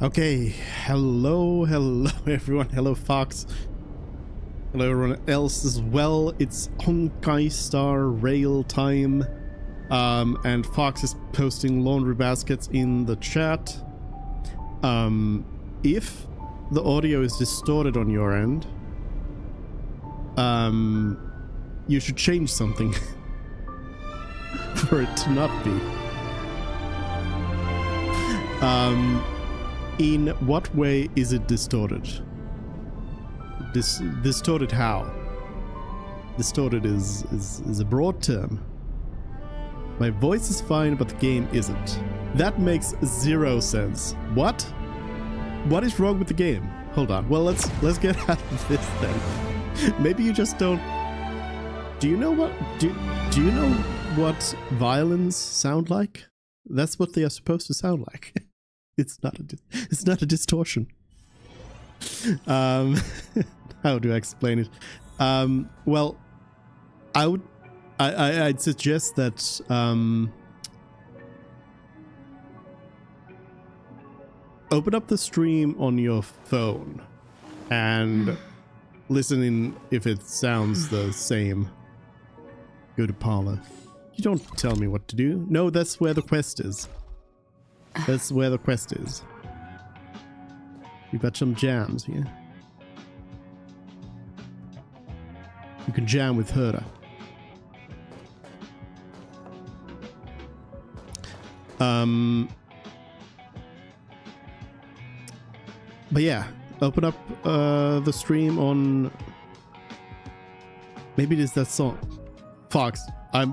Okay, hello everyone, hello Fox, hello everyone else as well. It's Honkai Star Rail time, and Fox is posting laundry baskets in the chat. If the audio is distorted on your end, you should change something for it to not be. In what way is it distorted? Distorted how? Distorted is a broad term. My voice is fine, but the game isn't. That makes zero sense. What? What is wrong with the game? Hold on. Well, let's get out of this then. Maybe you just don't. Do you know what? Do you know what violins sound like? That's what they are supposed to sound like. It's not a distortion. How do I explain it? Well, I'd suggest that open up the stream on your phone and listen in if it sounds the same. Go to Parlor. You don't tell me what to do. No, that's where the quest is. That's where the quest is. You've got some jams here. You can jam with Herda. But yeah, open up the stream on. Maybe it is that song. Fox, I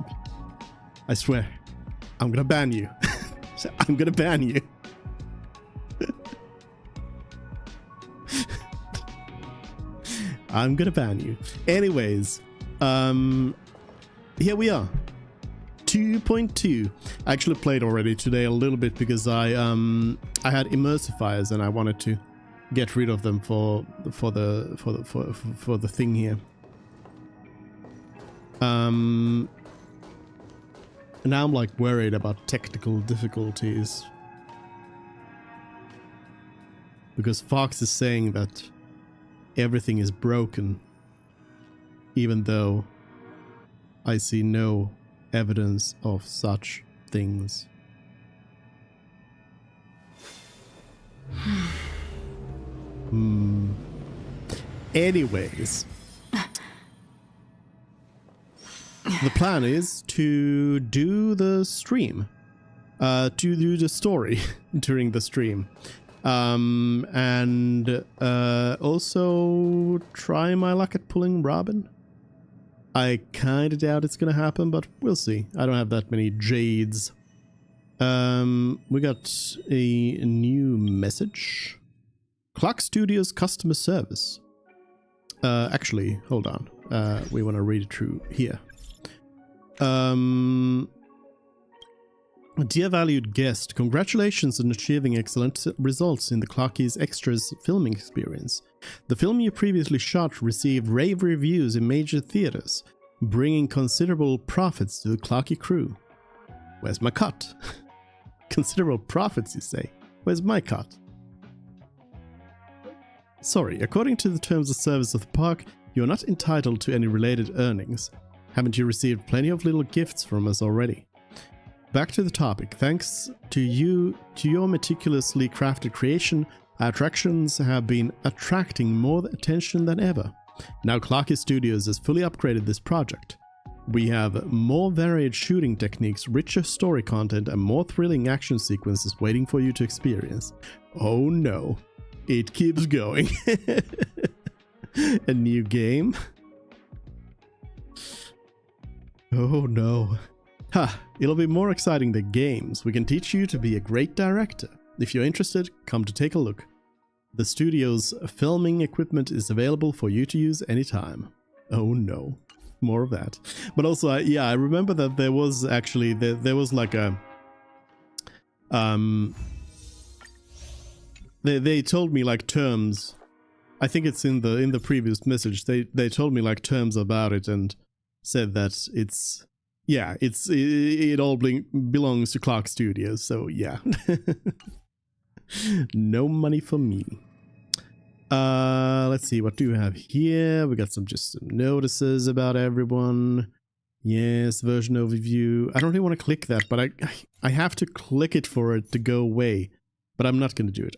swear, I'm gonna ban you. I'm gonna ban you. I'm gonna ban you. Anyways, here we are. 2.2. I actually played already today a little bit because I had immersifiers and I wanted to get rid of them for the thing here. Now I'm like worried about technical difficulties because Fox is saying that everything is broken, even though I see no evidence of such things. Anyways, the plan is to do the stream, to do the story during the stream, and also try my luck at pulling Robin. I kind of doubt it's gonna happen, but we'll see. I don't have that many jades. We got a new message. Clock Studios customer service. Actually, hold on. We want to read it through here. Dear valued guest, congratulations on achieving excellent results in the Clockies Extras filming experience. The film you previously shot received rave reviews in major theaters, bringing considerable profits to the Clocky crew. Where's my cut? Considerable profits, you say? Where's my cut? Sorry, according to the terms of service of the park, you are not entitled to any related earnings. Haven't you received plenty of little gifts from us already? Back to the topic. Thanks to your meticulously crafted creation, our attractions have been attracting more attention than ever. Now Clocky Studios has fully upgraded this project. We have more varied shooting techniques, richer story content, and more thrilling action sequences waiting for you to experience. Oh no, it keeps going. A new game? Oh no. Ha! It'll be more exciting than games. We can teach you to be a great director. If you're interested, come to take a look. The studio's filming equipment is available for you to use anytime. Oh no. More of that. But also, yeah, I remember that there was actually, there was like a... They told me like terms. I think it's in the previous message. They told me like terms about it and said that it's... Yeah, it all belongs to Clock Studios, so yeah. No money for me. Let's see, what do we have here? We got just some notices about everyone. Yes, version overview. I don't really want to click that, but I have to click it for it to go away. But I'm not going to do it.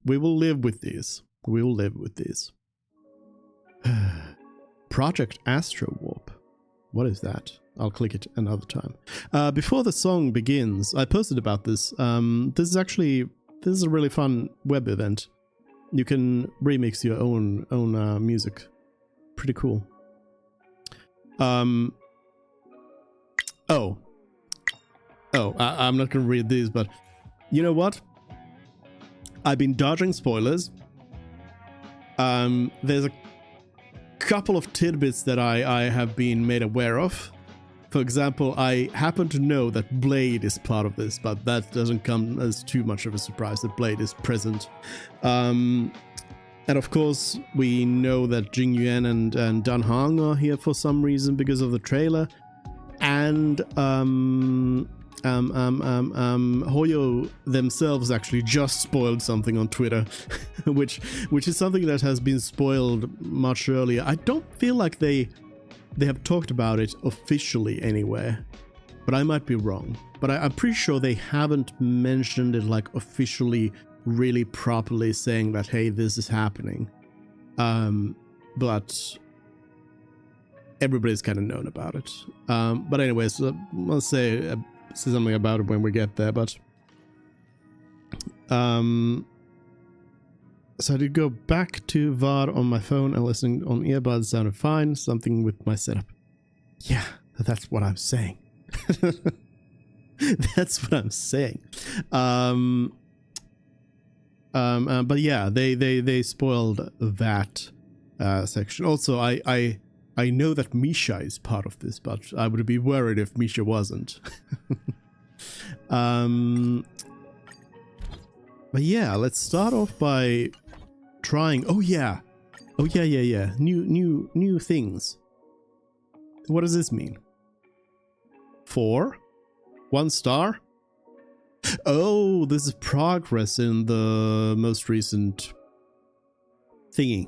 We will live with these. We will live with these. Project Astro Warp. What is that? I'll click it another time. Before the song begins, I posted about this. This is a really fun web event. You can remix your own music. Pretty cool. I'm not gonna read these, but you know what? I've been dodging spoilers. There's a couple of tidbits that I have been made aware of. For example, I happen to know that Blade is part of this, but that doesn't come as too much of a surprise that Blade is present. And of course, we know that Jing Yuan and Dan Hong are here for some reason because of the trailer. And Hoyo themselves actually just spoiled something on Twitter, which is something that has been spoiled much earlier. I don't feel like they have talked about it officially anywhere, but I might be wrong. But I'm pretty sure they haven't mentioned it like officially, really properly saying that, hey, this is happening. But everybody's kind of known about it. But anyways, I'll say something about it when we get there. But so I did go back to VOD on my phone and listening on earbuds sounded fine. Something with my setup. Yeah, that's what I'm saying. That's what I'm saying. But yeah, they spoiled that section. Also, I know that Misha is part of this, but I would be worried if Misha wasn't. But yeah, let's start off by trying. Oh yeah. New things. What does this mean? 4? 1 star? Oh, this is progress in the most recent thingy.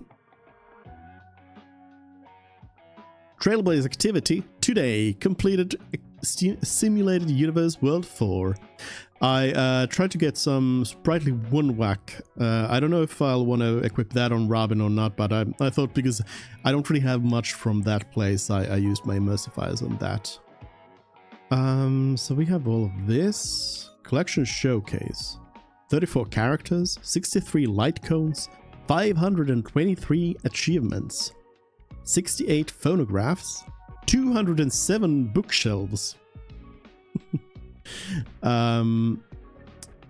Trailblaze activity today completed Simulated Universe World 4. I tried to get some sprightly Wunwhack. I don't know if I'll want to equip that on Robin or not, but I thought because I don't really have much from that place, I used my Immersifiers on that. So we have all of this. Collection Showcase. 34 characters, 63 light cones, 523 achievements, 68 phonographs, 207 bookshelves.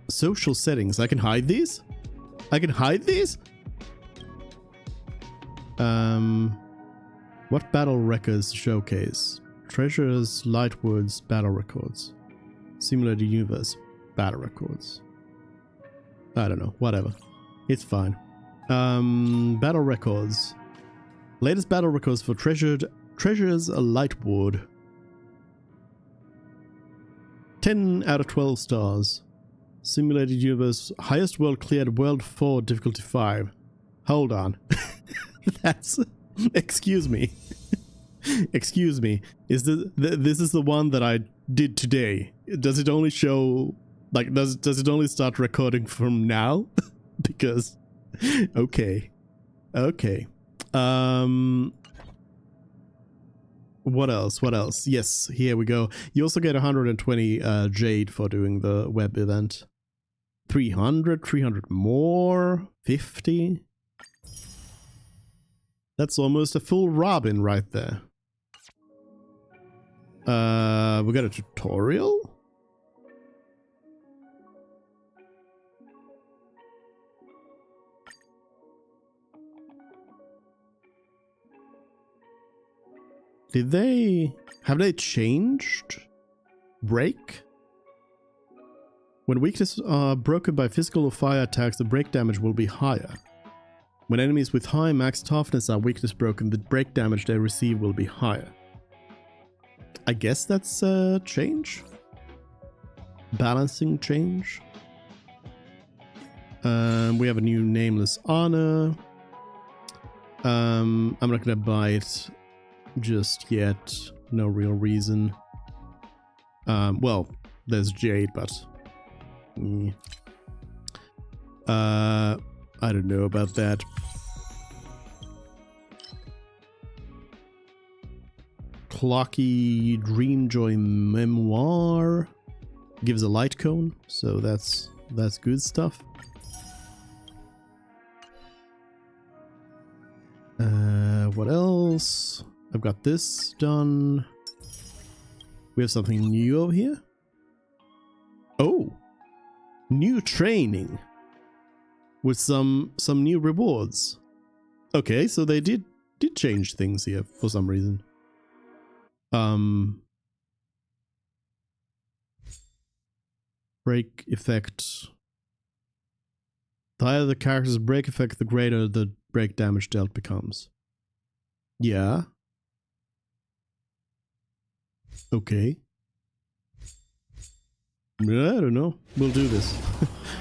Social settings. I can hide these? I can hide these? What battle records showcase? Treasures, Lightwoods, battle records. Simulated Universe, battle records. I don't know, whatever. It's fine. Battle records. Latest battle records for Treasures, Lightwood. 10 out of 12 stars. Simulated Universe, highest world cleared, world 4, difficulty 5. Hold on. That's... Excuse me. Excuse me. Is this is the one that I did today? Does it only show... Like, does it only start recording from now? Because... Okay. Okay. What else? What else? Yes, here we go. You also get 120 Jade for doing the web event. 300 more, 50. That's almost a full Robin right there. We got a tutorial? Have they changed? Break? When weaknesses are broken by physical or fire attacks, the break damage will be higher. When enemies with high max toughness are weakness broken, the break damage they receive will be higher. I guess that's a change? Balancing change? We have a new nameless honor. I'm not gonna buy it just yet. No real reason. Well, there's Jade, but I don't know about that. Clocky Dreamjoy Memoir gives a light cone, so that's good stuff. What else? I've got this done. We have something new over here. Oh, new training with some new rewards. Okay, so they did change things here for some reason. Break effect. The higher the character's break effect, the greater the break damage dealt becomes. Yeah. Okay. I don't know. We'll do this.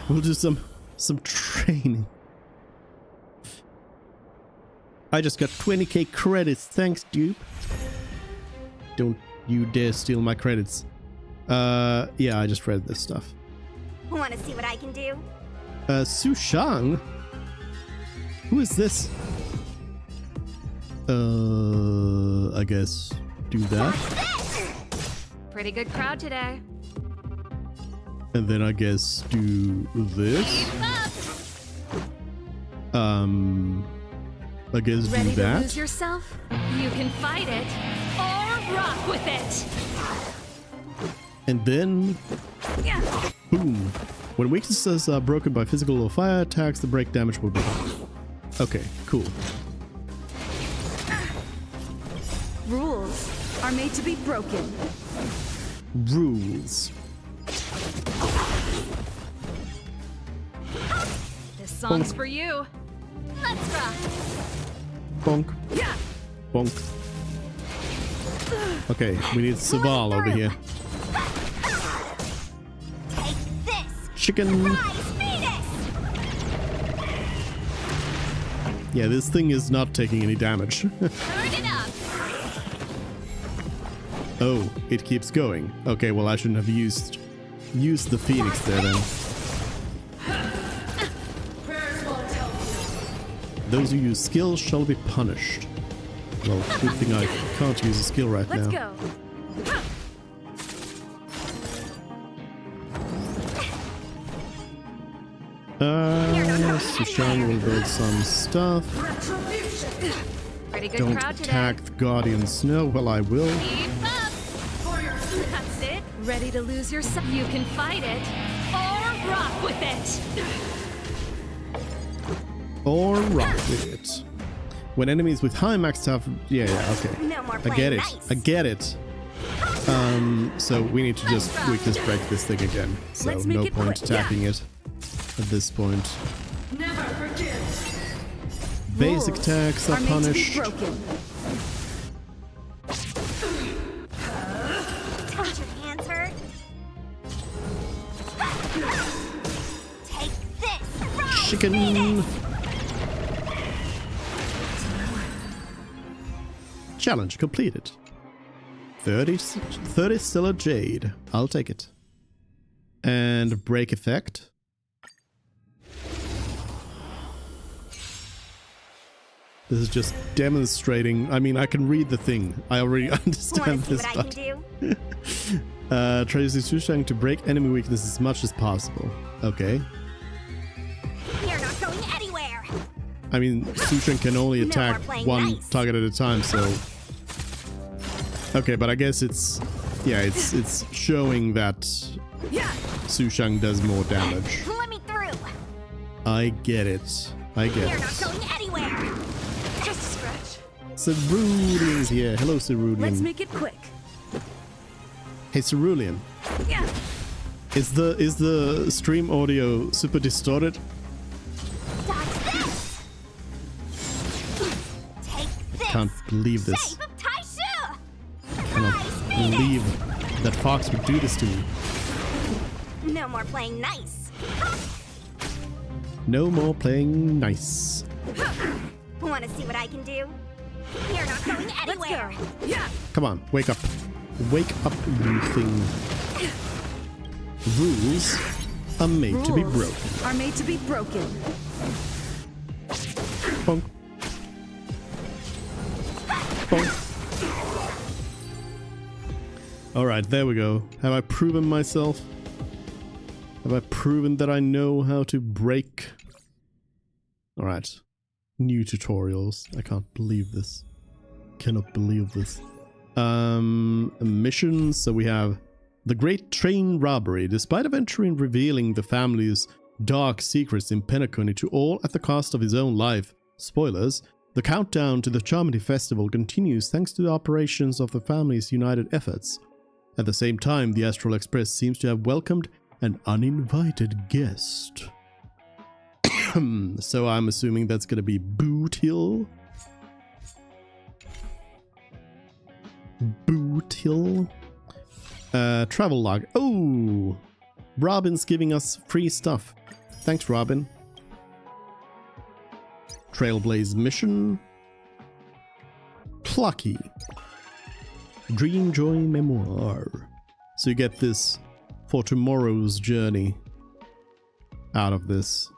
We'll do some training. I just got 20k credits. Thanks, dude. Don't you dare steal my credits. Yeah, I just read this stuff. Want to see what I can do? Su Shang? Who is this? I guess do that. Pretty good crowd today. And then I guess do this. I guess Ready do to that. lose yourself? You can fight it or rock with it. And then boom. When weaknesses are broken by physical or fire attacks, the break damage will be high. Okay, cool. Rules are made to be broken. Rules. This song's for you. Let's rock. Bonk. Yeah. Bonk. Okay, we need Saval over here. Take this. Chicken. Rise, Venus. Yeah, this thing is not taking any damage. Turn it up. Oh, it keeps going. Okay, well I shouldn't have used the Phoenix there then. Those who use skills shall be punished. Well, good thing I can't use a skill right Let's now. go. Su Shang will build some stuff. Pretty good Don't crowd today. attack the Guardian Snow. Well, I will. Keep up. That's it. Ready to lose yourself? You can fight it or rock with it. Or rock with it. When enemies with high max health, yeah, okay. No more I playing get it. nice. I get it. So we need to just break this thing again. So Let's make no it point quick. attacking it at this point. Never forget. Basic Rules attacks are made to be punished. broken. Don't your hands hurt? Take this. Rise, Chicken. Venus. Challenge completed. 30 Stellar Jade. I'll take it. And break effect. This is just demonstrating. I mean, I can read the thing. I already understand Want to see this what I part. can do? Tries to Su Shang to break enemy weakness as much as possible. Okay. You're not going anywhere. I mean, Su Shang can only No more attack playing one nice. target at a time, so... Okay, but I guess it's... Yeah, it's showing that Yeah. Su Shang does more damage. Let me through. I get it. I get You're not it. going anywhere. Just a scratch. Cerulean's here. Hello, Let's Cerulean. make it quick. Hey, Cerulean. Yeah. Is the stream audio super distorted? Dodge this. Take this. Can't believe this. Shape of Taishu. Cannot Rise, Venus. believe that Fox would do this to me. No more playing nice. No more playing nice. Want to see what I can do? You're not going anywhere. Let's go. Yeah. Come on, wake up. Wake up, you thing. Rules are made to be broken. Are made to be broken. Bonk. Bonk. Alright, there we go. Have I proven myself? Have I proven that I know how to break? Alright. New tutorials. I can't believe this. Cannot believe this. Missions. So we have the Great Train Robbery. Despite eventually revealing the family's dark secrets in Penacony to all at the cost of his own life. Spoilers. The countdown to the Charmity Festival continues thanks to the operations of the family's united efforts. At the same time, the Astral Express seems to have welcomed an uninvited guest. So I'm assuming that's gonna be Boot Hill. Boot Hill. Travel log. Oh! Robin's giving us free stuff. Thanks, Robin. Trailblaze mission. Plucky. Dream Joy Memoir. So you get this for tomorrow's journey out of this.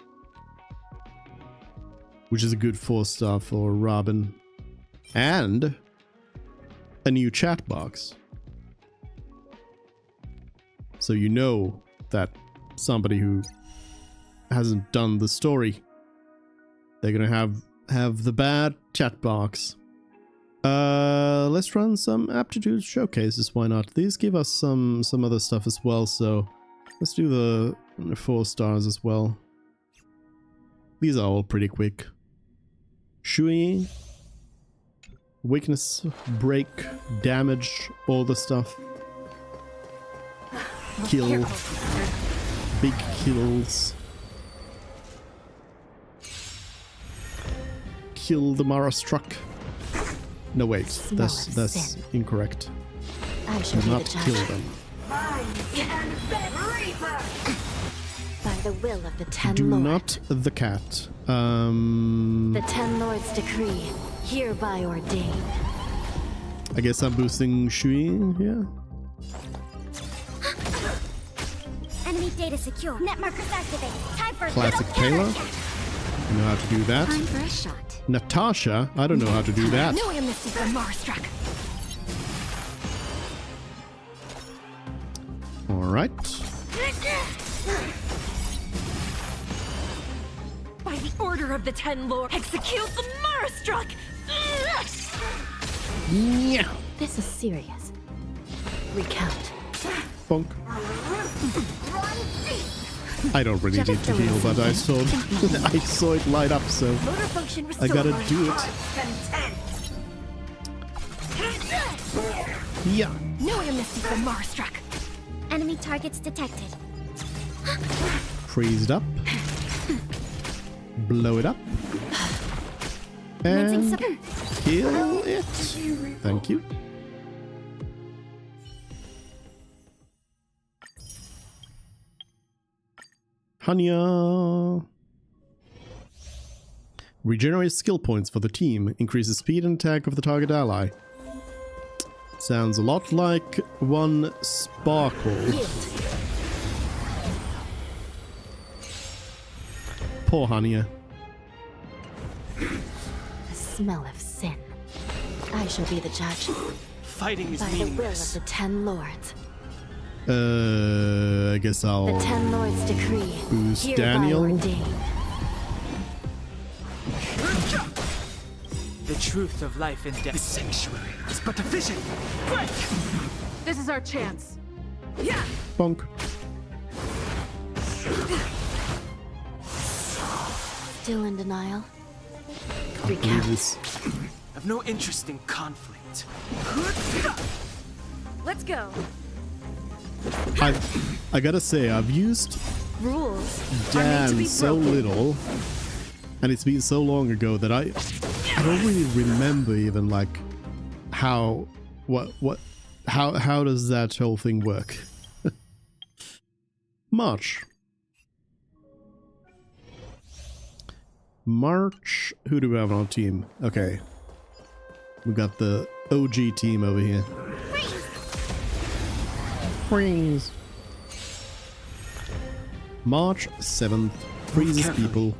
Which is a good 4-star for Robin. And a new chat box. So you know that somebody who hasn't done the story, they're gonna have the bad chat box. Let's run some aptitude showcases, why not? These give us some other stuff as well, so let's do the 4 stars as well. These are all pretty quick. Shui, weakness, break, damage, all the stuff. Kill, big kills. Kill the Mara struck. No wait, that's incorrect. I shall Do be not the judge. kill them. By the will of the 10 Do lords. not the cat. The 10 lords decree, hereby ordained. I guess I'm boosting Shui here. Enemy data secure. Net markers activated. Time for a Classic little Kayla. counterattack. You know how to do that. Time for a shot. Natasha, I don't know how to do that. No amnesty for Marstruck. Alright. By the order of the 10 Lords, execute the Marstruck! Yeah. This is serious. Recount. Bonk. I don't really need to heal, but I saw I saw it light up, so Motor function I restored. gotta do it. Yeah. No amnesty for Marstruck. Enemy targets detected. Freezed up. Blow it up. Commencing And sub- kill it. Thank you. Hanya. Regenerates skill points for the team. Increases speed and attack of the target ally. Sounds a lot like one Sparkle. Poor Hanya. The smell of sin. I shall be the judge. Fighting is By the will of meaningless. the 10 lords. I guess I'll The 10 lords decree, boost hereby Daniel. ordained. The truth of life and death. The sanctuary is but a vision. This is our chance. Bonk. Still in denial. Can't believe this. I've no interest in conflict. Let's go. I gotta say, I've used Rules are made to be Dan so broken. little, and it's been so long ago that I don't really remember even like how does that whole thing work? March. Who do we have on our team? Okay. We got the OG team over here. Freeze. March 7th. Freezes people.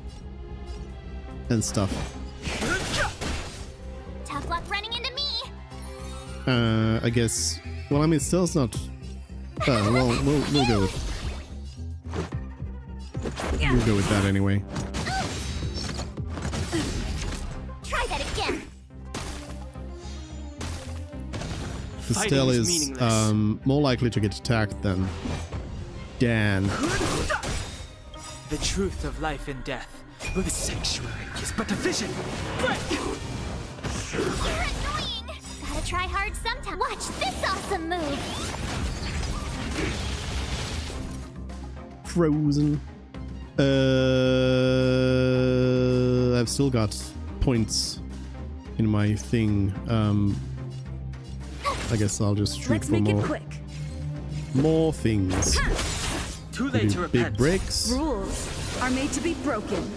And stuff. Tough luck running into me. I guess. Well, I mean, Stealth's not. Well, we'll go with. We'll go with that anyway. Try that again. The Stealth is more likely to get attacked than Dan. The truth of life and death. The sanctuary is but a vision. You're annoying. Gotta try hard sometime. Watch this awesome move. Frozen. I've still got points in my thing. I guess I'll just shoot Let's for make more. it quick. More things. Too We late do to big repent. breaks. Rules are made to be broken.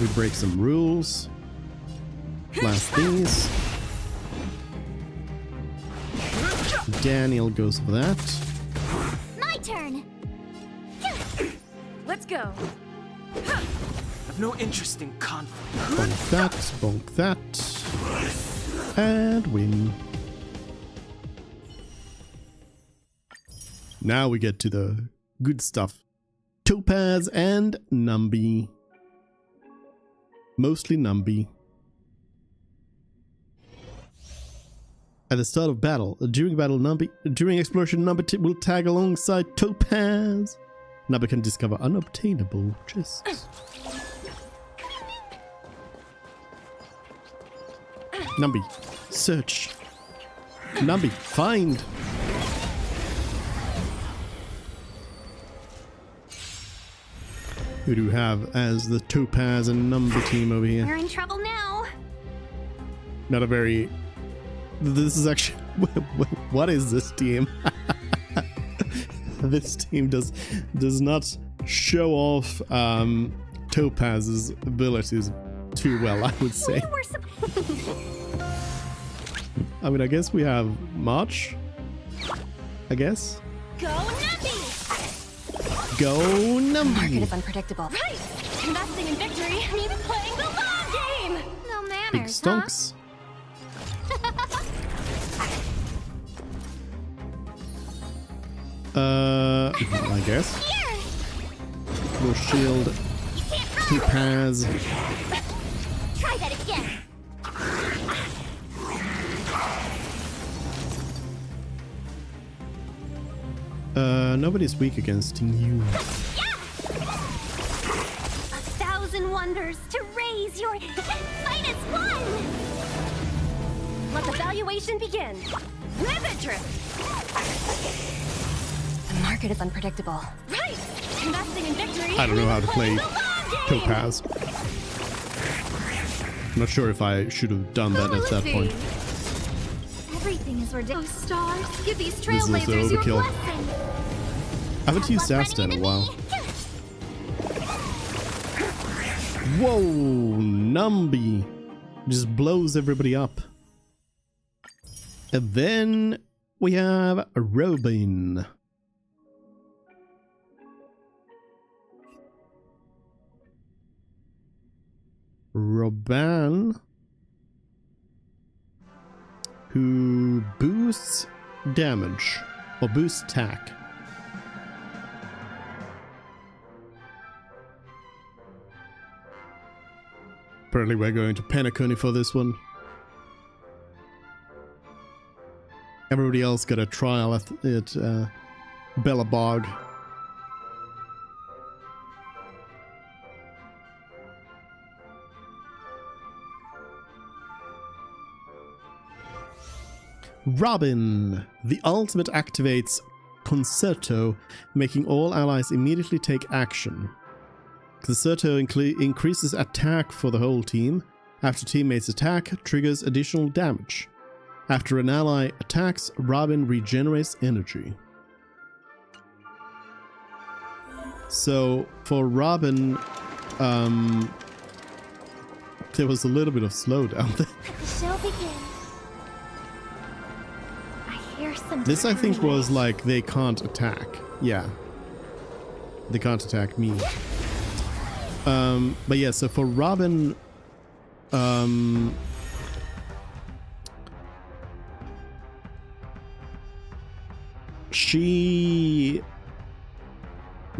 We break some rules. Last things. Daniel goes for that. My turn. Let's go. I've no interest in conflict. Bonk that. And win. Now we get to the good stuff. Topaz and Numby. Mostly Numby. At the start of battle, during exploration, Numby will tag alongside Topaz. Numby can discover unobtainable chests. Numby, search. Numby, find. Who do you have as the Topaz and Numby team over here? We're in trouble now. Not a very... This is actually... What is this team? This team does not show off Topaz's abilities too well, I would say. We were I mean, I guess we have March. I guess. Go Numpy! Go Market Numby! is unpredictable. Right! Investing in victory and even playing the long game! No manners, Big stonks. I guess. Here! We'll shield You can't run! Topaz. Try that again! Nobody's weak against you. A thousand wonders to raise your finest one! Let the valuation begin. Ribbit trip. The market is unpredictable. Right. Investing in victory. I don't know how to play The long game. Topaz. I'm not sure if I should have done that at that point. Everything is ridiculous. Oh, stars, give these is trailblazers your overkill. blessing. I haven't used Asta in a while. Whoa, Numby just blows everybody up. And then we have Robin. Robin, who boosts damage or boosts attack. Apparently we're going to Penacony for this one. Everybody else got a trial at Bellabog. Robin! The ultimate activates Concerto, making all allies immediately take action. Concerto increases attack for the whole team. After teammates attack, triggers additional damage. After an ally attacks, Robin regenerates energy. So for Robin, there was a little bit of slowdown there. The show begins. I hear some. This I think was like they can't attack. Yeah. They can't attack me. But yeah, so for Robin, she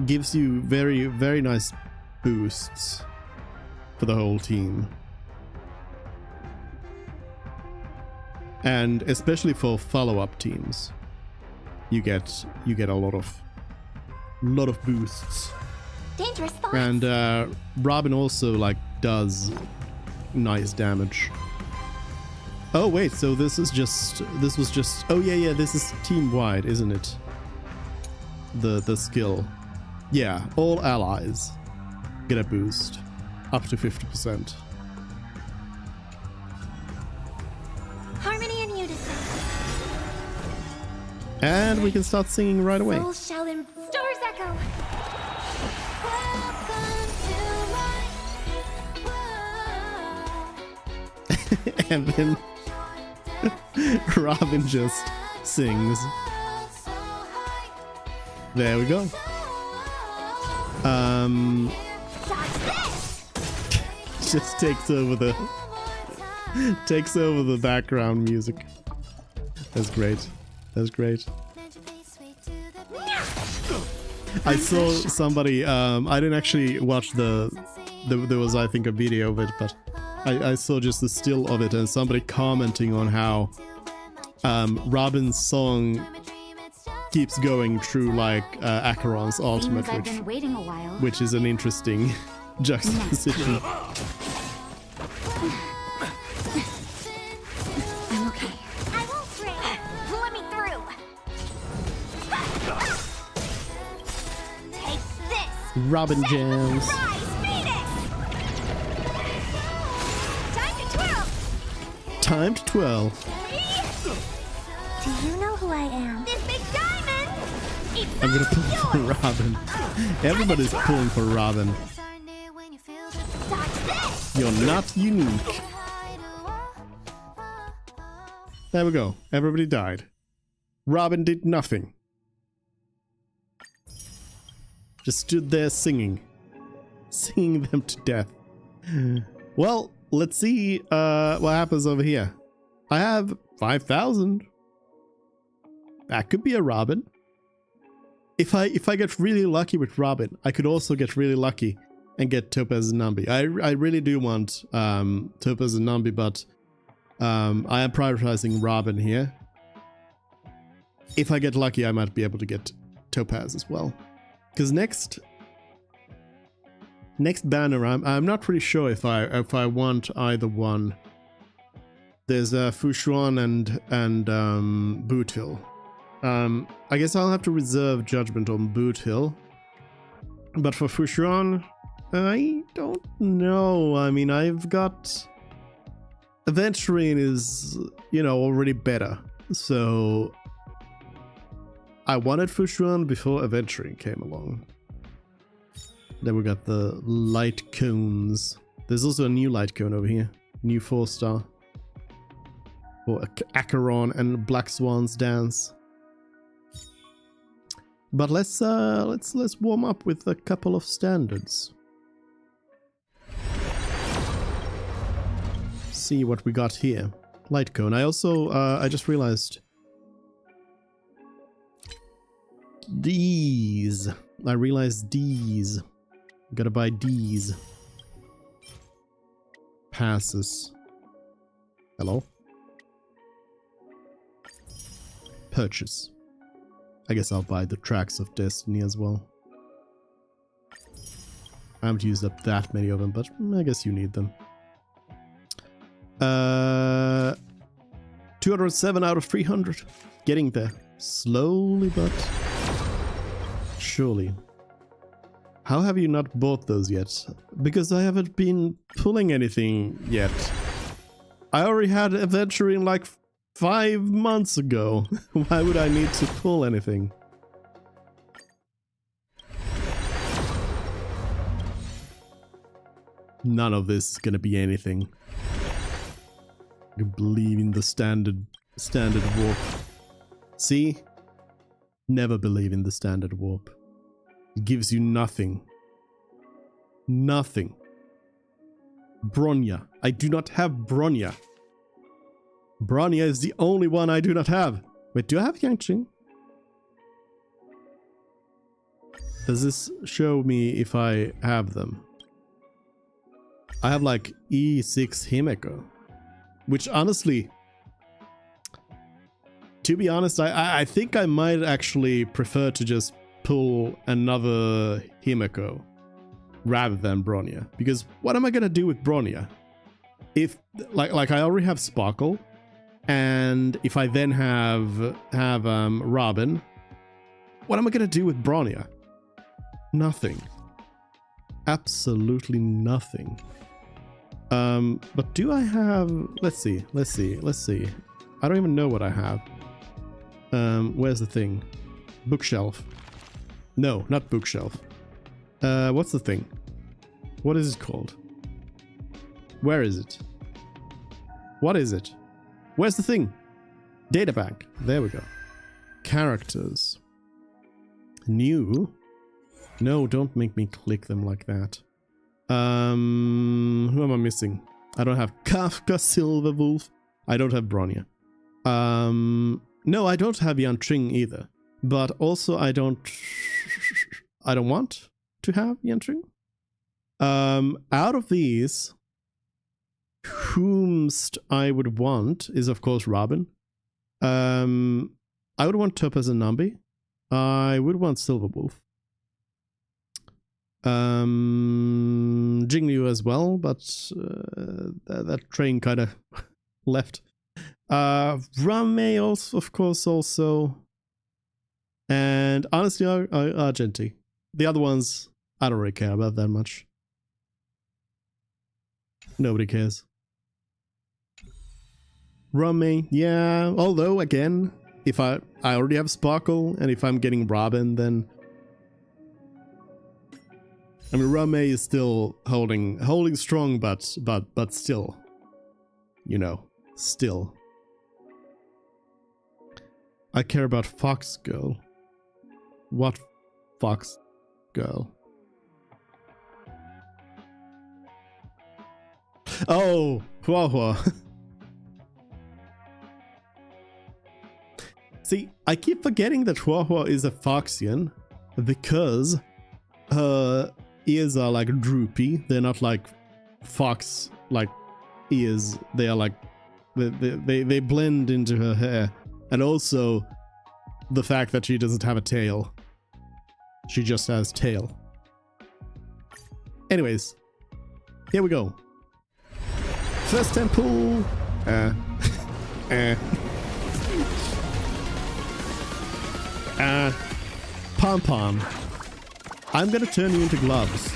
gives you very, very nice boosts for the whole team. And especially for follow-up teams, you get a lot of boosts. Dangerous thoughts. And Robin also like does nice damage. Oh wait, so this was just oh yeah, this is team wide, isn't it? The skill. Yeah, all allies get a boost up to 50%. Harmony and unison. And we can start singing right away. Souls shall stars echo. And then Robin just sings. There we go. Just takes over the background music. That's great. That's great. I saw somebody, I didn't actually watch there was I think a video of it, but I saw just the still of it and somebody commenting on how Robin's song keeps going through like Acheron's ultimate, I've been waiting a while. which is an interesting juxtaposition. I'm okay. I won't break. Let me through. Take this. Robin jams. Rise, Phoenix. Time to twirl. Time to twirl. Do you know who I am? This big diamond. It's I'm gonna all pull for yours. Robin. Everybody's pulling for Robin. Dodge this. You're not unique. There we go. Everybody died. Robin did nothing. Just stood there singing. Singing them to death. Well, let's see what happens over here. I have 5,000. That could be a Robin. If I get really lucky with Robin, I could also get really lucky and get Topaz and Nambi. I really do want Topaz and Nambi, but I am prioritizing Robin here. If I get lucky, I might be able to get Topaz as well. Because next banner, I'm not pretty sure if I want either one. There's Fushuan and Boot Hill. I guess I'll have to reserve judgment on Boot Hill. But for Fushuan, I don't know. I mean, I've got... Aventurine is, you know, already better. So I wanted Fushuan before Aventurine came along. Then we got the light cones. There's also a new light cone over here. New 4-star. For Acheron and Black Swan's dance. But let's warm up with a couple of standards. See what we got here. Light cone. I also I just realized these. I realized these. Gotta buy these passes. Hello? Purchase. I guess I'll buy the Tracks of Destiny as well. I haven't used up that many of them, but I guess you need them. 207 out of 300. Getting there. Slowly but surely. How have you not bought those yet? Because I haven't been pulling anything yet. I already had Aventurine like 5 months ago. Why would I need to pull anything? None of this is gonna be anything. You believe in the standard warp. See? Never believe in the standard warp. It gives you nothing. Nothing. Bronya. I do not have Bronya. Bronya is the only one I do not have. Wait, do I have Yangqing? Does this show me if I have them? I have like E6 Himeko. Which honestly, to be honest, I think I might actually prefer to just pull another Himeko rather than Bronya. Because what am I gonna do with Bronya? If like I already have Sparkle, and if I then have Robin, what am I gonna do with Bronya? Nothing. Absolutely nothing. But do I have... Let's see. I don't even know what I have. Where's the thing? Bookshelf. No, not bookshelf. What's the thing? What is it called? Where is it? What is it? Where's the thing? Databank. There we go. Characters. New. No, don't make me click them like that. Who am I missing? I don't have Kafka, Silverwolf. I don't have Bronya. No, I don't have Yangqing either. But also I don't want to have Yangqing. Out of these, whomst I would want is of course Robin. I would want Topaz and Nambi. I would want Silverwolf. Jingyu as well, but that train kind of left. Rame also, of course, also. And honestly, Argenti. The other ones, I don't really care about that much. Nobody cares. Rame, yeah. Although, again, if I already have Sparkle, and if I'm getting Robin, then... I mean, Rame is still holding strong, but still, you know, still. I care about Fox Girl. What Fox Girl? Oh, Huahua. See, I keep forgetting that Huahua is a Foxian because her ears are like droopy. They're not like fox like ears. They are like they blend into her hair. And also the fact that she doesn't have a tail. She just has tail. Anyways, here we go. First temple. Pom Pom. I'm gonna turn you into gloves.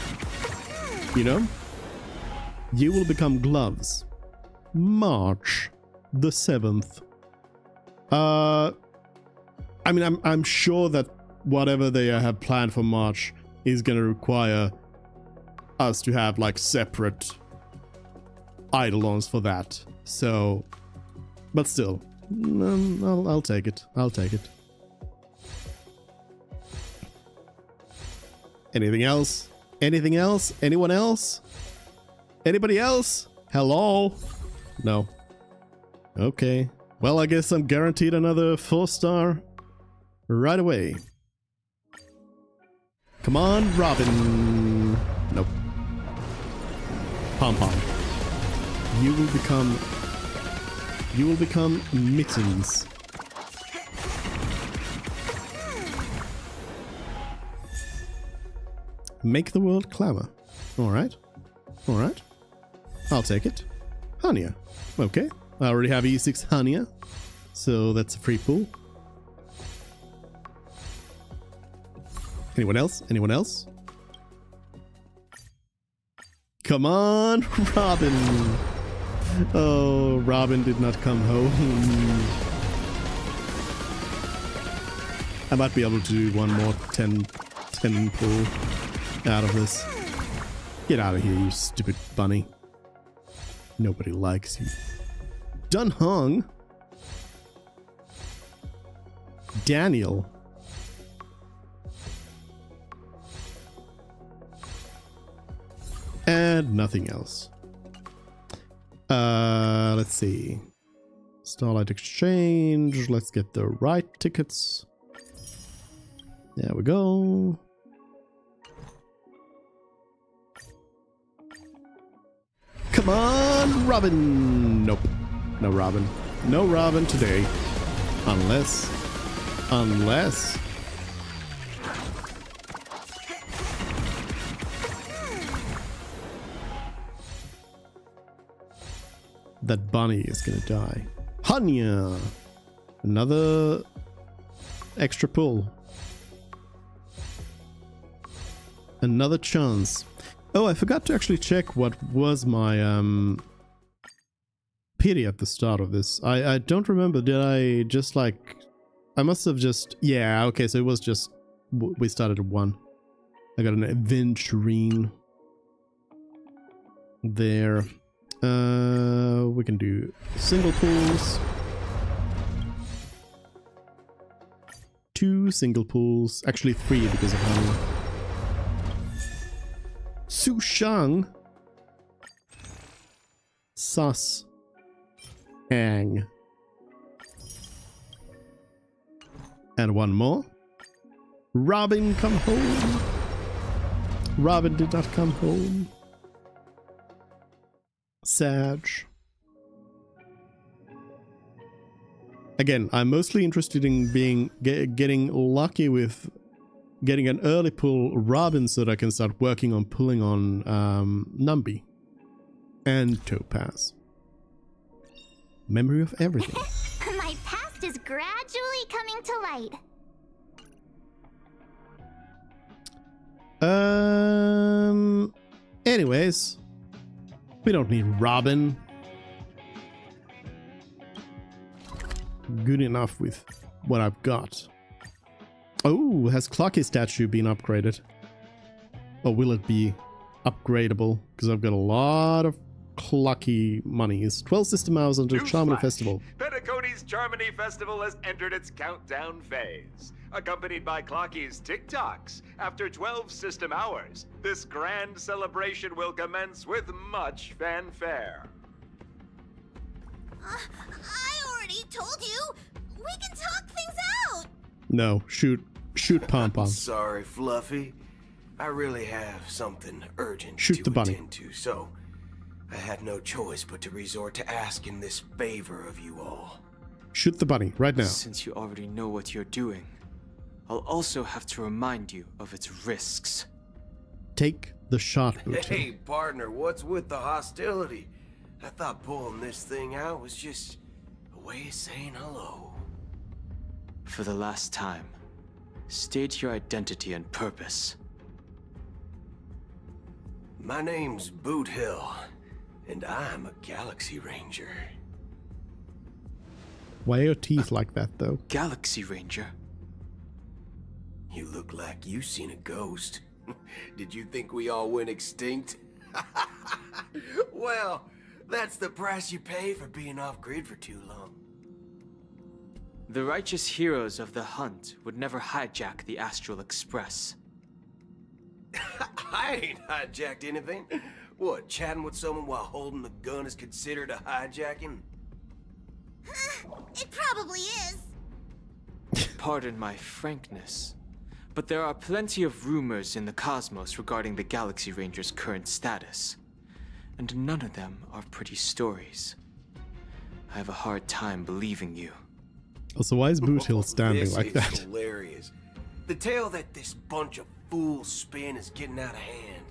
You know? You will become gloves. March the 7th. I mean, I'm sure that whatever they have planned for March is gonna require us to have like separate eidolons for that. So, but still, I'll take it. I'll take it. Anything else? Anything else? Anyone else? Anybody else? Hello? No. Okay. Well, I guess I'm guaranteed another 4-star right away. Come on, Robin. Nope. Pom Pom. You will become Mittens. Make the world clamor. Alright. Alright. I'll take it. Hania. Okay. I already have E6 Hania. So that's a free pool. Anyone else? Anyone else? Come on, Robin. Oh, Robin did not come home. I might be able to do one more 10 pull out of this. Get out of here, you stupid bunny. Nobody likes you. Dun Hung. Daniel. And nothing else. Let's see. Starlight Exchange. Let's get the right tickets. There we go. Come on, Robin. Nope. No Robin. No Robin today. Unless. That bunny is gonna die. Hanya! Another extra pull. Another chance. Oh, I forgot to actually check what was my pity at the start of this. I don't remember. Did I just like... I must have just... Yeah, okay, so it was just... We started at 1. I got an aventurine there. We can do single pulls. 2 single pulls. Actually 3 because of honey. Su Shang. Sus. Ang. And 1 more. Robin, come home. Robin did not come home. Sag. Again, I'm mostly interested in getting lucky with getting an early pull Robin so that I can start working on pulling on Numby and Topaz. Memory of everything. My past is gradually coming to light. Anyways, we don't need Robin. Good enough with what I've got. Oh, has Clocky statue been upgraded? Or will it be upgradable? Because I've got a lot of Clocky monies. 12 system hours until Charmony Festival. Penacony's Charmony Festival has entered its countdown phase. Accompanied by Clocky's TikToks. After 12 system hours, this grand celebration will commence with much fanfare. I already told you. We can talk things out. No, shoot Pom Pom. Sorry, Fluffy. I really have something urgent Shoot to the bunny. attend to, so I had no choice but to resort to asking this favor of you all. Shoot the bunny right now. Since you already know what you're doing, I'll also have to remind you of its risks. Take the shot, Booty. Hey, partner, what's with the hostility? I thought pulling this thing out was just a way of saying hello. For the last time, state your identity and purpose. My name's Boot Hill, and I'm a Galaxy Ranger. Why are your teeth like that, though? Galaxy Ranger? You look like you seen a ghost. Did you think we all went extinct? Well, that's the price you pay for being off-grid for too long. The righteous heroes of the hunt would never hijack the Astral Express. I ain't hijacked anything. What, chatting with someone while holding the gun is considered a hijacking? It probably is. Pardon my frankness, but there are plenty of rumors in the cosmos regarding the Galaxy Ranger's current status, and none of them are pretty stories. I have a hard time believing you. Also, why is Boot Hill standing This like is that? hilarious. The tale that this bunch of fools spin is getting out of hand.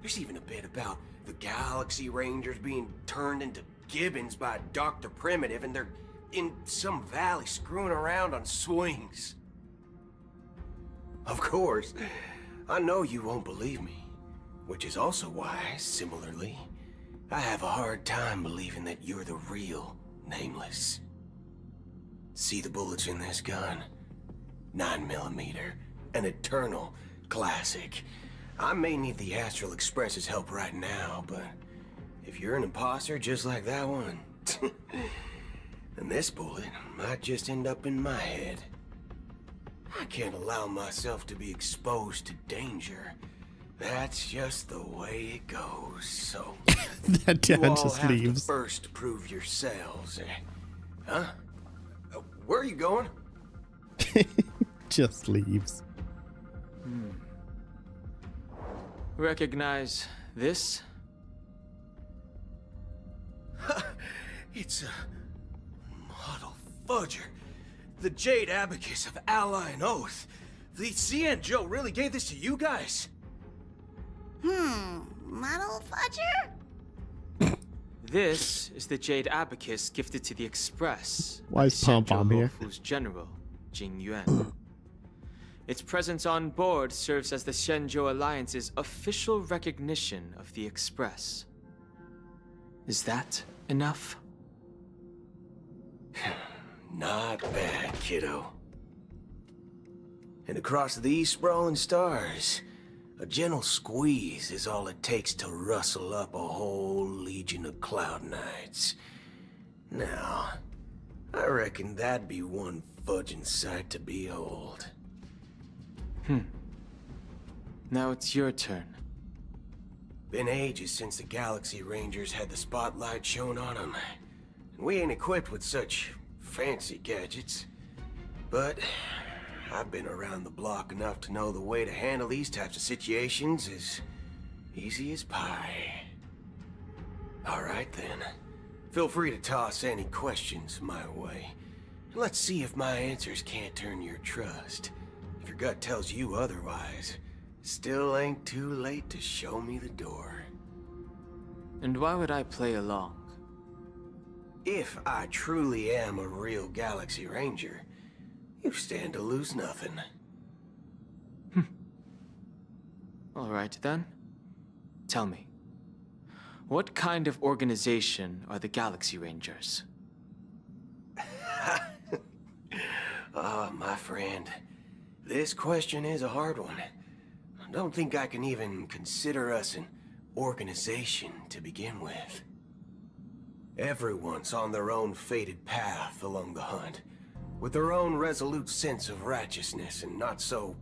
There's even a bit about the Galaxy Rangers being turned into gibbons by Dr. Primitive, and they're in some valley screwing around on swings. Of course, I know you won't believe me, which is also why, similarly, I have a hard time believing that you're the real Nameless. See the bullets in this gun? 9mm, an eternal classic. I may need the Astral Express's help right now, but if you're an imposter just like that one, then this bullet might just end up in my head. I can't allow myself to be exposed to danger. That's just the way it goes, so... That you dad all just have leaves. to first prove yourselves. Huh? Where are you going? Just leaves. Recognize this? It's a model fudger. The Jade Abacus of Ally and Oath. The CN Joe really gave this to you guys? Model fudger? This is the Jade Abacus gifted to the Express. Why is Pom Pom here? Whose general, Jing Yuan. Its presence on board serves as the Shenzhou Alliance's official recognition of the Express. Is that enough? Not bad, kiddo. And across these sprawling stars, a gentle squeeze is all it takes to rustle up a whole legion of Cloud Knights. Now, I reckon that'd be one fudging sight to behold. Now it's your turn. Been ages since the Galaxy Rangers had the spotlight shown on them. And we ain't equipped with such fancy gadgets. But I've been around the block enough to know the way to handle these types of situations is easy as pie. Alright then. Feel free to toss any questions my way. Let's see if my answers can't turn your trust. If your gut tells you otherwise, still ain't too late to show me the door. And why would I play along? If I truly am a real Galaxy Ranger, you stand to lose nothing. Alright then. Tell me, what kind of organization are the Galaxy Rangers? My friend, this question is a hard one. I don't think I can even consider us an organization to begin with. Everyone's on their own fated path along the hunt, with their own resolute sense of righteousness and not so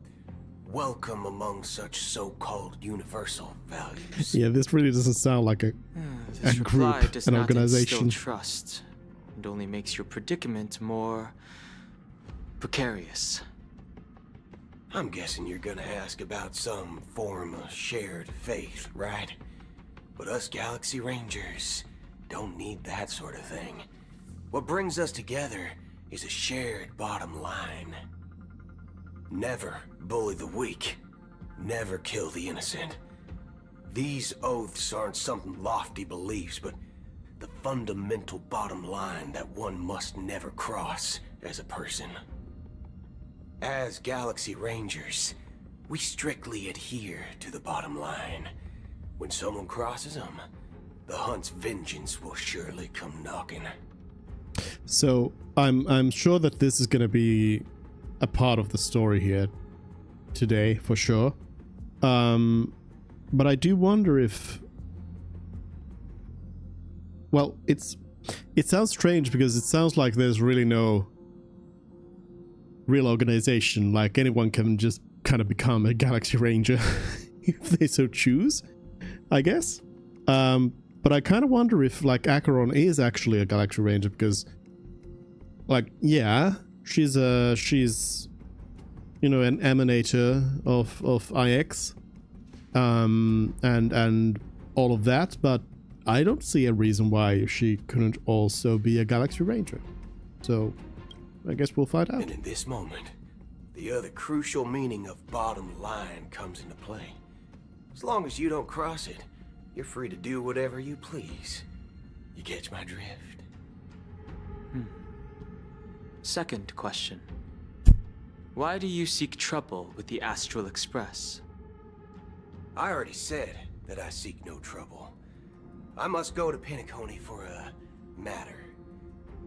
welcome among such so-called universal values. Yeah, this really doesn't sound like a This reply group, does an not organization. instill trust, and only makes your predicament more precarious. I'm guessing you're gonna ask about some form of shared faith, right? But us Galaxy Rangers don't need that sort of thing. What brings us together is a shared bottom line. Never bully the weak. Never kill the innocent. These oaths aren't some lofty beliefs, but the fundamental bottom line that one must never cross as a person. As Galaxy Rangers, we strictly adhere to the bottom line. When someone crosses them, the hunt's vengeance will surely come knocking. So I'm sure that this is going to be a part of the story here today for sure. But I do wonder if, well, it sounds strange because it sounds like there's really no real organization. Like anyone can just kind of become a Galaxy Ranger if they so choose, I guess. But I kind of wonder if like Acheron is actually a Galaxy Ranger because, like, yeah, she's you know, an emanator of IX, and all of that, but I don't see a reason why she couldn't also be a Galaxy Ranger. So I guess we'll find out. And in this moment, the other crucial meaning of bottom line comes into play. As long as you don't cross it, you're free to do whatever you please. You catch my drift? Second question. Why do you seek trouble with the Astral Express? I already said that I seek no trouble. I must go to Penacony for a matter.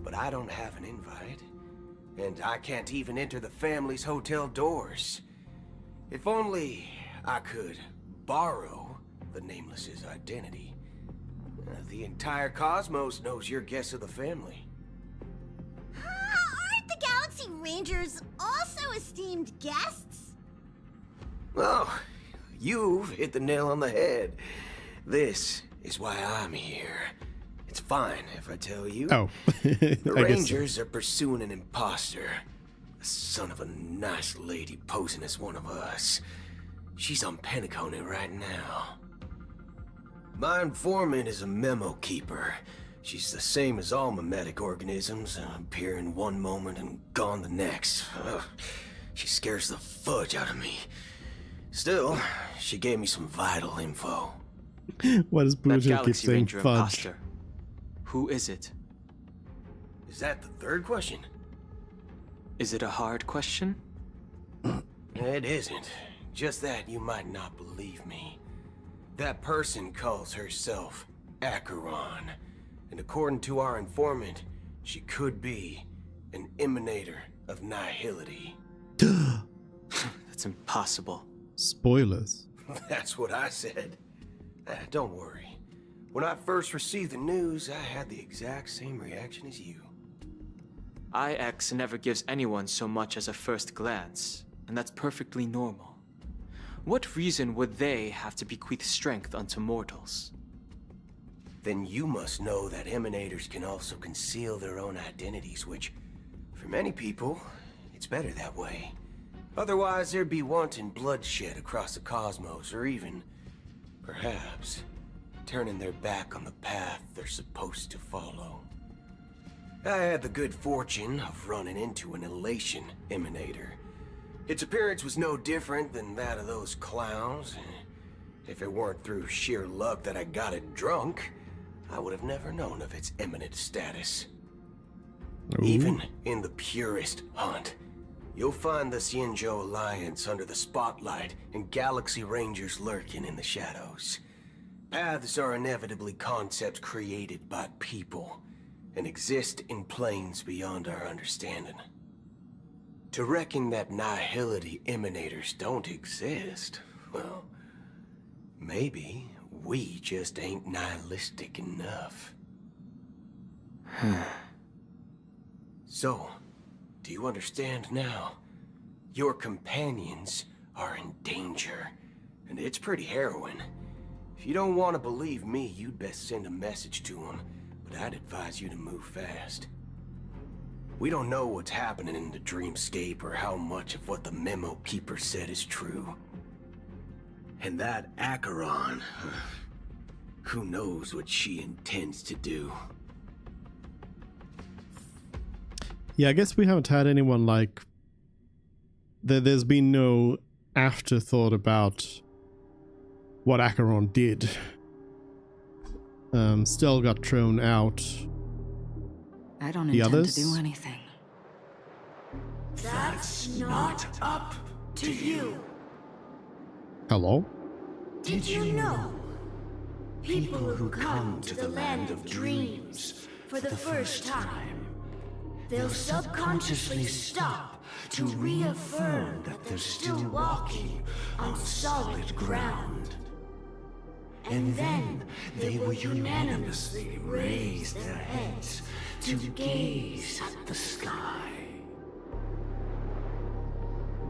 But I don't have an invite. And I can't even enter the family's hotel doors. If only I could borrow the Nameless's identity, the entire cosmos knows your guess of the family. Aren't the Galaxy Rangers also esteemed guests? Well, you've hit the nail on the head. This is why I'm here. It's fine if I tell you. Oh. The I guess so. Rangers are pursuing an imposter. A son of a nice lady posing as one of us. She's on Penacony right now. My informant is a memo keeper. She's the same as all mimetic organisms, appearing one moment and gone the next. Ugh, she scares the fudge out of me. Still, she gave me some vital info. What does That Buddha keep Galaxy saying? Ranger Fudge. imposter. Who is it? Is that the third question? Is it a hard question? It isn't. Just that you might not believe me. That person calls herself Acheron. And according to our informant, she could be an emanator of nihility. That's impossible. Spoilers. That's what I said. Don't worry. When I first received the news, I had the exact same reaction as you. IX never gives anyone so much as a first glance, and that's perfectly normal. What reason would they have to bequeath strength unto mortals? Then you must know that emanators can also conceal their own identities, which, for many people, it's better that way. Otherwise, there'd be wanton bloodshed across the cosmos, or even, perhaps, turning their back on the path they're supposed to follow. I had the good fortune of running into an elation emanator. Its appearance was no different than that of those clowns. If it weren't through sheer luck that I got it drunk, I would have never known of its eminent status. Ooh. Even in the purest hunt, you'll find the Xianzhou Alliance under the spotlight and Galaxy Rangers lurking in the shadows. Paths are inevitably concepts created by people and exist in planes beyond our understanding. To reckon that nihility emanators don't exist, well, maybe we just ain't nihilistic enough. So, do you understand now? Your companions are in danger, and it's pretty harrowing. If you don't want to believe me, you'd best send a message to them, but I'd advise you to move fast. We don't know what's happening in the dreamscape or how much of what the memo keeper said is true. And that Acheron, who knows what she intends to do. Yeah, I guess we haven't had anyone like... There's been no afterthought about what Acheron did. Still got thrown out. I don't The intend others? to do anything. That's not up to you. Hello? Did you know? People who come to the land of dreams for the first time, they'll subconsciously stop to reaffirm that they're still walking on solid ground. And then they will unanimously raise their heads to gaze at the sky.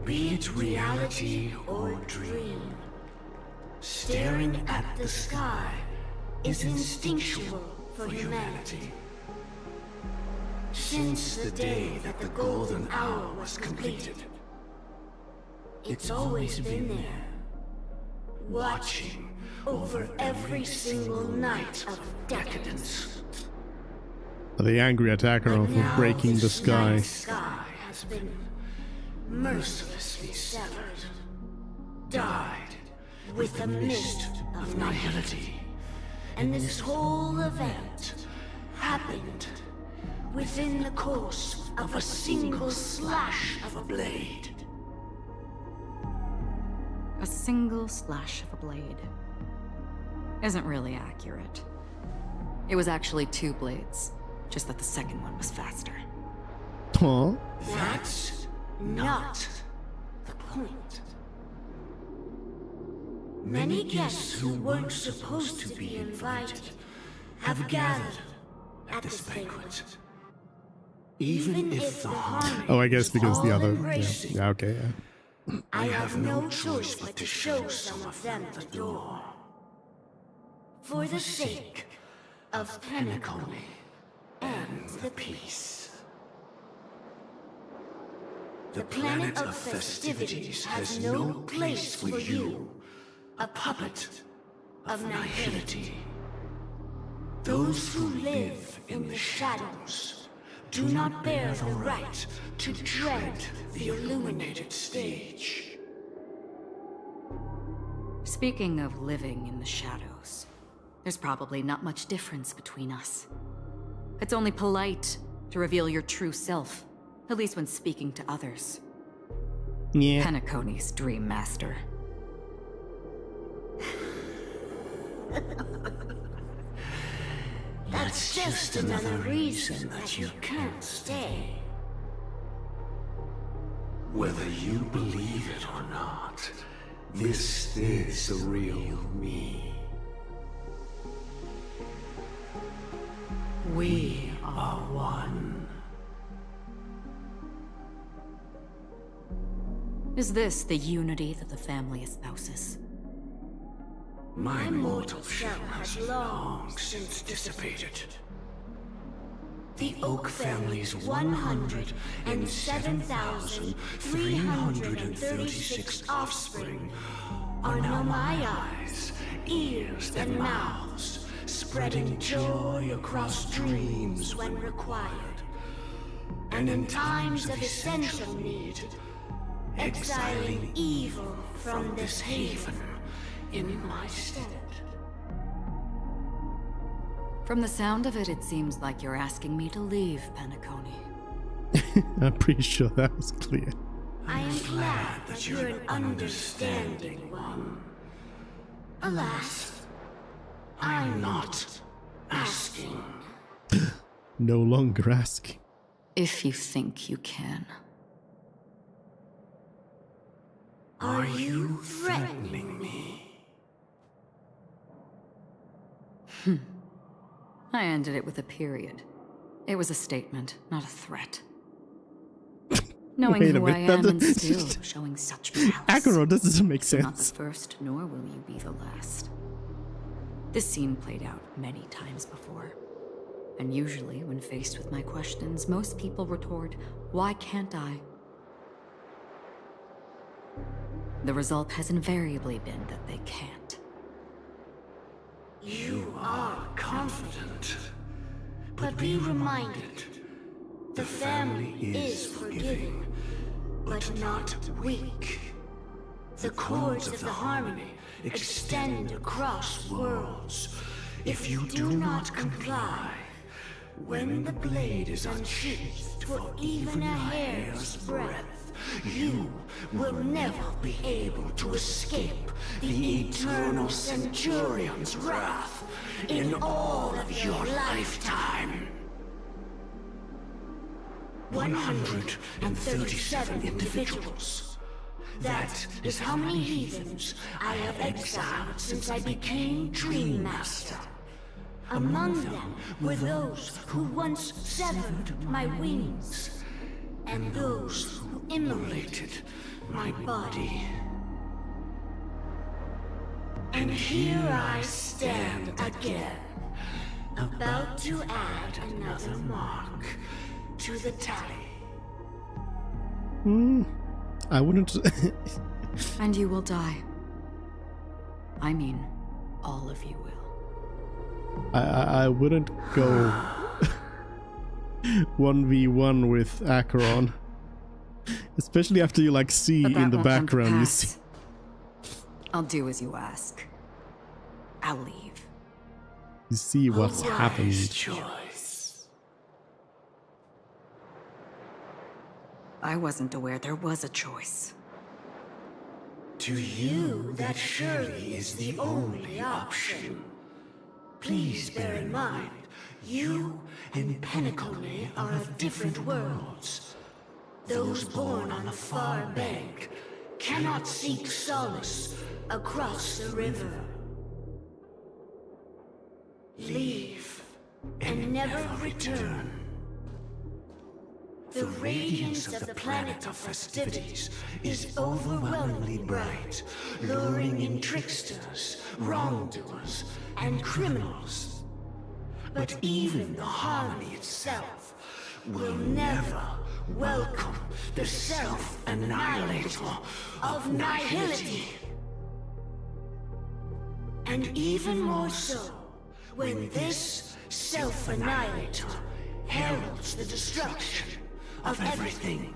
Be it reality or dream, staring at the sky is instinctual for humanity. Since the day that the golden hour was completed, it's always been there, watching over every single night of decadence. Are they angry at Acheron Now for breaking the this sky? night sky has been mercilessly severed, dyed with the mist of nihility. And this whole event happened within the course of a single slash of a blade. A single slash of a blade isn't really accurate. It was actually 2 blades, just that the second one was faster. Huh? That's not the point. Many guests who weren't supposed to be invited have gathered at this banquet. Even if the harmony Oh, I guess is because the all other. embracing, Yeah, okay, yeah. I have no choice but to show some of them the door. For the sake of Penacony and the peace. The planet of festivities has no place for you, a puppet of nihility. Those who live in the shadows do not bear the right to tread the illuminated stage. Speaking of living in the shadows, there's probably not much difference between us. It's only polite to reveal your true self, at least when speaking to others. Yeah. Penacony's Dream Master. That's just another reason that you can't stay. Whether you believe it or not, this is the real me. We are one. Is this the unity that the family espouses? My mortal shell has long since dissipated. The Oak family's 107,336 offspring are now my eyes, ears, and mouths, spreading joy across dreams when required. And in times of essential need, exiling evil from this haven in my stead. From the sound of it, it seems like you're asking me to leave Penacony. I'm pretty sure that was clear. I am glad that you're an understanding one. Alas, I'm not asking. No longer asking. If you think you can. Are you threatening me? I ended it with a period. It was a statement, not a threat. Knowing Wait a who I minute, am and that- still showing such malice. Aggro, this doesn't make You're not the sense. first, nor will you be the last. This scene played out many times before. And usually, when faced with my questions, most people retort, "Why can't I?" The result has invariably been that they can't. You are confident. But be reminded, the family is forgiving, but not weak. The cords of the harmony extend across worlds. If you do not comply, when the blade is unsheathed for even a hair's breadth, you will never be able to escape the eternal Centurion's wrath in all of your lifetime. 137 individuals. That is how many heathens I have exiled since I became Dream Master. Among them were those who once severed my wings, and those who immolated my body. And here I stand again, about to add another mark to the tally. I wouldn't. And you will die. I mean, all of you will. I wouldn't go 1v1 with Acheron. Especially after you like see But that in the won't come to background you pass. see. I'll do as you ask. I'll leave. You see what's Wise happened. choice. I wasn't aware there was a choice. To you, that surely is the only option. Please bear in mind, you and Penacony are of different worlds. Those born on the far bank cannot seek solace across the river. Leave and never return. The radiance of the planet of festivities is overwhelmingly bright, luring in tricksters, wrongdoers, and criminals. But even the harmony itself will never welcome the self-annihilator of nihility. And even more so, when this self-annihilator heralds the destruction of everything.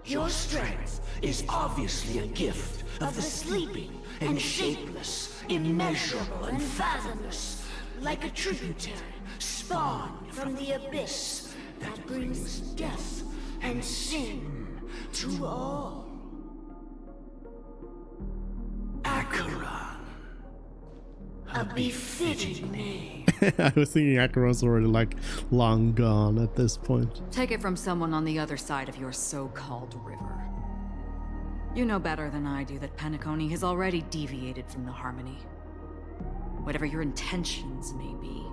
Your strength is obviously a gift of the sleeping and shapeless, immeasurable and fathomless, like a tributary spawned from the abyss that brings death and sin to all. Acheron, a befitting name. I was thinking Acheron's already like long gone at this point. Take it from someone on the other side of your so-called river. You know better than I do that Penacony has already deviated from the harmony. Whatever your intentions may be,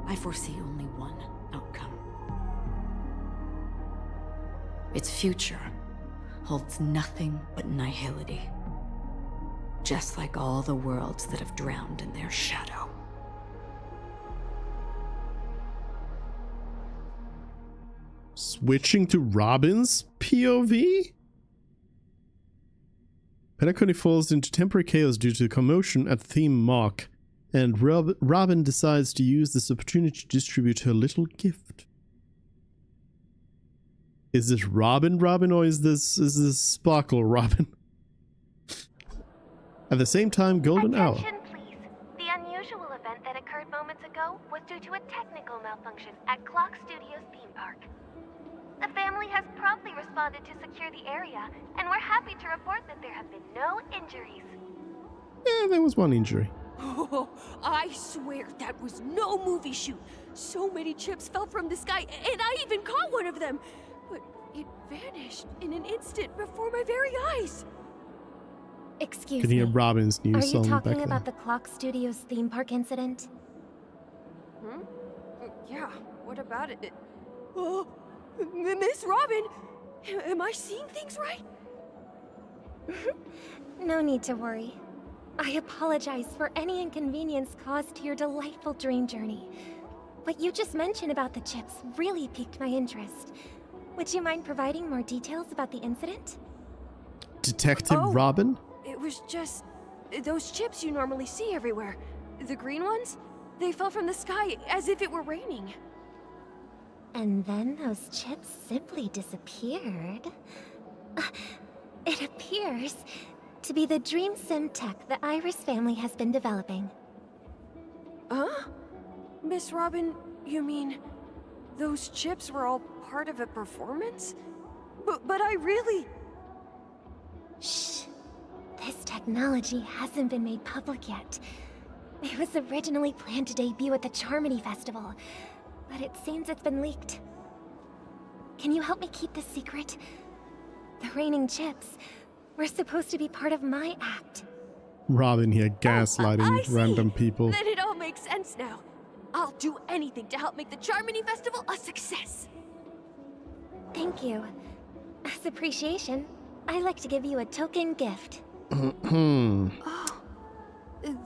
I foresee only one outcome. Its future holds nothing but nihility. Just like all the worlds that have drowned in their shadow. Switching to Robin's POV? Penacony falls into temporary chaos due to commotion at Theme Mark, and Robin decides to use this opportunity to distribute her little gift. Is this Robin, or is this Sparkle Robin? At the same time, Golden Hour. Attention, please. The unusual event that occurred moments ago was due to a technical malfunction at Clock Studios theme park. The family has promptly responded to secure the area, and we're happy to report that there have been no injuries. Yeah, there was one injury. Oh, I swear that was no movie shoot. So many chips fell from the sky, and I even caught one of them. But it vanished in an instant before my very eyes. Excuse Can you hear me. Robin's new Are song you back talking there? about the Clock Studios theme park incident? Hmm? Yeah, what about it? Oh, Miss Robin! Am I seeing things right? No need to worry. I apologize for any inconvenience caused to your delightful dream journey. What you just mentioned about the chips really piqued my interest. Would you mind providing more details about the incident? Detective Robin? It was just those chips you normally see everywhere. The green ones? They fell from the sky as if it were raining. And then those chips simply disappeared. It appears to be the dream sim tech the Iris family has been developing. Huh? Miss Robin, you mean those chips were all part of a performance? But I really... Shh. This technology hasn't been made public yet. It was originally planned to debut at the Charmony Festival, but it seems it's been leaked. Can you help me keep this secret? The raining chips were supposed to be part of my act. Robin here gaslighting random people. Then it all makes sense now. I'll do anything to help make the Charmony Festival a success. Thank you. As appreciation, I'd like to give you a token gift. Oh,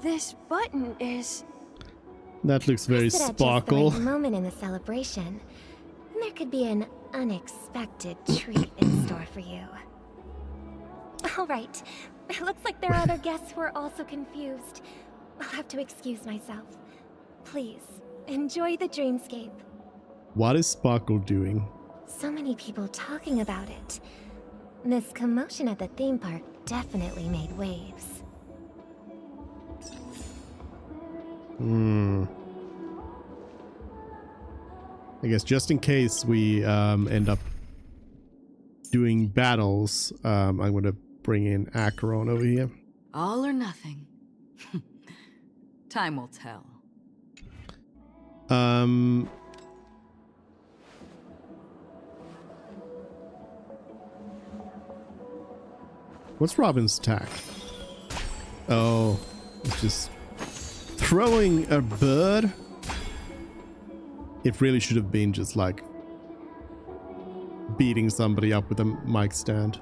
this button is... That looks very Press it at Sparkle. just the right moment in the celebration, and there could be an unexpected treat in store for you. All right. It looks like there are other guests who are also confused. I'll have to excuse myself. Please, enjoy the dreamscape. What is Sparkle doing? So many people talking about it. This commotion at the theme park definitely made waves. I guess just in case we end up doing battles, I'm going to bring in Acheron over here. All or nothing. Time will tell. What's Robin's attack? Oh, it's just throwing a bird. It really should have been just like beating somebody up with a mic stand.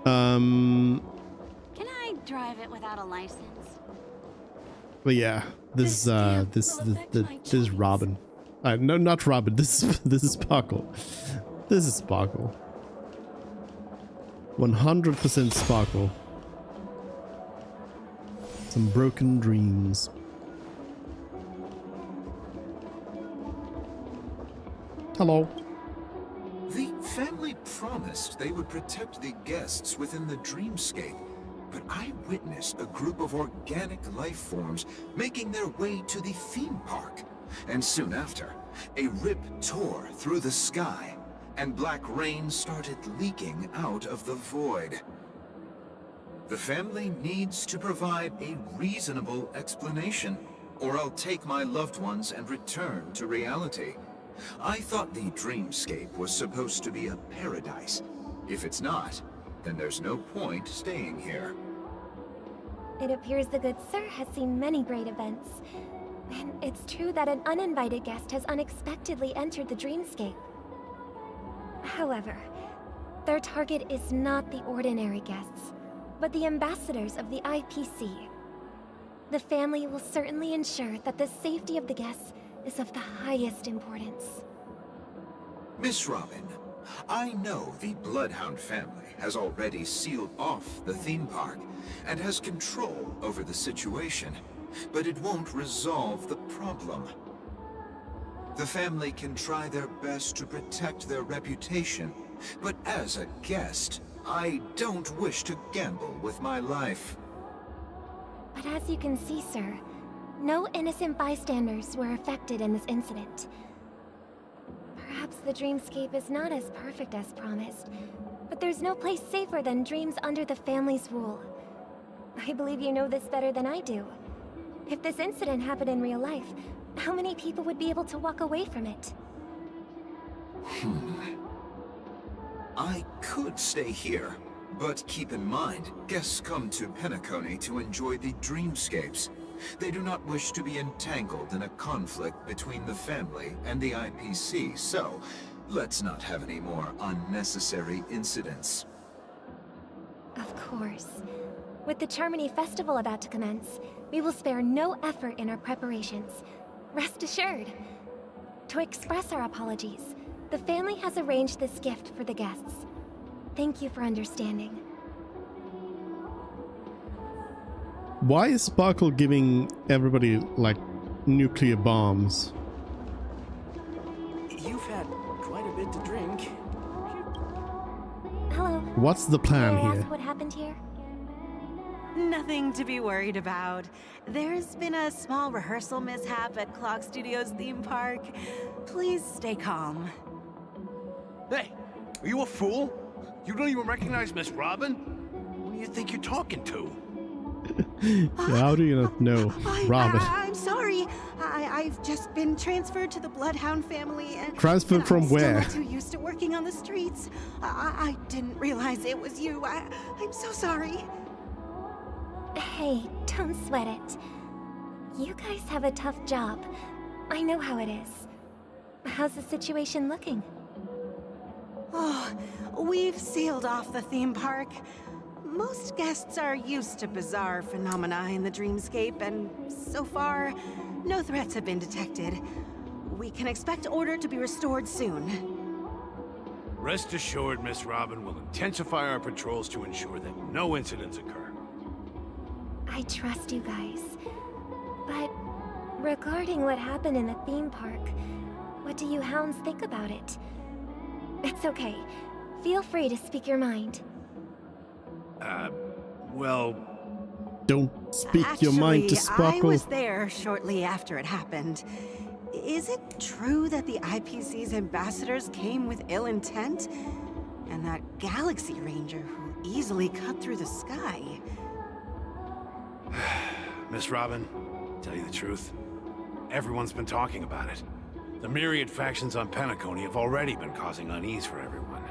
Can I drive it without a license? But yeah, this is Robin. No, not Robin. This is Sparkle. This is Sparkle. 100% Sparkle. Some broken dreams. Hello. The family promised they would protect the guests within the dreamscape, but I witnessed a group of organic life forms making their way to the theme park. And soon after, a rip tore through the sky, and black rain started leaking out of the void. The family needs to provide a reasonable explanation, or I'll take my loved ones and return to reality. I thought the dreamscape was supposed to be a paradise. If it's not, then there's no point staying here. It appears the good sir has seen many great events. And it's true that an uninvited guest has unexpectedly entered the dreamscape. However, their target is not the ordinary guests, but the ambassadors of the IPC. The family will certainly ensure that the safety of the guests is of the highest importance. Miss Robin, I know the Bloodhound family has already sealed off the theme park and has control over the situation, but it won't resolve the problem. The family can try their best to protect their reputation, but as a guest, I don't wish to gamble with my life. But as you can see, sir, no innocent bystanders were affected in this incident. Perhaps the dreamscape is not as perfect as promised, but there's no place safer than dreams under the family's rule. I believe you know this better than I do. If this incident happened in real life, how many people would be able to walk away from it? I could stay here, but keep in mind, guests come to Penacony to enjoy the dreamscapes. They do not wish to be entangled in a conflict between the family and the IPC, so let's not have any more unnecessary incidents. Of course. With the Charmony Festival about to commence, we will spare no effort in our preparations. Rest assured. To express our apologies, the family has arranged this gift for the guests. Thank you for understanding. Why is Sparkle giving everybody, like, nuclear bombs? You've had quite a bit to drink. Hello. What's the plan May I here? ask what happened here? Nothing to be worried about. There's been a small rehearsal mishap at Clock Studios theme park. Please stay calm. Hey, are you a fool? You don't even recognize Miss Robin? Who do you think you're talking to? How do you not know Robin? I'm sorry. I've just been transferred to the Bloodhound family. Transferred from where? I'm still not too used to working on the streets. I didn't realize it was you. I'm so sorry. Hey, don't sweat it. You guys have a tough job. I know how it is. How's the situation looking? Oh, we've sealed off the theme park. Most guests are used to bizarre phenomena in the dreamscape, and so far, no threats have been detected. We can expect order to be restored soon. Rest assured, Miss Robin will intensify our patrols to ensure that no incidents occur. I trust you guys. But regarding what happened in the theme park, what do you hounds think about it? It's okay. Feel free to speak your mind. Well... Don't speak your mind to Sparkle. I was there shortly after it happened. Is it true that the IPC's ambassadors came with ill intent? And that Galaxy Ranger who easily cut through the sky? Miss Robin, tell you the truth, everyone's been talking about it. The myriad factions on Penacony have already been causing unease for everyone.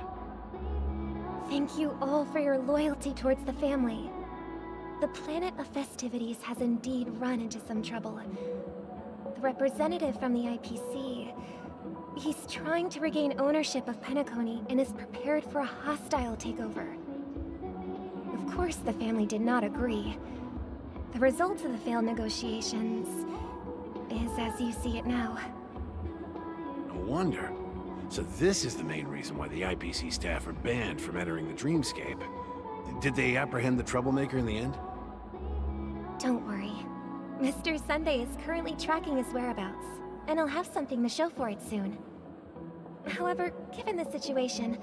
Thank you all for your loyalty towards the family. The planet of festivities has indeed run into some trouble. The representative from the IPC, he's trying to regain ownership of Penacony and is prepared for a hostile takeover. Of course, the family did not agree. The result of the failed negotiations is as you see it now. No wonder. So this is the main reason why the IPC staff are banned from entering the Dreamscape. Did they apprehend the troublemaker in the end? Don't worry. Mr. Sunday is currently tracking his whereabouts, and he'll have something to show for it soon. However, given the situation,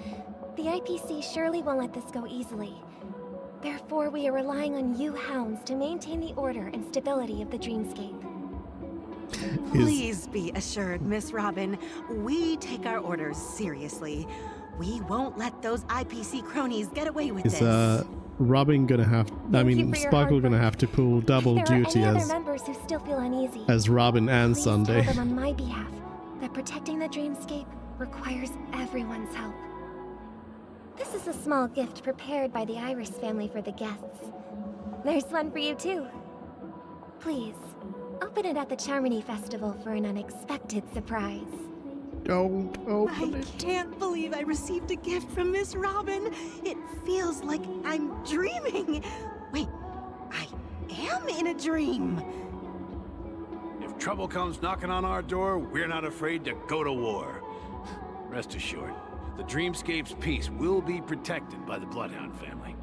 the IPC surely won't let this go easily. Therefore, we are relying on you hounds to maintain the order and stability of the Dreamscape. Please be assured, Miss Robin, we take our orders seriously. We won't let those IPC cronies get away with this. Robin gonna have, Sparkle gonna have to pull double duty If there are any other members who still feel uneasy, as Robin and please Sunday. tell them on my behalf that protecting the Dreamscape requires everyone's help. This is a small gift prepared by the Iris family for the guests. There's one for you too. Please, open it at the Charmony Festival for an unexpected surprise. Don't open I can't believe I received a gift from Miss Robin. It feels like I'm dreaming. Wait, I am in a dream. If trouble comes knocking on our door, we're not afraid to go to war. Rest assured, the Dreamscape's peace will be protected by the Bloodhound family.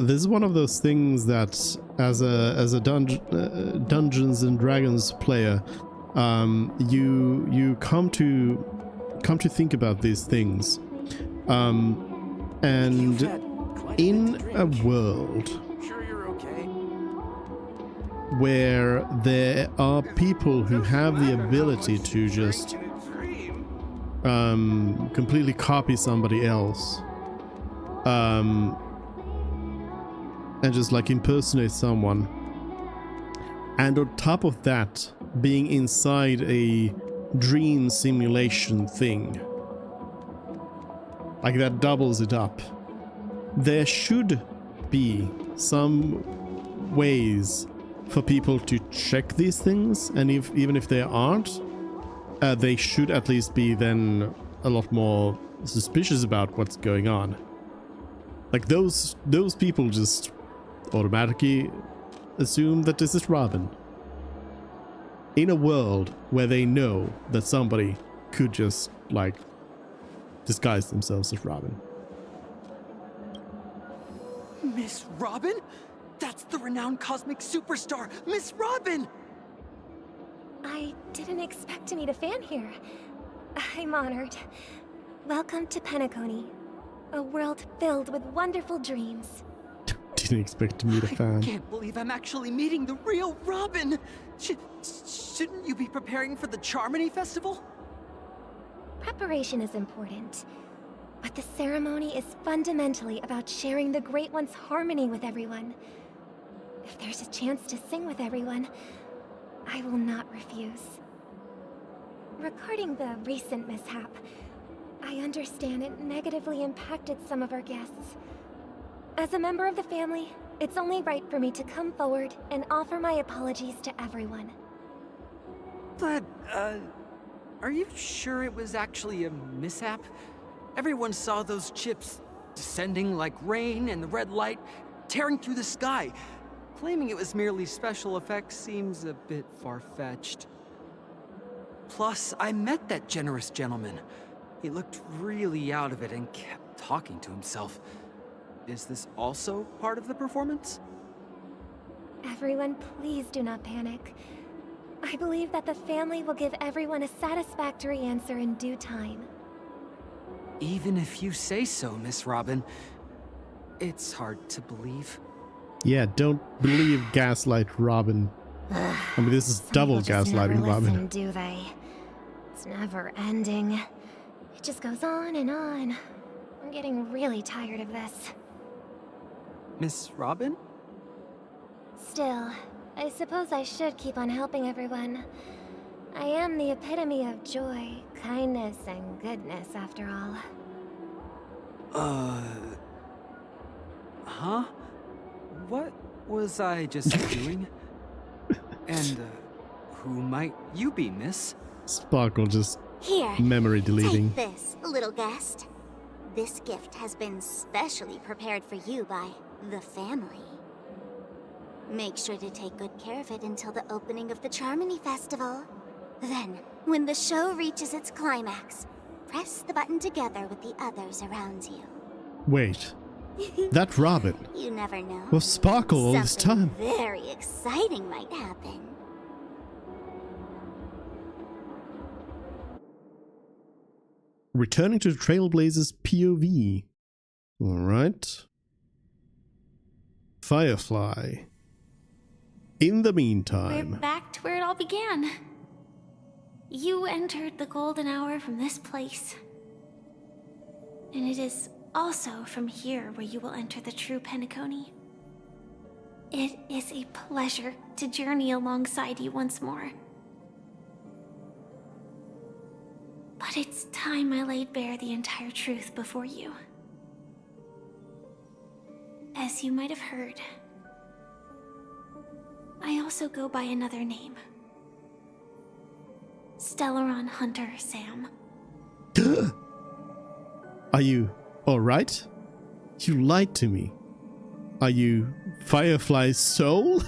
This is one of those things that, as a Dungeons and Dragons player, you come to think about these things, and in a world where there are people who have the ability to just completely copy somebody else, and just like impersonate someone, and on top of that being inside a dream simulation thing, like that doubles it up. There should be some ways for people to check these things, and even if there aren't, they should at least be then a lot more suspicious about what's going on. Like those people just automatically assume that this is Robin. In a world where they know that somebody could just, like, disguise themselves as Robin. Miss Robin? That's the renowned cosmic superstar, Miss Robin! I didn't expect to meet a fan here. I'm honored. Welcome to Penacony, a world filled with wonderful dreams. Didn't expect to meet a fan. I can't believe I'm actually meeting the real Robin! Shouldn't you be preparing for the Charmony Festival? Preparation is important, but the ceremony is fundamentally about sharing the Great One's harmony with everyone. If there's a chance to sing with everyone, I will not refuse. Regarding the recent mishap, I understand it negatively impacted some of our guests. As a member of the family, it's only right for me to come forward and offer my apologies to everyone. But, are you sure it was actually a mishap? Everyone saw those chips descending like rain and the red light tearing through the sky. Claiming it was merely special effects seems a bit far-fetched. Plus, I met that generous gentleman. He looked really out of it and kept talking to himself. Is this also part of the performance? Everyone, please do not panic. I believe that the family will give everyone a satisfactory answer in due time. Even if you say so, Miss Robin, it's hard to believe. Yeah, don't believe gaslight Robin. I mean, this is double gaslighting Robin. Listen, do they? It's never ending. It just goes on and on. I'm getting really tired of this. Miss Robin? Still, I suppose I should keep on helping everyone. I am the epitome of joy, kindness, and goodness, after all. Huh? What was I just doing? And, who might you be, miss? Sparkle just Here, memory deleting. take this, little guest. This gift has been specially prepared for you by the family. Make sure to take good care of it until the opening of the Charmony Festival. Then, when the show reaches its climax, press the button together with the others around you. Wait, that Robin You never know. was Sparkle all this Something time. very exciting might happen. Returning to the Trailblazers POV. Alright. Firefly. In the We're meantime. back to where it all began. You entered the golden hour from this place. And it is also from here where you will enter the true Penacony. It is a pleasure to journey alongside you once more. But it's time I laid bare the entire truth before you. As you might have heard, I also go by another name. Stellaron Hunter Sam. Are you alright? You lied to me. Are you Firefly's soul?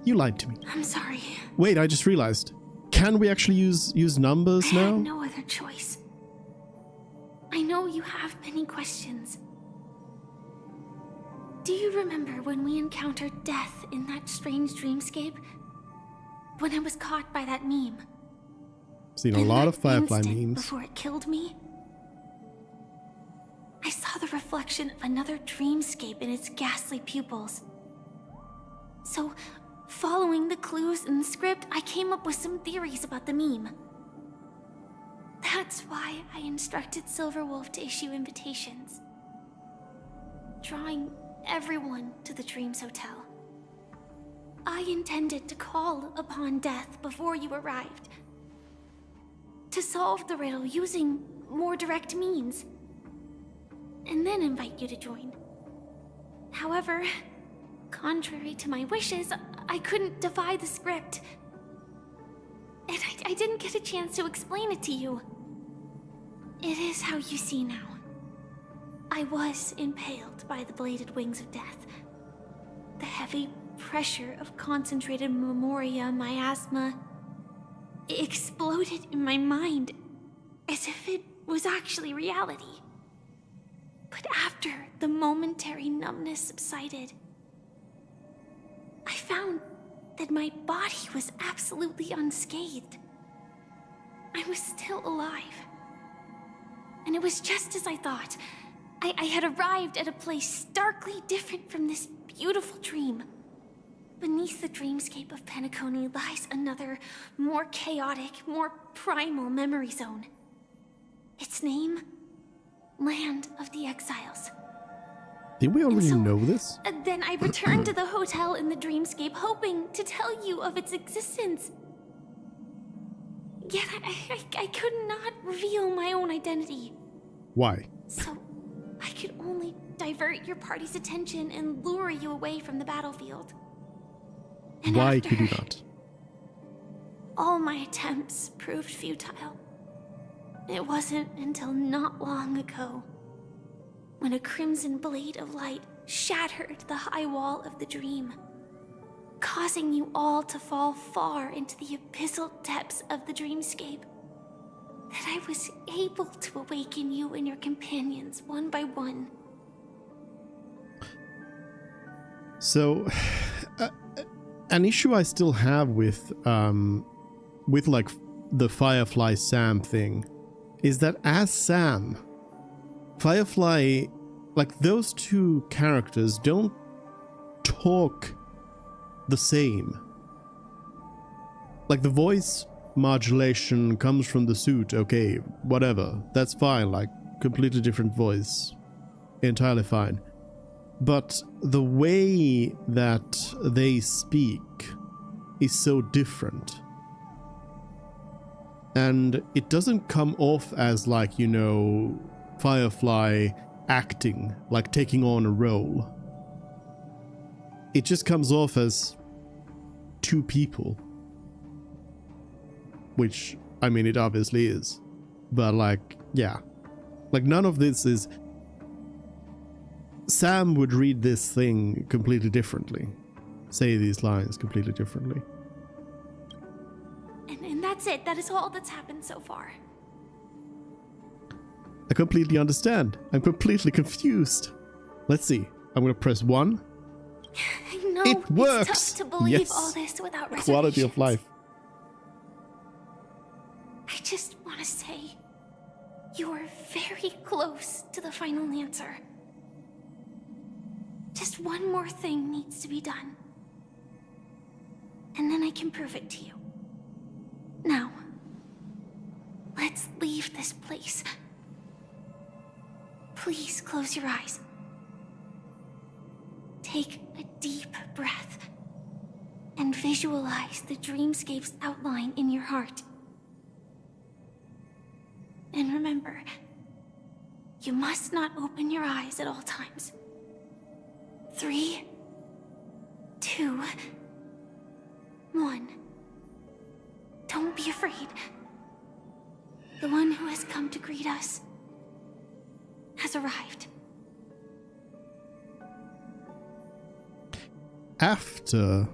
You lied to me. I'm sorry. Wait, I just realized. Can we actually use numbers I now? had no other choice. I know you have many questions. Do you remember when we encountered death in that strange dreamscape? When I was caught by that meme? Seen a lot of Firefly Instant memes. before it killed me? I saw the reflection of another dreamscape in its ghastly pupils. So, following the clues in the script, I came up with some theories about the meme. That's why I instructed Silverwolf to issue invitations, drawing everyone to the Dreams Hotel. I intended to call upon death before you arrived, to solve the riddle using more direct means, and then invite you to join. However, contrary to my wishes, I couldn't defy the script. And I didn't get a chance to explain it to you. It is how you see now. I was impaled by the bladed wings of death. The heavy pressure of concentrated memoria miasma exploded in my mind as if it was actually reality. But after the momentary numbness subsided, I found that my body was absolutely unscathed. I was still alive. And it was just as I thought. I had arrived at a place starkly different from this beautiful dream. Beneath the dreamscape of Penacony lies another, more chaotic, more primal memory zone. Its name? Land of the Exiles. Did we already know this? Then I returned to the hotel in the dreamscape, hoping to tell you of its existence. Yet I could not reveal my own identity. Why? So I could only divert your party's attention and lure you away from the battlefield. And Why could you not? all my attempts proved futile. It wasn't until not long ago when a crimson blade of light shattered the high wall of the dream, causing you all to fall far into the abyssal depths of the dreamscape, that I was able to awaken you and your companions one by one. So, an issue I still have with like the Firefly Sam thing is that as Sam, Firefly, like those two characters don't talk the same. Like the voice modulation comes from the suit, okay, whatever, that's fine, like completely different voice, entirely fine. But the way that they speak is so different. And it doesn't come off as like, you know, Firefly acting, like taking on a role. It just comes off as two people. Which, I mean, it obviously is. But like, yeah. Like none of this is... Sam would read this thing completely differently. Say these lines completely differently. And that's it. That is all that's happened so far. I completely understand. I'm completely confused. Let's see. I'm gonna press 1. I know it works! It's tough to believe yes. all this without reservations. Quality of life. I just want to say, you are very close to the final answer. Just one more thing needs to be done. And then I can prove it to you. Now, let's leave this place. Please close your eyes. Take a deep breath and visualize the dreamscape's outline in your heart. And remember, you must not open your eyes at all times. 3, 2, 1. Don't be afraid. The one who has come to greet us has arrived. After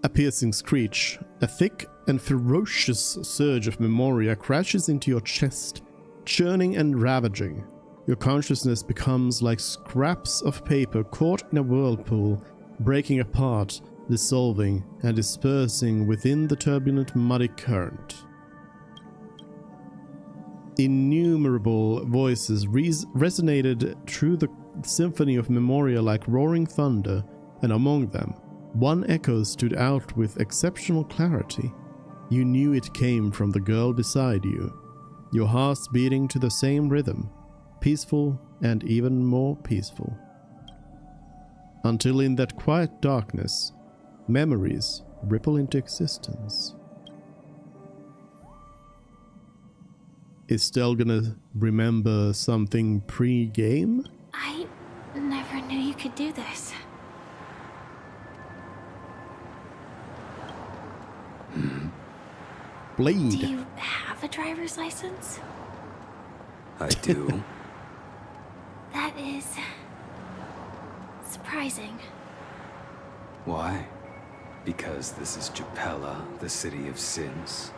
a piercing screech, a thick and ferocious surge of memoria crashes into your chest, churning and ravaging. Your consciousness becomes like scraps of paper caught in a whirlpool, breaking apart, dissolving and dispersing within the turbulent muddy current. Innumerable voices resonated through the symphony of memoria like roaring thunder, and among them, one echo stood out with exceptional clarity. You knew it came from the girl beside you, your hearts beating to the same rhythm, peaceful and even more peaceful. Until in that quiet darkness, memories ripple into existence. Is Stell gonna remember something pre-game? I never knew you could do this. Blade. Do you have a driver's license? I do. That is... surprising. Why? Because this is Japella, the city of sins?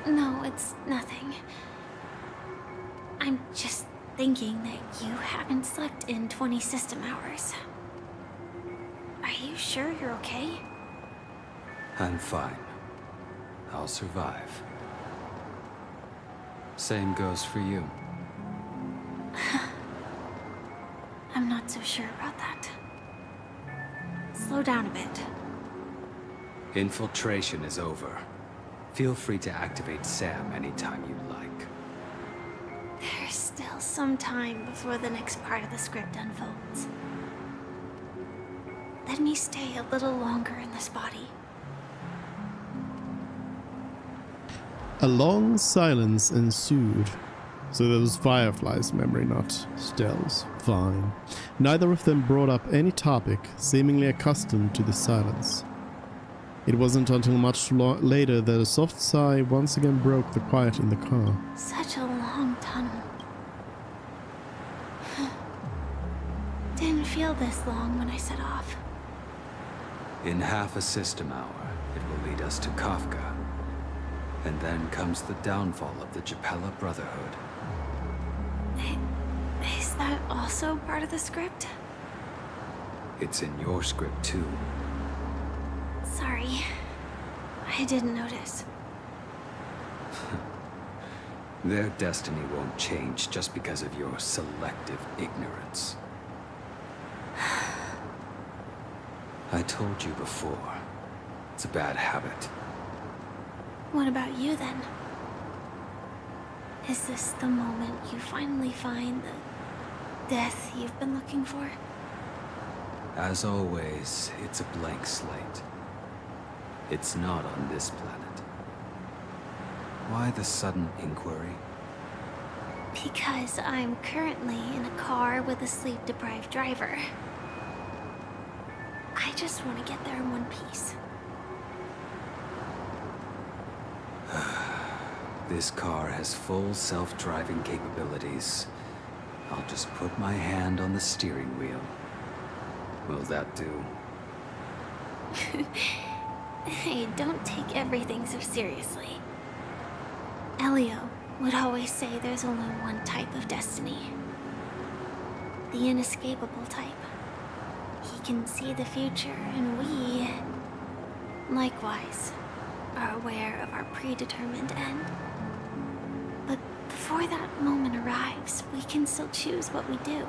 No, it's nothing. I'm just thinking that you haven't slept in 20 system hours. Are you sure you're okay? I'm fine. I'll survive. Same goes for you. I'm not so sure about that. Slow down a bit. Infiltration is over. Feel free to activate Sam anytime you like. There's still some time before the next part of the script unfolds. Let me stay a little longer in this body. A long silence ensued. So there was Firefly's memory, not Stell's. Fine. Neither of them brought up any topic, seemingly accustomed to the silence. It wasn't until much later that a soft sigh once again broke the quiet in the car. Such a long tunnel. Didn't feel this long when I set off. In half a system hour, it will lead us to Kafka. And then comes the downfall of the Japella Brotherhood. Is that also part of the script? It's in your script too. Sorry. I didn't notice. Their destiny won't change just because of your selective ignorance. I told you before, it's a bad habit. What about you then? Is this the moment you finally find the death you've been looking for? As always, it's a blank slate. It's not on this planet. Why the sudden inquiry? Because I'm currently in a car with a sleep-deprived driver. I just want to get there in one piece. This car has full self-driving capabilities. I'll just put my hand on the steering wheel. Will that do? Hey, don't take everything so seriously. Elio would always say there's only one type of destiny. The inescapable type. He can see the future, and we, likewise, are aware of our predetermined end. But before that moment arrives, we can still choose what we do.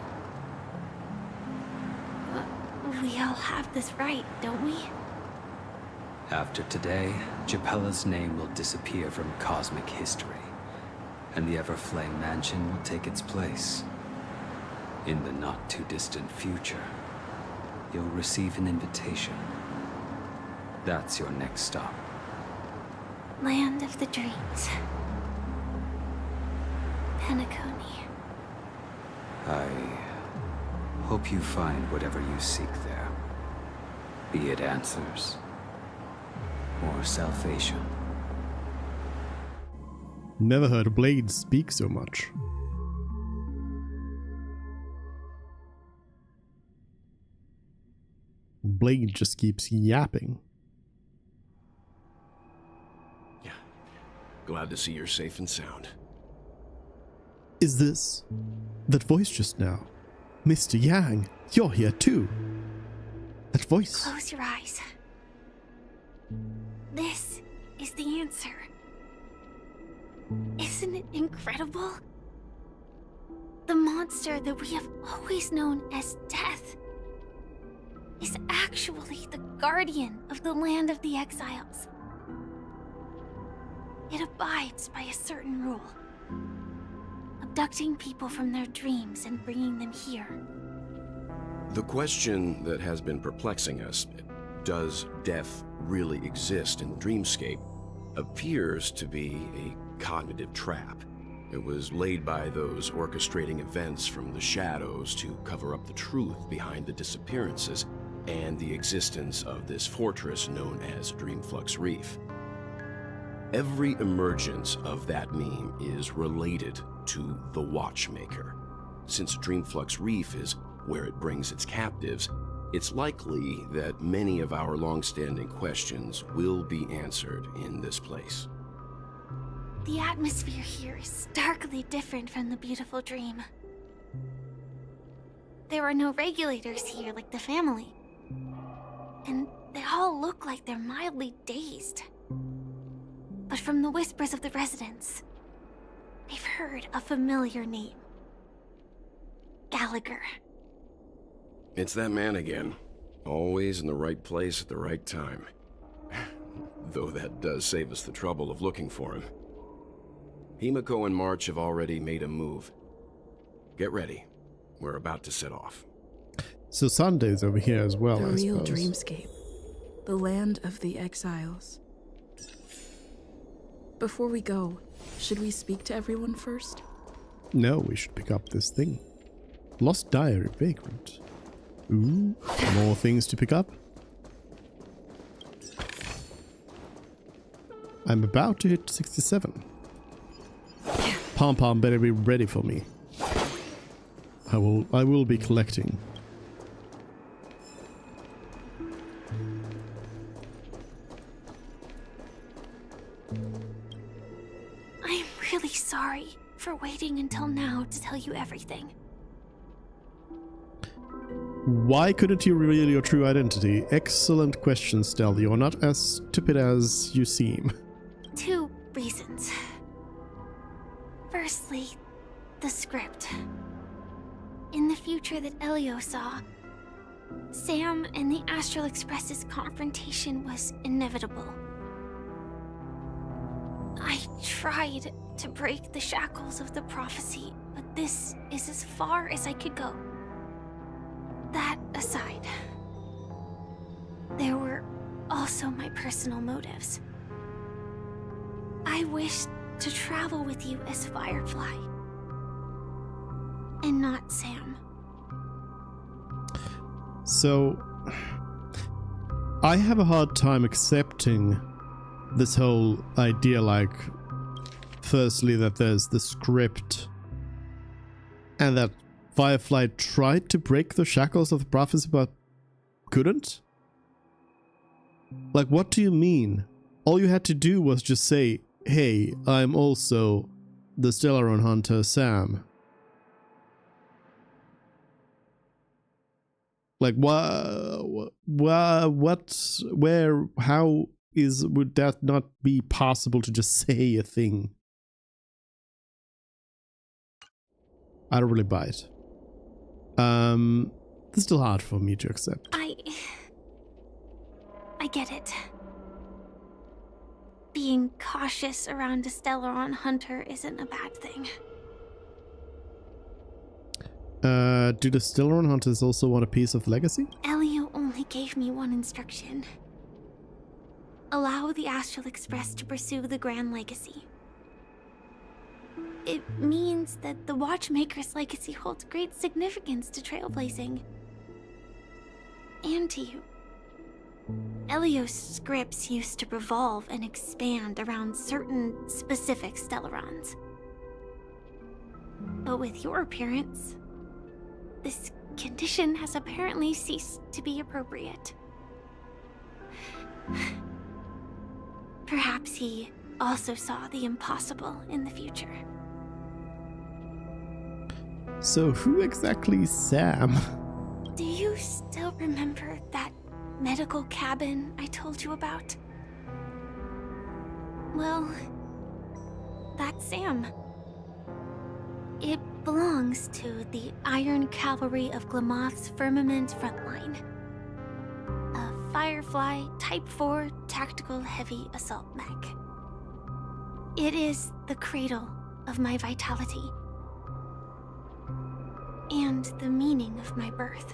We all have this right, don't we? After today, Japella's name will disappear from cosmic history, and the Everflame Mansion will take its place. In the not-too-distant future, you'll receive an invitation. That's your next stop. Land of the Dreams. Penacony. I hope you find whatever you seek there. Be it answers or salvation. Never heard Blade speak so much. Blade just keeps yapping. Yeah. Glad to see you're safe and sound. Is this that voice just now? Mr. Yang, you're here too. That voice. Close your eyes. This is the answer. Isn't it incredible? The monster that we have always known as Death is actually the guardian of the land of the exiles. It abides by a certain rule. Abducting people from their dreams and bringing them here. The question that has been perplexing us, does death really exist in the dreamscape, appears to be a cognitive trap. It was laid by those orchestrating events from the shadows to cover up the truth behind the disappearances and the existence of this fortress known as Dreamflux Reef. Every emergence of that meme is related to the Watchmaker. Since Dreamflux Reef is where it brings its captives, it's likely that many of our long-standing questions will be answered in this place. The atmosphere here is starkly different from the beautiful dream. There are no regulators here like the family. And they all look like they're mildly dazed. But from the whispers of the residents, they've heard a familiar name. Gallagher. It's that man again. Always in the right place at the right time. Though that does save us the trouble of looking for him. Himiko and March have already made a move. Get ready. We're about to set off. So Sunday's over here as well, The I real suppose. dreamscape. The land of the exiles. Before we go, should we speak to everyone first? No, we should pick up this thing. Lost Diary Vagrant. Ooh, more things to pick up. I'm about to hit 67. Pom Pom better be ready for me. I will be collecting. I'm really sorry for waiting until now to tell you everything. Why couldn't you reveal your true identity? Excellent question, Stealth. You're not as stupid as you seem. 2 reasons. Firstly, the script. In the future that Elio saw, Sam and the Astral Express's confrontation was inevitable. I tried to break the shackles of the prophecy, but this is as far as I could go. That aside, there were also also my personal motives. I wish to travel with you as Firefly, and not Sam. So, I have a hard time accepting this whole idea, like, firstly, that there's the script and that Firefly tried to break the shackles of the prophecy but couldn't? Like, what do you mean? All you had to do was just say, hey, I'm also the Stellaron hunter Sam. Like, what, where, how would that not be possible to just say a thing? I don't really buy it. It's still hard for me to accept. I get it. Being cautious around a Stellaron hunter isn't a bad thing. Do the Stellaron hunters also want a piece of legacy? Elio only gave me one instruction. Allow the Astral Express to pursue the Grand Legacy. It means that the Watchmaker's legacy holds great significance to trailblazing. And to you. Elio's scripts used to revolve and expand around certain specific Stellarons. But with your appearance, this condition has apparently ceased to be appropriate. Perhaps he also saw the impossible in the future. So who exactly is Sam? Do you still remember that medical cabin I told you about? Well, that's Sam. It belongs to the Iron Cavalry of Glamoth's Firmament Frontline. A Firefly Type 4 tactical heavy assault mech. It is the cradle of my vitality. And the meaning of my birth.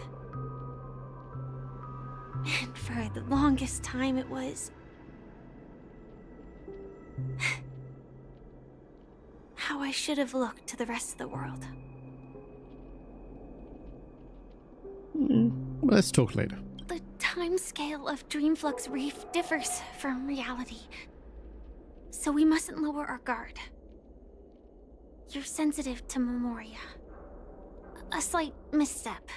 And for the longest time it was how I should have looked to the rest of the world. Let's talk later. The timescale of Dreamflux Reef differs from reality, so we mustn't lower our guard. You're sensitive to Memoria. A slight misstep,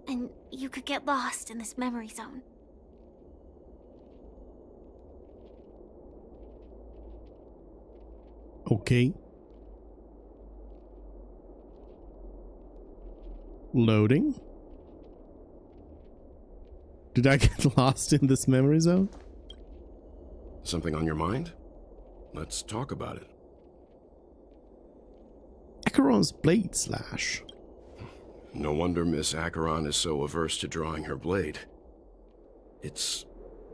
and you could get lost in this memory zone. Okay. Loading. Did I get lost in this memory zone? Something on your mind? Let's talk about it. Acheron's blade slash. No wonder Miss Acheron is so averse to drawing her blade. It's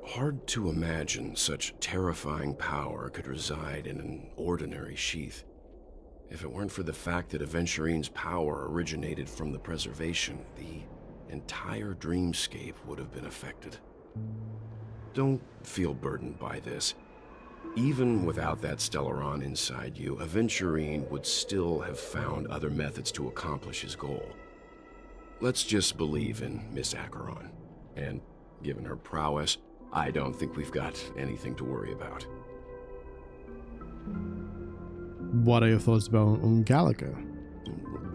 hard to imagine such terrifying power could reside in an ordinary sheath. If it weren't for the fact that Aventurine's power originated from the preservation, the entire dreamscape would have been affected. Don't feel burdened by this. Even without that Stellaron inside you, Aventurine would still have found other methods to accomplish his goal. Let's just believe in Miss Acheron. And given her prowess, I don't think we've got anything to worry about. What are your thoughts about Gallagher?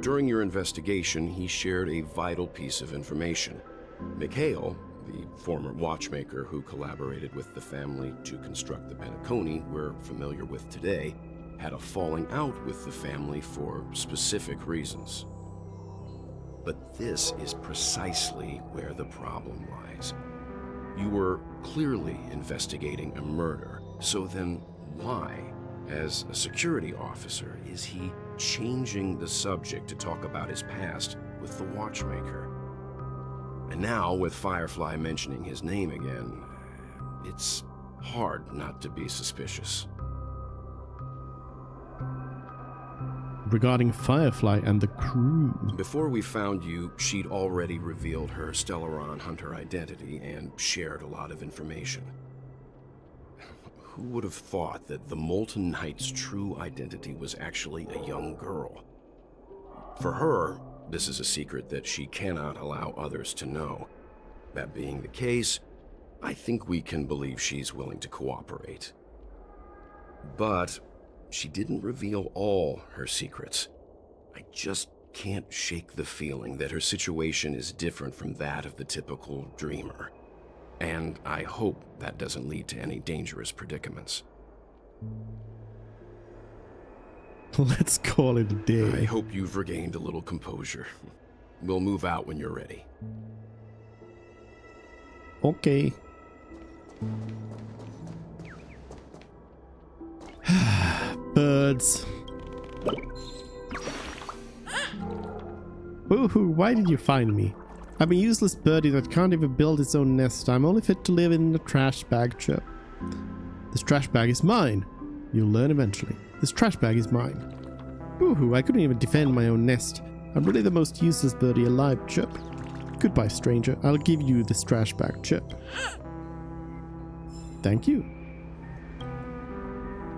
During your investigation, he shared a vital piece of information. Mikhail, the former watchmaker who collaborated with the family to construct the Penacony we're familiar with today, had a falling out with the family for specific reasons. But this is precisely where the problem lies. You were clearly investigating a murder, so then why, as a security officer, is he changing the subject to talk about his past with the watchmaker? And now, with Firefly mentioning his name again, it's hard not to be suspicious. regarding Firefly and the crew. Before we found you, she'd already revealed her Stellaron Hunter identity and shared a lot of information. Who would have thought that the Molten Knight's true identity was actually a young girl? For her, this is a secret that she cannot allow others to know. That being the case, I think we can believe she's willing to cooperate. But she didn't reveal all her secrets. I just can't shake the feeling that her situation is different from that of the typical dreamer. And I hope that doesn't lead to any dangerous predicaments. Let's call it a day. I hope you've regained a little composure. We'll move out when you're ready. Okay. Birds. Woohoo, why did you find me? I'm a useless birdie that can't even build its own nest. I'm only fit to live in a trash bag chirp. This trash bag is mine. You'll learn eventually. This trash bag is mine. Woohoo, I couldn't even defend my own nest. I'm really the most useless birdie alive, chirp. Goodbye, stranger. I'll give you this trash bag, chirp. Thank you.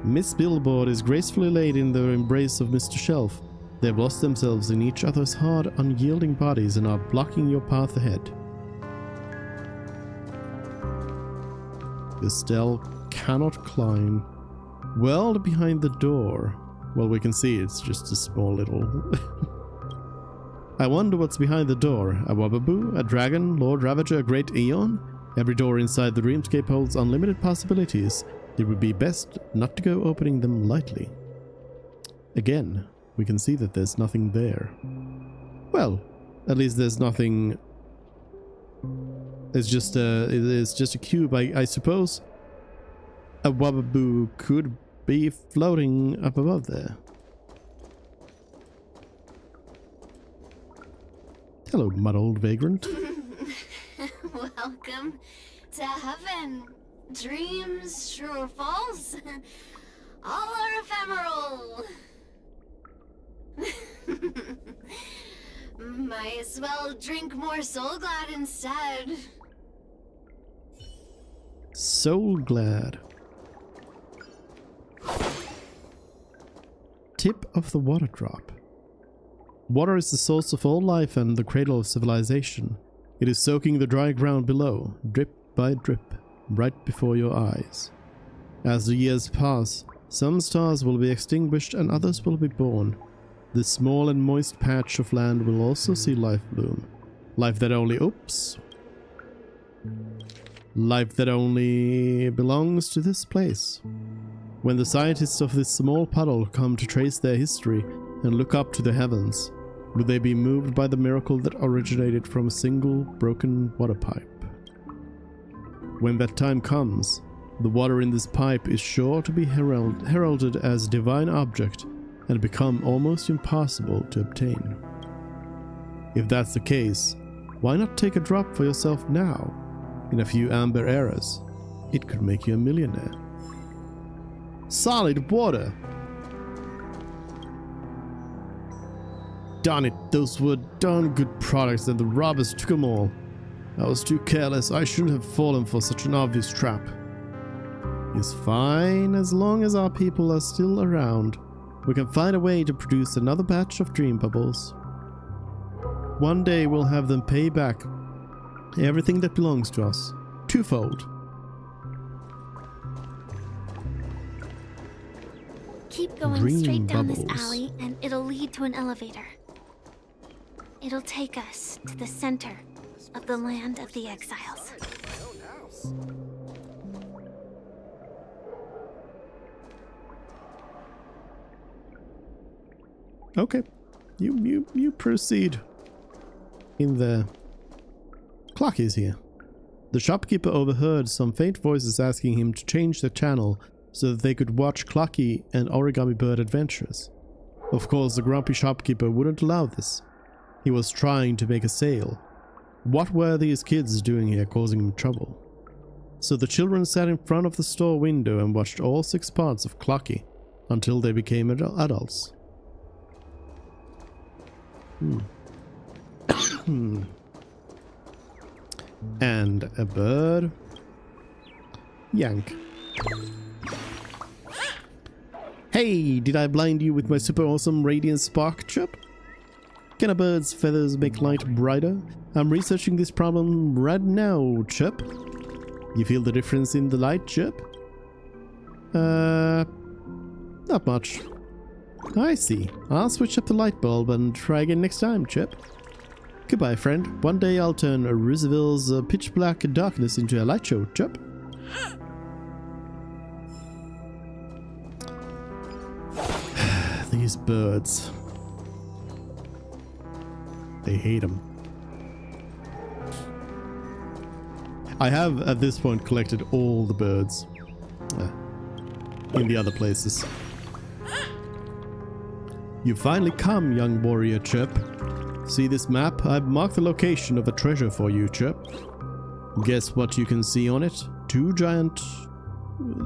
Miss Billboard is gracefully laid in the embrace of Mr. Shelf. They have lost themselves in each other's hard, unyielding bodies and are blocking your path ahead. Estelle cannot climb. World behind the door. Well, we can see it's just a small little... I wonder what's behind the door. A Wababoo? A dragon? Lord Ravager? A great Aeon? Every door inside the dreamscape holds unlimited possibilities. It would be best not to go opening them lightly. Again, we can see that there's nothing there. Well, at least there's nothing... It's just a cube, I suppose. A Wababoo could be floating up above there. Hello, muddled vagrant. Welcome to heaven. Dreams, true or false, all are ephemeral. Might as well drink more Soul Glad instead. Soul Glad. Tip of the water drop. Water is the source of all life and the cradle of civilization. It is soaking the dry ground below, drip by drip, right before your eyes. As the years pass, some stars will be extinguished and others will be born. This small and moist patch of land will also see life bloom. Life that only... Oops. Life that only belongs to this place. When the scientists of this small puddle come to trace their history and look up to the heavens, will they be moved by the miracle that originated from a single broken water pipe? When that time comes, the water in this pipe is sure to be heralded as a divine object and become almost impossible to obtain. If that's the case, why not take a drop for yourself now? In a few amber eras, it could make you a millionaire. Solid water! Darn it, those were darn good products and the robbers took them all. I was too careless. I shouldn't have fallen for such an obvious trap. It's fine as long as our people are still around. We can find a way to produce another batch of dream bubbles. One day we'll have them pay back everything that belongs to us. Twofold. Keep going Dream straight down bubbles. this alley and it'll lead to an elevator. It'll take us to the center of the land of the exiles. Okay. You proceed. In there. Clocky's here. The shopkeeper overheard some faint voices asking him to change the channel so that they could watch Clocky and Origami Bird adventures. Of course, the grumpy shopkeeper wouldn't allow this. He was trying to make a sale. What were these kids doing here causing him trouble? So the children sat in front of the store window and watched all 6 parts of Clocky until they became adults. And a bird. Yank. Hey, did I blind you with my super awesome radiant spark, Chip? Can a bird's feathers make light brighter? I'm researching this problem right now, Chip. You feel the difference in the light, Chip? Not much. I see. I'll switch up the light bulb and try again next time, Chip. Goodbye, friend. One day I'll turn Roosevelt's pitch black darkness into a light show, Chip. These birds. They hate them. I have, at this point, collected all the birds. In the other places. You finally come, young warrior Chip. See this map? I've marked the location of a treasure for you, Chip. Guess what you can see on it? 2 giant...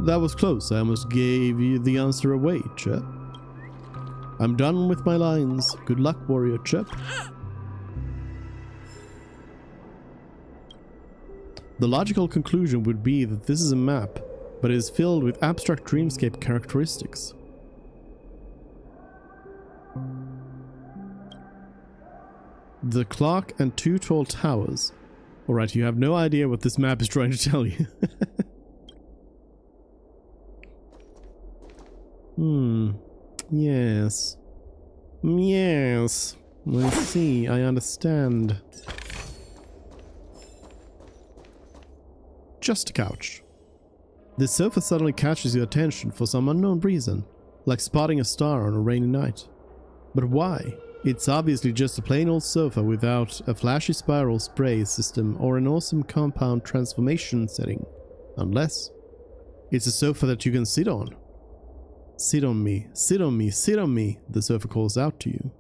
That was close. I almost gave you the answer away, Chip. I'm done with my lines. Good luck, warrior Chip. The logical conclusion would be that this is a map, but it is filled with abstract dreamscape characteristics. The clock and 2 tall towers. Alright, you have no idea what this map is trying to tell you. Yes. Yes. I see, I understand. Just a couch. This sofa suddenly catches your attention for some unknown reason, like spotting a star on a rainy night. But why? It's obviously just a plain old sofa without a flashy spiral spray system or an awesome compound transformation setting. Unless it's a sofa that you can sit on. Sit on me, sit on me, sit on me, the sofa calls out to you.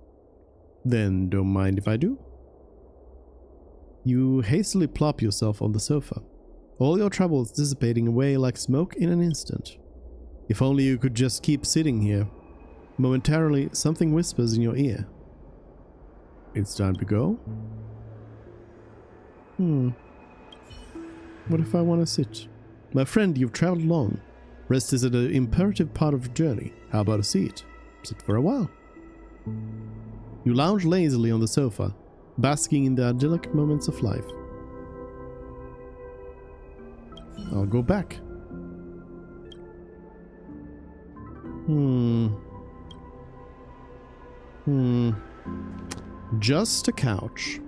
Then don't mind if I do. You hastily plop yourself on the sofa. All your troubles dissipating away like smoke in an instant. If only you could just keep sitting here. Momentarily, something whispers in your ear. It's time to go? What if I want to sit? My friend, you've traveled long. Rest is an imperative part of the journey. How about a seat? Sit for a while. You lounge lazily on the sofa, basking in the idyllic moments of life. I'll go back. Just a couch.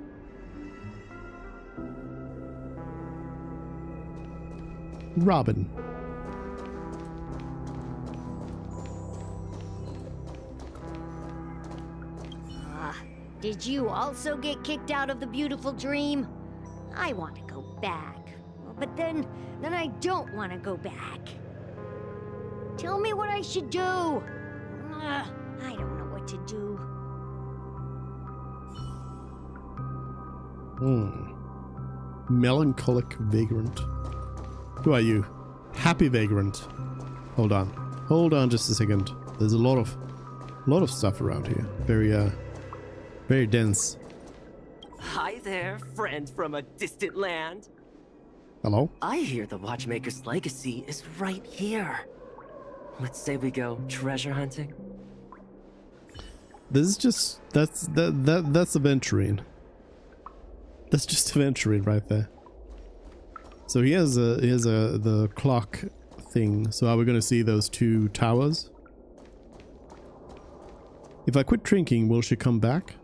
Robin. Did you also get kicked out of the beautiful dream? I want to go back, but then I don't want to go back. Tell me what I should do. I don't know what to do. Melancholic vagrant. Who are you? Happy vagrant. Hold on. Hold on just a second. There's a lot of stuff around here. Very dense. Hi there, friend from a distant land. Hello? I hear the Watchmaker's legacy is right here. Let's say we go treasure hunting. This is just that's aventurine. That's just aventurine right there. So here's the clock thing. So are we gonna see those 2 towers? If I quit drinking, will she come back?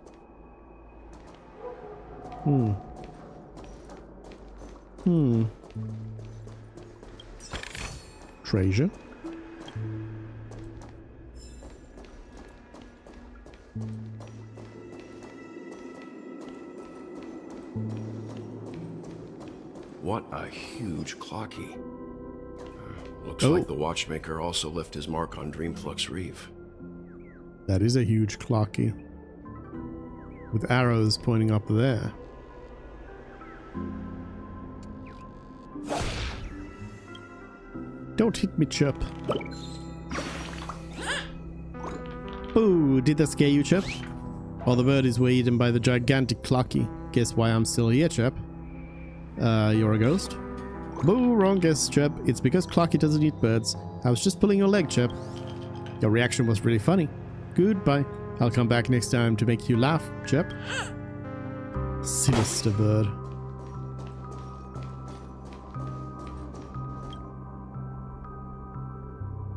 Treasure. What a huge clocky. Looks like the watchmaker also left his mark on Dreamflux Reef. That is a huge clocky. With arrows pointing up there. Don't hit me, Chip. Oh, did that scare you, Chip? All the birdies were eaten by the gigantic Clocky. Guess why I'm still here, chap? You're a ghost? Boo, wrong guess, chap. It's because Clocky doesn't eat birds. I was just pulling your leg, chap. Your reaction was really funny. Goodbye. I'll come back next time to make you laugh, chap. Sinister bird.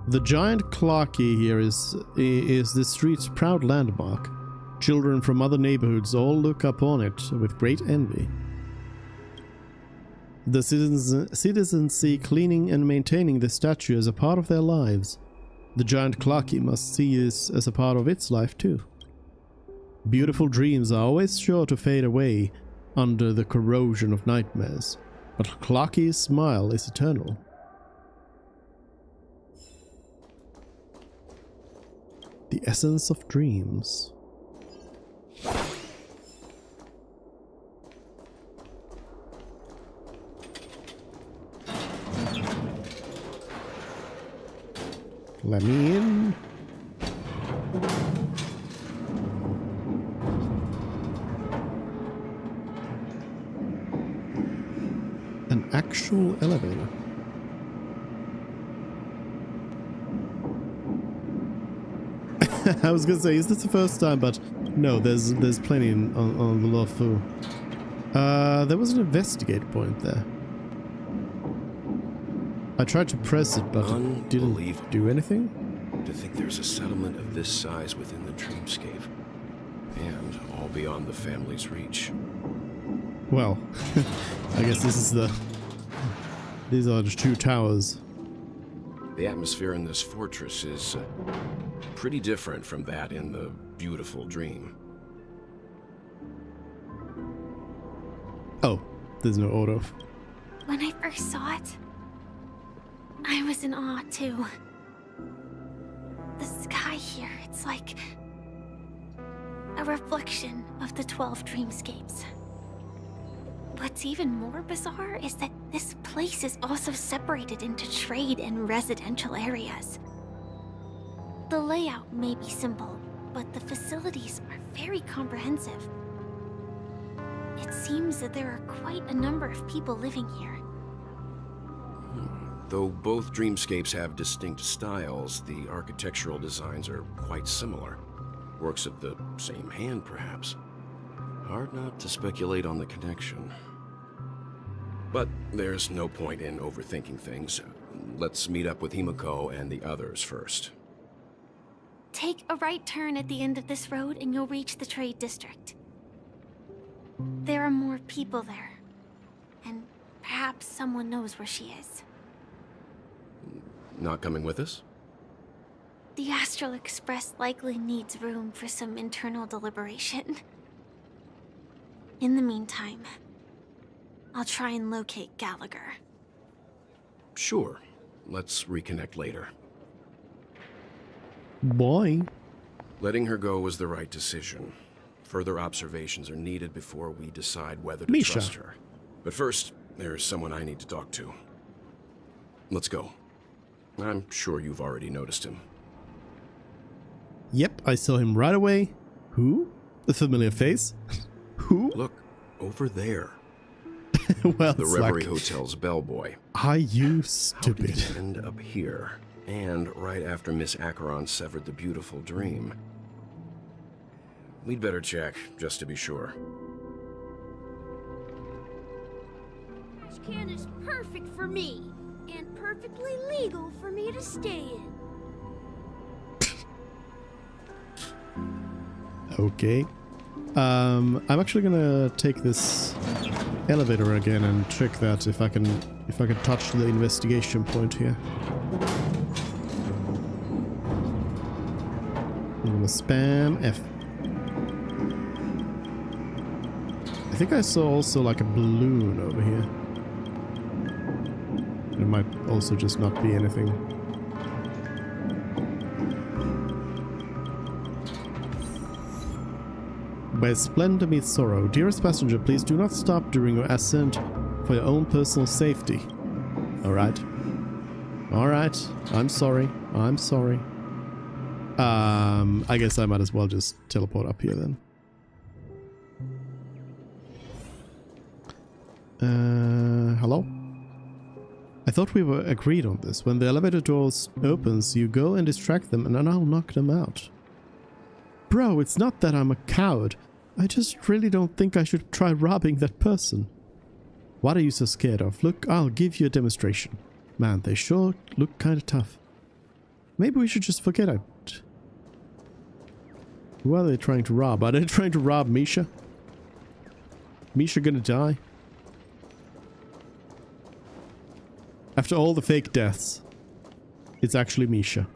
The giant Clocky here is the street's proud landmark. Children from other neighborhoods all look upon it with great envy. The citizens see cleaning and maintaining the statue as a part of their lives. The giant Clocky must see this as a part of its life too. Beautiful dreams are always sure to fade away under the corrosion of nightmares, but Clocky's smile is eternal. The essence of dreams. Let me in. An actual elevator. I was gonna say, is this the first time? But no, there's plenty on the Lofu. There was an investigate point there. I tried to press it, but it didn't do anything. To think there's a settlement of this size within the dreamscape, and all beyond the family's reach. Well, I guess these are the two towers. The atmosphere in this fortress is pretty different from that in the beautiful dream. Oh, there's no auto. When I first saw it, I was in awe too. The sky here, it's like a reflection of the 12 dreamscapes. What's even more bizarre is that this place is also separated into trade and residential areas. The layout may be simple, but the facilities are very comprehensive. It seems that there are quite a number of people living here. Though both dreamscapes have distinct styles, the architectural designs are quite similar. Works of the same hand, perhaps. Hard not to speculate on the connection. But there's no point in overthinking things. Let's meet up with Himiko and the others first. Take a right turn at the end of this road and you'll reach the trade district. There are more people there. And perhaps someone knows where she is. Not coming with us? The Astral Express likely needs room for some internal deliberation. In the meantime, I'll try and locate Gallagher. Sure. Let's reconnect later. Why? Letting her go was the right decision. Further observations are needed before we decide whether to trust her. But first, there's someone I need to talk to. Let's go. I'm sure you've already noticed him. Yep, I saw him right away. Who? A familiar face? Who? Look, over there. Well, the Reverie Hotel's bellboy. Are you stupid? How did he end up here? And right after Miss Acheron severed the beautiful dream. We'd better check, just to be sure. This can is perfect for me, and perfectly legal for me to stay in. Okay. I'm actually gonna take this elevator again and check that if I can touch the investigation point here. I'm gonna spam F. I think I saw also like a balloon over here. It might also just not be anything. Where splendor meets sorrow. Dearest passenger, please do not stop during your ascent for your own personal safety. Alright. Alright. I'm sorry. I'm sorry. I guess I might as well just teleport up here then. Hello? I thought we were agreed on this. When the elevator doors opens, you go and distract them and then I'll knock them out. Bro, it's not that I'm a coward. I just really don't think I should try robbing that person. What are you so scared of? Look, I'll give you a demonstration. Man, they sure look kinda tough. Maybe we should just forget it. Who are they trying to rob? Are they trying to rob Misha? Misha gonna die? After all the fake deaths, it's actually Misha.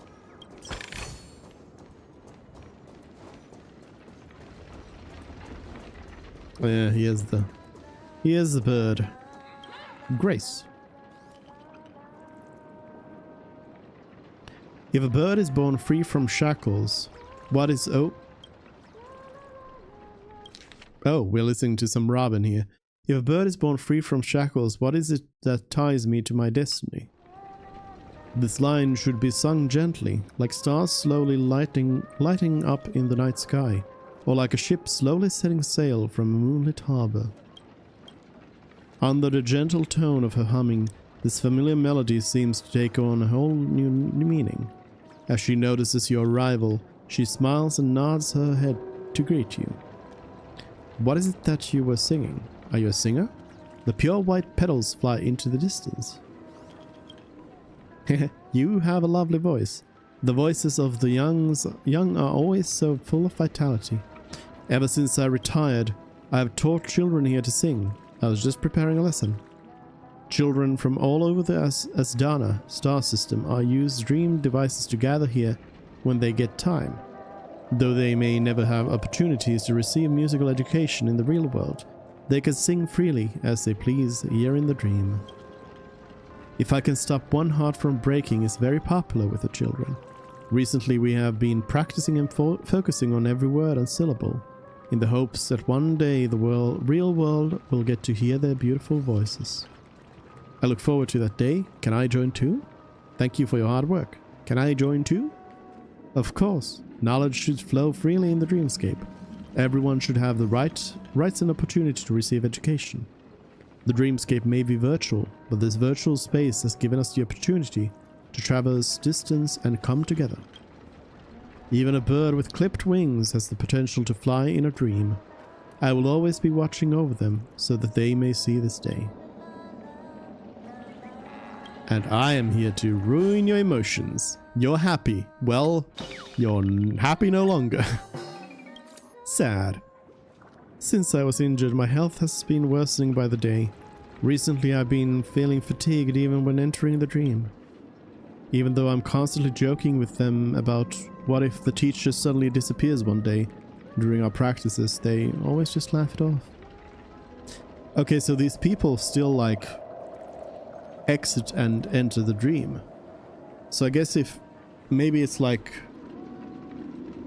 Yeah, here's the bird. Grace. If a bird is born free from shackles, what is... Oh, we're listening to some Robin here. If a bird is born free from shackles, what is it that ties me to my destiny? This line should be sung gently, like stars slowly lighting up in the night sky, or like a ship slowly setting sail from a moonlit harbor. Under the gentle tone of her humming, this familiar melody seems to take on a whole new meaning. As she notices your arrival, she smiles and nods her head to greet you. What is it that you were singing? Are you a singer? The pure white petals fly into the distance. You have a lovely voice. The voices of the young are always so full of vitality. Ever since I retired, I have taught children here to sing. I was just preparing a lesson. Children from all over the Asdana star system are used dream devices to gather here when they get time. Though they may never have opportunities to receive musical education in the real world, they can sing freely as they please here in the dream. If I Can Stop One Heart From Breaking is very popular with the children. Recently we have been practicing and focusing on every word and syllable, in the hopes that one day the real world will get to hear their beautiful voices. I look forward to that day. Can I join too? Thank you for your hard work. Can I join too? Of course. Knowledge should flow freely in the dreamscape. Everyone should have the rights and opportunity to receive education. The dreamscape may be virtual, but this virtual space has given us the opportunity to traverse distance and come together. Even a bird with clipped wings has the potential to fly in a dream. I will always be watching over them so that they may see this day. And I am here to ruin your emotions. You're happy. Well, you're happy no longer. Sad. Since I was injured, my health has been worsening by the day. Recently, I've been feeling fatigued even when entering the dream. Even though I'm constantly joking with them about what if the teacher suddenly disappears one day during our practices, they always just laugh it off. Okay, so these people still like exit and enter the dream. So I guess maybe it's like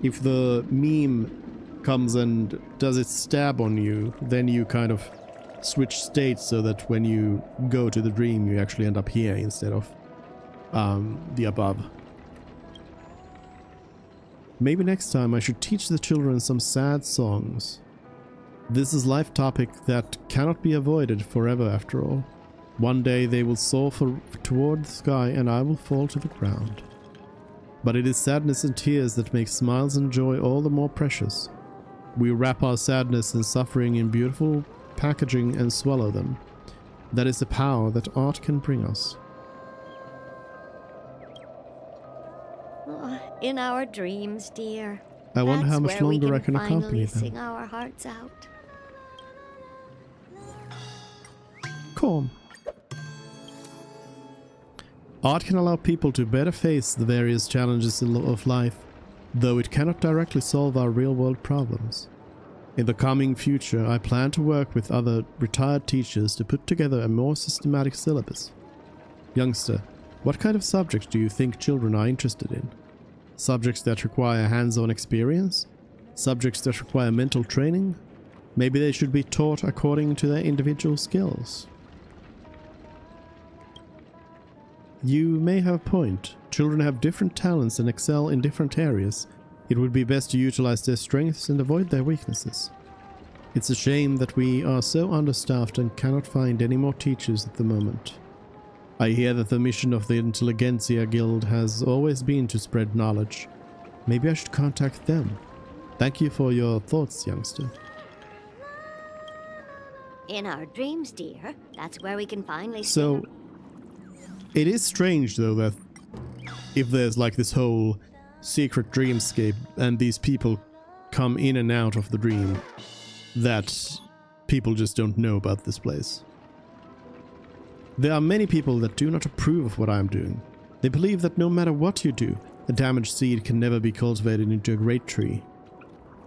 if the meme comes and does its stab on you, then you kind of switch states so that when you go to the dream you actually end up here instead of the above. Maybe next time I should teach the children some sad songs. This is life topic that cannot be avoided forever after all. One day they will soar toward the sky and I will fall to the ground. But it is sadness and tears that make smiles and joy all the more precious. We wrap our sadness and suffering in beautiful packaging and swallow them. That is the power that art can bring us. In our dreams, dear. I wonder how much longer I can accompany them. Sing our hearts out. Calm. Art can allow people to better face the various challenges of life, though it cannot directly solve our real-world problems. In the coming future, I plan to work with other retired teachers to put together a more systematic syllabus. Youngster, what kind of subjects do you think children are interested in? Subjects that require hands-on experience? Subjects that require mental training? Maybe they should be taught according to their individual skills. You may have a point. Children have different talents and excel in different areas. It would be best to utilize their strengths and avoid their weaknesses. It's a shame that we are so understaffed and cannot find any more teachers at the moment. I hear that the mission of the Intelligentsia Guild has always been to spread knowledge. Maybe I should contact them. Thank you for your thoughts, youngster. In our dreams, dear. That's where we can finally So, it is strange though that if there's like this whole secret dreamscape and these people come in and out of the dream, that people just don't know about this place. There are many people that do not approve of what I am doing. They believe that no matter what you do, a damaged seed can never be cultivated into a great tree.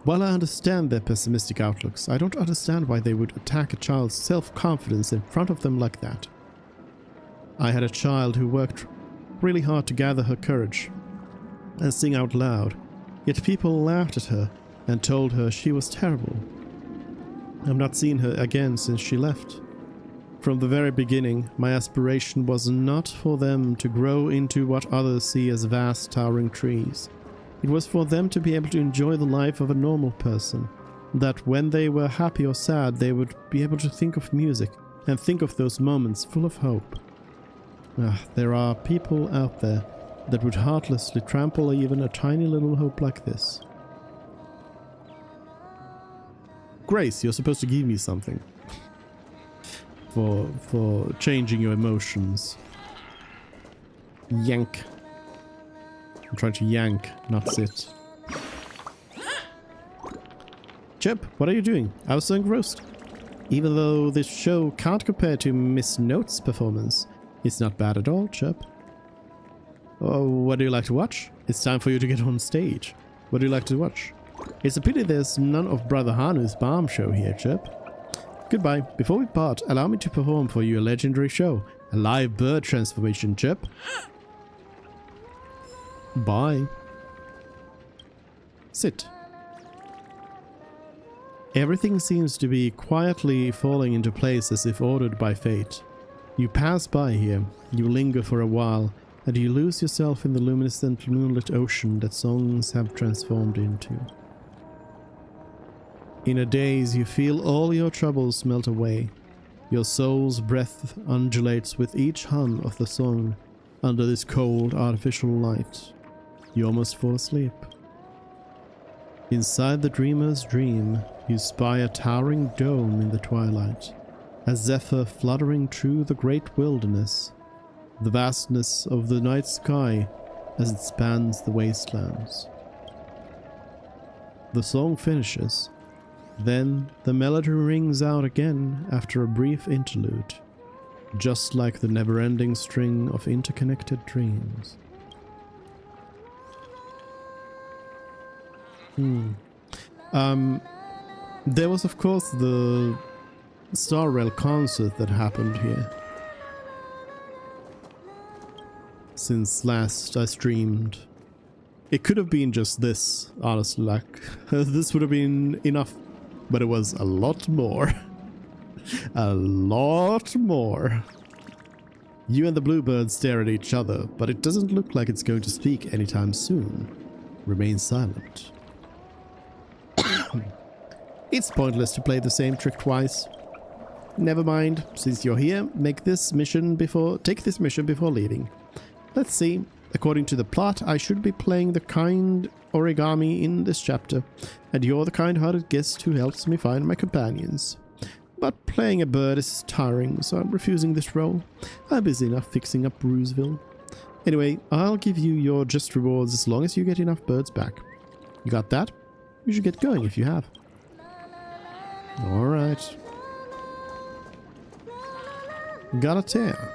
While I understand their pessimistic outlooks, I don't understand why they would attack a child's self-confidence in front of them like that. I had a child who worked really hard to gather her courage and sing out loud, yet people laughed at her and told her she was terrible. I've not seen her again since she left. From the very beginning, my aspiration was not for them to grow into what others see as vast towering trees. It was for them to be able to enjoy the life of a normal person, that when they were happy or sad they would be able to think of music and think of those moments full of hope. There are people out there that would heartlessly trample even a tiny little hope like this. Grace, you're supposed to give me something for changing your emotions. Yank. I'm trying to yank, not sit. Chip, what are you doing? I was so engrossed. Even though this show can't compare to Miss Note's performance, it's not bad at all, Chip. Oh, what do you like to watch? It's time for you to get on stage. What do you like to watch? It's a pity there's none of Brother Hanu's Bomb Show here, Chip. Goodbye. Before we part, allow me to perform for you a legendary show. A live bird transformation, Chip. Bye. Sit. Everything seems to be quietly falling into place as if ordered by fate. You pass by here, you linger for a while, and you lose yourself in the luminescent moonlit ocean that songs have transformed into. In a daze, you feel all your troubles melt away. Your soul's breath undulates with each hum of the song under this cold, artificial light. You almost fall asleep. Inside the dreamer's dream, you spy a towering dome in the twilight, a zephyr fluttering through the great wilderness, the vastness of the night sky as it spans the wastelands. The song finishes. Then the melody rings out again after a brief interlude, just like the never-ending string of interconnected dreams. There was of course the Star Rail concert that happened here. Since last I streamed. It could have been just this, honestly, like, this would have been enough. But it was a lot more. A lot more. You and the bluebird stare at each other, but it doesn't look like it's going to speak anytime soon. Remain silent. It's pointless to play the same trick twice. Never mind, since you're here, take this mission before leaving. Let's see. According to the plot, I should be playing the kind origami in this chapter, and you're the kind-hearted guest who helps me find my companions. But playing a bird is tiring, so I'm refusing this role. I'm busy enough fixing up Rooseville. Anyway, I'll give you your just rewards as long as you get enough birds back. You got that? You should get going if you have. Alright. Galatea.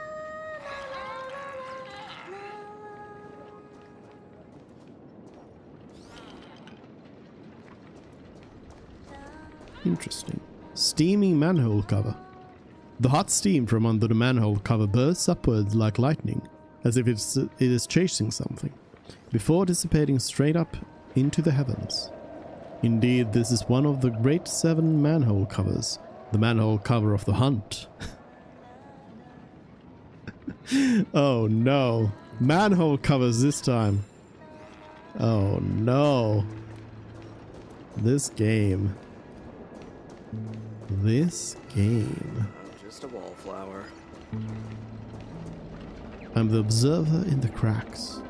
Interesting. Steaming manhole cover. The hot steam from under the manhole cover bursts upwards like lightning, as if it is chasing something, before dissipating straight up into the heavens. Indeed, this is one of the great 7 manhole covers, the manhole cover of the hunt. Oh no, manhole covers this time. Oh no. This game. This game. Just a wallflower. I'm the observer in the cracks.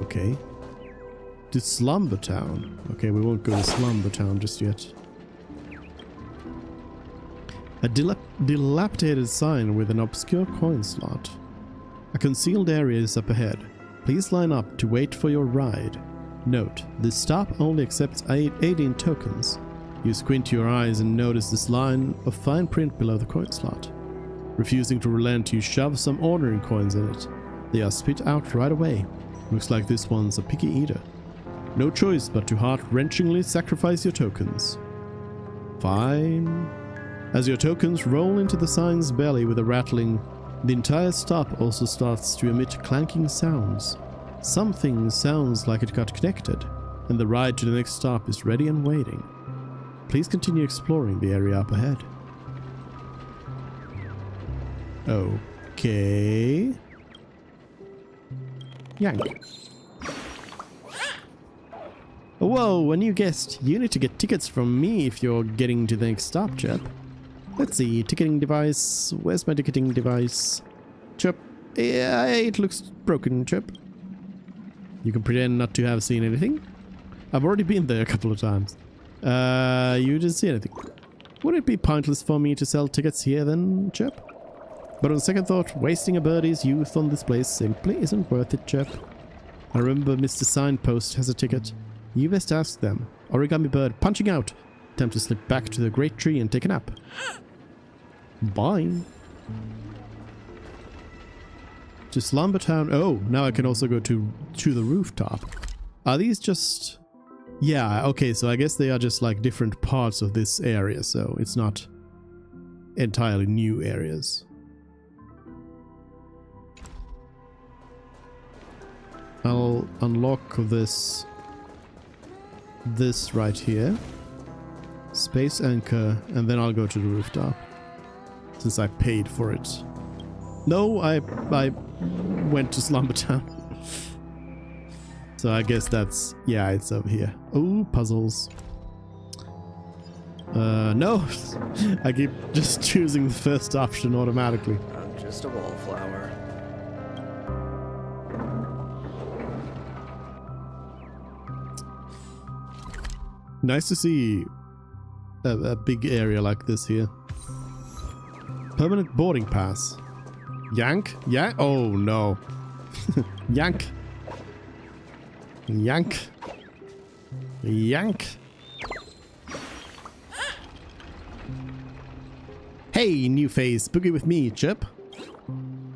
Okay. To Slumber Town. Okay, we won't go to Slumber Town just yet. A dilapidated sign with an obscure coin slot. A concealed area is up ahead. Please line up to wait for your ride. Note, this stop only accepts 18 tokens. You squint your eyes and notice this line of fine print below the coin slot. Refusing to relent, you shove some ordinary coins in it. They are spit out right away. Looks like this one's a picky eater. No choice but to heart-wrenchingly sacrifice your tokens. Fine. As your tokens roll into the sign's belly with a rattling, the entire stop also starts to emit clanking sounds. Something sounds like it got connected, and the ride to the next stop is ready and waiting. Please continue exploring the area up ahead. Okay. Yank. Whoa, a new guest. You need to get tickets from me if you're getting to the next stop, chap. Let's see, ticketing device. Where's my ticketing device? Chap. Yeah, it looks broken, chap. You can pretend not to have seen anything. I've already been there a couple of times. You didn't see anything. Would it be pointless for me to sell tickets here then, chap? But on second thought, wasting a birdie's youth on this place simply isn't worth it, chap. I remember Mr. Signpost has a ticket. You best ask them. Origami bird punching out. Time to slip back to the great tree and take a nap. Bye. To Slumber Town. Oh, now I can also go to the rooftop. Are these just... Yeah, okay, so I guess they are just like different parts of this area, so it's not entirely new areas. I'll unlock this right here. Space anchor, and then I'll go to the rooftop. Since I paid for it. No, I went to Slumber Town. So I guess that's... Yeah, it's over here. Oh, puzzles. No. I keep just choosing the first option automatically. I'm just a wallflower. Nice to see a big area like this here. Permanent boarding pass. Yank? Yeah? Oh no. Yank. Yank. Yank. Hey, new face, boogie with me, chip.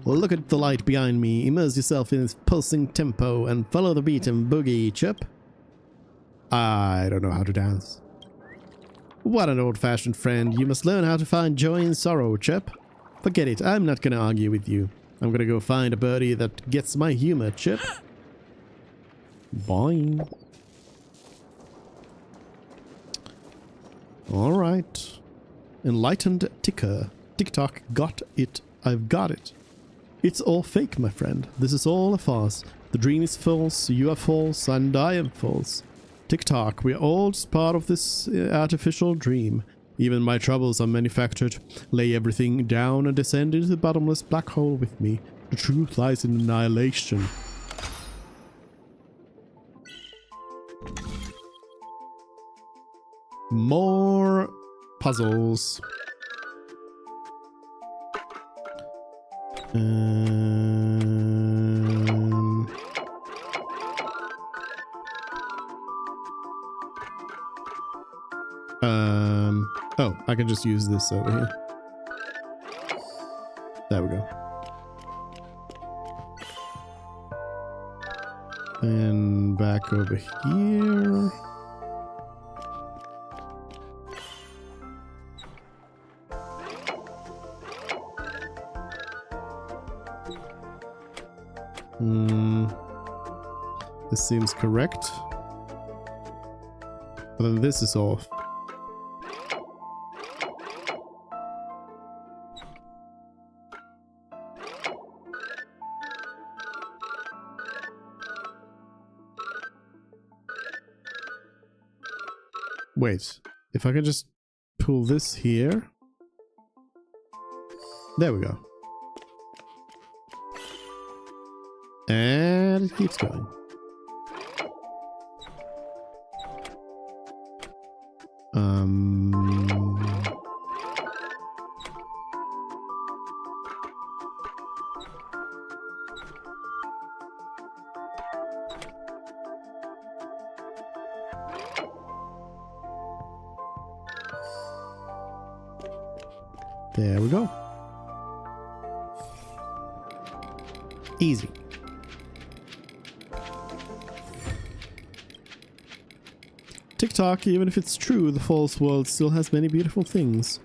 Look at the light behind me, immerse yourself in its pulsing tempo and follow the beat and boogie, chip. I don't know how to dance. What an old-fashioned friend. You must learn how to find joy in sorrow, chip. Forget it, I'm not gonna argue with you. I'm gonna go find a birdie that gets my humor, chip. Boing. Alright. Enlightened ticker. TikTok got it. I've got it. It's all fake, my friend. This is all a farce. The dream is false, you are false, and I am false. TikTok, we're all just part of this artificial dream. Even my troubles are manufactured. Lay everything down and descend into the bottomless black hole with me. The truth lies in annihilation. More puzzles. Oh, I can just use this over here. There we go. And back over here. This seems correct. But then this is off. Wait, if I could just pull this here. There we go. And it keeps going. There we go. Easy. TikTok, even if it's true, the false world still has many beautiful things.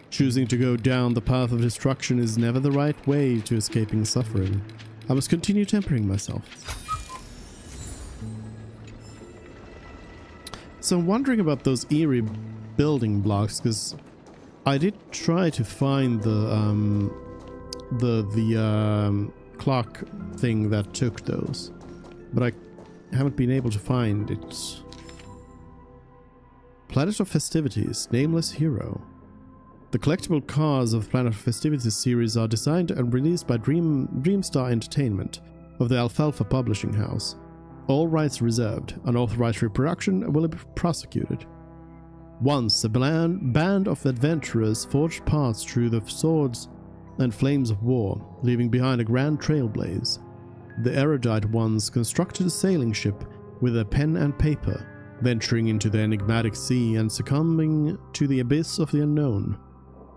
Choosing to go down the path of destruction is never the right way to escaping suffering. I must continue tempering myself. So I'm wondering about those eerie building blocks, because I did try to find the clock thing that took those, but I haven't been able to find it. Planet of Festivities, Nameless Hero. The collectible cars of Planet of Festivities series are designed and released by Dreamstar Entertainment of the Alfalfa Publishing House. All rights reserved. Unauthorized reproduction will be prosecuted. Once a band of adventurers forged paths through the swords and flames of war, leaving behind a grand trailblaze. The erudite ones constructed a sailing ship with a pen and paper, venturing into the enigmatic sea and succumbing to the abyss of the unknown.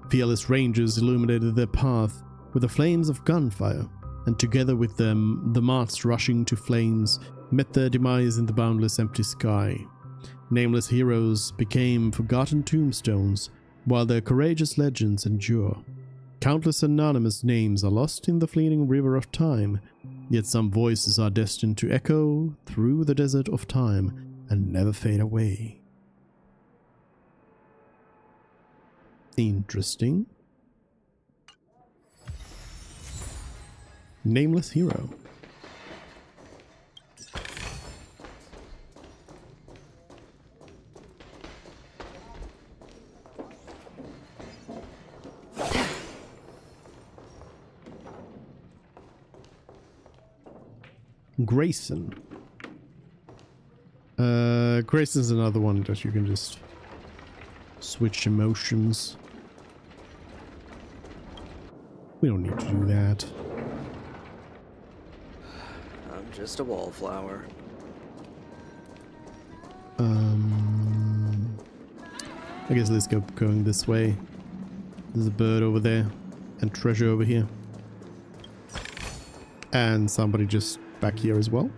Fearless rangers illuminated their path with the flames of gunfire, and together with them, the moths rushing to flames met their demise in the boundless empty sky. Nameless heroes became forgotten tombstones, while their courageous legends endure. Countless anonymous names are lost in the fleeting river of time, yet some voices are destined to echo through the desert of time and never fade away. Interesting. Nameless hero. Grayson. Grayson's another one that you can just switch emotions. We don't need to do that. I'm just a wallflower. I guess let's go going this way. There's a bird over there and treasure over here. And somebody just back here as well.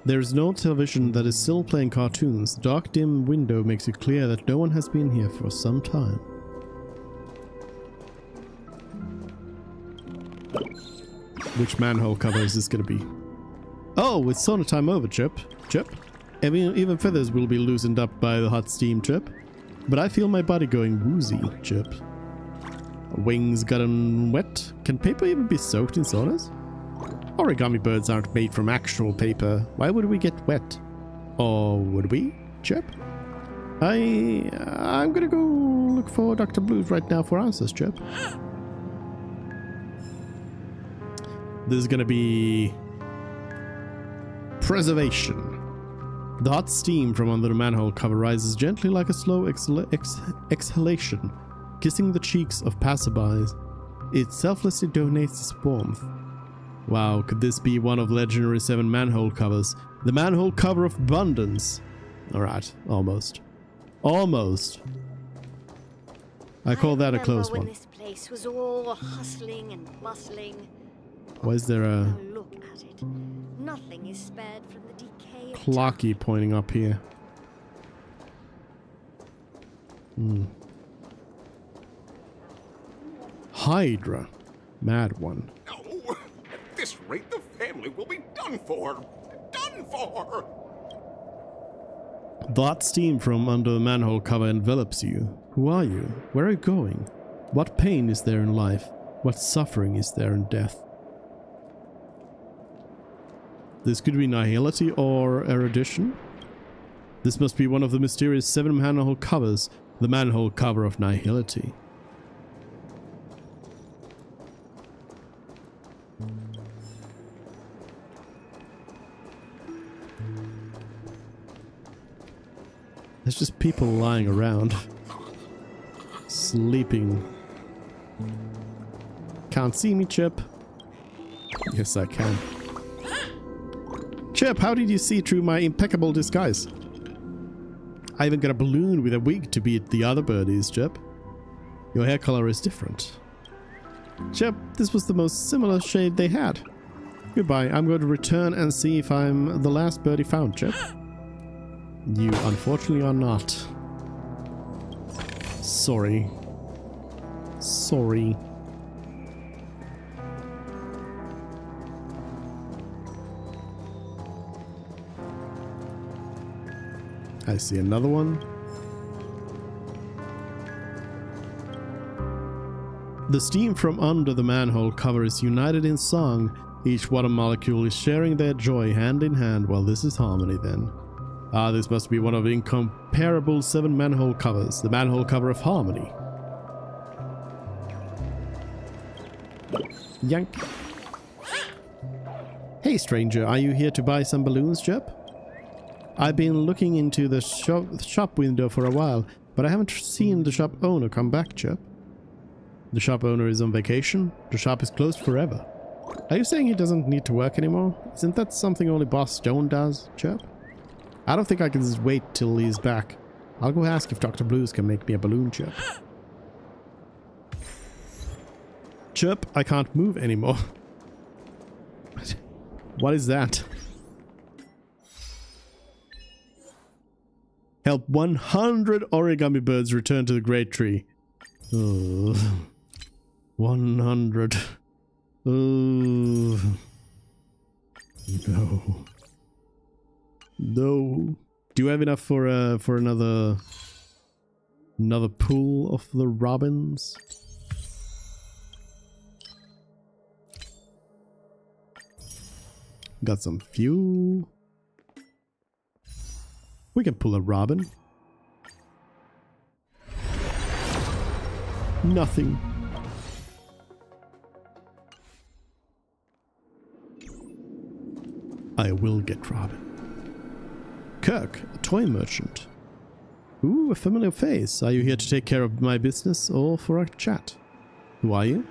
There is no television that is still playing cartoons. The dark, dim window makes it clear that no one has been here for some time. Which manhole cover is this gonna be? Oh, it's sauna time over, Chip. Chip. Even feathers will be loosened up by the hot steam, Chip. But I feel my body going woozy, Chip. Wings gotten wet. Can paper even be soaked in saunas? Origami birds aren't made from actual paper. Why would we get wet? Or would we, Chip? I'm gonna go look for Dr. Blues right now for answers, Chip. This is gonna be preservation. The hot steam from under the manhole cover rises gently like a slow exhalation, kissing the cheeks of passerbys. It selflessly donates its warmth. Wow, could this be one of legendary 7 manhole covers? The manhole cover of abundance. Alright, almost. Almost. I call that a close one. This place was all hustling and bustling. Why is there a Now look at it. Nothing is spared from the decay of clocky pointing up here? Hydra. Mad one. No! At this rate, the family will be done for! Done for! The hot steam from under the manhole cover envelops you. Who are you? Where are you going? What pain is there in life? What suffering is there in death? This could be nihility or erudition. This must be one of the mysterious 7 manhole covers, the manhole cover of nihility. There's just people lying around, sleeping. Can't see me, Chip. Yes, I can. Chip, how did you see through my impeccable disguise? I even got a balloon with a wig to beat the other birdies, Chip. Your hair color is different. Chip, this was the most similar shade they had. Goodbye, I'm going to return and see if I'm the last birdie found, Chip. You unfortunately are not. Sorry. Sorry. I see another one. The steam from under the manhole cover is united in song. Each water molecule is sharing their joy hand in hand. Well, this is harmony then. Ah, this must be one of the incomparable 7 manhole covers. The manhole cover of harmony. Yank. Hey stranger, are you here to buy some balloons, Chip? I've been looking into the shop window for a while, but I haven't seen the shop owner come back, Chip. The shop owner is on vacation. The shop is closed forever. Are you saying he doesn't need to work anymore? Isn't that something only Boss Joan does, Chip? I don't think I can just wait till he's back. I'll go ask if Dr. Blues can make me a balloon, Chip. Chip, I can't move anymore. What is that? Help 100 origami birds return to the great tree. 100. No. No. Do you have enough for another pool of the robins? Got some fuel. We can pull a robin. Nothing. I will get robin. Kirk, a toy merchant. Ooh, a familiar face. Are you here to take care of my business or for a chat? Who are you?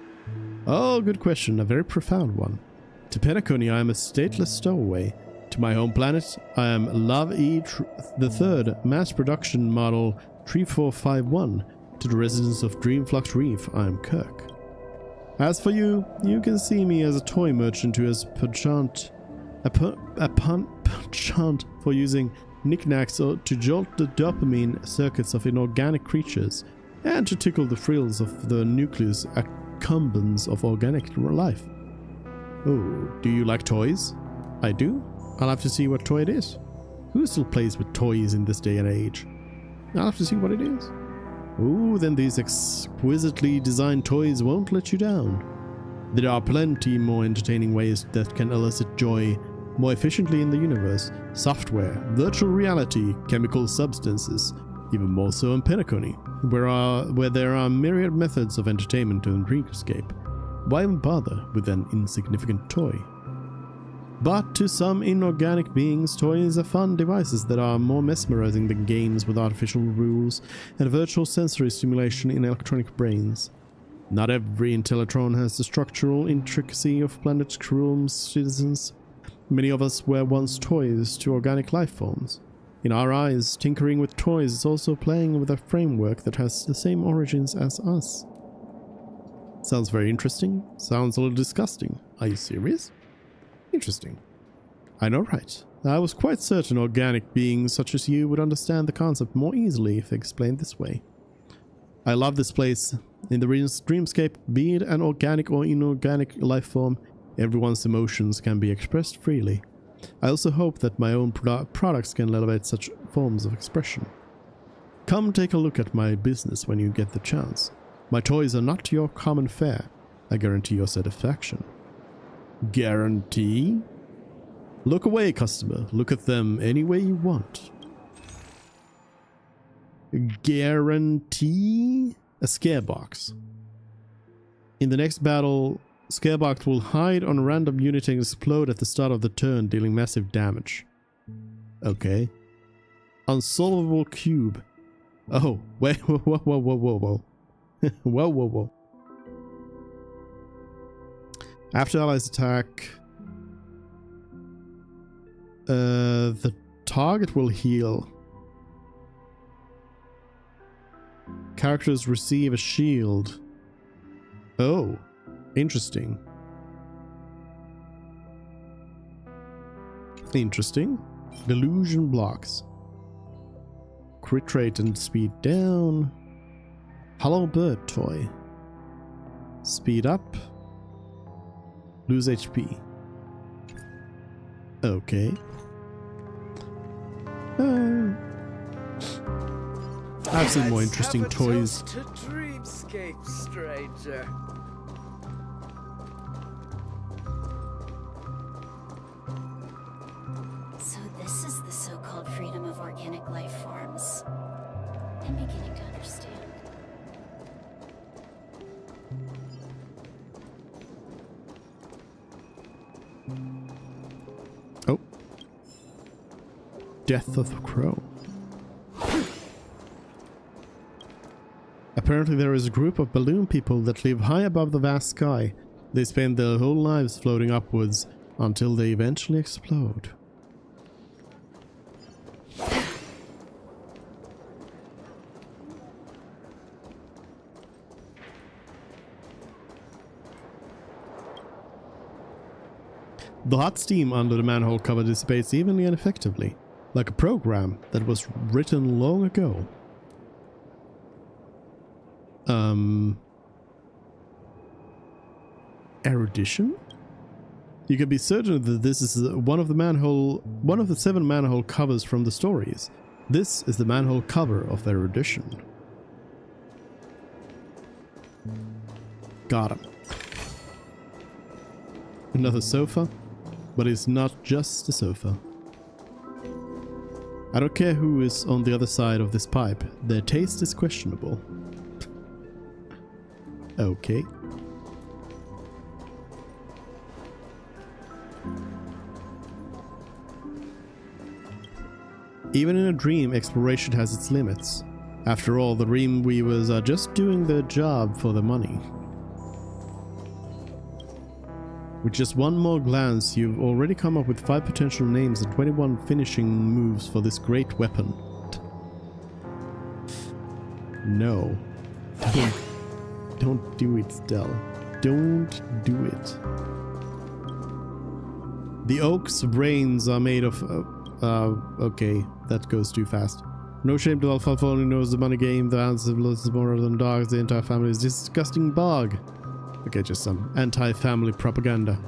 Oh, good question. A very profound one. To Penacony, I am a stateless stowaway. To my home planet, I am Love E the Third, mass production model 3451. To the residents of Dreamflux Reef, I am Kirk. As for you, you can see me as a toy merchant who has penchant for using knickknacks to jolt the dopamine circuits of inorganic creatures and to tickle the frills of the nucleus accumbens of organic life. Oh, do you like toys? I do. I'll have to see what toy it is. Who still plays with toys in this day and age? I'll have to see what it is. Ooh, then these exquisitely designed toys won't let you down. There are plenty more entertaining ways that can elicit joy more efficiently in the universe. Software, virtual reality, chemical substances, even more so in Penacony, where there are myriad methods of entertainment in Dreamscape. Why even bother with an insignificant toy? But to some inorganic beings, toys are fun devices that are more mesmerizing than games with artificial rules and virtual sensory stimulation in electronic brains. Not every Intellitron has the structural intricacy of planet Cruel's citizens. Many of us were once toys to organic life forms. In our eyes, tinkering with toys is also playing with a framework that has the same origins as us. Sounds very interesting. Sounds a little disgusting. Are you serious? Interesting. I know, right? I was quite certain organic beings such as you would understand the concept more easily if explained this way. I love this place. In the Dreamscape, be it an organic or inorganic life form, everyone's emotions can be expressed freely. I also hope that my own products can elevate such forms of expression. Come take a look at my business when you get the chance. My toys are not your common fare. I guarantee your satisfaction. Guarantee? Look away, customer. Look at them any way you want. Guarantee a scare box. In the next battle, scare box will hide on a random unit and explode at the start of the turn, dealing massive damage. Okay. Unsolvable cube. Oh, wait, whoa, whoa, whoa, whoa, whoa, whoa. Whoa, whoa, whoa. After allies attack, the target will heal. Characters receive a shield. Oh, interesting. Interesting. Delusion blocks. Crit rate and speed down. Hello bird toy. Speed up. Lose HP. Okay. I've seen more interesting toys. To dreamscape, stranger. So this is the so-called freedom of organic life forms. I'm beginning to understand. Oh. Death of the Crow. Apparently there is a group of balloon people that live high above the vast sky. They spend their whole lives floating upwards until they eventually explode. The hot steam under the manhole cover dissipates evenly and effectively, like a program that was written long ago. Erudition? You can be certain that this is one of the 7 manhole covers from the stories. This is the manhole cover of the erudition. Got him. Another sofa, but it's not just a sofa. I don't care who is on the other side of this pipe, their taste is questionable. Okay. Even in a dream, exploration has its limits. After all, the dream weavers are just doing their job for the money. With just one more glance, you've already come up with 5 potential names and 21 finishing moves for this great weapon. No. Don't do it, Stell. Don't do it. The oak's brains are made of... okay, that goes too fast. No shame to Alfalfa only knows the money game, the answer is more than dogs, the entire family is disgusting bog. Okay, just some anti-family propaganda.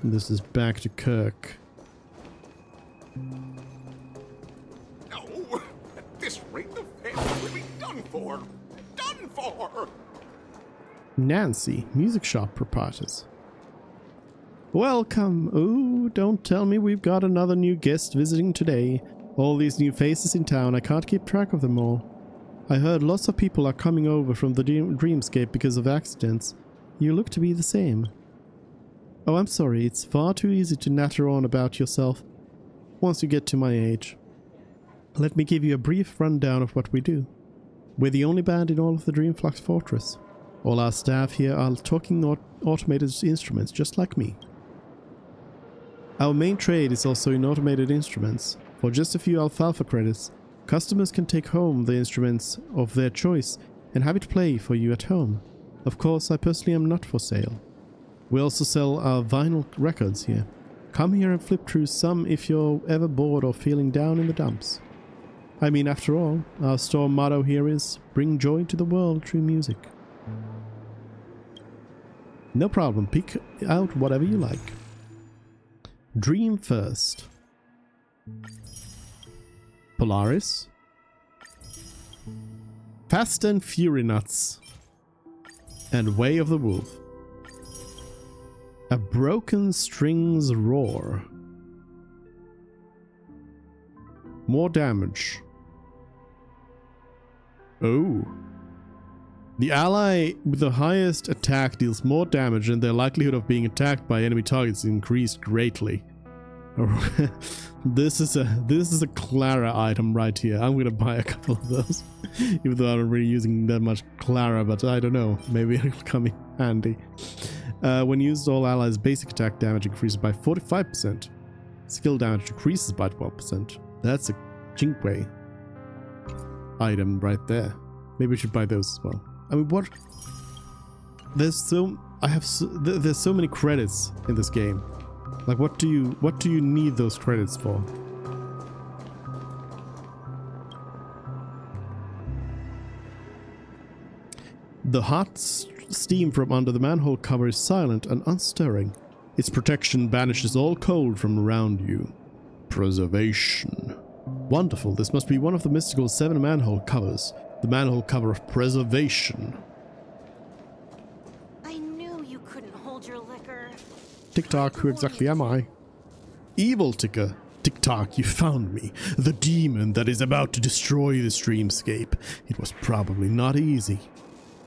This is back to Kirk. No! At this rate, the family will be done for! Done for! Nancy, music shop proprietors. Welcome! Ooh, don't tell me we've got another new guest visiting today. All these new faces in town, I can't keep track of them all. I heard lots of people are coming over from the dreamscape because of accidents. You look to be the same. Oh, I'm sorry, it's far too easy to natter on about yourself once you get to my age. Let me give you a brief rundown of what we do. We're the only band in all of the Dreamflux Fortress. All our staff here are talking automated instruments, just like me. Our main trade is also in automated instruments. For just a few alfalfa credits, customers can take home the instruments of their choice and have it play for you at home. Of course, I personally am not for sale. We also sell our vinyl records here. Come here and flip through some if you're ever bored or feeling down in the dumps. I mean, after all, our store motto here is, bring joy to the world through music. No problem, pick out whatever you like. Dream first. Polaris. Fast and Fury Nuts. And Way of the Wolf. A broken strings roar. More damage. Oh. The ally with the highest attack deals more damage and their likelihood of being attacked by enemy targets is increased greatly. This is a Clara item right here. I'm gonna buy a couple of those. Even though I'm not really using that much Clara, but I don't know. Maybe it'll come in handy. When used, all allies' basic attack damage increases by 45%. Skill damage decreases by 12%. That's a Jinkway item right there. Maybe we should buy those as well. I mean, what? There's so many credits in this game. Like, what do you need those credits for? The hot steam from under the manhole cover is silent and unstirring. Its protection banishes all cold from around you. Preservation. Wonderful, this must be one of the mystical 7 manhole covers. The manhole cover of preservation. I knew you couldn't hold your liquor. TikTok, who exactly am I? Evil Ticker. TikTok, you found me. The demon that is about to destroy this dreamscape. It was probably not easy.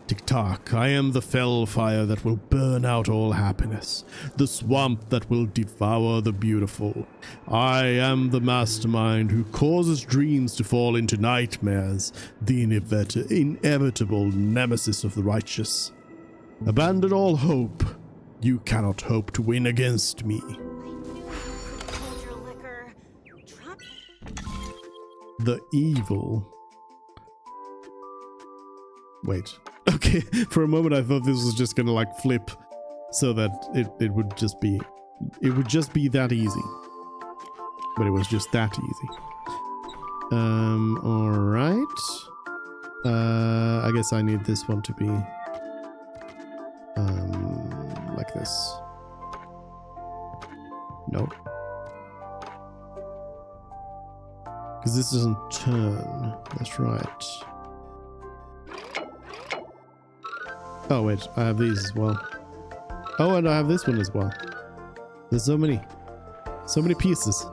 TikTok, I am the fell fire that will burn out all happiness. The swamp that will devour the beautiful. I am the mastermind who causes dreams to fall into nightmares. The inevitable nemesis of the righteous. Abandon all hope. You cannot hope to win against me. The evil. Wait. Okay, for a moment I thought this was just gonna like flip so that it would just be that easy. But it was just that easy. Alright. I guess I need this one to be like this. No. Because this doesn't turn. That's right. Oh wait, I have these as well. Oh, and I have this one as well. There's so many pieces.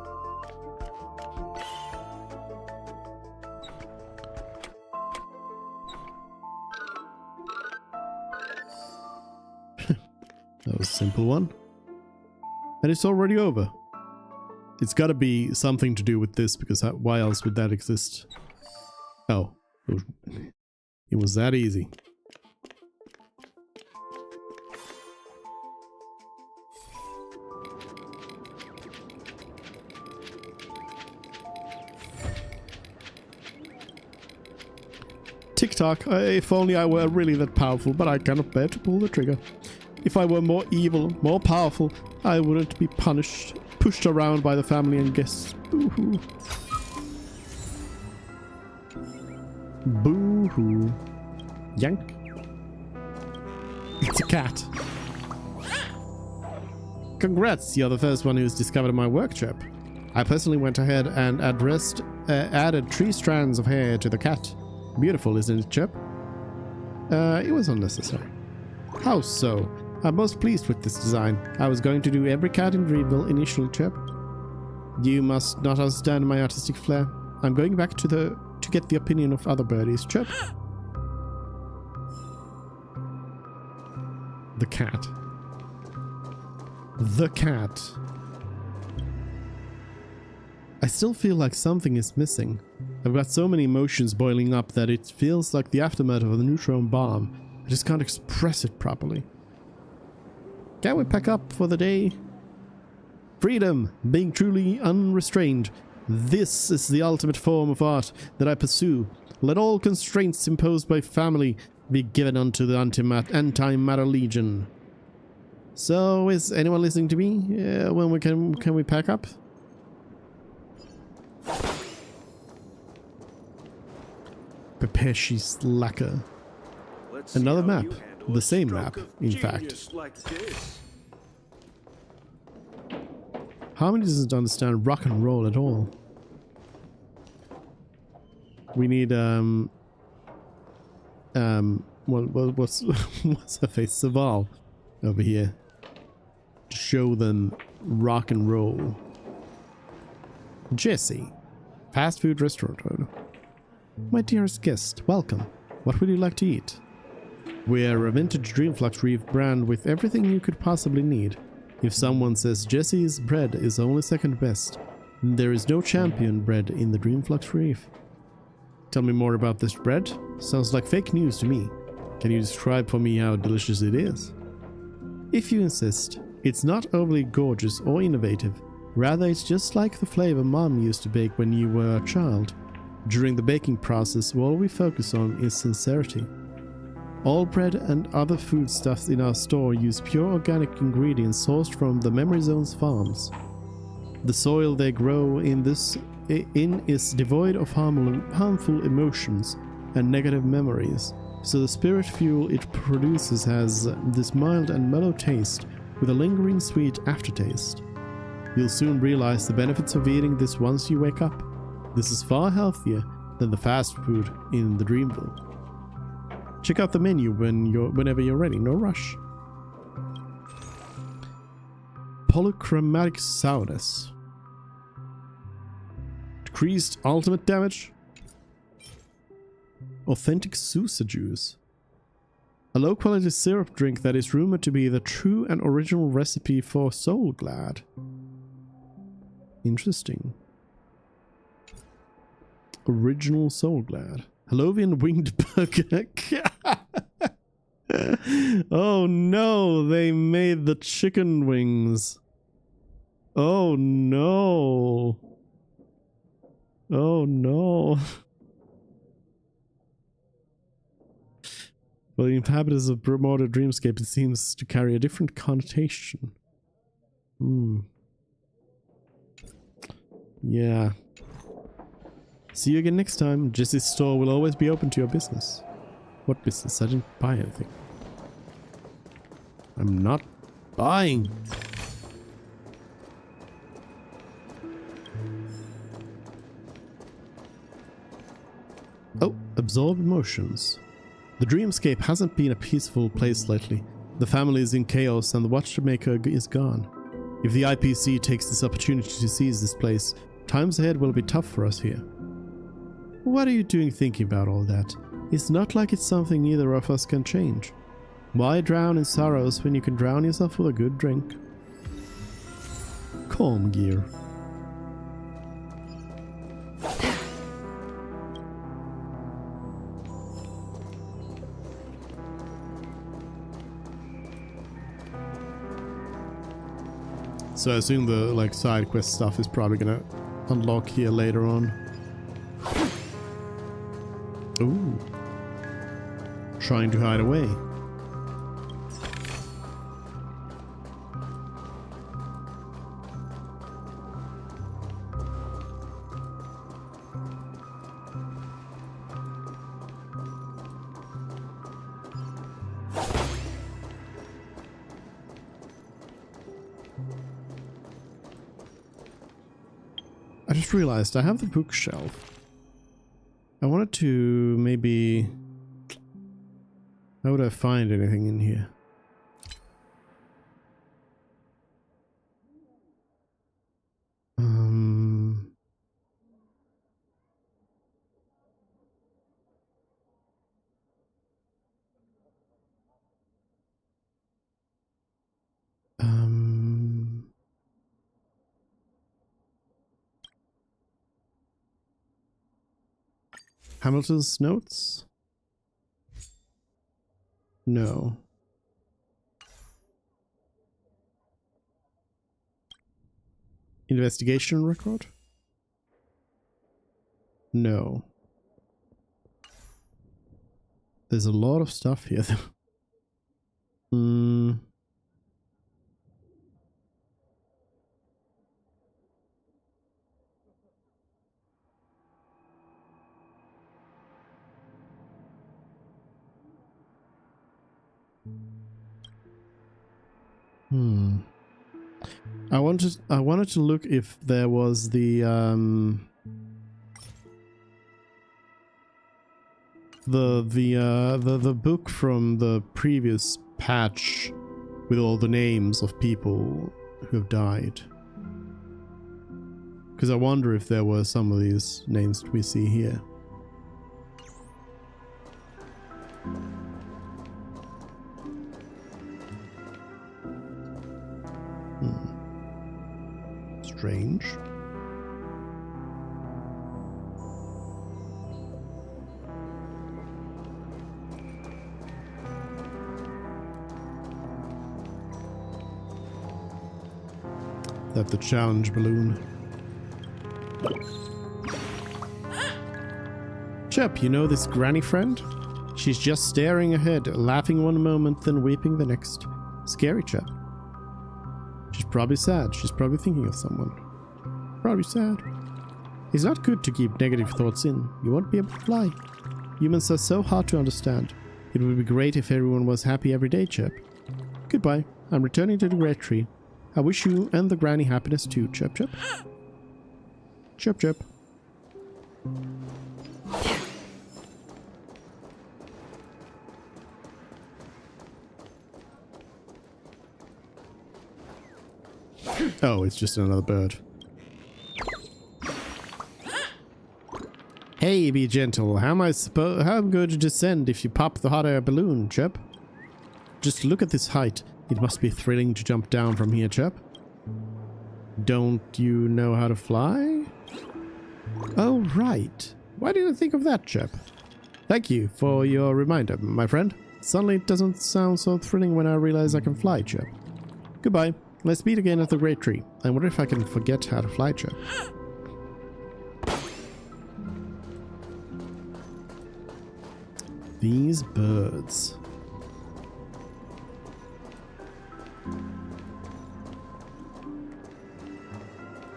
That was a simple one. And it's already over. It's gotta be something to do with this, because why else would that exist? Oh. It was that easy. TikTok, if only I were really that powerful, but I cannot bear to pull the trigger. If I were more evil, more powerful, I wouldn't be pushed around by the family and guests. Boo-hoo. Boo-hoo. Yank. It's a cat. Congrats, you're the first one who's discovered my workshop. I personally went ahead and added 3 strands of hair to the cat. Beautiful, isn't it, Chip? It was unnecessary. How so? I'm most pleased with this design. I was going to do every cat in Dreamville initially, Chip. You must not understand my artistic flair. I'm going back to get the opinion of other birdies, Chip. The cat. The cat. I still feel like something is missing. I've got so many emotions boiling up that it feels like the aftermath of a neutron bomb. I just can't express it properly. Can we pack up for the day? Freedom, being truly unrestrained. This is the ultimate form of art that I pursue. Let all constraints imposed by family be given unto the antimatter legion. So, is anyone listening to me? When can we pack up? Pepeshi Slacker. Another map. The same map, in fact. Like Harmony doesn't understand rock and roll at all. We need what's her face? Saval over here. to show them rock and roll. Jesse, fast food restaurant owner. My dearest guest, welcome. What would you like to eat? We're a vintage Dreamflux Reef brand with everything you could possibly need. If someone says Jesse's bread is only second best, then there is no champion bread in the Dreamflux Reef. Tell me more about this bread. Sounds like fake news to me. Can you describe for me how delicious it is? If you insist, it's not overly gorgeous or innovative. Rather, it's just like the flavor Mom used to bake when you were a child. During the baking process, all we focus on is sincerity. All bread and other foodstuffs in our store use pure organic ingredients sourced from the Memory Zone's farms. The soil they grow in is devoid of harmful emotions and negative memories, so the spirit fuel it produces has this mild and mellow taste with a lingering sweet aftertaste. You'll soon realize the benefits of eating this once you wake up. This is far healthier than the fast food in the Dreamville. Check out the menu whenever you're ready, no rush. Polychromatic sourness. Decreased ultimate damage. Authentic Sousa juice. A low quality syrup drink that is rumored to be the true and original recipe for Soul Glad. Interesting. Original Soul Glad. Halovian winged burger. Oh no, they made the chicken wings. Oh no. Oh no. For the inhabitants of Bermuda Dreamscape, it seems to carry a different connotation. Yeah. See you again next time. Jesse's store will always be open to your business. What business? I didn't buy anything. I'm not buying. Oh, absorb emotions. The Dreamscape hasn't been a peaceful place lately. The family is in chaos and the Watchmaker is gone. If the IPC takes this opportunity to seize this place, times ahead will be tough for us here. What are you doing thinking about all that? It's not like it's something either of us can change. Why drown in sorrows when you can drown yourself with a good drink? Calm gear. So I assume the side quest stuff is probably gonna unlock here later on. Ooh. Trying to hide away. I just realized I have the bookshelf. I wanted to maybe... How would I find anything in here? Hamilton's notes? No. Investigation record? No. There's a lot of stuff here though. I wanted to look if there was the book from the previous patch with all the names of people who have died. Because I wonder if there were some of these names that we see here. Strange. That the challenge balloon. Chip, you know this granny friend? She's just staring ahead, laughing one moment, then weeping the next. Scary chap. She's probably sad. She's probably thinking of someone. Probably sad. It's not good to keep negative thoughts in. You won't be able to fly. Humans are so hard to understand. It would be great if everyone was happy every day, Chip. Goodbye. I'm returning to the Great Tree. I wish you and the granny happiness too, Chip Chip. Chip Chip. Oh, it's just another bird. Hey, be gentle. How am I going to descend if you pop the hot air balloon, Chip? Just look at this height. It must be thrilling to jump down from here, Chip. Don't you know how to fly? Oh, right. Why didn't I think of that, Chip? Thank you for your reminder, my friend. Suddenly it doesn't sound so thrilling when I realize I can fly, Chip. Goodbye. Let's meet again at the Great Tree. I wonder if I can forget how to fly, Chip. These birds.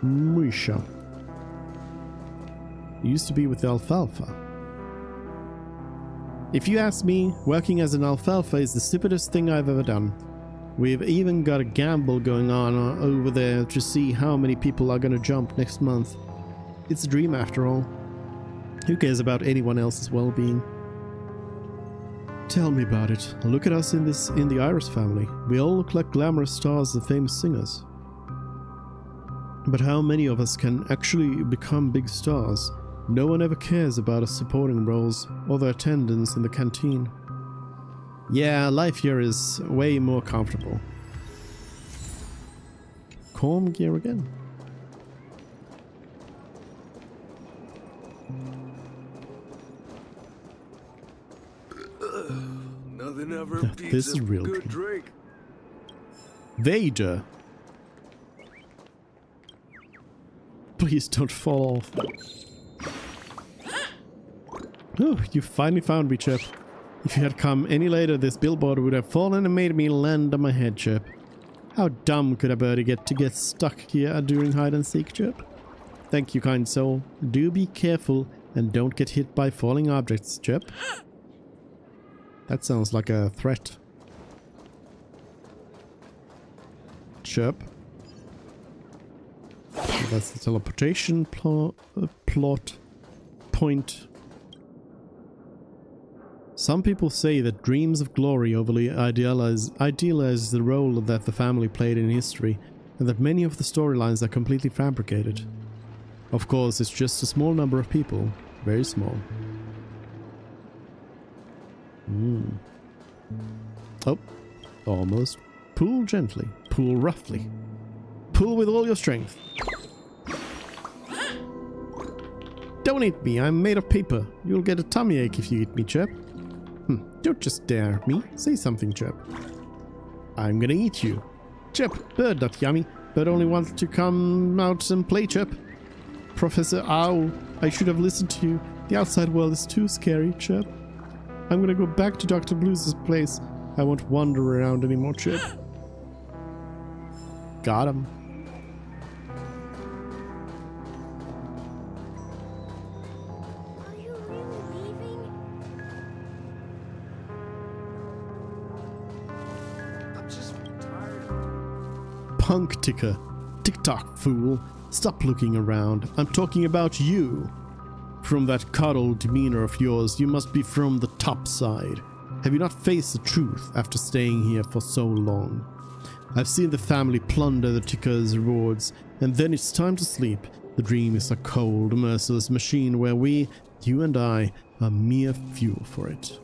Misha. Used to be with Alfalfa. If you ask me, working as an Alfalfa is the stupidest thing I've ever done. We've even got a gamble going on over there to see how many people are gonna jump next month. It's a dream after all. Who cares about anyone else's well-being? Tell me about it. Look at us in the Iris family. We all look like glamorous stars and famous singers. But how many of us can actually become big stars? No one ever cares about our supporting roles or their attendance in the canteen. Yeah, life here is way more comfortable. Calm gear again. Nothing ever beats This is a real good drink. Vader. Please don't fall off. Oh, you finally found me, Chip. If you had come any later, this billboard would have fallen and made me land on my head, Chip. How dumb could a birdie get stuck here during hide and seek, Chip? Thank you, kind soul. Do be careful and don't get hit by falling objects, Chip. That sounds like a threat. Chip. That's the teleportation plot point. Some people say that dreams of glory overly idealize the role that the family played in history, and that many of the storylines are completely fabricated. Of course, it's just a small number of people. Very small. Oh, almost. Pull gently. Pull roughly. Pull with all your strength. Don't eat me, I'm made of paper. You'll get a tummy ache if you eat me, Chip. Don't just stare at me. Say something, Chip. I'm gonna eat you. Chip, bird not yummy. Bird only wants to come out and play, Chip. Professor Ow, I should have listened to you. The outside world is too scary, Chip. I'm gonna go back to Dr. Blues' place. I won't wander around anymore, Chip. Got him. Punk ticker. TikTok fool. Stop looking around. I'm talking about you. From that coddled demeanor of yours, you must be from the top side. Have you not faced the truth after staying here for so long? I've seen the family plunder the ticker's rewards, and then it's time to sleep. The dream is a cold, merciless machine where we, you and I, are mere fuel for it.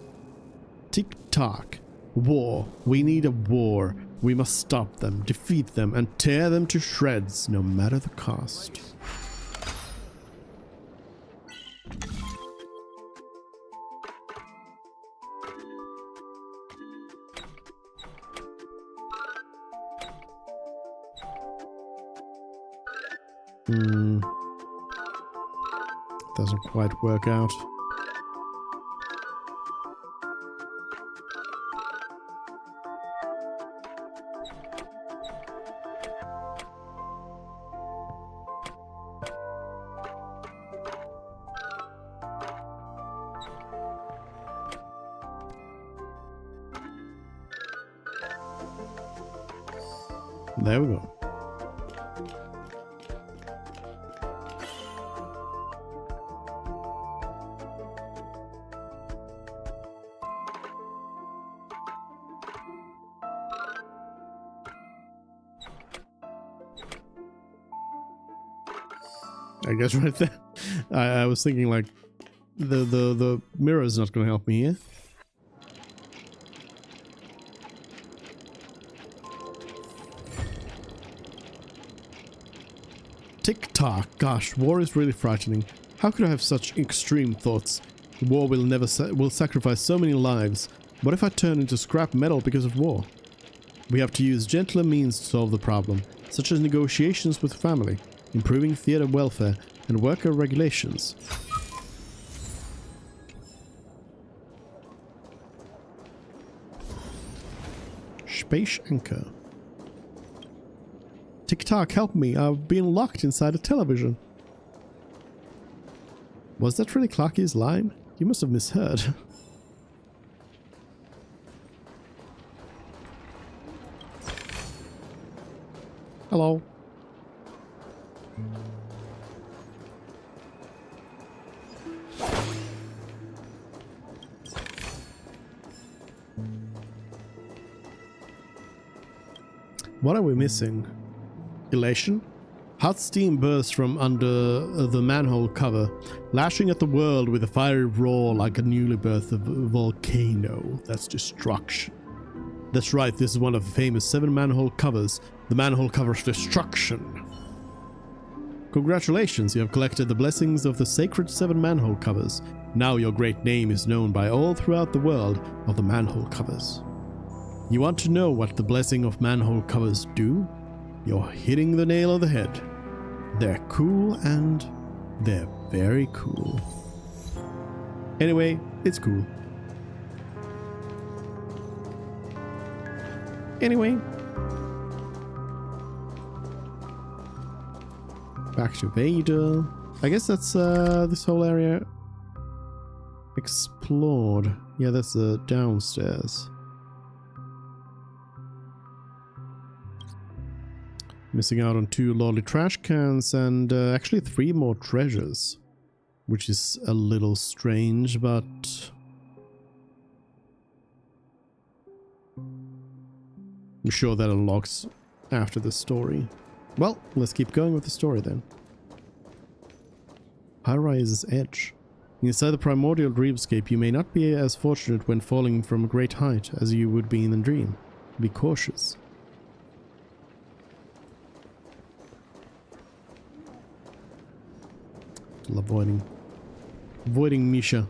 Tick-tock. War. We need a war. We must stop them, defeat them, and tear them to shreds, no matter the cost. Doesn't quite work out. There we go. I guess right there. I was thinking like the mirror is not going to help me here. Tick-tock. Gosh, war is really frightening. How could I have such extreme thoughts? War will sacrifice so many lives. What if I turn into scrap metal because of war? We have to use gentler means to solve the problem, such as negotiations with family, improving theater welfare, and worker regulations. Space anchor. Tick-tock, help me. I've been locked inside a television. Was that really Clocky's line? You must have misheard. Hello. What are we missing? Elation? Hot steam bursts from under the manhole cover, lashing at the world with a fiery roar like a newly birthed volcano. That's destruction. That's right, this is one of the famous 7 manhole covers. The manhole cover's destruction. Congratulations, you have collected the blessings of the sacred 7 manhole covers. Now your great name is known by all throughout the world of the manhole covers. You want to know what the blessing of manhole covers do? You're hitting the nail on the head. They're cool and they're very cool. Anyway, it's cool. Anyway. Back to Vader. I guess that's this whole area explored. Yeah, that's downstairs. Missing out on 2 lolly trash cans and actually 3 more treasures, which is a little strange, but I'm sure that unlocks after the story. Well, let's keep going with the story then. High-rise's edge. Inside the primordial dreamscape, you may not be as fortunate when falling from a great height as you would be in a dream. Be cautious. Avoiding Misha.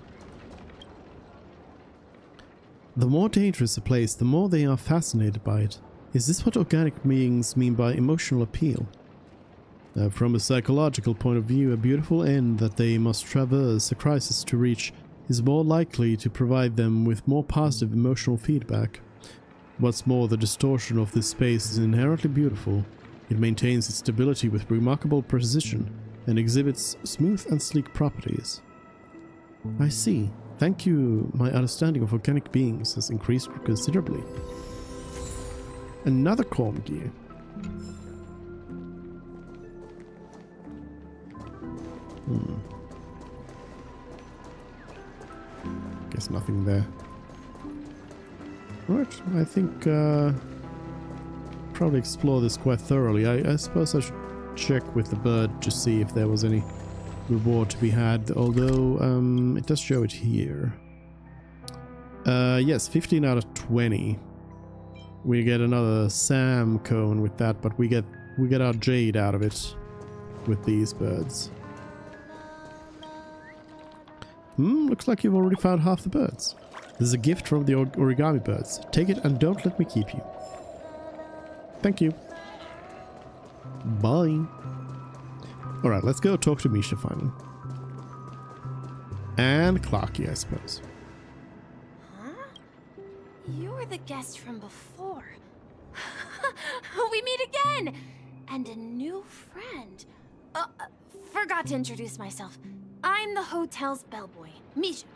The more dangerous a place, the more they are fascinated by it. Is this what organic beings mean by emotional appeal? From a psychological point of view, a beautiful end that they must traverse a crisis to reach is more likely to provide them with more positive emotional feedback. What's more, the distortion of this space is inherently beautiful. It maintains its stability with remarkable precision and exhibits smooth and sleek properties. I see. Thank you. My understanding of organic beings has increased considerably. Another calm gear. Guess nothing there. Right, I think probably explore this quite thoroughly. I suppose I should check with the bird to see if there was any reward to be had, although it does show it here. Yes, 15 out of 20. We get another Sam cone with that, but we get our jade out of it with these birds. Looks like you've already found half the birds. This is a gift from the origami birds. Take it and don't let me keep you. Thank you. Bye. Alright, let's go talk to Misha finally. And Clarky, I suppose. Huh? You're the guest from before. We meet again! And a new friend. Forgot to introduce myself. I'm the hotel's bellboy, Misha.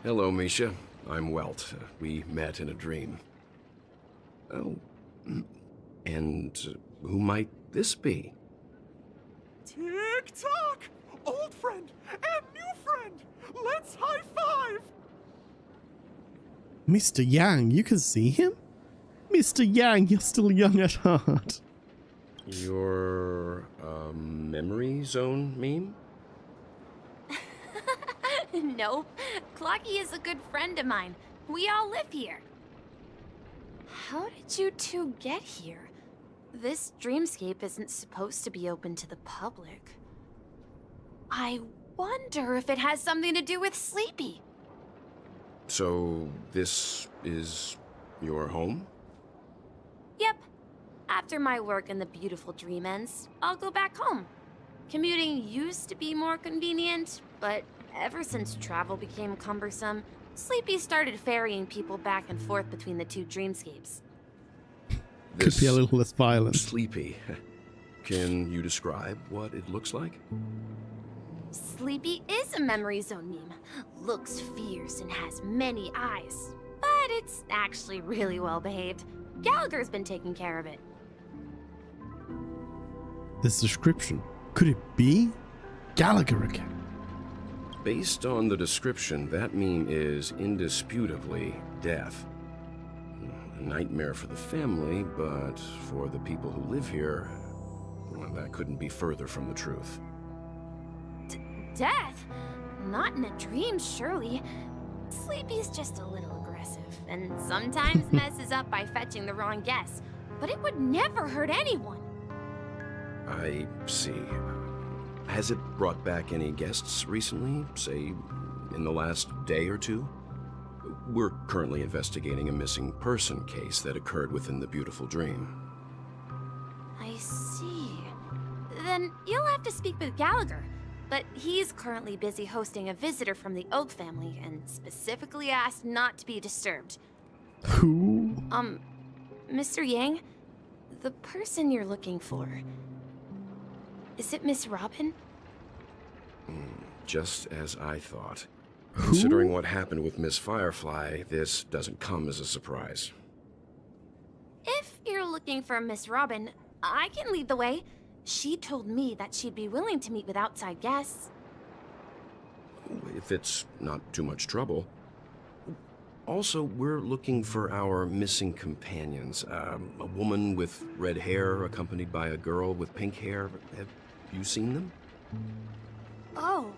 Hello, Misha. I'm Welt. We met in a dream. Oh. And who might this be? Tick-tock! Old friend and new friend! Let's high-five! Mr. Yang, you can see him? Mr. Yang, you're still young at heart. Your, memory zone meme? Nope. Clocky is a good friend of mine. We all live here. How did you two get here? This dreamscape isn't supposed to be open to the public. I wonder if it has something to do with Sleepy. So, this is your home? Yep. After my work in the beautiful dream ends, I'll go back home. Commuting used to be more convenient, but ever since travel became cumbersome, Sleepy started ferrying people back and forth between the two dreamscapes. Could be a little less violent. Sleepy. Can you describe what it looks like? Sleepy is a memory zone meme. Looks fierce and has many eyes. But it's actually really well behaved. Gallagher's been taking care of it. This description. Could it be Gallagher again? Based on the description, that meme is indisputably death. A nightmare for the family, but for the people who live here, well, that couldn't be further from the truth. Death? Not in a dream, surely. Sleepy's just a little aggressive, and sometimes messes up by fetching the wrong guess. But it would never hurt anyone. I see. Has it brought back any guests recently, say, in the last day or two? We're currently investigating a missing person case that occurred within the beautiful dream. I see. Then you'll have to speak with Gallagher. But he's currently busy hosting a visitor from the Oak family and specifically asked not to be disturbed. Who? Mr. Yang, the person you're looking for, is it Miss Robin? Just as I thought. Considering what happened with Miss Firefly, this doesn't come as a surprise. If you're looking for Miss Robin, I can lead the way. She told me that she'd be willing to meet with outside guests. If it's not too much trouble. Also, we're looking for our missing companions. A woman with red hair accompanied by a girl with pink hair. Have you seen them? Oh,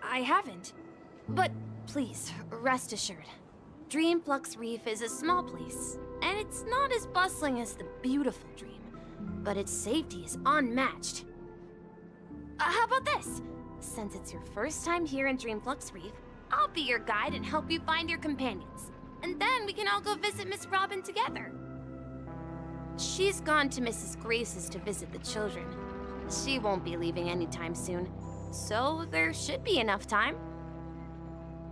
I haven't. But please, rest assured. Dreamflux Reef is a small place, and it's not as bustling as the beautiful dream, but its safety is unmatched. How about this? Since it's your first time here in Dreamflux Reef, I'll be your guide and help you find your companions. And then we can all go visit Miss Robin together. She's gone to Mrs. Grace's to visit the children. She won't be leaving anytime soon, so there should be enough time.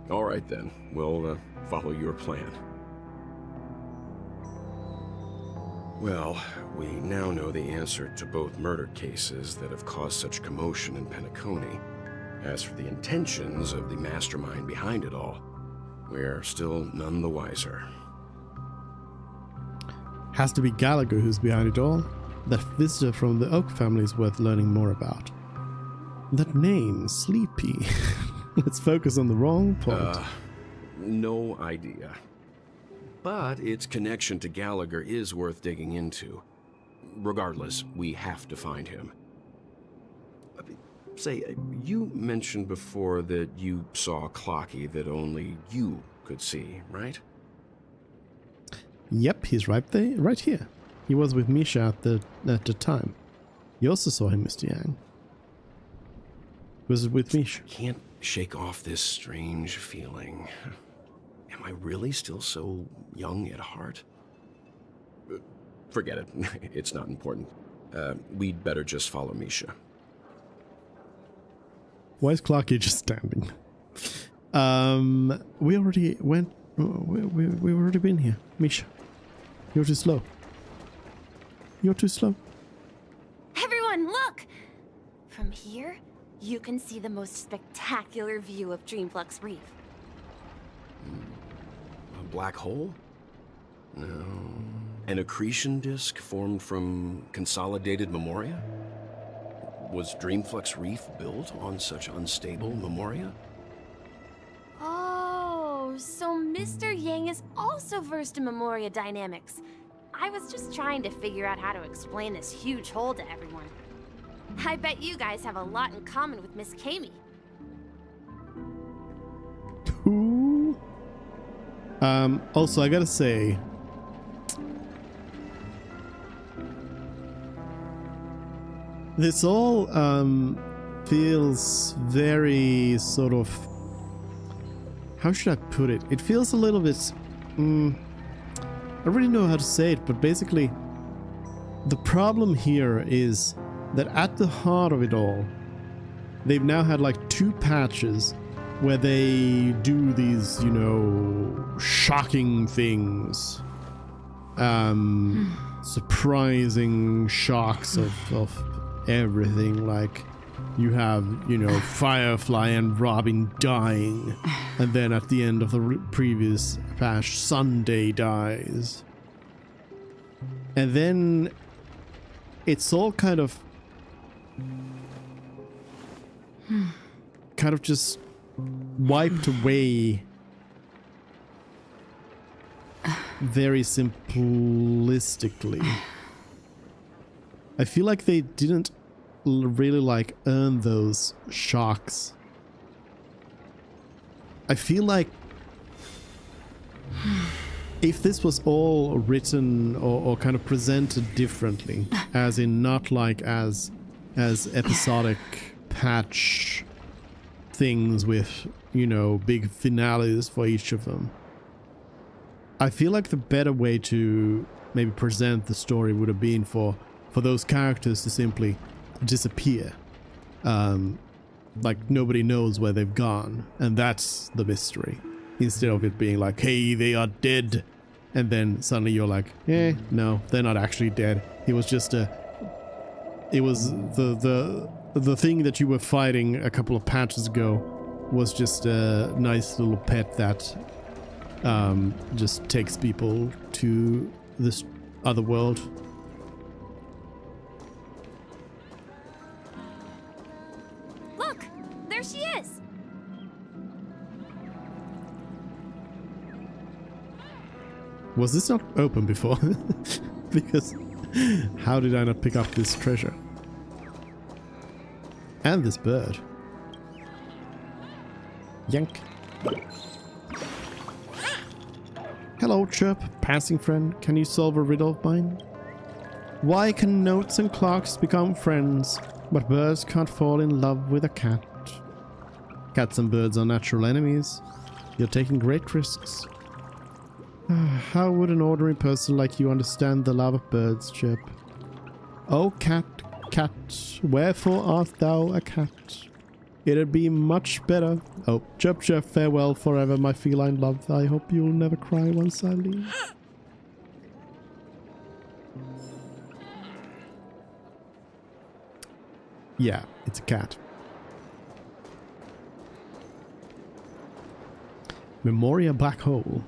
All right then, we'll follow your plan. Well, we now know the answer to both murder cases that have caused such commotion in Penacony. As for the intentions of the mastermind behind it all, we're still none the wiser. Has to be Gallagher who's behind it all. That visitor from the Oak family is worth learning more about. That name, Sleepy. Let's focus on the wrong point. No idea. but its connection to Gallagher is worth digging into. Regardless, we have to find him. Say, you mentioned before that you saw Clocky that only you could see, right? Yep, he's right there, right here. He was with Misha at the time. You also saw him, Mr. Yang. Was it with Misha? Can't shake off this strange feeling. Am I really still so young at heart? Forget it. It's not important. We'd better just follow Misha. Why is Clarky just standing? We already went. We've already been here. Misha, you're too slow. You're too slow. Everyone, look! From here, you can see the most spectacular view of Dreamflux Reef. A black hole? No. An accretion disk formed from consolidated memoria? Was Dreamflux Reef built on such unstable memoria? Oh, so Mr. Yang is also versed in memoria dynamics. I was just trying to figure out how to explain this huge hole to everyone. I bet you guys have a lot in common with Miss Kami. Who? Also, I gotta say, this all feels very sort of, how should I put it? It feels a little bit, I don't really know how to say it, but basically the problem here is that at the heart of it all, they've now had like 2 patches where they do these, you know, shocking things, surprising shocks of everything. Like you have, you know, Firefly and Robin dying, and then at the end of the previous patch, Sunday dies, and then it's all kind of just wiped away very simplistically. I feel like they didn't really like earn those shocks. I feel like if this was all written or kind of presented differently, as in not like as episodic patch things with, you know, big finales for each of them, I feel like the better way to maybe present the story would have been for those characters to simply disappear. Like nobody knows where they've gone, and that's the mystery. Instead of it being like, hey, they are dead, and then suddenly you're like, no, they're not actually dead. It was just the thing that you were fighting a couple of patches ago was just a nice little pet that just takes people to this other world. Look, there she is. Was this not open before? Because how did I not pick up this treasure? And this bird. Yank. Hello, Chirp. Passing friend. Can you solve a riddle of mine? Why can notes and clocks become friends, but birds can't fall in love with a cat? Cats and birds are natural enemies. You're taking great risks. How would an ordinary person like you understand the love of birds, Chirp? Oh, cat, cat, wherefore art thou a cat? It'd be much better. Oh, Chirp, Chirp, farewell forever, my feline love. I hope you'll never cry once I leave. Yeah, it's a cat. Memoria Black Hole.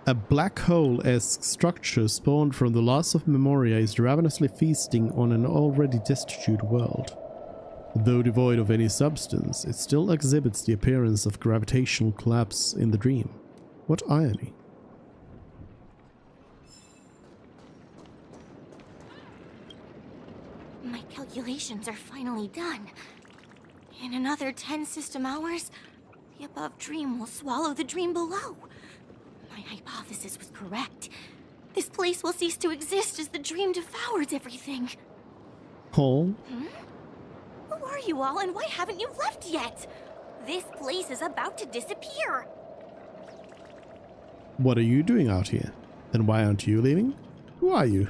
A black hole-esque structure spawned from the loss of Memoria is ravenously feasting on an already destitute world. Though devoid of any substance, it still exhibits the appearance of gravitational collapse in the dream. What irony. My calculations are finally done. In another 10 system hours, the above dream will swallow the dream below. My hypothesis was correct. This place will cease to exist as the dream devours everything. Hole? Who are you all, and why haven't you left yet? This place is about to disappear. What are you doing out here? And why aren't you leaving? Who are you?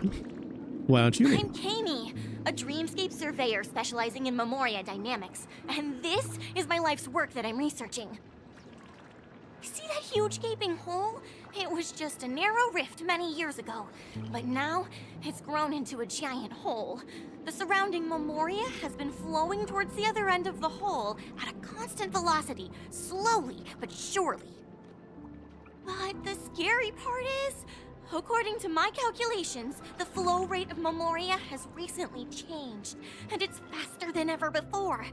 Why aren't you leaving? I'm Kami, a dreamscape surveyor specializing in Memoria dynamics, and this is my life's work that I'm researching. See that huge gaping hole? It was just a narrow rift many years ago, but now it's grown into a giant hole. The surrounding Memoria has been flowing towards the other end of the hole at a constant velocity, slowly but surely. But the scary part is, according to my calculations, the flow rate of Memoria has recently changed, and it's faster than ever before.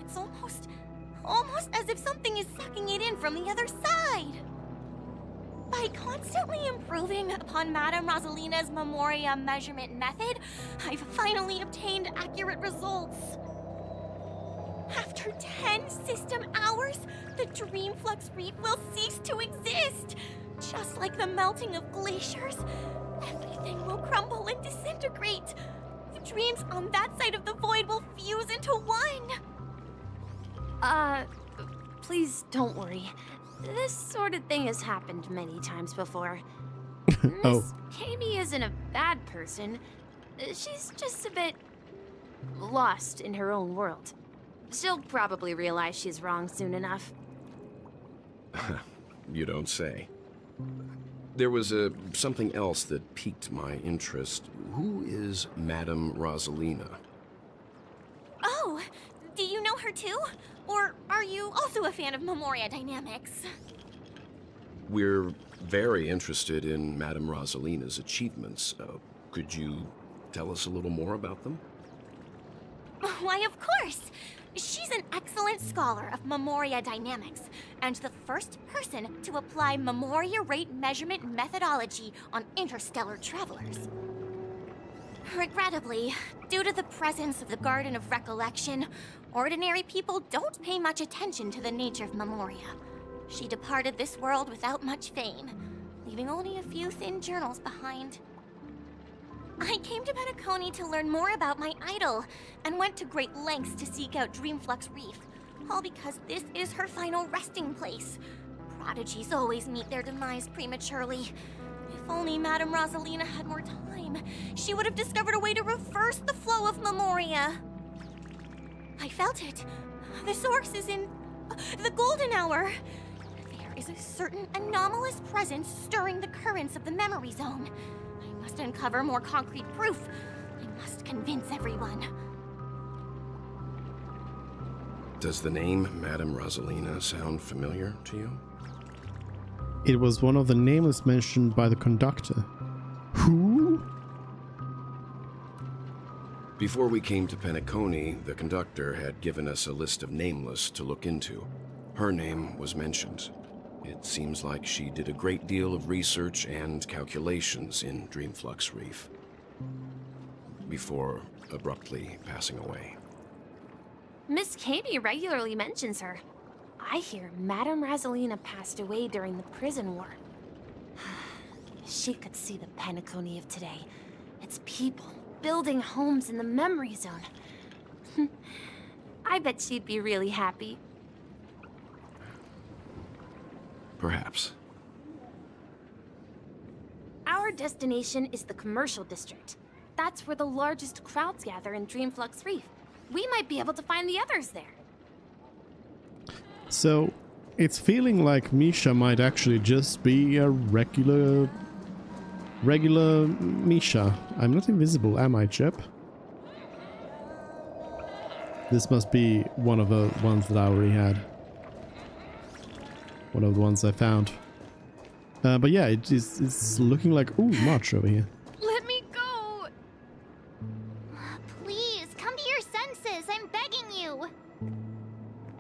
It's almost as if something is sucking it in from the other side. By constantly improving upon Madame Rosalina's Memoria measurement method, I've finally obtained accurate results. After 10 system hours, the Dreamflux Reef will cease to exist. Just like the melting of glaciers, everything will crumble and disintegrate. The dreams on that side of the void will fuse into one. Please don't worry. This sort of thing has happened many times before. Oh. Miss Kami isn't a bad person. She's just a bit lost in her own world. She'll probably realize she's wrong soon enough. You don't say. There was something else that piqued my interest. Who is Madame Rosalina? Oh, do you know her too? Or are you also a fan of Memoria dynamics? We're very interested in Madame Rosalina's achievements. Could you tell us a little more about them? Why, of course! She's an excellent scholar of Memoria dynamics, and the first person to apply Memoria rate measurement methodology on interstellar travelers. Regrettably, due to the presence of the Garden of Recollection, ordinary people don't pay much attention to the nature of Memoria. She departed this world without much fame, leaving only a few thin journals behind. I came to Penacony to learn more about my idol, and went to great lengths to seek out Dreamflux Reef, all because this is her final resting place. Prodigies always meet their demise prematurely. If only Madame Rosalina had more time, she would have discovered a way to reverse the flow of Memoria. I felt it. The source is in the golden hour. There is a certain anomalous presence stirring the currents of the memory zone. I must uncover more concrete proof. I must convince everyone. Does the name Madame Rosalina sound familiar to you? It was one of the nameless mentioned by the conductor. Who? Before we came to Penacony, the conductor had given us a list of nameless to look into. Her name was mentioned. It seems like she did a great deal of research and calculations in Dreamflux Reef, before abruptly passing away. Miss Kami regularly mentions her. I hear Madame Rosalina passed away during the prison war. She could see the Penacony of today. Its people building homes in the memory zone. I bet she'd be really happy. Perhaps. Our destination is the commercial district. That's where the largest crowds gather in Dreamflux Reef. We might be able to find the others there. So, it's feeling like Misha might actually just be a regular Misha. I'm not invisible, am I, Chip? This must be one of the ones that I already had. One of the ones I found. But yeah, it's looking like... Ooh, March over here. Let me go! Please, come to your senses. I'm begging you.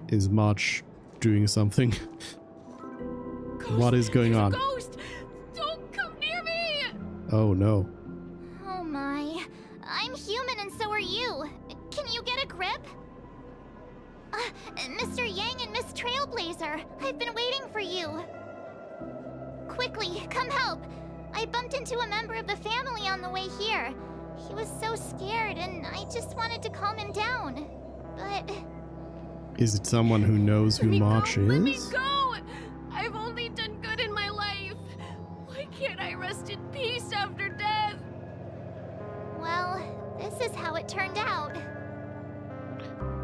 Is March doing something? What is going on? Ghost! Don't come near me! Oh no. Oh my. I'm human and so are you. Can you get a grip? Mr. Yang and Miss Trailblazer, I've been waiting for you. Quickly, come help. I bumped into a member of the family on the way here. He was so scared and I just wanted to calm him down. But... Is it someone who knows who March is? Let me go! I've only done good in my life. Why can't I rest in peace after death? Well, this is how it turned out.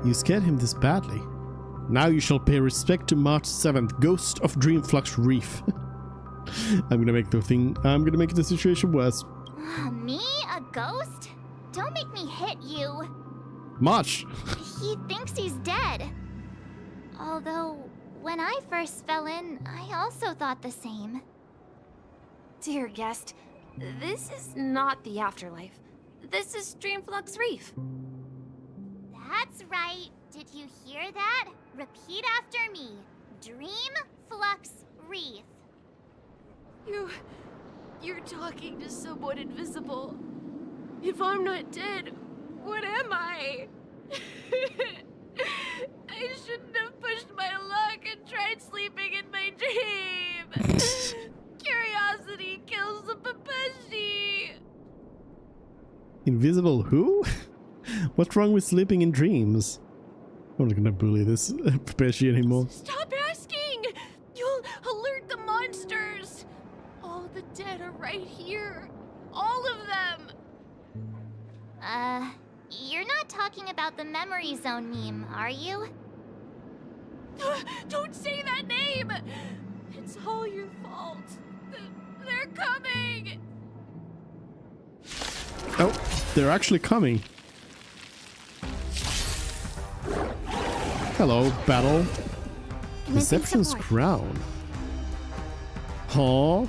You scared him this badly. Now you shall pay respect to March 7th, Ghost of Dreamflux Reef. I'm gonna make the situation worse. Me? A ghost? Don't make me hit you. March! He thinks he's dead. Although, when I first fell in, I also thought the same. Dear guest, this is not the afterlife. This is Dreamflux Reef. That's right. Did you hear that? Repeat after me. Dreamflux Reef. You're talking to someone invisible. If I'm not dead, what am I? I shouldn't have pushed my luck and tried sleeping in my dream. Curiosity kills the Papeshi. Invisible who? What's wrong with sleeping in dreams? I'm not gonna bully this Papeshi anymore. Stop asking! You'll alert the monsters. All the dead are right here. All of them. You're not talking about the memory zone meme, are you? Don't say that name! It's all your fault. They're coming! Oh, they're actually coming. Hello, battle. Deception's crown. Huh?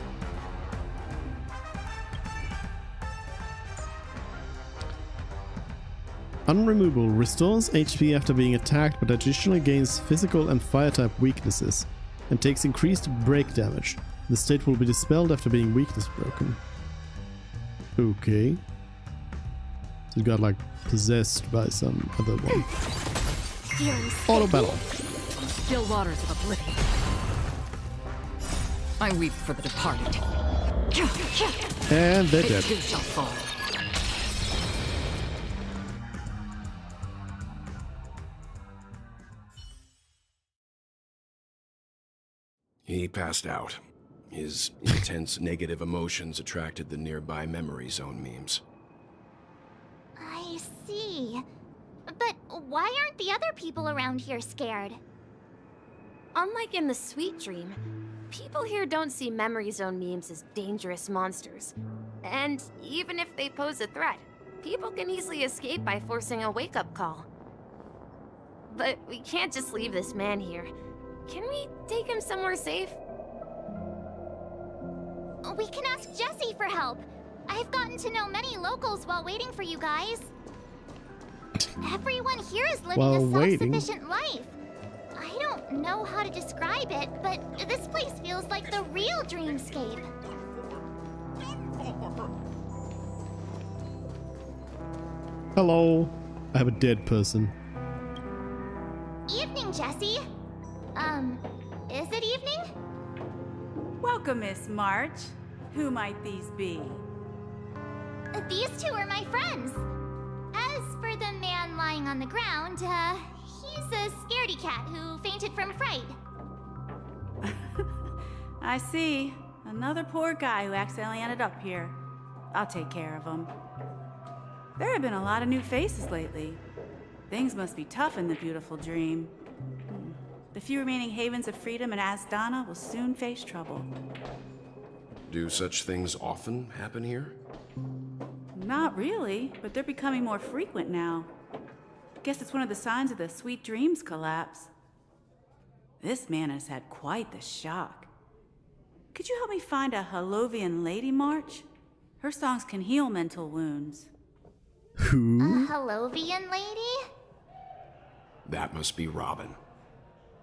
Unremovable restores HP after being attacked, but additionally gains physical and fire type weaknesses and takes increased break damage. The state will be dispelled after being weakness broken. Okay. So it got like possessed by some other one. Auto battle. Still waters of oblivion. I weep for the departed. And they're dead. It too shall fall. He passed out. His intense negative emotions attracted the nearby memory zone memes. I see. But why aren't the other people around here scared? Unlike in the Sweet Dream, people here don't see memory zone memes as dangerous monsters. And even if they pose a threat, people can easily escape by forcing a wake-up call. But we can't just leave this man here. Can we take him somewhere safe? We can ask Jessie for help. I've gotten to know many locals while waiting for you guys. Everyone here is living a self-sufficient life. I don't know how to describe it, but this place feels like the real dreamscape. Hello. I have a dead person. Evening, Jessie. Is it evening? Welcome, Miss March. Who might these be? These two are my friends. As for the man lying on the ground, he's a scaredy cat who fainted from fright. I see. Another poor guy who accidentally ended up here. I'll take care of him. There have been a lot of new faces lately. Things must be tough in the beautiful dream. The few remaining havens of freedom in Asdana will soon face trouble. Do such things often happen here? Not really, but they're becoming more frequent now. Guess it's one of the signs of the Sweet Dreams collapse. This man has had quite the shock. Could you help me find a Halovian lady, March? Her songs can heal mental wounds. Who? A Halovian lady? That must be Robin.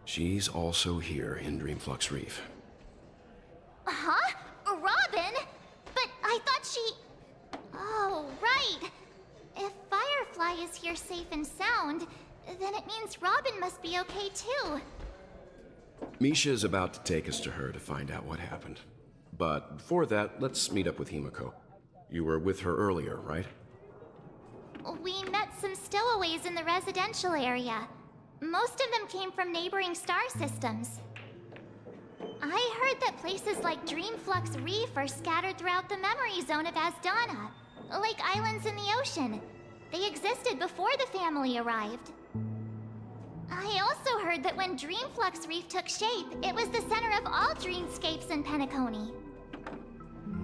She's also here in Dreamflux Reef. Then it means Robin must be okay too. Misha is about to take us to her to find out what happened. But before that, let's meet up with Himiko. You were with her earlier, right? We met some stowaways in the residential area. Most of them came from neighboring star systems. I heard that places like Dreamflux Reef are scattered throughout the memory zone of Asdana, like islands in the ocean. They existed before the family arrived. I also heard that when Dreamflux Reef took shape, it was the center of all dreamscapes in Penacony.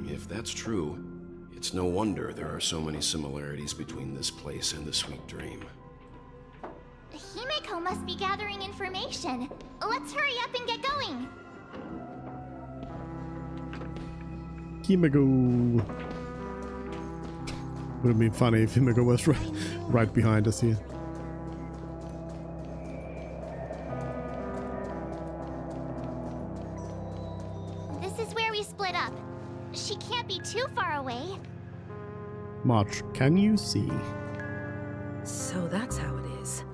If that's true, it's no wonder there are so many similarities between this place and the Sweet Dream. Himiko must be gathering information. Let's hurry up and get going. Himiko. Would have been funny if Himiko was right behind us here. This is where we split up. She can't be too far away. March, can you see? So that's how it is.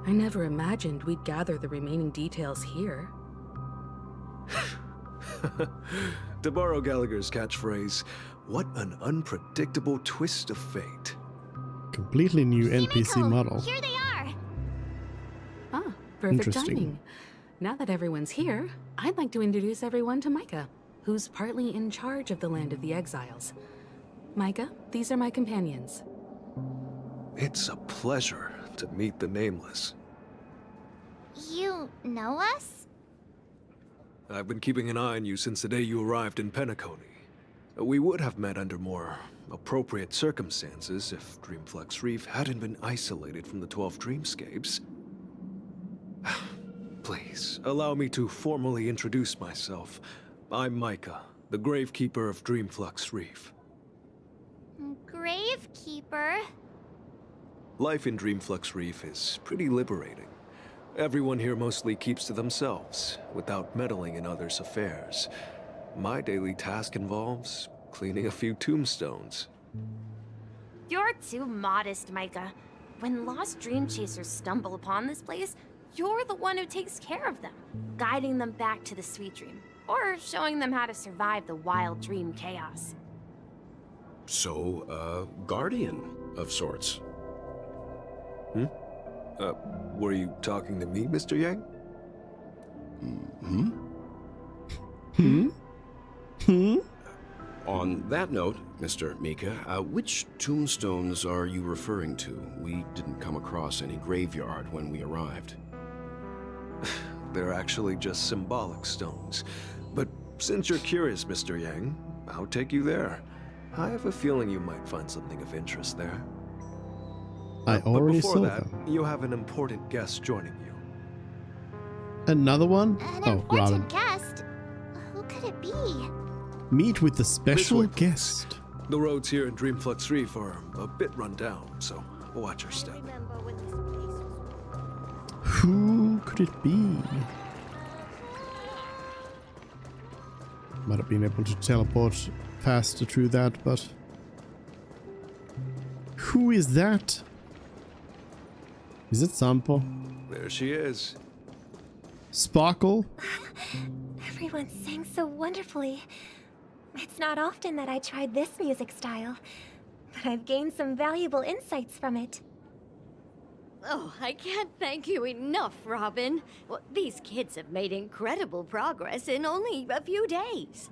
I never imagined we'd gather the remaining details here. To borrow Gallagher's catchphrase, what an unpredictable twist of fate. Completely new NPC model. Here they are. Ah, perfect Interesting. timing. Now that everyone's here, I'd like to introduce everyone to Micah, who's partly in charge of the Land of the Exiles. Micah, these are my companions. It's a pleasure to meet the Nameless. You know us? I've been keeping an eye on you since the day you arrived in Penacony. We would have met under more appropriate circumstances if Dreamflux Reef hadn't been isolated from the 12 dreamscapes. Please, allow me to formally introduce myself. I'm Micah, the Gravekeeper of Dreamflux Reef. Gravekeeper? Life in Dreamflux Reef is pretty liberating. Everyone here mostly keeps to themselves, without meddling in others' affairs. My daily task involves cleaning a few tombstones. You're too modest, Micah. When lost dream chasers stumble upon this place, you're the one who takes care of them, guiding them back to the Sweet Dream, or showing them how to survive the wild dream chaos. So, guardian of sorts. Were you talking to me, Mr. Yang? On that note, Mr. Mika, which tombstones are you referring to? We didn't come across any graveyard when we arrived. They're actually just symbolic stones. But since you're curious, Mr. Yang, I'll take you there. I have a feeling you might find something of interest there. I already saw that, them. you have an important guest joining you. Another one? An Oh, Robin. important guest? Who could it be? Meet with the special This way, please. guest. The roads here in Dreamflux Reef are a bit run down, so watch your step. Who could it be? Might have been able to teleport faster through that, but... Who is that? Is it Sampo? There she is. Sparkle? Everyone sang so wonderfully. It's not often that I tried this music style, but I've gained some valuable insights from it. Oh, I can't thank you enough, Robin. Well, these kids have made incredible progress in only a few days.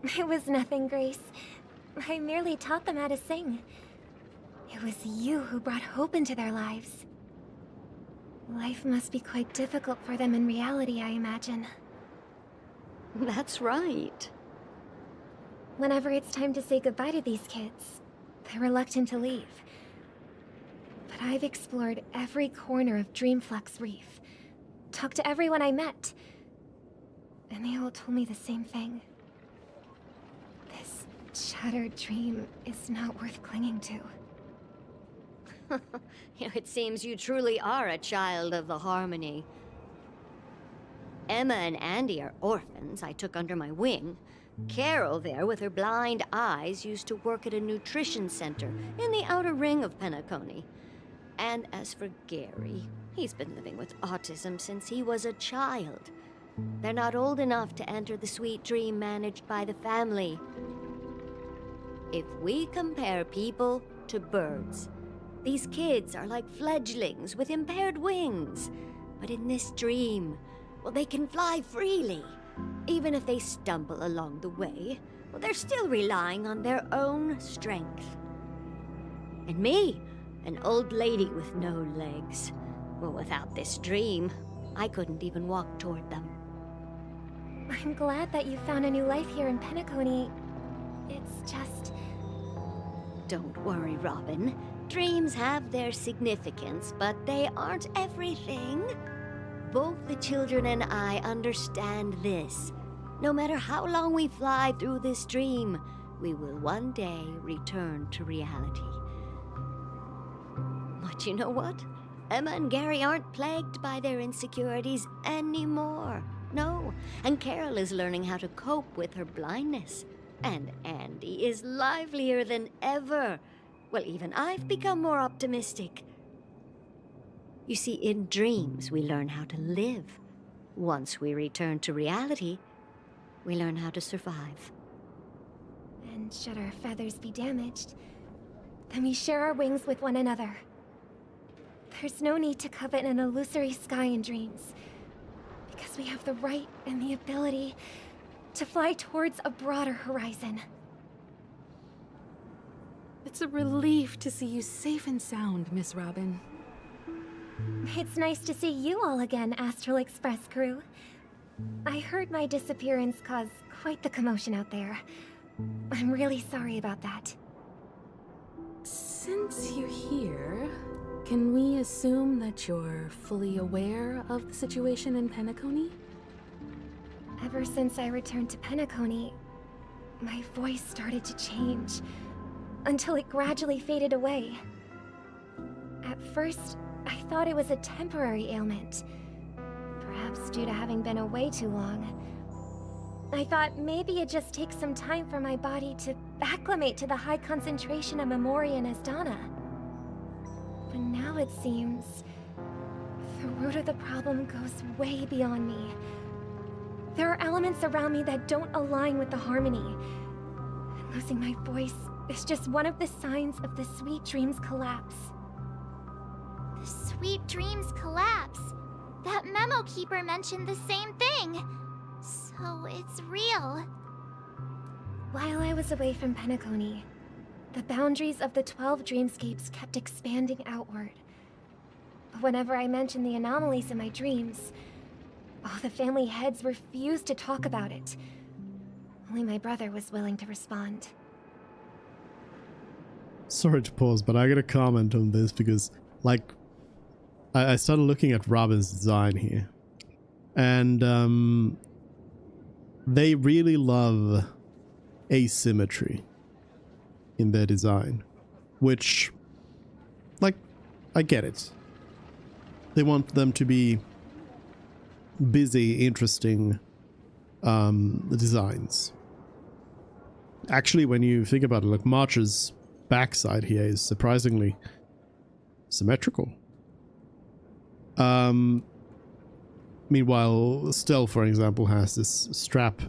It was nothing, Grace. I merely taught them how to sing. It was you who brought hope into their lives. Life must be quite difficult for them in reality, I imagine. That's right. Whenever it's time to say goodbye to these kids, they're reluctant to leave. But I've explored every corner of Dreamflux Reef, talked to everyone I met, and they all told me the same thing. This shattered dream is not worth clinging to. It seems you truly are a child of the Harmony. Emma and Andy are orphans I took under my wing. Carol there, with her blind eyes, used to work at a nutrition center in the outer ring of Penacony. And as for Gary, he's been living with autism since he was a child. They're not old enough to enter the sweet dream managed by the family. If we compare people to birds, these kids are like fledglings with impaired wings. But in this dream, well, they can fly freely. Even if they stumble along the way, well, they're still relying on their own strength. And me, an old lady with no legs. Well, without this dream, I couldn't even walk toward them. I'm glad that you found a new life here in Penacony. It's just... Don't worry, Robin. Dreams have their significance, but they aren't everything. Both the children and I understand this. No matter how long we fly through this dream, we will one day return to reality. But you know what? Emma and Gary aren't plagued by their insecurities anymore. No, and Carol is learning how to cope with her blindness. And Andy is livelier than ever. Well, even I've become more optimistic. You see, in dreams, we learn how to live. Once we return to reality, we learn how to survive. And should our feathers be damaged, then we share our wings with one another. There's no need to covet an illusory sky in dreams, because we have the right and the ability to fly towards a broader horizon. It's a relief to see you safe and sound, Miss Robin. It's nice to see you all again, Astral Express crew. I heard my disappearance caused quite the commotion out there. I'm really sorry about that. Since you're here, can we assume that you're fully aware of the situation in Penacony? Ever since I returned to Penacony, my voice started to change, until it gradually faded away. At first, I thought it was a temporary ailment, perhaps due to having been away too long. I thought maybe it just takes some time for my body to acclimate to the high concentration of Memoria and Asdana. But now it seems the root of the problem goes way beyond me. There are elements around me that don't align with the harmony. And losing my voice is just one of the signs of the Sweet Dreams collapse. The Sweet Dreams collapse. That memo keeper mentioned the same thing. So it's real. While I was away from Penacony, the boundaries of the 12 dreamscapes kept expanding outward. But whenever I mentioned the anomalies in my dreams, all the family heads refused to talk about it. Only my brother was willing to respond. Sorry to pause, but I gotta comment on this because, like, I started looking at Robin's design here. And, they really love asymmetry in their design. Which, like, I get it. They want them to be busy, interesting designs. Actually, when you think about it, like March's backside here is surprisingly symmetrical. Meanwhile, Stell, for example, has this strap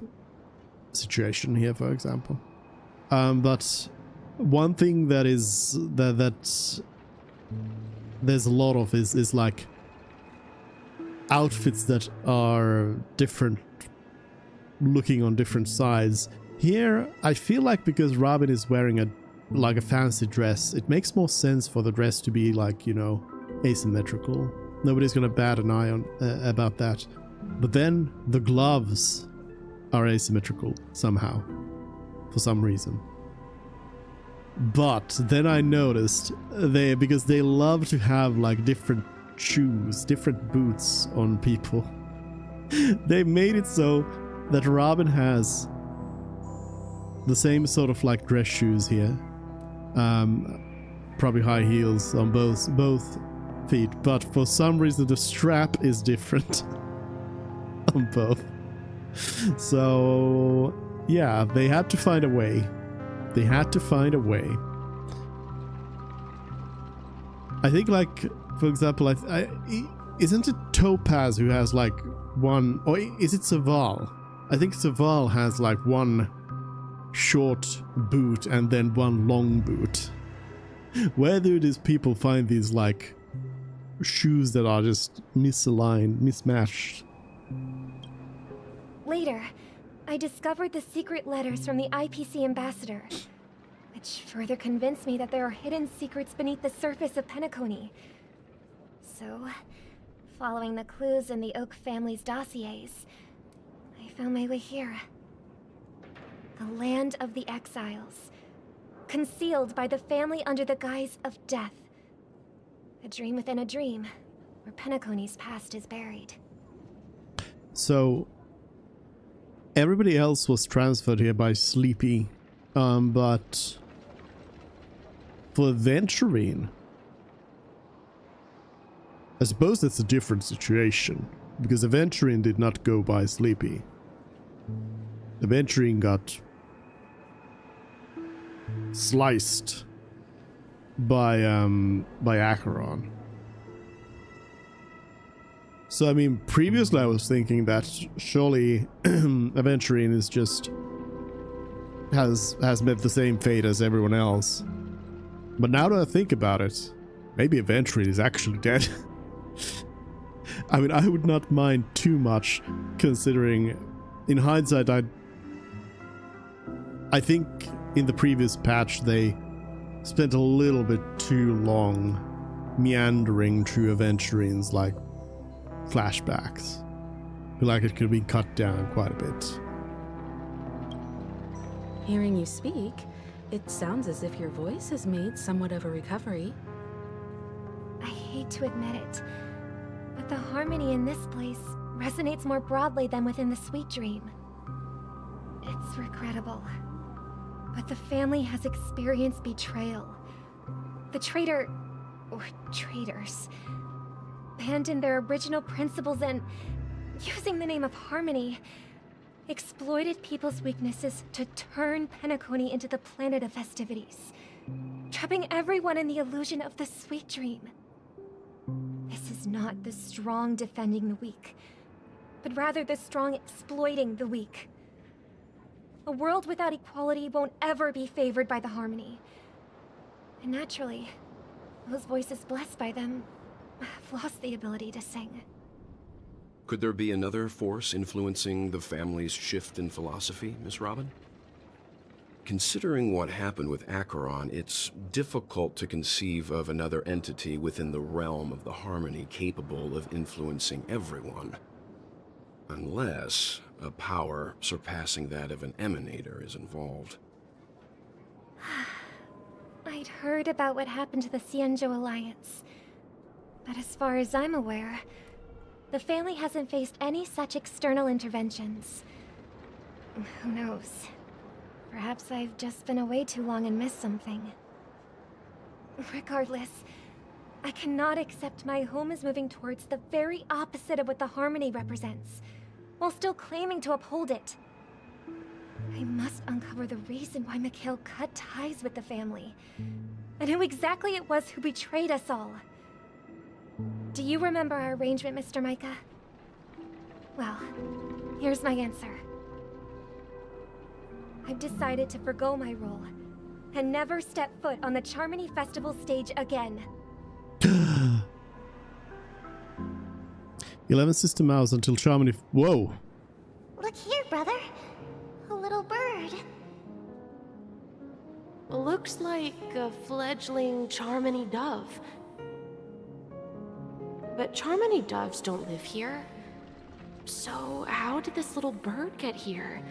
situation here, for example. But one thing that is that there's a lot of is like outfits that are different, looking on different sides. Here, I feel like because Robin is wearing a fancy dress, it makes more sense for the dress to be like, you know, asymmetrical. Nobody's gonna bat an eye on about that. But then the gloves are asymmetrical somehow, for some reason. But then I noticed because they love to have like different shoes, different boots on people. They made it so that Robin has the same sort of like dress shoes here. Probably high heels on both feet, but for some reason the strap is different on both. So yeah, they had to find a way. I think, like, for example, isn't it Topaz who has like one, or is it Saval? I think Saval has like one short boot and then one long boot. Where do these people find these like shoes that are just misaligned, mismatched? Later, I discovered the secret letters from the IPC ambassador, which further convinced me that there are hidden secrets beneath the surface of Penacony. So, following the clues in the Oak family's dossiers, I found my way here. The land of the exiles, concealed by the family under the guise of death. A dream within a dream, where Penacony's past is buried. So, everybody else was transferred here by Sleepy, but for Venturine, I suppose that's a different situation, because Venturine did not go by Sleepy. Venturine got sliced by Acheron. So I mean, previously I was thinking that surely Venturine is just has met the same fate as everyone else. But now that I think about it, maybe Venturine is actually dead. I mean, I would not mind too much, considering in hindsight I think in the previous patch they spent a little bit too long meandering through Venturine's like flashbacks. I feel like it could be cut down quite a bit. Hearing you speak, it sounds as if your voice has made somewhat of a recovery. I hate to admit it, but the harmony in this place resonates more broadly than within the Sweet Dream. It's regrettable, but the family has experienced betrayal. The traitor, or traitors, abandoned their original principles and, using the name of harmony, exploited people's weaknesses to turn Penacony into the planet of festivities, trapping everyone in the illusion of the Sweet Dream. This is not the strong defending the weak, but rather the strong exploiting the weak. A world without equality won't ever be favored by the harmony. And naturally, those voices blessed by them have lost the ability to sing. Could there be another force influencing the family's shift in philosophy, Miss Robin? Considering what happened with Acheron, it's difficult to conceive of another entity within the realm of the harmony capable of influencing everyone. Unless a power surpassing that of an emanator is involved. I'd heard about what happened to the Xianzhou Alliance, but as far as I'm aware, the family hasn't faced any such external interventions. Who knows? Perhaps I've just been away too long and missed something. Regardless, I cannot accept my home is moving towards the very opposite of what the harmony represents, while still claiming to uphold it. I must uncover the reason why Mikhail cut ties with the family, and who exactly it was who betrayed us all. Do you remember our arrangement, Mr. Micah? Well, here's my answer. I've decided to forgo my role, and never step foot on the Charmony Festival stage again. 11 system hours until Charmony. Whoa! Look here, brother. A little bird. Looks like a fledgling Charmony dove. But Charmony doves don't live here. So how did this little bird get here?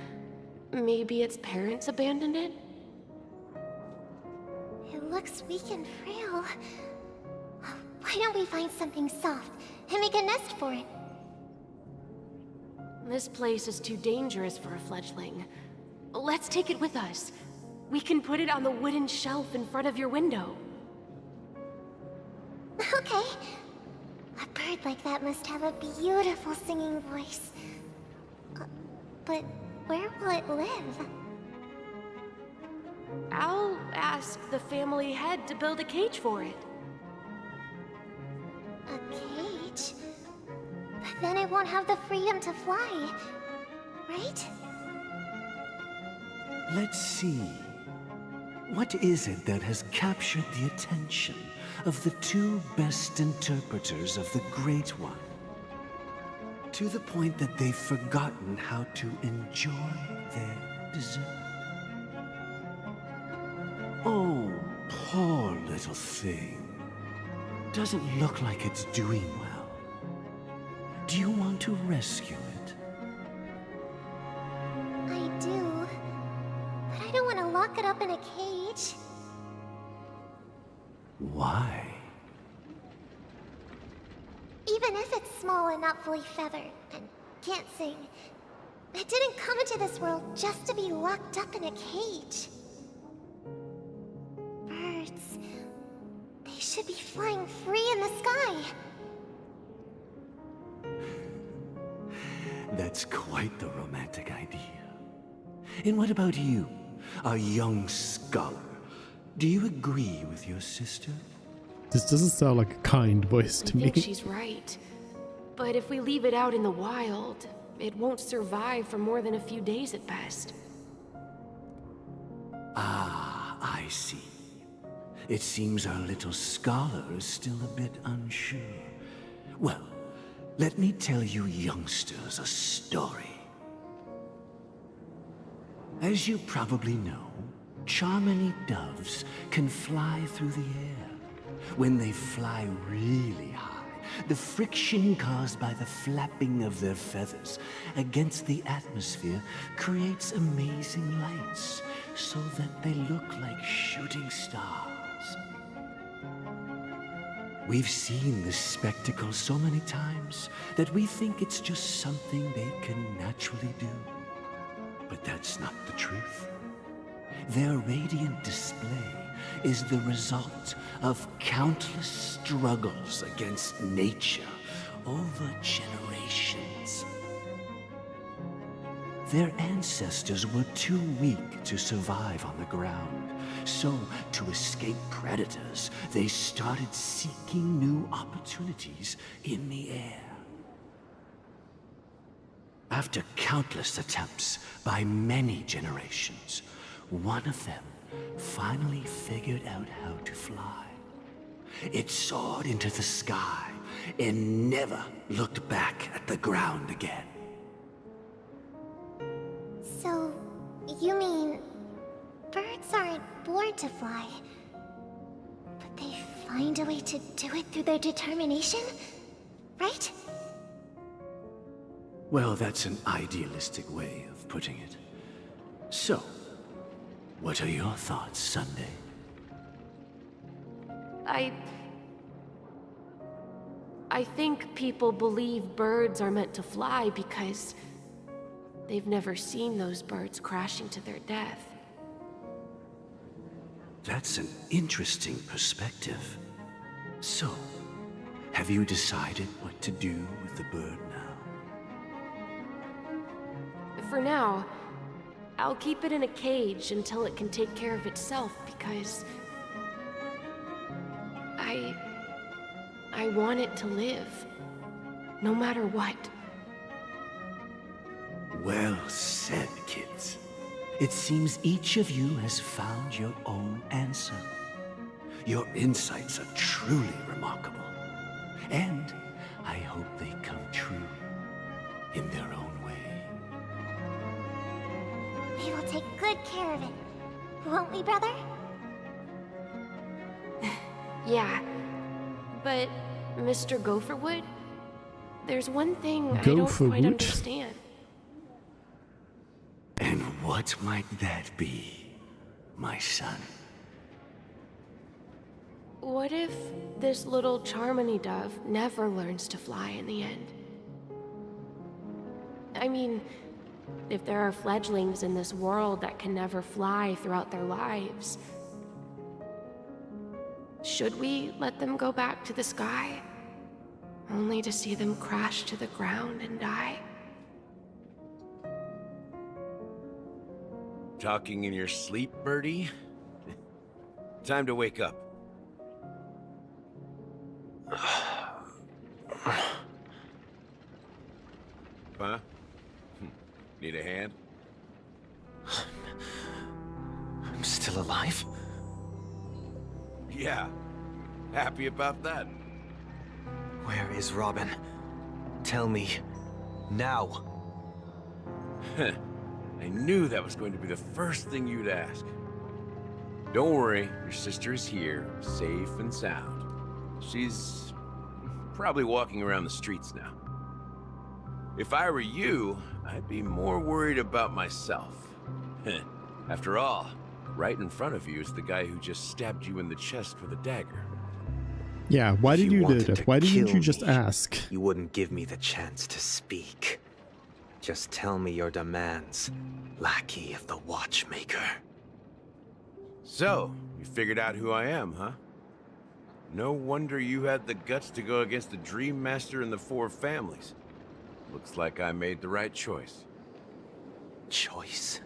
Maybe its parents abandoned it? It looks weak and frail. Why don't we find something soft and make a nest for it? This place is too dangerous for a fledgling. Let's take it with us. We can put it on the wooden shelf in front of your window. Okay. A bird like that must have a beautiful singing voice. But where will it live? I'll ask the family head to build a cage for it. then it won't have the freedom to fly, right? Let's see. What is it that has captured the attention of the two best interpreters of the Great One? To the point that they've forgotten how to enjoy their dessert. Oh, poor little thing. Doesn't look like it's doing well. Do you want to rescue it? I do. But I don't want to lock it up in a cage. Why? Even if it's small and not fully feathered and can't sing, it didn't come into this world just to be locked up in a cage. Birds, they should be flying free in the sky. That's quite the romantic idea. And what about you, a young scholar? Do you agree with your sister? This doesn't sound like a kind voice to I me. think she's right. But if we leave it out in the wild, it won't survive for more than a few days at best. Ah, I see. It seems our little scholar is still a bit unsure. Well, let me tell you youngsters a story. As you probably know, Charmony doves can fly through the air. When they fly really high, the friction caused by the flapping of their feathers against the atmosphere creates amazing lights, so that they look like shooting stars. We've seen this spectacle so many times that we think it's just something they can naturally do. But that's not the truth. Their radiant display is the result of countless struggles against nature over generations. Their ancestors were too weak to survive on the ground, so to escape predators, they started seeking new opportunities in the air. After countless attempts by many generations, one of them finally figured out how to fly. It soared into the sky and never looked back at the ground again. So, you mean birds aren't born to fly, but they find a way to do it through their determination, right? Well, that's an idealistic way of putting it. So, what are your thoughts, Sunday? I think people believe birds are meant to fly because they've never seen those birds crashing to their death. That's an interesting perspective. So, have you decided what to do with the bird now? For now, I'll keep it in a cage until it can take care of itself because I want it to live, no matter what. Well said, kids. It seems each of you has found your own answer. Your insights are truly remarkable. And I hope they come true in their own way. We will take good care of it, won't we, brother? Yeah, but Mr. Gopherwood, there's one thing I don't quite understand. And what might that be, my son? What if this little Charmony dove never learns to fly in the end? I mean, if there are fledglings in this world that can never fly throughout their lives, should we let them go back to the sky, only to see them crash to the ground and die? Talking in your sleep, Birdie? Time to wake up. huh? Need a hand? I'm still alive? Yeah. Happy about that? Where is Robin? Tell me. Now. I knew that was going to be the first thing you'd ask. Don't worry, your sister is here, safe and sound. She's probably walking around the streets now. If I were you, I'd be more worried about myself. After all, right in front of you is the guy who just stabbed you in the chest with a dagger. Yeah, why did you do that? Why didn't you just ask? You wouldn't give me the chance to speak. Just tell me your demands, lackey of the Watchmaker. So, you figured out who I am, huh? No wonder you had the guts to go against the Dream Master and the Four Families. Looks like I made the right choice. Choice?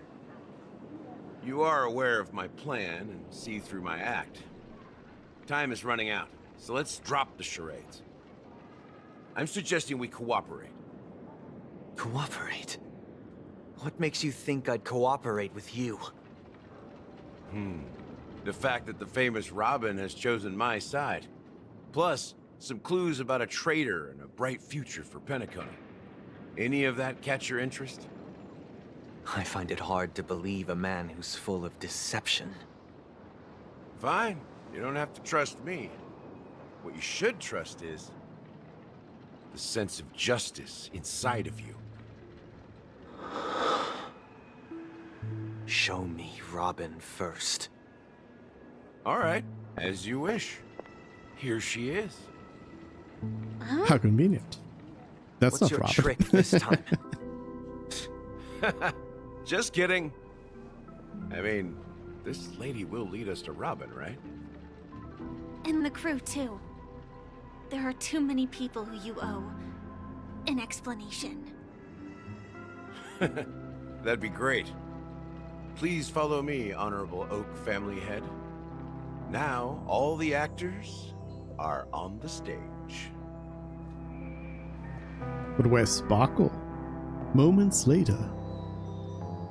You are aware of my plan and see through my act. Time is running out, so let's drop the charades. I'm suggesting we cooperate. Cooperate? What makes you think I'd cooperate with you? The fact that the famous Robin has chosen my side. Plus, some clues about a traitor and a bright future for Penacony. Any of that catch your interest? I find it hard to believe a man who's full of deception. Fine. You don't have to trust me. What you should trust is the sense of justice inside of you. Show me Robin first. All right, as you wish. Here she is. How convenient. That's What's not your Robin. trick this time? Just kidding. I mean, this lady will lead us to Robin, right? And the crew, too. There are too many people who you owe an explanation. That'd be great. Please follow me, Honorable Oak family head. Now, all the actors are on the stage. But where's Sparkle? Moments later.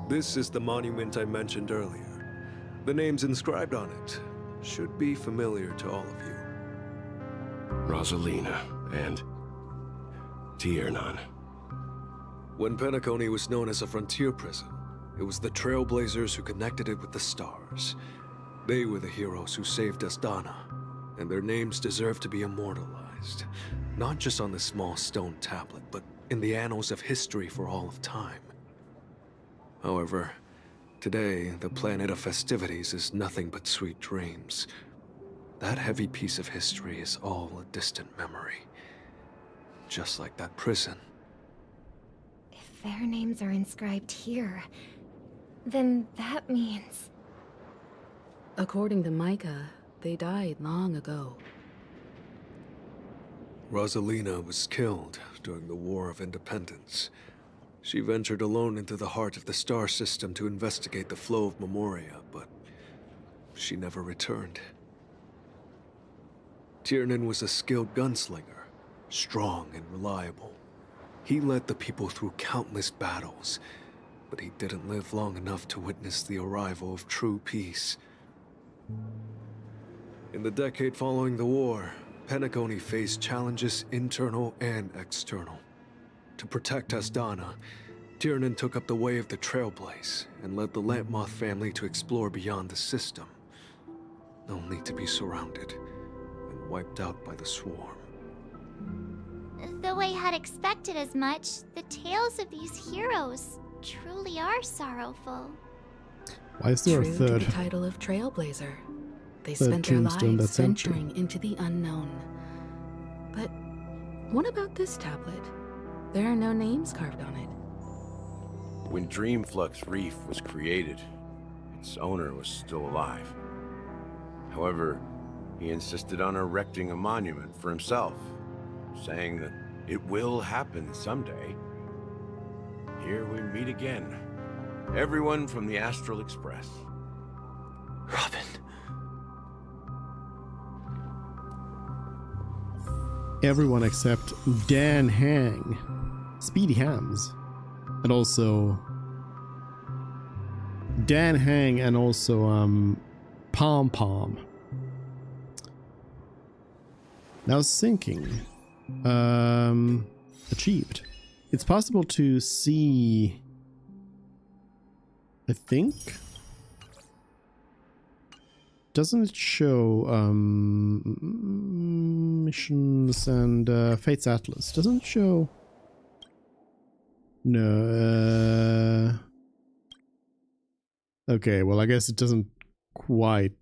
This is the monument I mentioned earlier. The names inscribed on it should be familiar to all of you. Rosalina and Tiernan. When Penacony was known as a frontier prison, it was the Trailblazers who connected it with the stars. They were the heroes who saved Astana, and their names deserve to be immortalized. Not just on this small stone tablet, but in the annals of history for all of time. However, today, the planet of festivities is nothing but sweet dreams. That heavy piece of history is all a distant memory. Just like that prison. If their names are inscribed here, then that means... According to Micah, they died long ago. Rosalina was killed during the War of Independence. She ventured alone into the heart of the star system to investigate the flow of Memoria, but she never returned. Tiernan was a skilled gunslinger, strong and reliable. He led the people through countless battles, but he didn't live long enough to witness the arrival of true peace. In the decade following the war, Penacony faced challenges internal and external. To protect Astana, Tiernan took up the way of the Trailblaze and led the Lampmoth family to explore beyond the system, only to be surrounded and wiped out by the Swarm. Though I had expected as much, the tales of these heroes truly are sorrowful. Why is there a True third? to the title of Trailblazer. They Third spent their tombstone, lives that's empty. venturing into the unknown. But what about this tablet? There are no names carved on it. When Dreamflux Reef was created, its owner was still alive. However, he insisted on erecting a monument for himself, saying that it will happen someday. Here we meet again. Everyone from the Astral Express. Robin. Everyone except Dan Hang. Speedy Hams. And also Dan Hang, and also Pom Pom. Now I was thinking, achieved. It's possible to see, I think. Doesn't it show missions and Fate's Atlas? Doesn't it show? No. Okay, well, I guess it doesn't quite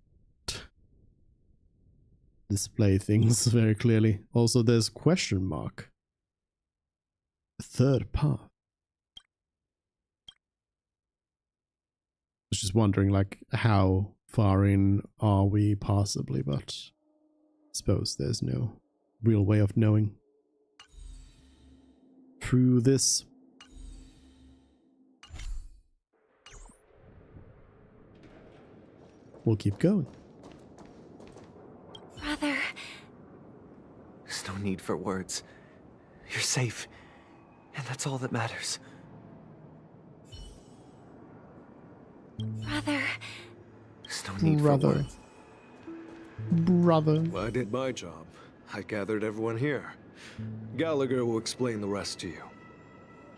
display things very clearly. Also, there's question mark. A third path. I was just wondering, like, how far in are we possibly, but I suppose there's no real way of knowing through this. We'll keep going. Brother. There's no need for words. You're safe, and that's all that matters. Brother. There's no need for words. Brother. Well, I did my job. I gathered everyone here. Gallagher will explain the rest to you.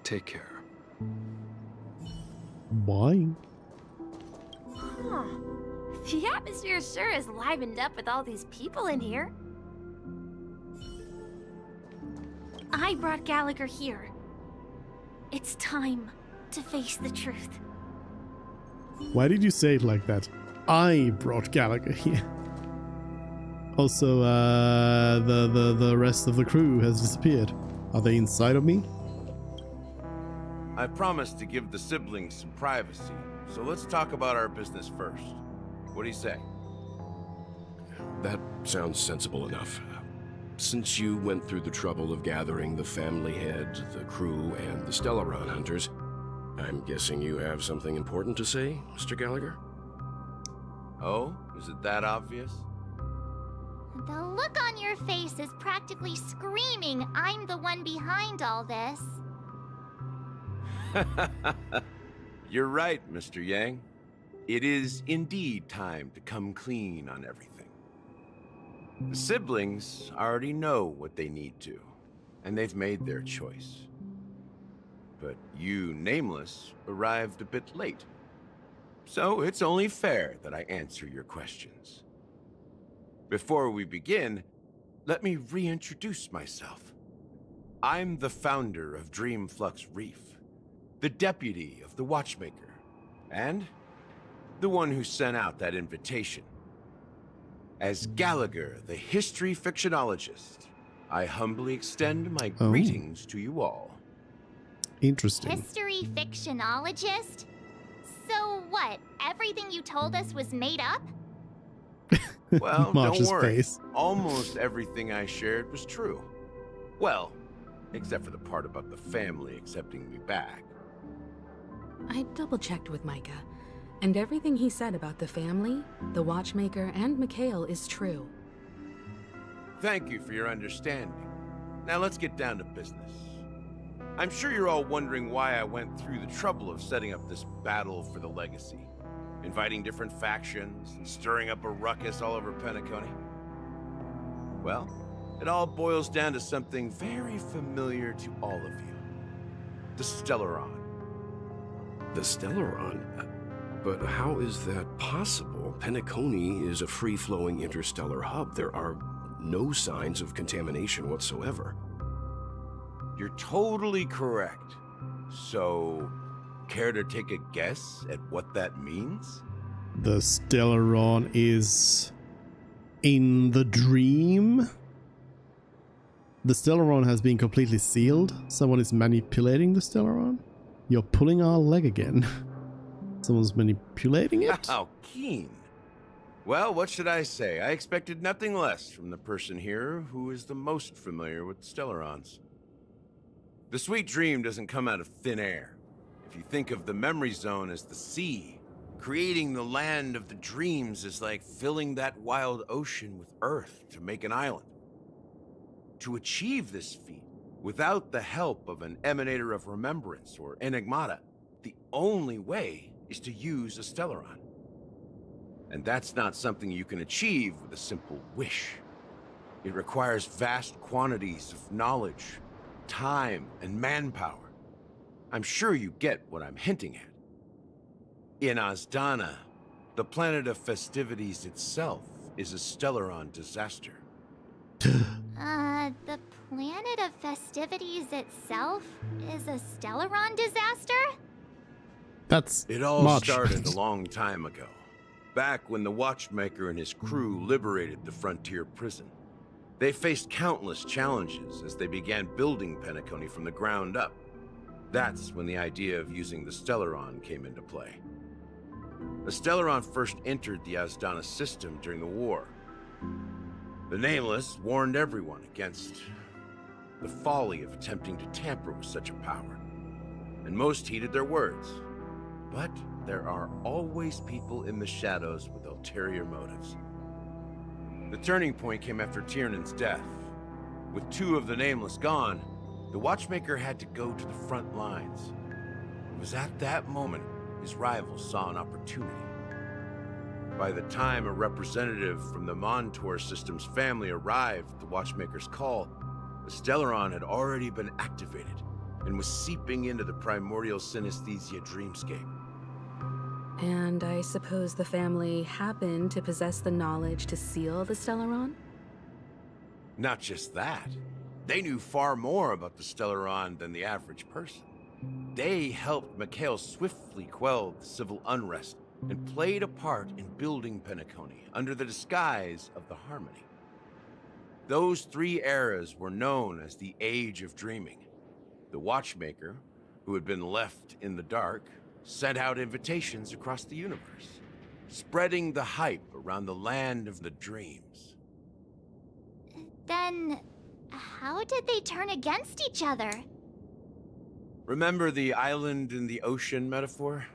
Take care. Bye. Huh. The atmosphere sure is livened up with all these people in here. I brought Gallagher here. It's time to face the truth. Why did you say it like that? I brought Gallagher here. Also, the rest of the crew has disappeared. Are they inside of me? I promised to give the siblings some privacy, so let's talk about our business first. What do you say? That sounds sensible enough. Since you went through the trouble of gathering the family head, the crew, and the Stellaron hunters, I'm guessing you have something important to say, Mr. Gallagher? Oh, is it that obvious? The look on your face is practically screaming, I'm the one behind all this. You're right, Mr. Yang. It is indeed time to come clean on everything. The siblings already know what they need to, and they've made their choice. But you, Nameless, arrived a bit late. So it's only fair that I answer your questions. Before we begin, let me reintroduce myself. I'm the founder of Dreamflux Reef, the deputy of the Watchmaker, and the one who sent out that invitation. As Gallagher, the history fictionologist, I humbly extend my greetings to you all. Interesting. History fictionologist? So what, everything you told us was made up? Well, don't worry. Face. Almost everything I shared was true. Well, except for the part about the family accepting me back. I double-checked with Micah, and everything he said about the family, the Watchmaker, and Mikhail is true. Thank you for your understanding. Now let's get down to business. I'm sure you're all wondering why I went through the trouble of setting up this battle for the legacy, inviting different factions and stirring up a ruckus all over Penacony. Well, it all boils down to something very familiar to all of you. The Stellaron. The Stellaron? But how is that possible? Penacony is a free-flowing interstellar hub. There are no signs of contamination whatsoever. You're totally correct. So, care to take a guess at what that means? The Stellaron is in the dream? The Stellaron has been completely sealed? Someone is manipulating the Stellaron? You're pulling our leg again. Someone's manipulating it? How keen. Well, what should I say? I expected nothing less from the person here who is the most familiar with Stellarons. The sweet dream doesn't come out of thin air. If you think of the memory zone as the sea, creating the land of the dreams is like filling that wild ocean with earth to make an island. To achieve this feat Without the help of an Emanator of Remembrance or Enigmata, the only way is to use a Stellaron. And that's not something you can achieve with a simple wish. It requires vast quantities of knowledge, time, and manpower. I'm sure you get what I'm hinting at. In Azdana, the planet of festivities itself is a Stellaron disaster. The planet of festivities itself is a Stellaron disaster? It all started a long time ago, back when the Watchmaker and his crew liberated the frontier prison. They faced countless challenges as they began building Penacony from the ground up. That's when the idea of using the Stellaron came into play. The Stellaron first entered the Azdana system during the war. The Nameless warned everyone against the folly of attempting to tamper with such a power, and most heeded their words. But there are always people in the shadows with ulterior motives. The turning point came after Tiernan's death. With 2 of the Nameless gone, the Watchmaker had to go to the front lines. It was at that moment his rivals saw an opportunity. By the time a representative from the Montour Systems family arrived at the Watchmaker's call, the Stellaron had already been activated and was seeping into the primordial synesthesia dreamscape. And I suppose the family happened to possess the knowledge to seal the Stellaron? Not just that. They knew far more about the Stellaron than the average person. They helped Mikhail swiftly quell the civil unrest and played a part in building Penacony under the disguise of the Harmony. Those 3 eras were known as the Age of Dreaming. The Watchmaker, who had been left in the dark, sent out invitations across the universe, spreading the hype around the land of the dreams. Then, how did they turn against each other? Remember the island in the ocean metaphor?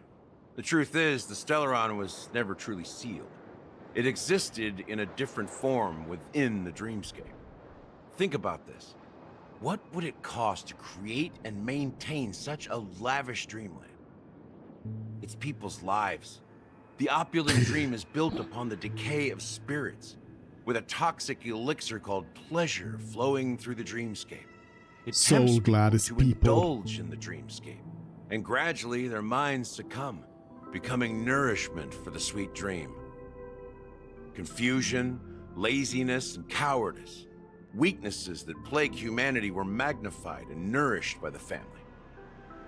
The truth is, the Stellaron was never truly sealed. It existed in a different form within the dreamscape. Think about this. What would it cost to create and maintain such a lavish dreamland? It's people's lives. The opulent dream is built upon the decay of spirits, with a toxic elixir called pleasure flowing through the dreamscape. It tempts Gladys people to indulge in the dreamscape, and gradually their minds succumb, becoming nourishment for the sweet dream. Confusion, laziness, and cowardice, weaknesses that plague humanity, were magnified and nourished by the family.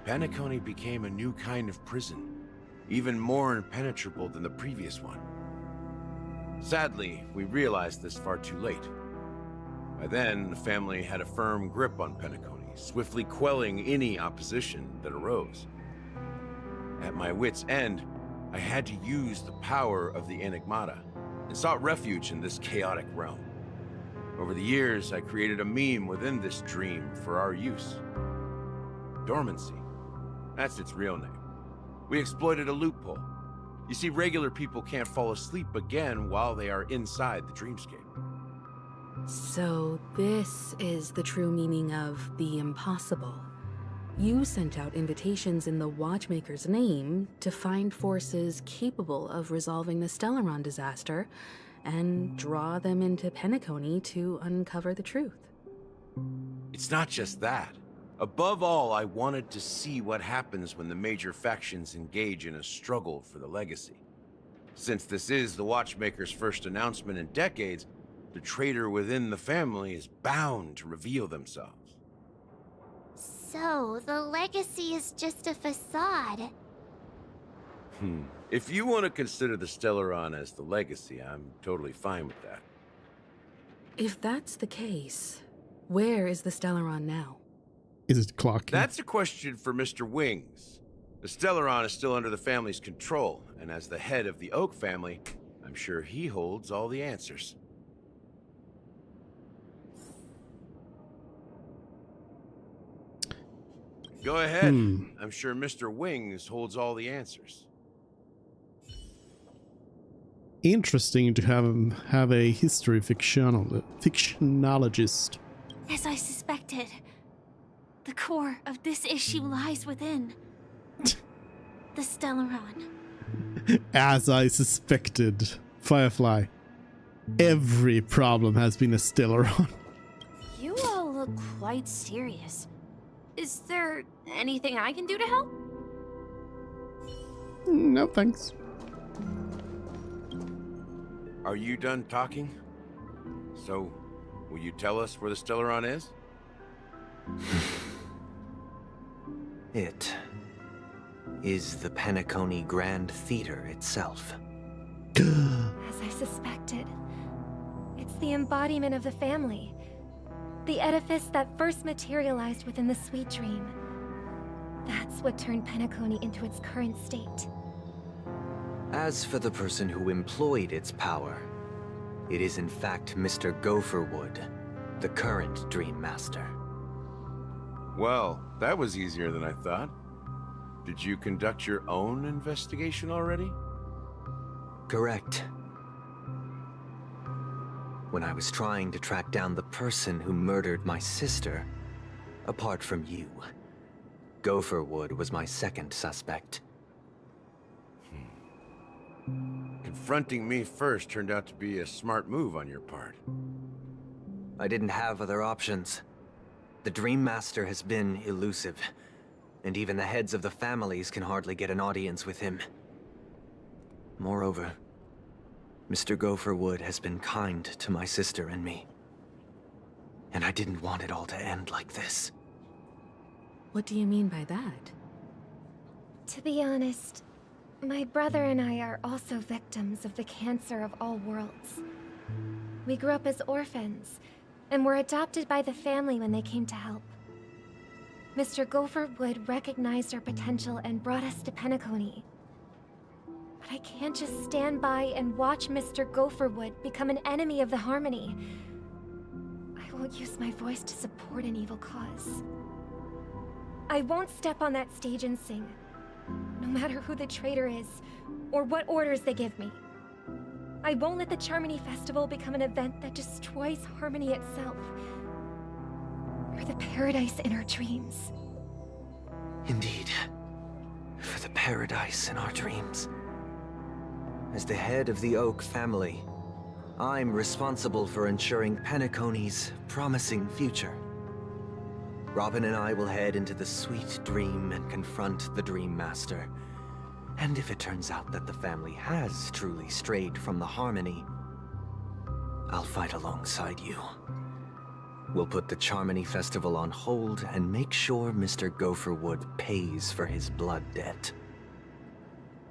Penacony became a new kind of prison, even more impenetrable than the previous one. Sadly, we realized this far too late. By then, the family had a firm grip on Penacony, swiftly quelling any opposition that arose. At my wit's end, I had to use the power of the Enigmata, and sought refuge in this chaotic realm. Over the years, I created a meme within this dream for our use. Dormancy. That's its real name. We exploited a loophole. You see, regular people can't fall asleep again while they are inside the dreamscape. So this is the true meaning of the impossible. You sent out invitations in the Watchmaker's name to find forces capable of resolving the Stellaron disaster and draw them into Penacony to uncover the truth. It's not just that. Above all, I wanted to see what happens when the major factions engage in a struggle for the legacy. Since this is the Watchmaker's first announcement in decades, the traitor within the family is bound to reveal themselves. So, the legacy is just a facade. If you want to consider the Stellaron as the legacy, I'm totally fine with that. If that's the case, where is the Stellaron now? Is it clocking? That's a question for Mr. Wings. The Stellaron is still under the family's control, and as the head of the Oak family, I'm sure he holds all the answers. Go ahead. I'm sure Mr. Wings holds all the answers. Interesting to have a history fictionologist. As I suspected. The core of this issue lies within the Stellaron. As I suspected, Firefly. Every problem has been a Stellaron. You all look quite serious. Is there anything I can do to help? No, thanks. Are you done talking? So, will you tell us where the Stellaron is? It is the Penacony Grand Theater itself. As I suspected, it's the embodiment of the family. The edifice that first materialized within the Sweet Dream. That's what turned Penacony into its current state. As for the person who employed its power, it is in fact Mr. Gopherwood, the current Dream Master. Well, that was easier than I thought. Did you conduct your own investigation already? Correct. When I was trying to track down the person who murdered my sister, apart from you, Gopherwood was my second suspect. Confronting me first turned out to be a smart move on your part. I didn't have other options. The Dream Master has been elusive, and even the heads of the families can hardly get an audience with him. Moreover, Mr. Gopherwood has been kind to my sister and me. And I didn't want it all to end like this. What do you mean by that? To be honest, my brother and I are also victims of the cancer of all worlds. We grew up as orphans, and were adopted by the family when they came to help. Mr. Gopherwood recognized our potential and brought us to Penacony. But I can't just stand by and watch Mr. Gopherwood become an enemy of the Harmony. I won't use my voice to support an evil cause. I won't step on that stage and sing, no matter who the traitor is, or what orders they give me. I won't let the Charmony Festival become an event that destroys Harmony itself, or the paradise in our dreams. Indeed. For the paradise in our dreams. As the head of the Oak family, I'm responsible for ensuring Penacony's promising future. Robin and I will head into the Sweet Dream and confront the Dream Master. And if it turns out that the family has truly strayed from the Harmony, I'll fight alongside you. We'll put the Charmony Festival on hold and make sure Mr. Gopherwood pays for his blood debt.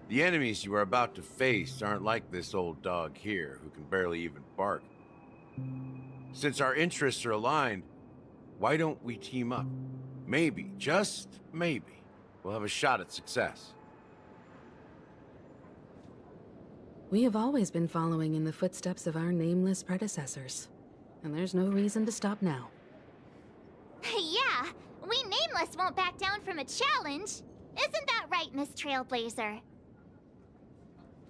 The enemies you are about to face aren't like this old dog here, who can barely even bark. Since our interests are aligned, why don't we team up? Maybe, just maybe, we'll have a shot at success. We have always been following in the footsteps of our nameless predecessors, and there's no reason to stop now. Yeah, we Nameless won't back down from a challenge. Isn't that right, Miss Trailblazer?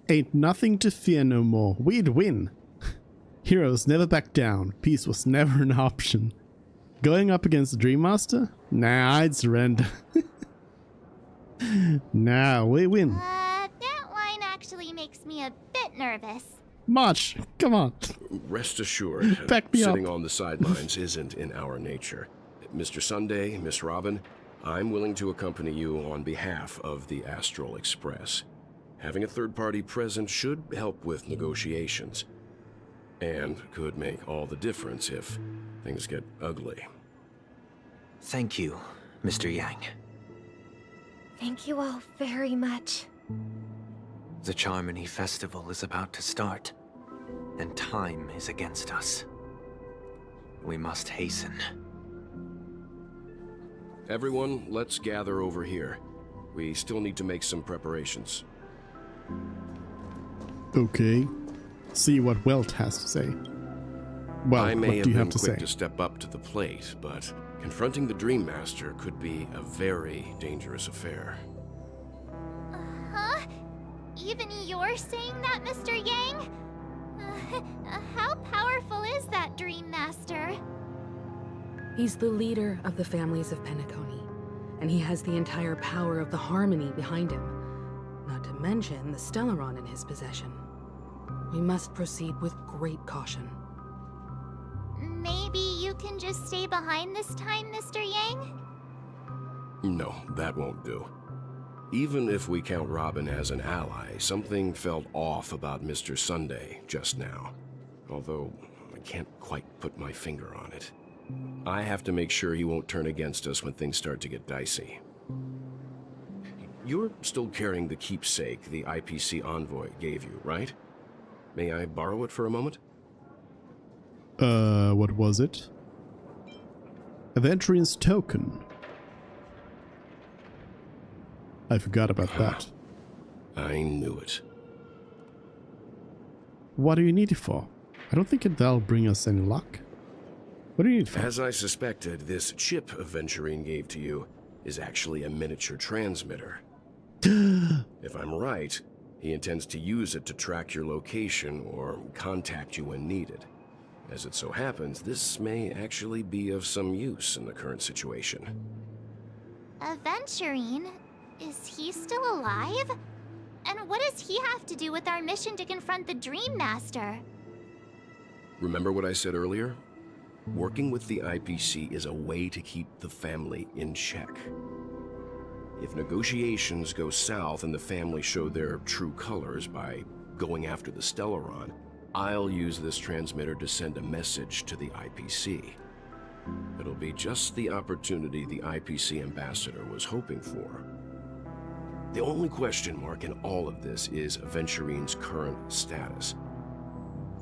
Ain't nothing to fear no more. We'd win. Heroes never back down. Peace was never an option. Going up against the Dream Master? Nah, I'd surrender. Nah, we win. That line actually makes me a bit nervous. March, come on. Rest assured, Back me sitting up. on the sidelines isn't in our nature. Mr. Sunday, Miss Robin, I'm willing to accompany you on behalf of the Astral Express. Having a third party present should help with negotiations. And could make all the difference if things get ugly. Thank you, Mr. Yang. Thank you all very much. The Charmony Festival is about to start, and time is against us. We must hasten. Everyone, let's gather over here. We still need to make some preparations. Okay. See what Welt has to say. Well, I may what have do you been have to quick say? to step up to the plate, but confronting the Dream Master could be a very dangerous affair. Huh? Even you're saying that, Mr. Yang? How powerful is that Dream Master? He's the leader of the families of Penacony, and he has the entire power of the Harmony behind him, not to mention the Stellaron in his possession. We must proceed with great caution. Maybe you can just stay behind this time, Mr. Yang? No, that won't do. Even if we count Robin as an ally, something felt off about Mr. Sunday just now. Although, I can't quite put my finger on it. I have to make sure he won't turn against us when things start to get dicey. You're still carrying the keepsake the IPC envoy gave you, right? May I borrow it for a moment? What was it? Aventurin's token. I forgot about that. I knew it. What do you need it for? I don't think that'll bring us any luck. What do you need it for? As I suspected, this chip Aventurine gave to you is actually a miniature transmitter. If I'm right, he intends to use it to track your location or contact you when needed. As it so happens, this may actually be of some use in the current situation. Aventurine? Is he still alive? And what does he have to do with our mission to confront the Dream Master? Remember what I said earlier? Working with the IPC is a way to keep the family in check. If negotiations go south and the family show their true colors by going after the Stellaron, I'll use this transmitter to send a message to the IPC. It'll be just the opportunity the IPC ambassador was hoping for. The only question mark in all of this is Aventurine's current status.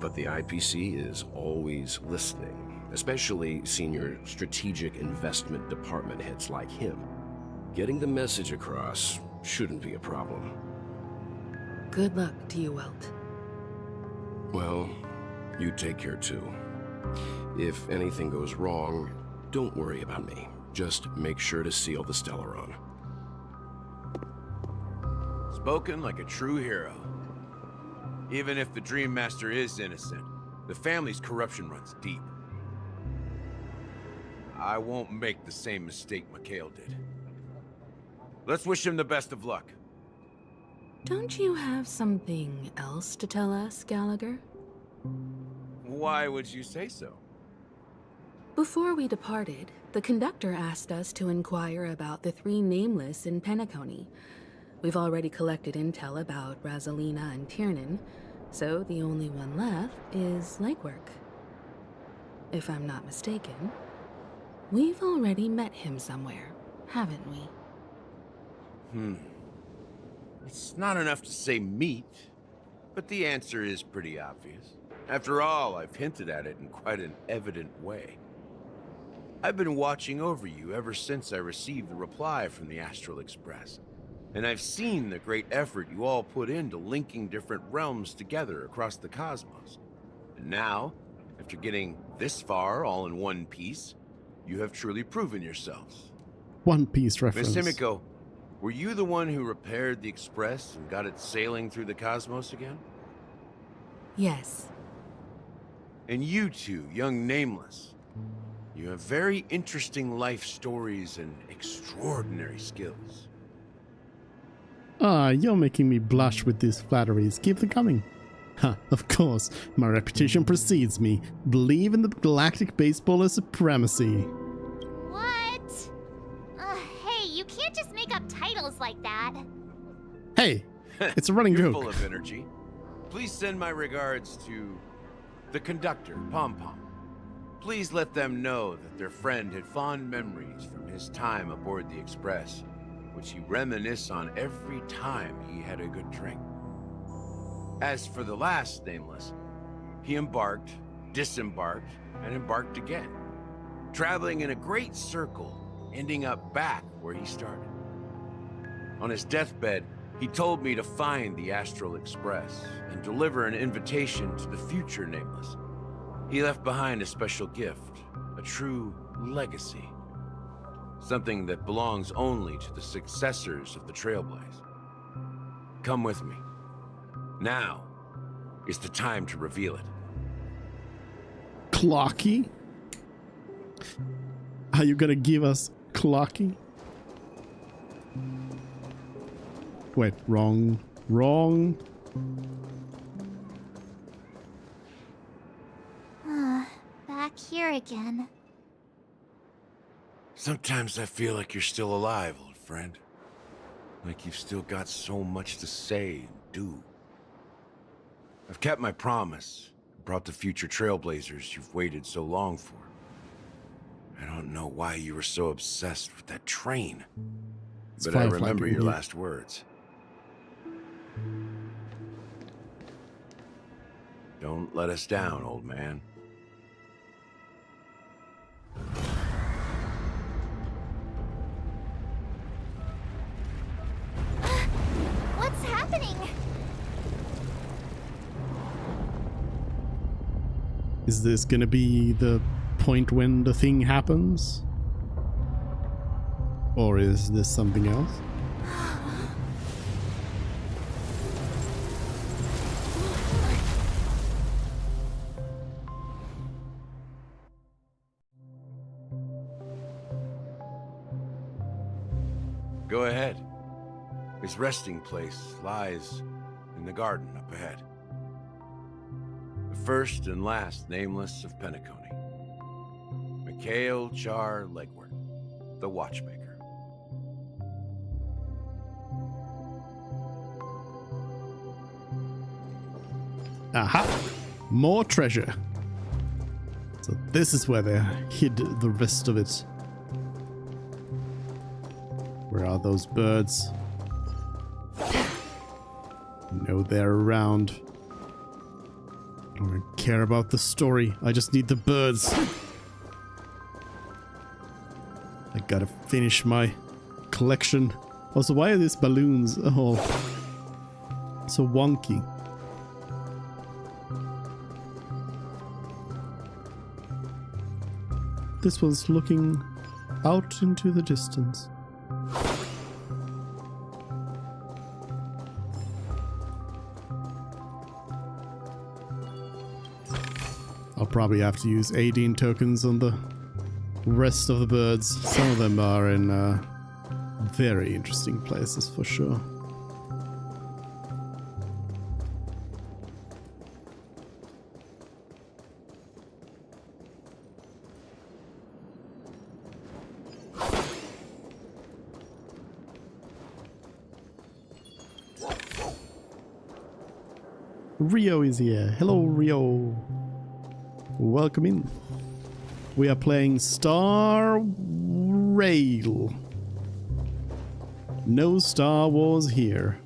But the IPC is always listening, especially senior strategic investment department heads like him. Getting the message across shouldn't be a problem. Good luck to you, Welt. Well, you take care too. If anything goes wrong, don't worry about me. Just make sure to seal the Stellaron. Spoken like a true hero. Even if the Dream Master is innocent, the family's corruption runs deep. I won't make the same mistake Mikhail did. Let's wish him the best of luck. Don't you have something else to tell us, Gallagher? Why would you say so? Before we departed, the conductor asked us to inquire about the 3 nameless in Penacony. We've already collected intel about Rosalina and Tiernan, so the only one left is legwork. If I'm not mistaken, we've already met him somewhere, haven't we? It's not enough to say meet, but the answer is pretty obvious. After all, I've hinted at it in quite an evident way. I've been watching over you ever since I received the reply from the Astral Express. And I've seen the great effort you all put into linking different realms together across the cosmos. And now, after getting this far all in one piece, you have truly proven yourselves. One Piece reference. Miss Himiko, were you the one who repaired the Express and got it sailing through the cosmos again? Yes. And you two, young Nameless, you have very interesting life stories and extraordinary skills. Ah, you're making me blush with these flatteries. Keep them coming. Ha, of course. My reputation precedes me. Believe in the galactic baseballer supremacy. What? Hey, you can't just make up titles like that. Hey, it's a running You're joke. full of energy. Please send my regards to the conductor, Pom Pom. Please let them know that their friend had fond memories from his time aboard the Express, which he reminisced on every time he had a good drink. As for the last Nameless, he embarked, disembarked, and embarked again, traveling in a great circle, ending up back where he started. On his deathbed, he told me to find the Astral Express and deliver an invitation to the future Nameless. He left behind a special gift, a true legacy. Something that belongs only to the successors of the Trailblaze. Come with me. Now is the time to reveal it. Clocky? Are you gonna give us Clocky? Wait, wrong. Back here again. Sometimes I feel like you're still alive, old friend. Like you've still got so much to say and do. I've kept my promise. Brought the future trailblazers you've waited so long for. I don't know why you were so obsessed with that train. But I remember your last words. Don't let us down, old man. What's happening? Is this gonna be the point when the thing happens? Or is this something else? Go ahead. His resting place lies in the garden up ahead. The first and last nameless of Penacony. Mikhail Char Legward, the Watchmaker. Aha! More treasure. So this is where they hid the rest of it. Where are those birds? No, they're around. I don't care about the story. I just need the birds. I gotta finish my collection. Also, why are these balloons all so wonky? This was looking out into the distance. I'll probably have to use 18 tokens on the rest of the birds. Some of them are in very interesting places for sure. Rio is here. Hello, Rio. Welcome in. We are playing Star Rail. No Star Wars here.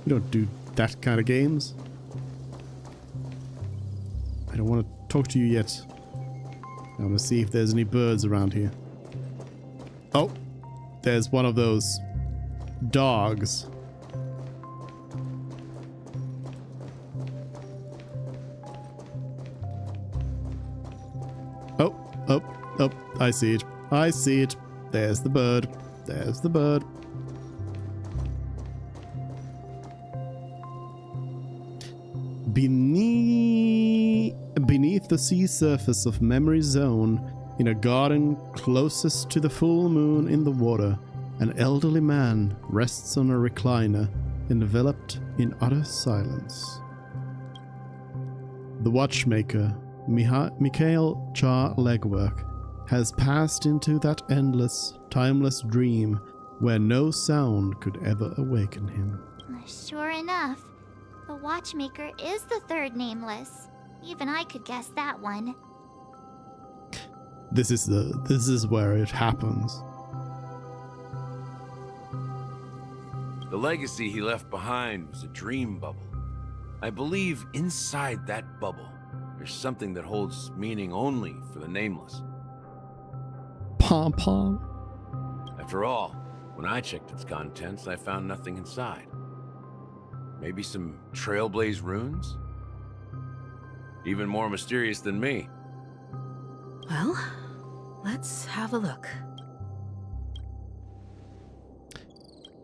We don't do that kind of games. I don't want to talk to you yet. I want to see if there's any birds around here. Oh, there's one of those dogs. Oh, I see it. I see it. There's the bird. There's the bird. Beneath the sea surface of Memory Zone, in a garden closest to the full moon in the water, an elderly man rests on a recliner, enveloped in utter silence. The watchmaker, Mikhail Char Legward, has passed into that endless, timeless dream where no sound could ever awaken him. Sure enough, the Watchmaker is the third nameless. Even I could guess that one. This is where it happens. The legacy he left behind was a dream bubble. I believe inside that bubble, there's something that holds meaning only for the nameless. Pom-pom. After all, when I checked its contents, I found nothing inside. Maybe some Trailblaze runes? Even more mysterious than me. Well, let's have a look.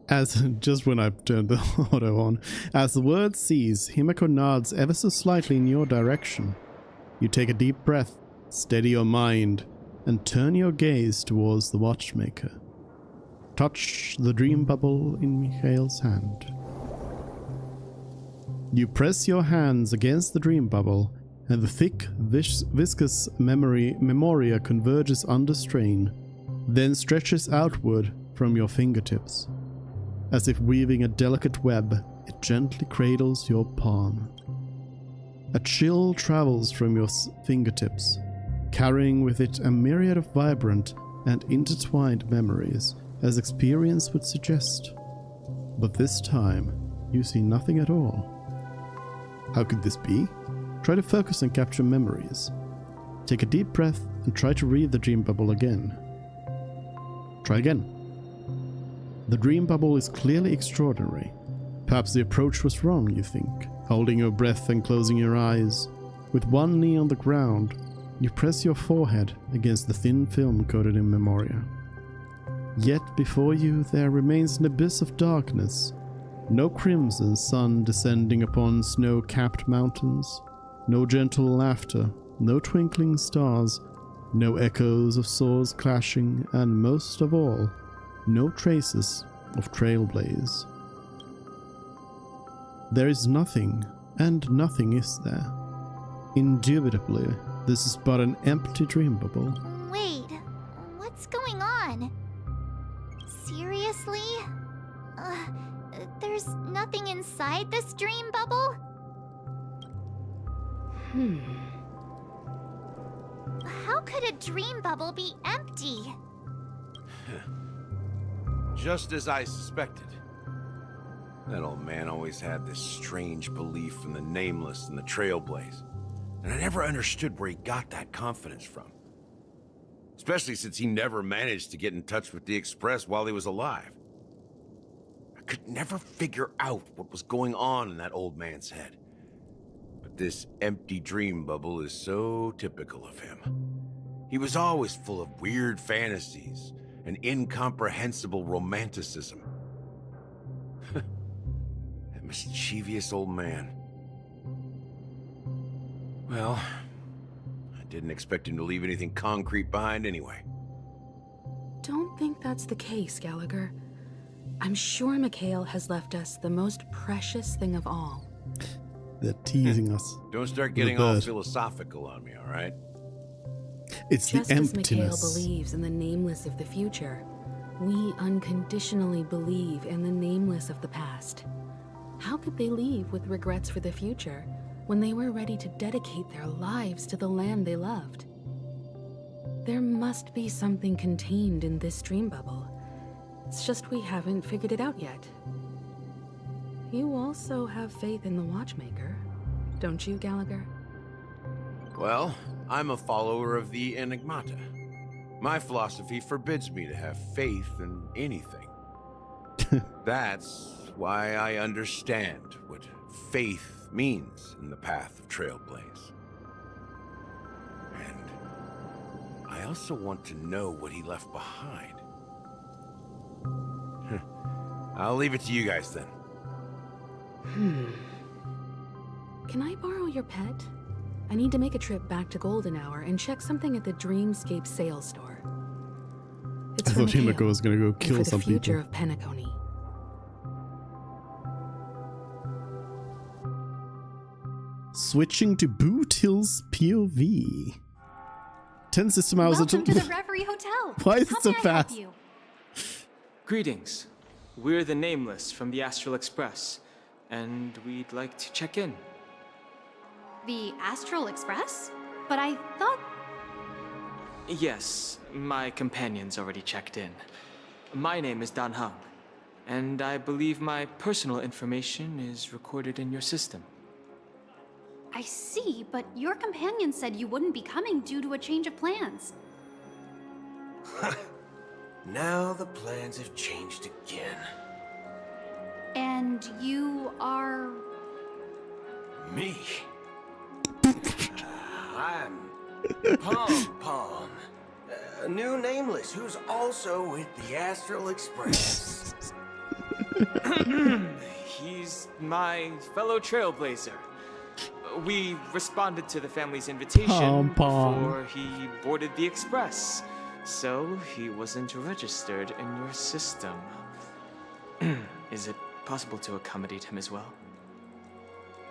As just when I've turned the auto on, as the word cease, Himiko nods ever so slightly in your direction. You take a deep breath, steady your mind, and turn your gaze towards the watchmaker. Touch the dream bubble in Mikhail's hand. You press your hands against the dream bubble, and the thick, viscous memoria converges under strain, then stretches outward from your fingertips. As if weaving a delicate web, it gently cradles your palm. A chill travels from your fingertips, carrying with it a myriad of vibrant and intertwined memories, as experience would suggest. But this time, you see nothing at all. How could this be? Try to focus and capture memories. Take a deep breath and try to read the dream bubble again. Try again. The dream bubble is clearly extraordinary. Perhaps the approach was wrong, you think. Holding your breath and closing your eyes. With one knee on the ground, you press your forehead against the thin film coated in memoria. Yet before you there remains an abyss of darkness. No crimson sun descending upon snow-capped mountains. No gentle laughter, no twinkling stars, no echoes of swords clashing, and most of all, no traces of trailblaze. There is nothing, and nothing is there. Indubitably, this is but an empty dream bubble. Wait, what's going on? Seriously? There's nothing inside this dream bubble? How could a dream bubble be empty? Just as I suspected. That old man always had this strange belief in the nameless and the trailblaze. And I never understood where he got that confidence from. Especially since he never managed to get in touch with the Express while he was alive. I could never figure out what was going on in that old man's head. But this empty dream bubble is so typical of him. He was always full of weird fantasies and incomprehensible romanticism. That mischievous old man. Well, I didn't expect him to leave anything concrete behind anyway. Don't think that's the case, Gallagher. I'm sure Mikhail has left us the most precious thing of all. They're teasing us. Don't start getting all philosophical on me, all right? It's just the as emptiness. Mikhail believes in the nameless of the future, we unconditionally believe in the nameless of the past. How could they leave with regrets for the future when they were ready to dedicate their lives to the land they loved? There must be something contained in this dream bubble. It's just we haven't figured it out yet. You also have faith in the Watchmaker, don't you, Gallagher? Well, I'm a follower of the Enigmata. My philosophy forbids me to have faith in anything. That's why I understand what faith means in the path of Trailblaze. And I also want to know what he left behind. I'll leave it to you guys then. Can I borrow your pet? I need to make a trip back to Golden Hour and check something at the Dreamscape sales store. It's I thought Himiko was gonna go kill some people. For the future of Penacony. Switching to Boot Hill's POV. 10 system hours Welcome until... to the Reverie Hotel. Why is it How so may I help fast? you? Greetings. We're the Nameless from the Astral Express, and we'd like to check in. The Astral Express? But I thought... Yes, my companion's already checked in. My name is Dan Hung, and I believe my personal information is recorded in your system. I see, but your companion said you wouldn't be coming due to a change of plans. Now the plans have changed again. And you are... Me? I'm Pom Pom, a new Nameless who's also with the Astral Express. He's my fellow trailblazer. We responded to the family's invitation before he boarded the express, so he wasn't registered in your system. Is it possible to accommodate him as well?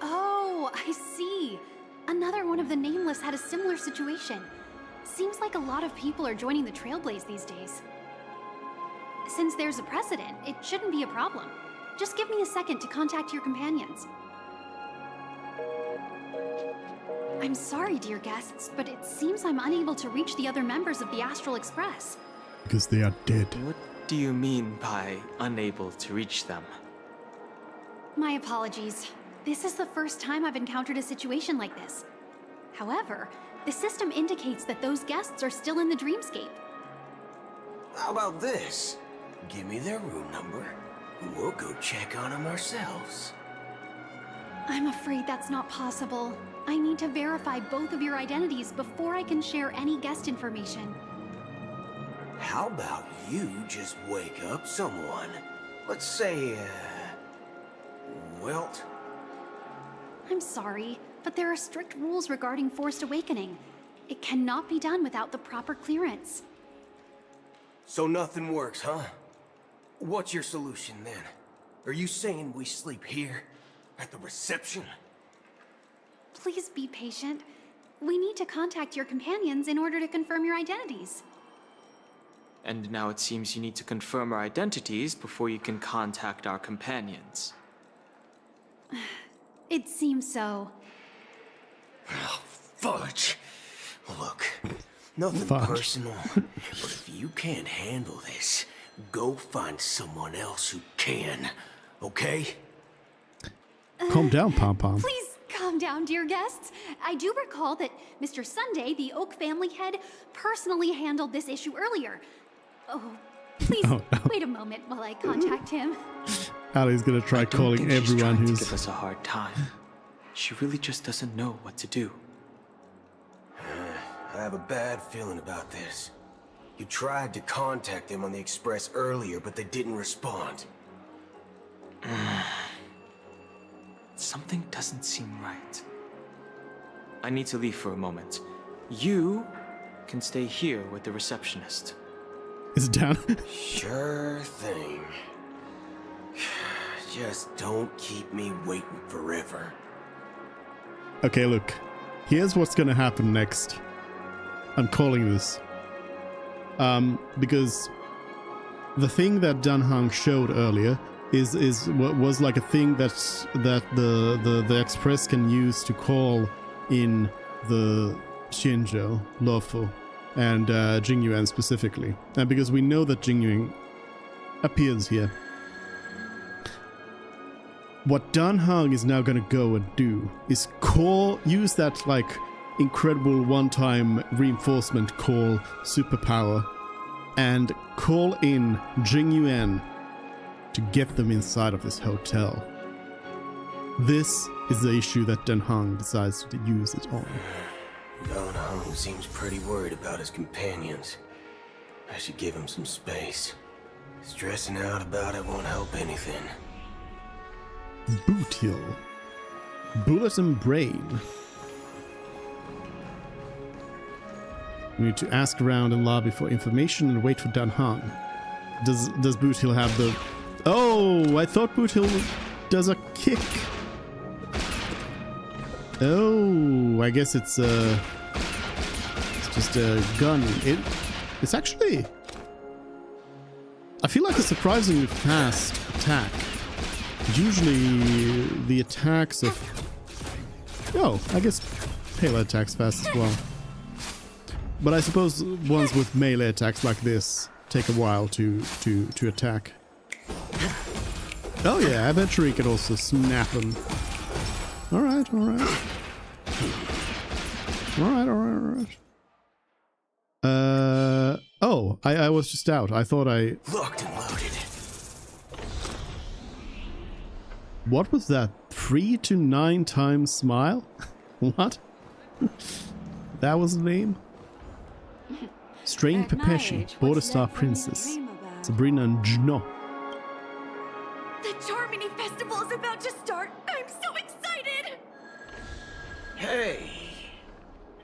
Oh, I see. Another one of the Nameless had a similar situation. Seems like a lot of people are joining the Trailblaze these days. Since there's a precedent, it shouldn't be a problem. Just give me a second to contact your companions. I'm sorry, dear guests, but it seems I'm unable to reach the other members of the Astral Express. Because they are dead. What do you mean by unable to reach them? My apologies. This is the first time I've encountered a situation like this. However, the system indicates that those guests are still in the dreamscape. How about this? Give me their room number, and we'll go check on them ourselves. I'm afraid that's not possible. I need to verify both of your identities before I can share any guest information. How about you just wake up someone? Let's say, Welt? I'm sorry, but there are strict rules regarding forced awakening. It cannot be done without the proper clearance. So nothing works, huh? What's your solution then? Are you saying we sleep here? At the reception? Please be patient. We need to contact your companions in order to confirm your identities. And now it seems you need to confirm our identities before you can contact our companions. It seems so. Oh, fudge! Look, nothing personal, but if you can't handle this, go find someone else who can, okay? Calm down, Pom Pom. Please calm down, dear guests. I do recall that Mr. Sunday, the Oak family head, personally handled this issue earlier. Oh, please wait a moment while I contact him. Allie's gonna try calling everyone who's... to give us a hard time. She really just doesn't know what to do. I have a bad feeling about this. You tried to contact them on the Express earlier, but they didn't respond. Something doesn't seem right. I need to leave for a moment. You can stay here with the receptionist. Is it down? Sure thing. Just don't keep me waiting forever. Okay, look. Here's what's gonna happen next. I'm calling this. Because the thing that Danhang showed earlier is what was like a thing that the Express can use to call in the Xianzhou, Luofu, and Jingyuan specifically. And because we know that Jingyuan appears here. What Danhang is now gonna go and do is use that like incredible one-time reinforcement call superpower and call in Jingyuan to get them inside of this hotel. This is the issue that Danhang decides to use it on. Danhang seems pretty worried about his companions. I should give him some space. Stressing out about it won't help anything. Bootil. Bulletin Brain. We need to ask around and lobby for information and wait for Danhang. Does Bootil have the... Oh, I thought Bootil does a kick. Oh, I guess it's just a gun. It's actually... I feel like a surprisingly fast attack. Usually the attacks of... Oh, I guess Pele attacks fast as well. But I suppose ones with melee attacks like this take a while to attack. Oh yeah, I bet sure he could also snap them. Alright, alright. Alright. Oh, I was just out. I thought I... Locked and loaded. What was that? 3 to 9 times smile? What? That was the name? Strain Pepeshi, Border Star Princess, Sabrina Njno. The Charmony Festival is about to start! I'm so excited! Hey,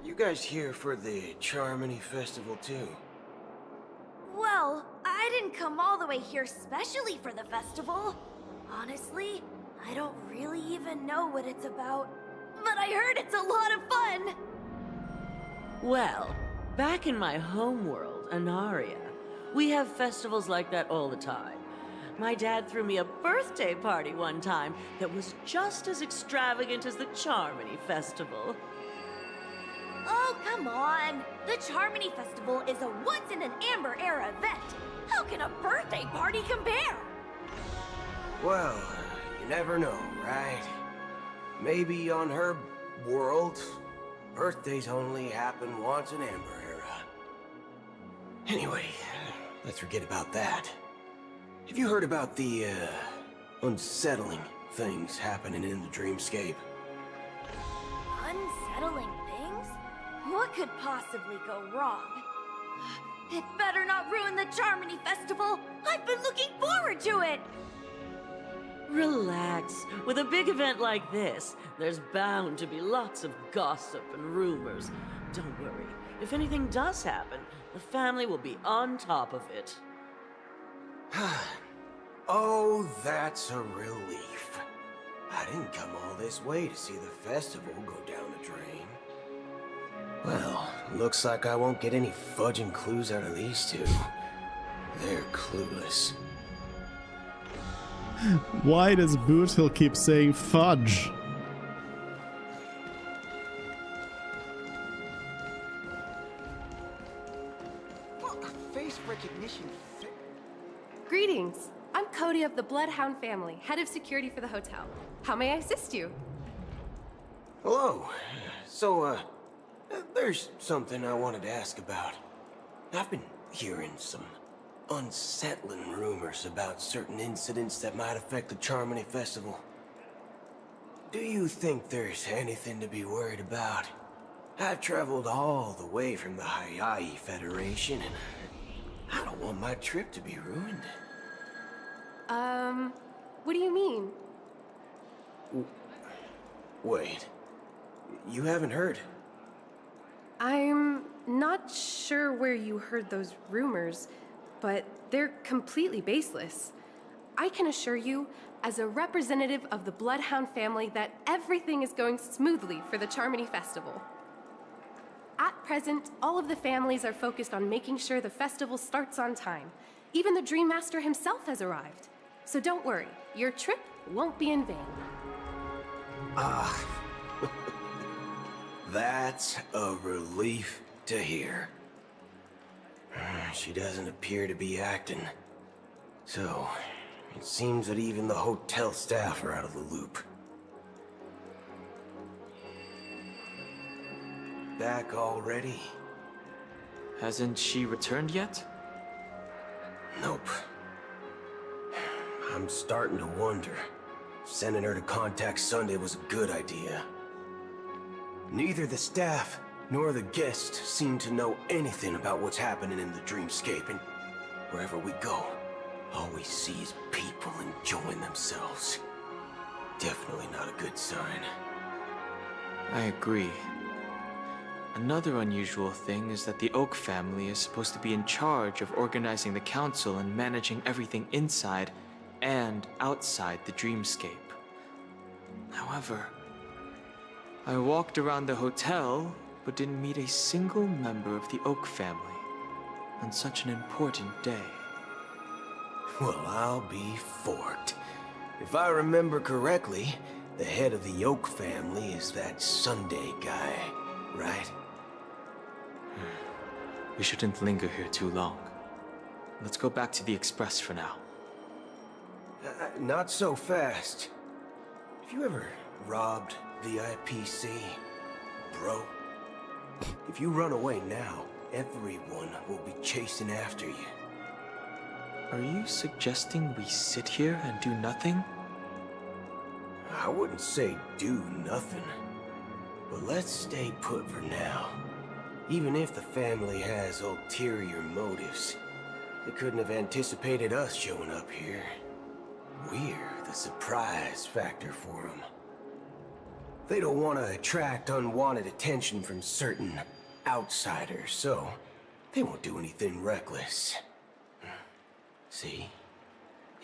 you guys here for the Charmony Festival too? Well, I didn't come all the way here specially for the festival. Honestly, I don't really even know what it's about. But I heard it's a lot of fun! Well, back in my homeworld, Anaria, we have festivals like that all the time. My dad threw me a birthday party one time that was just as extravagant as the Charmony Festival. Oh, come on! The Charmony Festival is a once-in-an-Amber-era event! How can a birthday party compare? Well, you never know, right? Maybe on her world, birthdays only happen once in Amber Era. Anyway, let's forget about that. Have you heard about the, unsettling things happening in the dreamscape? Unsettling things? What could possibly go wrong? It better not ruin the Charmony Festival! I've been looking forward to it! Relax. With a big event like this, there's bound to be lots of gossip and rumors. Don't worry. If anything does happen, the family will be on top of it. Oh, that's a relief. I didn't come all this way to see the festival go down the drain. Well, looks like I won't get any fudging clues out of these two. They're clueless. Why does Boothill keep saying fudge? Face recognition. Greetings. I'm Cody of the Bloodhound family, head of security for the hotel. How may I assist you? Hello. So, there's something I wanted to ask about. I've been hearing some unsettling rumors about certain incidents that might affect the Charmony Festival. Do you think there's anything to be worried about? I've traveled all the way from the Hayaii Federation, and I don't want my trip to be ruined. What do you mean? Wait. You haven't heard? I'm not sure where you heard those rumors, but they're completely baseless. I can assure you, as a representative of the Bloodhound family, that everything is going smoothly for the Charmony Festival. At present, all of the families are focused on making sure the festival starts on time. Even the Dream Master himself has arrived. So don't worry, your trip won't be in vain. That's a relief to hear. She doesn't appear to be acting. So, it seems that even the hotel staff are out of the loop. Back already? Hasn't she returned yet? Nope. I'm starting to wonder. Sending her to contact Sunday was a good idea. Neither the staff nor the guests seem to know anything about what's happening in the dreamscape, and wherever we go, all we see is people enjoying themselves. Definitely not a good sign. I agree. Another unusual thing is that the Oak family is supposed to be in charge of organizing the council and managing everything inside and outside the dreamscape. However, I walked around the hotel, but didn't meet a single member of the Oak family on such an important day. Well, I'll be forked. If I remember correctly, the head of the Oak family is that Sunday guy, right? We shouldn't linger here too long. Let's go back to the Express for now. Not so fast. Have you ever robbed the IPC, bro? If you run away now, everyone will be chasing after you. Are you suggesting we sit here and do nothing? I wouldn't say do nothing. But let's stay put for now. Even if the family has ulterior motives, they couldn't have anticipated us showing up here. We're the surprise factor for them. They don't want to attract unwanted attention from certain outsiders, so they won't do anything reckless. See?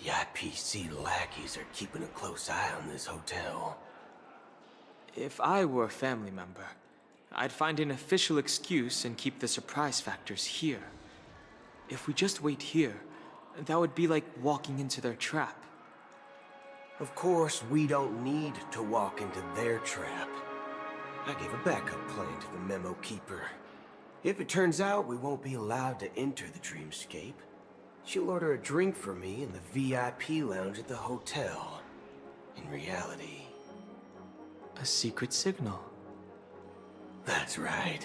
The IPC lackeys are keeping a close eye on this hotel. If I were a family member, I'd find an official excuse and keep the surprise factors here. If we just wait here, that would be like walking into their trap. Of course, we don't need to walk into their trap. I gave a backup plan to the memo keeper. If it turns out we won't be allowed to enter the dreamscape, she'll order a drink for me in the VIP lounge at the hotel. In reality... A secret signal. That's right.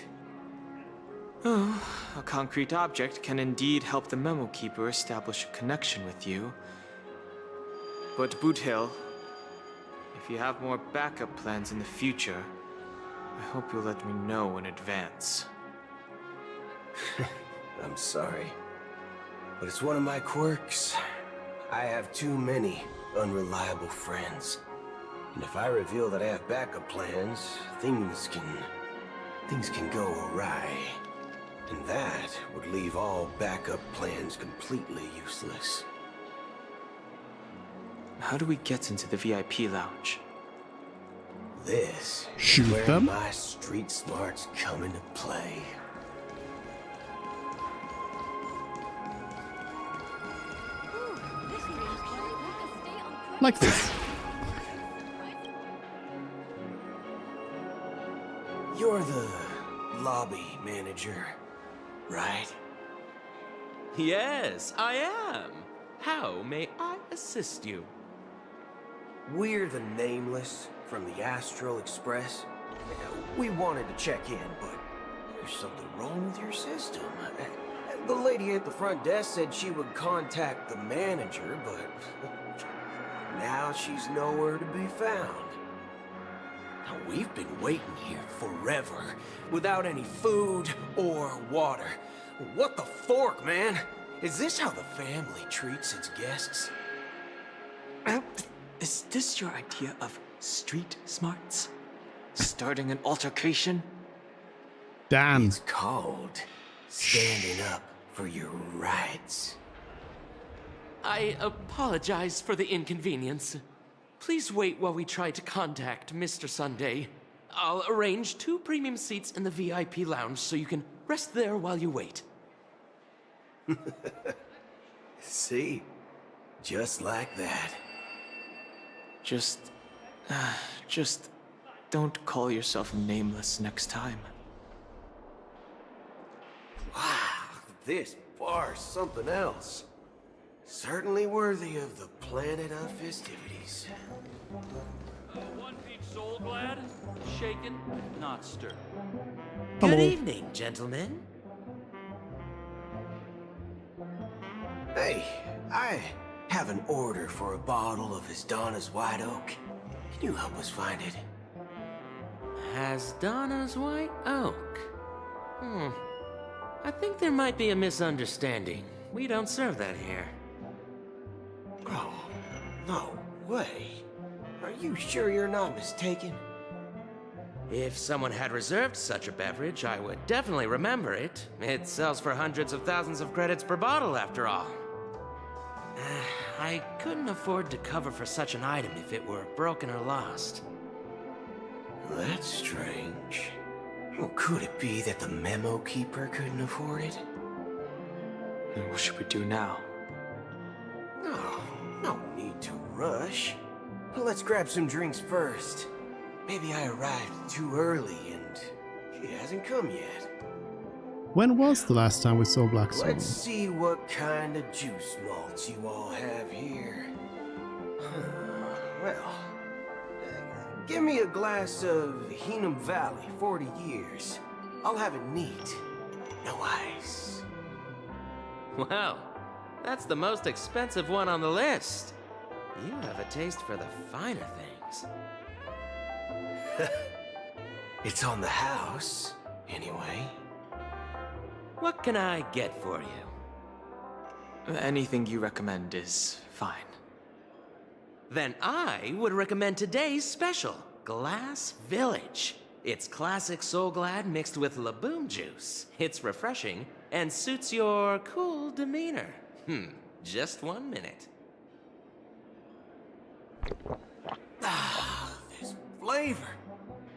Oh, a concrete object can indeed help the memo keeper establish a connection with you. But Boot Hill, if you have more backup plans in the future, I hope you'll let me know in advance. I'm sorry, but it's one of my quirks. I have too many unreliable friends. And if I reveal that I have backup plans, things can go awry. And that would leave all backup plans completely useless. How do we get into the VIP lounge? This Shoot is where them? my street smarts come into play. Like this. You're the lobby manager, right? Yes, I am. How may I assist you? We're the Nameless from the Astral Express. We wanted to check in, but there's something wrong with your system. The lady at the front desk said she would contact the manager, but now she's nowhere to be found. Now, we've been waiting here forever, without any food or water. What the fork, man? Is this how the family treats its guests? Is this your idea of street smarts? Starting an altercation? Damn. It's called standing up for your rights. I apologize for the inconvenience. Please wait while we try to contact Mr. Sunday. I'll arrange 2 premium seats in the VIP lounge so you can rest there while you wait. See? Just like that. Just don't call yourself Nameless next time. Wow, this bar's something else. Certainly worthy of the planet of festivities. 1 peach soul glad, shaken, not stirred. Good evening, gentlemen. Hey, I have an order for a bottle of Hasdana's White Oak. Can you help us find it? Hasdana's White Oak. I think there might be a misunderstanding. We don't serve that here. Oh, no way. Are you sure you're not mistaken? If someone had reserved such a beverage, I would definitely remember it. It sells for hundreds of thousands of credits per bottle, after all. I couldn't afford to cover for such an item if it were broken or lost. That's strange. Well, could it be that the memo keeper couldn't afford it? Then what should we do now? No need to rush. Well, let's grab some drinks first. Maybe I arrived too early and she hasn't come yet. When was the last time we saw Black Swan? Let's see what kind of juice malts you all have here. Well, give me a glass of Heenum Valley, 40 years. I'll have it neat. No ice. Well, that's the most expensive one on the list. You have a taste for the finer things. It's on the house, anyway. What can I get for you? Anything you recommend is fine. Then I would recommend today's special, Glass Village. It's classic Soul Glad mixed with Laboom juice. It's refreshing and suits your cool demeanor. Just 1 minute. Ah, this flavor.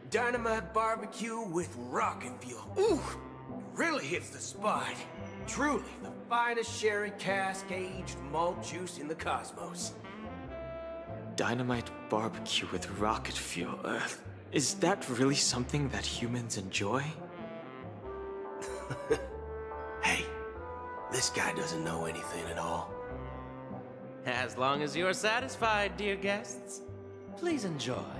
Dynamite barbecue with rocket fuel. Ooh, really hits the spot. Truly the finest sherry cask aged malt juice in the cosmos. Dynamite barbecue with rocket fuel. Is that really something that humans enjoy? Hey, this guy doesn't know anything at all. As long as you're satisfied, dear guests, please enjoy.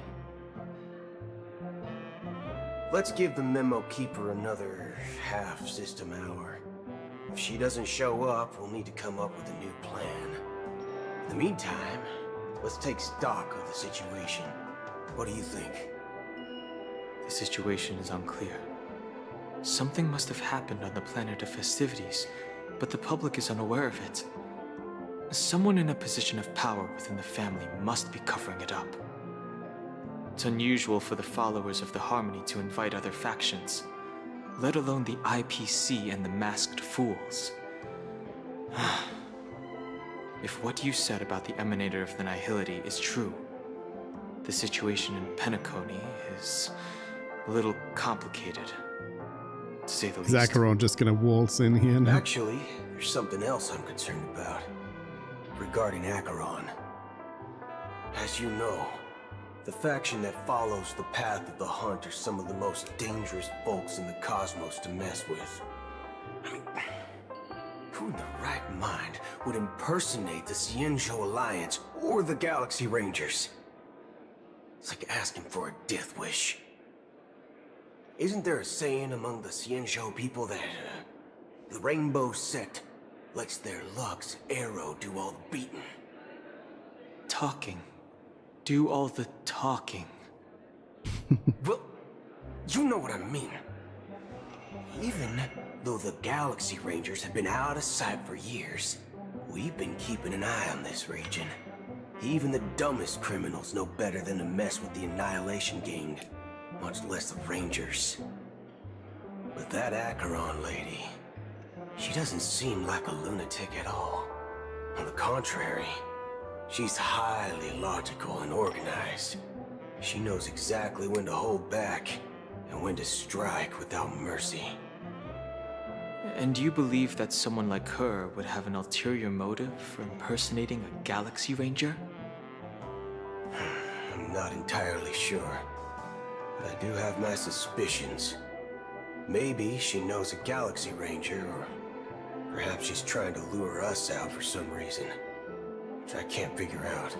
Let's give the memo keeper another half-system hour. If she doesn't show up, we'll need to come up with a new plan. In the meantime, let's take stock of the situation. What do you think? The situation is unclear. Something must have happened on the planet of festivities, but the public is unaware of it. Someone in a position of power within the family must be covering it up. It's unusual for the followers of the Harmony to invite other factions, let alone the IPC and the Masked Fools. If what you said about the Emanator of the Nihility is true, the situation in Penacony is a little complicated, to say the least. Acheron just gonna waltz in here now. Actually, there's something else I'm concerned about. Regarding Acheron. As you know, the faction that follows the path of the Hunt are some of the most dangerous folks in the cosmos to mess with. I mean, who in their right mind would impersonate the Xianzhou Alliance or the Galaxy Rangers? It's like asking for a death wish. Isn't there a saying among the Xianzhou people that the Rainbow Sect lets their Lux arrow do all the beating? Talking. Do all the talking. Well, you know what I mean. Even though the Galaxy Rangers have been out of sight for years, we've been keeping an eye on this region. Even the dumbest criminals know better than to mess with the Annihilation Gang, much less the Rangers. But that Acheron lady, she doesn't seem like a lunatic at all. On the contrary, she's highly logical and organized. She knows exactly when to hold back and when to strike without mercy. And you believe that someone like her would have an ulterior motive for impersonating a Galaxy Ranger? I'm not entirely sure, but I do have my suspicions. Maybe she knows a Galaxy Ranger, or perhaps she's trying to lure us out for some reason, which I can't figure out.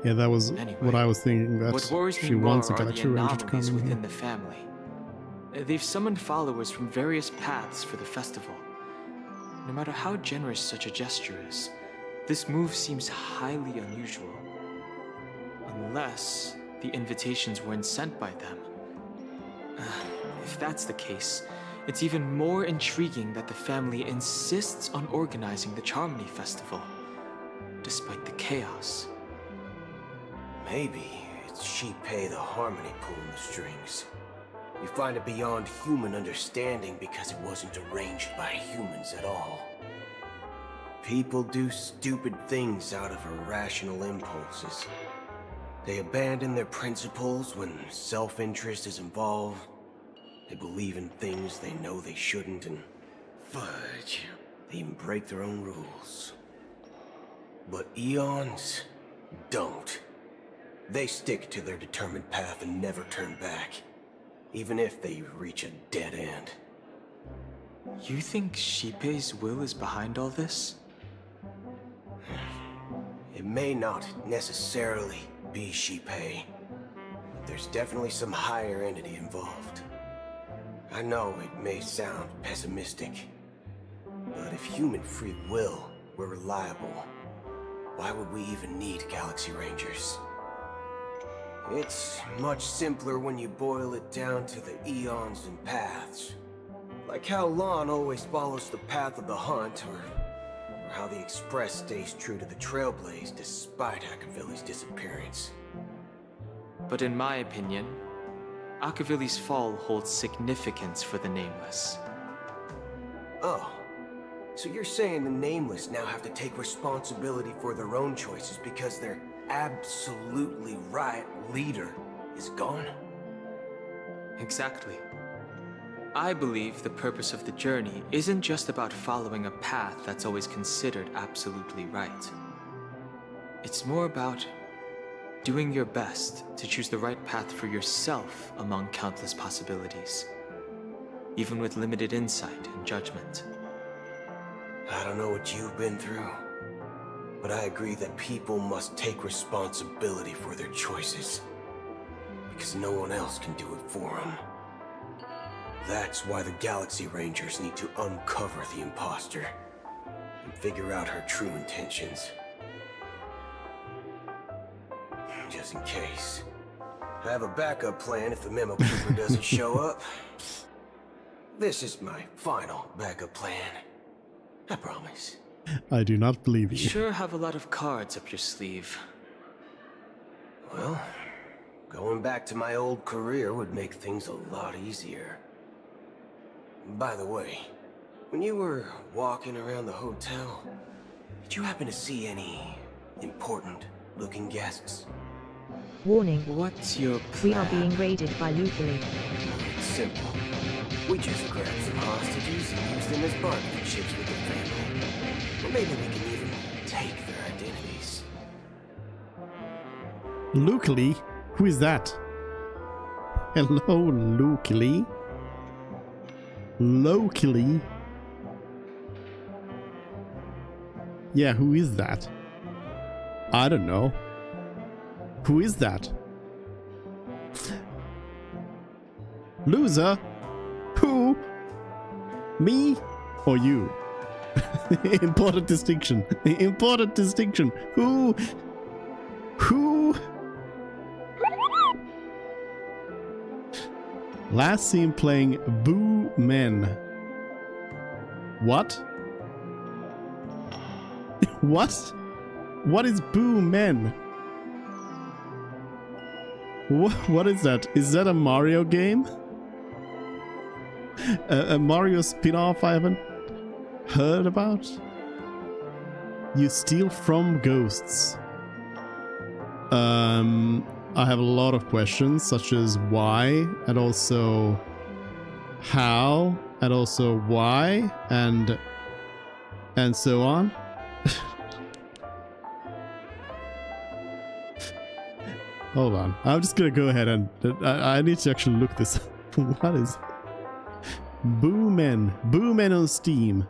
Yeah, that was Anyway, what I was thinking, that what worries me she wants a more are Galaxy the Ranger to come anomalies in within here. the family. They've summoned followers from various paths for the festival. No matter how generous such a gesture is, this move seems highly unusual. Unless the invitations weren't sent by them. If that's the case, it's even more intriguing that the family insists on organizing the Charmony Festival, despite the chaos. Maybe it's Shipei the Harmony pulling the strings. You find it beyond human understanding because it wasn't arranged by humans at all. People do stupid things out of irrational impulses. They abandon their principles when self-interest is involved. They believe in things they know they shouldn't, and fudge, they even break their own rules. But Eons don't. They stick to their determined path and never turn back, even if they reach a dead end. You think Shipei's will is behind all this? It may not necessarily be Shipei, but there's definitely some higher entity involved. I know it may sound pessimistic, but if human free will were reliable, why would we even need Galaxy Rangers? It's much simpler when you boil it down to the eons and paths. Like how Lon always follows the path of the Hunt, or how the Express stays true to the Trailblaze despite Akavili's disappearance. But in my opinion, Akavili's fall holds significance for the Nameless. Oh. So you're saying the Nameless now have to take responsibility for their own choices because their absolutely right leader is gone? Exactly. I believe the purpose of the journey isn't just about following a path that's always considered absolutely right. It's more about doing your best to choose the right path for yourself among countless possibilities, even with limited insight and judgment. I don't know what you've been through, but I agree that people must take responsibility for their choices, because no one else can do it for them. That's why the Galaxy Rangers need to uncover the imposter and figure out her true intentions. Just in case. I have a backup plan if the Memo Keeper doesn't show up. This is my final backup plan. I promise. I do not believe You you. sure have a lot of cards up your sleeve. Well, going back to my old career would make things a lot easier. By the way, when you were walking around the hotel, did you happen to see any important-looking guests? Warning. What's your plan? We are being raided by whoooole. It's simple. We just grab some hostages and use them as bargaining chips with the family. Or maybe we can even take their identities. Locally? Who is that? Hello, locally? Locally? Yeah, who is that? I don't know. Who is that? Loser? Who? Me or you? Important distinction. Important distinction. Who? Who? Last seen playing Boo Men. What? What? What is Boo Men? What is that? Is that a Mario game? A Mario spin-off I haven't heard about? You steal from ghosts. I have a lot of questions, such as why, and also how, and also why, and so on. Hold on, I'm just gonna go ahead and I need to actually look this up. What is Boo Men? Boo Men on Steam.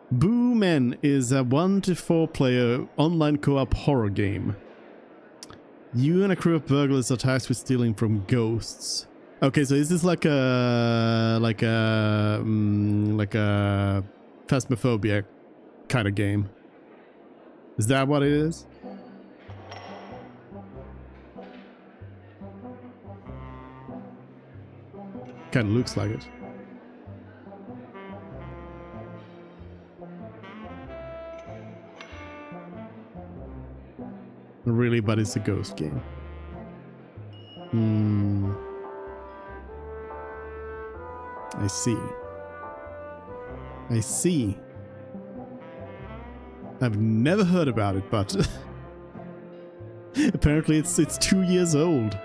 Boo Men is a 1 to 4 player online co-op horror game. You and a crew of burglars are tasked with stealing from ghosts. Okay, so is this like a Phasmophobia kind of game? Is that what it is? Kind of looks like it. Really, but it's a ghost game. I see. I see. I've never heard about it, but apparently it's 2 years old.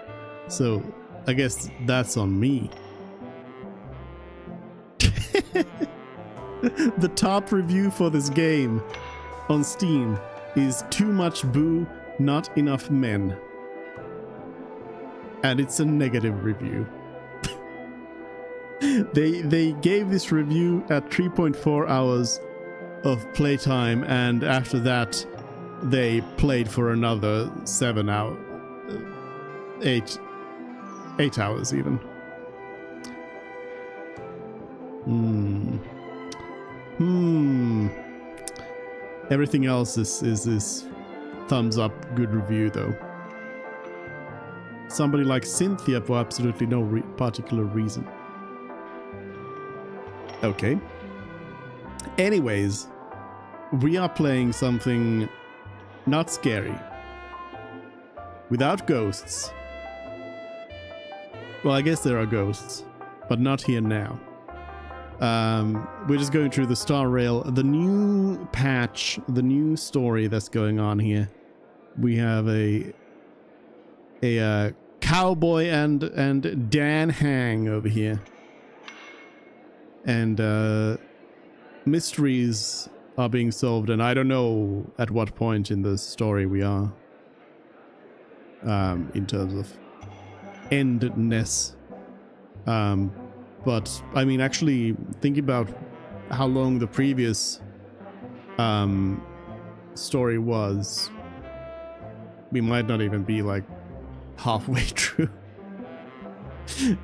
So I guess that's on me. The top review for this game on Steam is too much boo, not enough men. And it's a negative review. They gave this review at 3.4 hours of playtime, and after that they played for another 7 hours. 8 hours even. Everything else is thumbs up, good review though. Somebody like Cynthia for absolutely no particular reason. Okay. Anyways, we are playing something not scary, without ghosts, Well, I guess there are ghosts, but not here now. We're just going through the Star Rail, the new patch, the new story that's going on here. We have a cowboy and Dan Hang over here, and mysteries are being solved, and I don't know at what point in the story we are, in terms of endedness. But I mean, actually thinking about how long the previous story was, we might not even be like halfway through.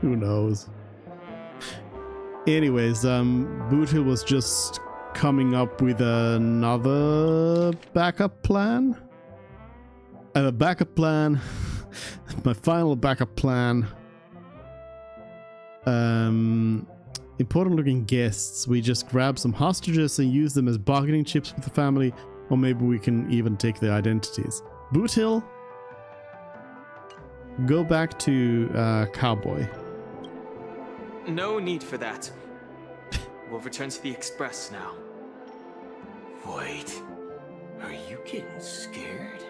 Who knows? Anyways, Boot Hill was just coming up with another backup plan. A backup plan. My final backup plan. Important looking guests. We just grab some hostages and use them as bargaining chips with the family, or maybe we can even take their identities. Boot Hill, go back to Cowboy. No need for that. We'll return to the Express now. Wait, are you getting scared?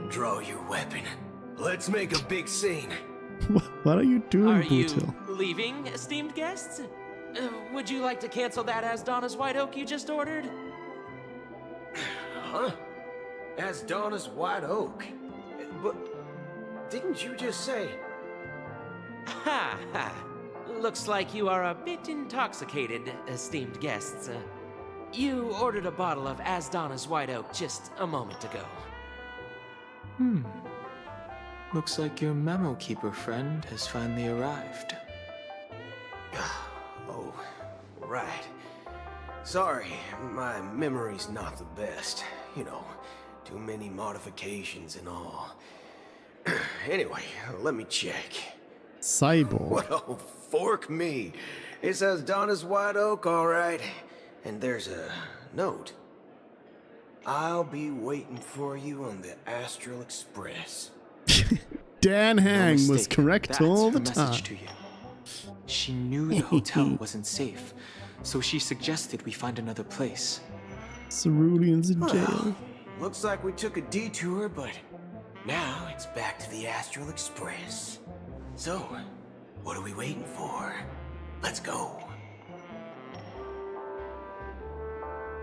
Draw your weapon. Let's make a big scene. What are you doing, Are Boot you Hill? leaving, esteemed guests? Would you like to cancel that Asdana's White Oak you just ordered? Huh? As Donna's White Oak? But didn't you just say? Ha ha. Looks like you are a bit intoxicated, esteemed guests. You ordered a bottle of Asdana's White Oak just a moment ago. Looks like your memo keeper friend has finally arrived. Oh, right. Sorry, my memory's not the best. You know, too many modifications and all. Anyway, let me check. Cyborg. Well, fork me. It says Donna's White Oak, all right. And there's a note. I'll be waiting for you on the Astral Express. Dan Hang was mistake. correct That's all the her message time. to you. She knew the hotel wasn't safe, so she suggested we find another place. Cerulean's in jail. Looks like we took a detour, but now it's back to the Astral Express. So, what are we waiting for? Let's go.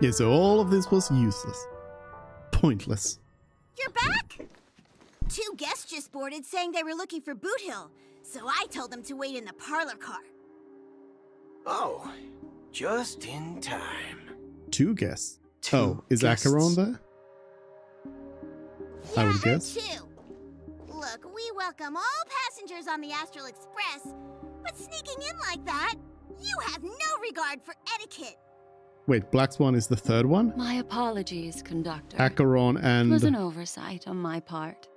Yeah, so all of this was useless. Pointless. You're back? 2 guests just boarded saying they were looking for Boot Hill, so I told them to wait in the parlor car. Oh, just in time. 2 guests. Oh, is Acheron there? I would guess. 2. Look, we welcome all passengers on the Astral Express, but sneaking in like that, you have no regard for etiquette. Wait, Black Swan is the 3rd one? My apologies, conductor. Acheron and... It was an oversight on my part.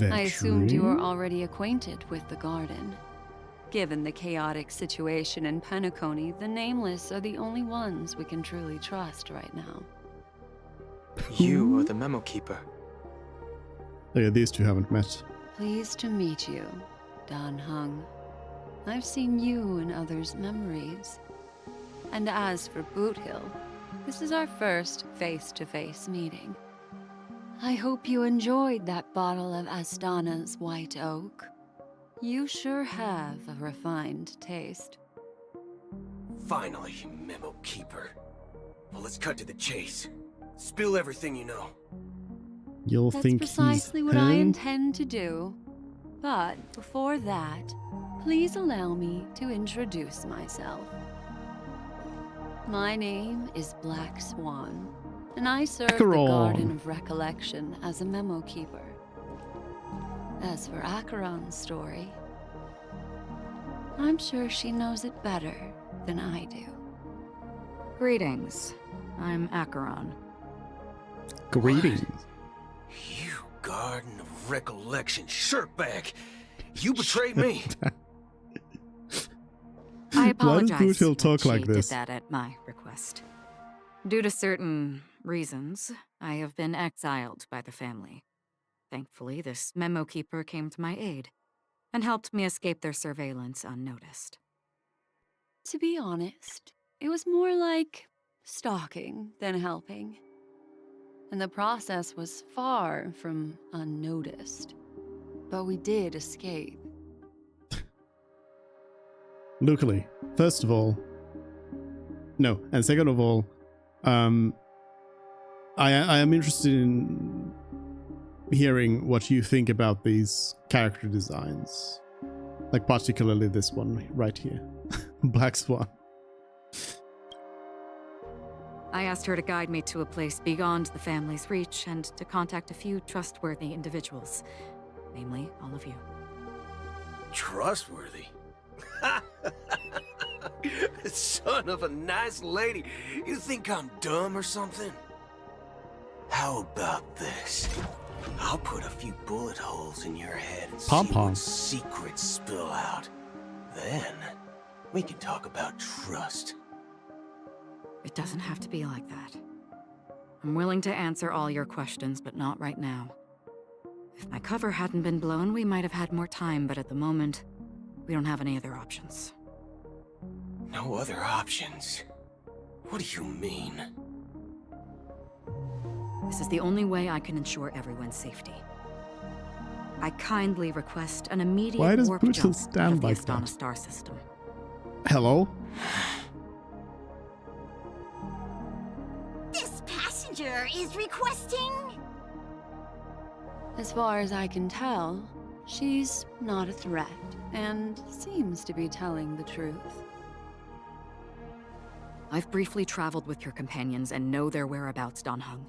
I assumed you were already acquainted with the garden. Given the chaotic situation in Penacony, the Nameless are the only ones we can truly trust right now. You are the memo keeper. Oh yeah, these 2 haven't met. Pleased to meet you, Dan Hung. I've seen you in others' memories. And as for Boot Hill, this is our first face-to-face meeting. I hope you enjoyed that bottle of Asdana's White Oak. You sure have a refined taste. Finally, memo keeper. Well, let's cut to the chase. Spill everything you know. You'll That's think precisely he's what I hanged? intend to do. But before that, please allow me to introduce myself. My name is Black Swan, and I serve the Garden of Recollection as a memo keeper. As for Acheron's story, I'm sure she knows it better than I do. Greetings. I'm Acheron. Greetings. You Garden of Recollection shirtbag! You betrayed me! I apologize. Why does Boot Hill that talk she like this? did that at my request. Due to certain reasons, I have been exiled by the family. Thankfully, this memo keeper came to my aid. and helped me escape their surveillance unnoticed. To be honest, it was more like stalking than helping. And the process was far from unnoticed. But we did escape. Luckily, first of all, no, and second of all, I am interested in hearing what you think about these character designs, like particularly this one right here, Black Swan. I asked her to guide me to a place beyond the family's reach and to contact a few trustworthy individuals, namely all of you. Trustworthy? Son of a nice lady. You think I'm dumb or something? How about this? I'll put a few bullet holes in your head and see what secrets spill out. Then, we can talk about trust. It doesn't have to be like that. I'm willing to answer all your questions, but not right now. If my cover hadn't been blown, we might have had more time, but at the moment, we don't have any other options. No other options? What do you mean? This is the only way I can ensure everyone's safety. I kindly request an immediate Why does warp Brutal jump stand out of the like Astana that? star system. Hello? This passenger is requesting... As far as I can tell, she's not a threat and seems to be telling the truth. I've briefly traveled with your companions and know their whereabouts, Dan Heng.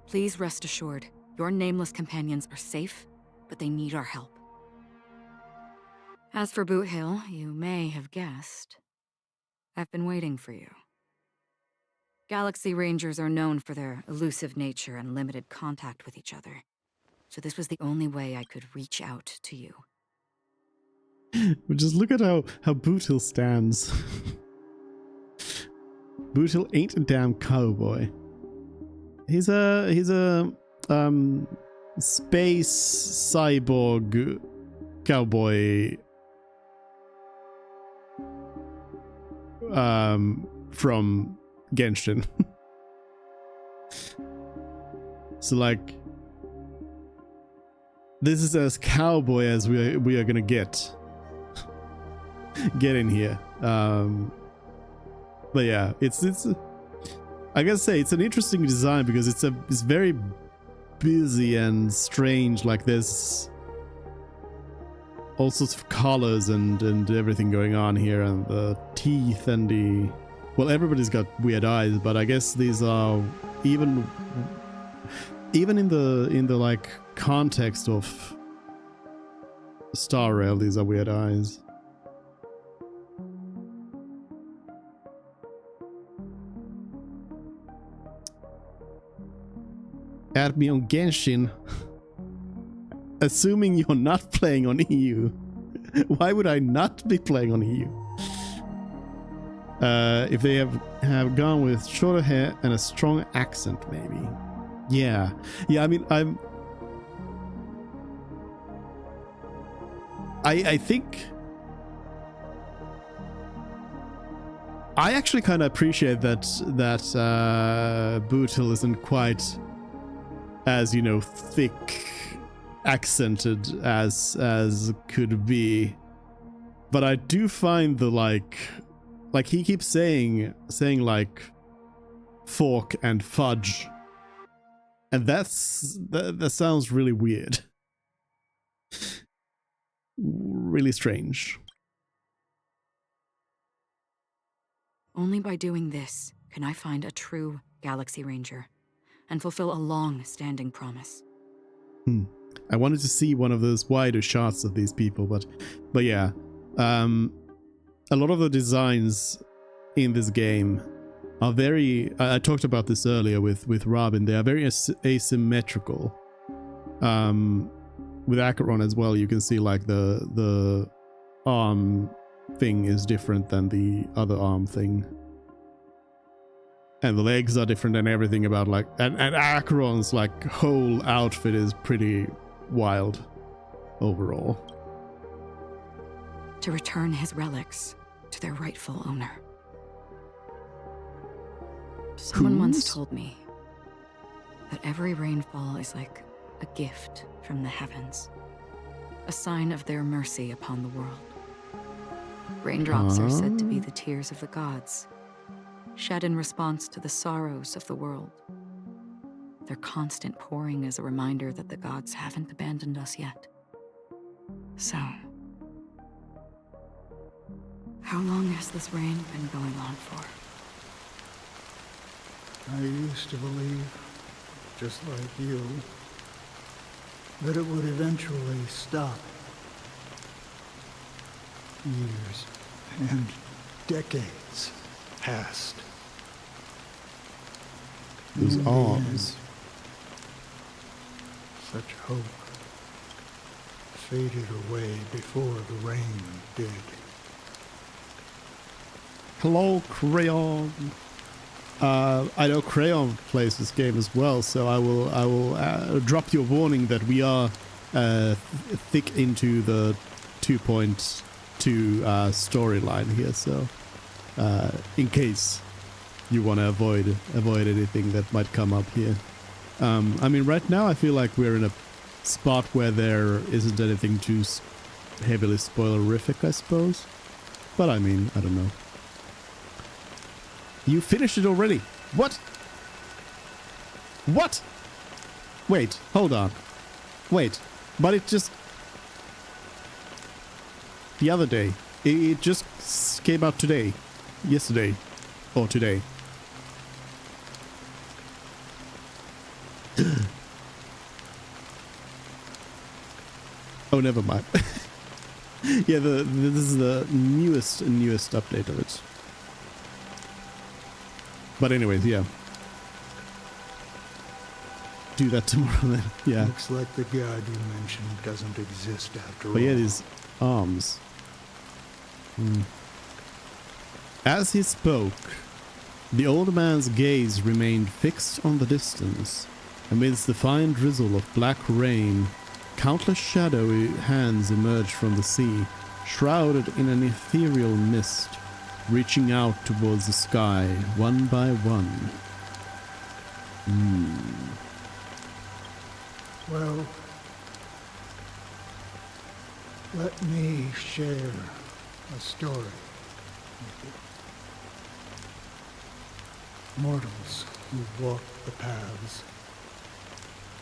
Please rest assured, your nameless companions are safe, but they need our help. As for Boot Hill, you may have guessed, I've been waiting for you. Galaxy Rangers are known for their elusive nature and limited contact with each other, so this was the only way I could reach out to you. But just look at how Boot Hill stands. Boot Hill ain't a damn cowboy. He's a space cyborg cowboy from Genshin. So like, this is as cowboy as we are gonna get in here. But yeah, it's I gotta say it's an interesting design because it's very busy and strange. Like there's all sorts of colors and everything going on here, and the teeth and the, well, everybody's got weird eyes, but I guess these are even in the like context of Star Rail, these are weird eyes. Add me on Genshin. Assuming you're not playing on EU. Why would I not be playing on EU? If they have gone with shorter hair and a strong accent, maybe. Yeah. I mean, I think I actually kind of appreciate that Boot Hill isn't quite as, you know, thick accented as could be, but I do find the like he keeps saying like fork and fudge, and that sounds really weird. Really strange. Only by doing this can I find a true Galaxy Ranger and fulfill a long-standing promise. I wanted to see one of those wider shots of these people, but yeah, a lot of the designs in this game are very, I talked about this earlier with Robin, they are very asymmetrical. With Acheron as well, you can see like the arm thing is different than the other arm thing. And the legs are different and everything about like, and Acheron's like whole outfit is pretty wild overall. to return his relics to their rightful owner. Someone once told me that every rainfall is like a gift from the heavens, a sign of their mercy upon the world. Raindrops are said to be the tears of the gods, shed in response to the sorrows of the world. Their constant pouring is a reminder that the gods haven't abandoned us yet. So, how long has this rain been going on for? I used to believe, just like you, that it would eventually stop. Years and decades passed. Those In the arms. end, such hope faded away before the rain did. Hello, Crayon. I know Crayon plays this game as well, so I will drop you a warning that we are thick into the 2.2 storyline here. So, in case you want to avoid anything that might come up here. I mean, right now I feel like we're in a spot where there isn't anything too heavily spoilerific, I suppose. But I mean, I don't know. You finished it already? What? What? Wait, hold on. Wait, but it just... The other day. It just came out today. Yesterday. Or today. Oh, never mind. Yeah, this is the newest update of it. But anyways, yeah. Do that tomorrow then. Yeah. Looks like the god you mentioned doesn't exist after all. But yeah, these arms. As he spoke, the old man's gaze remained fixed on the distance. Amidst the fine drizzle of black rain, countless shadowy hands emerged from the sea, shrouded in an ethereal mist, reaching out towards the sky, one by one. Well, let me share a story with you. Mortals who walk the paths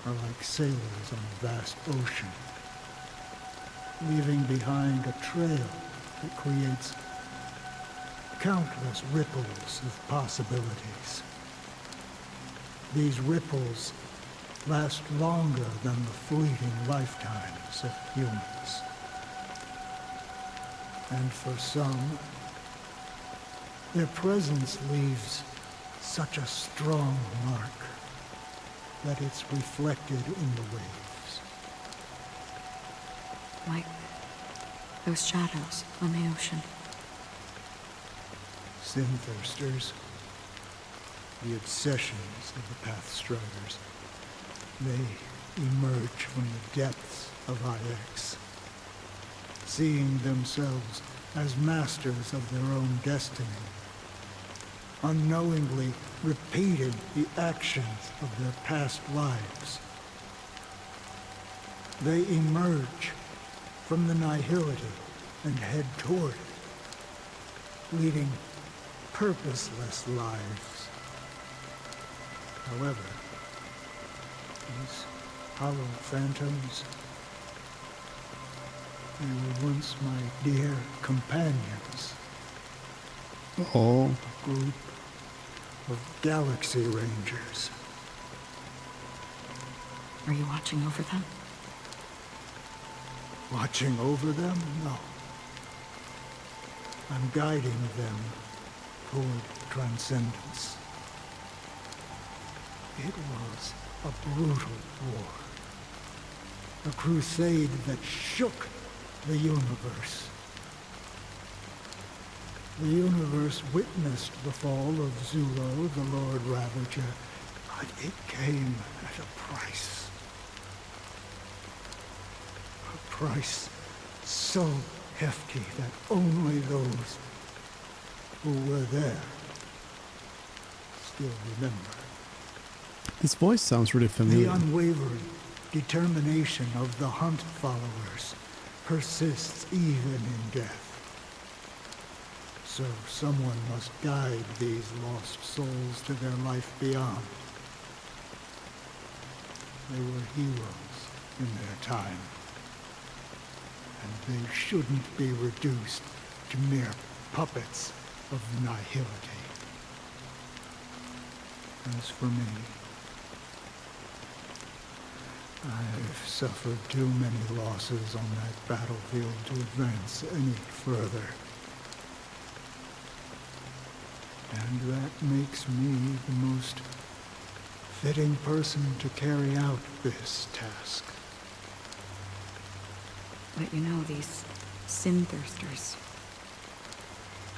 are like sailors on a vast ocean, leaving behind a trail that creates countless ripples of possibilities. These ripples last longer than the fleeting lifetimes of humans. And for some, their presence leaves such a strong mark that it's reflected in the waves. Like those shadows on the ocean. Sin-thirsters, the obsessions of the Pathstriders, they emerge from the depths of IX, seeing themselves as masters of their own destiny, unknowingly repeating the actions of their past lives. They emerge from the nihility and head toward it, leading purposeless lives. However, these hollow phantoms, they were once my dear companions. Oh. A group of Galaxy Rangers. Are you watching over them? Watching over them? No. I'm guiding them toward transcendence. It was a brutal war. A crusade that shook the universe. The universe witnessed the fall of Zulo, the Lord Ravager, but it came at a price. A price so hefty that only those who were there still remember. This voice sounds really The familiar. unwavering determination of the Hunt followers persists even in death. So someone must guide these lost souls to their life beyond. They were heroes in their time, and they shouldn't be reduced to mere puppets of nihility. As for me, I've suffered too many losses on that battlefield to advance any further. And that makes me the most fitting person to carry out this task. But you know, these sin thirsters,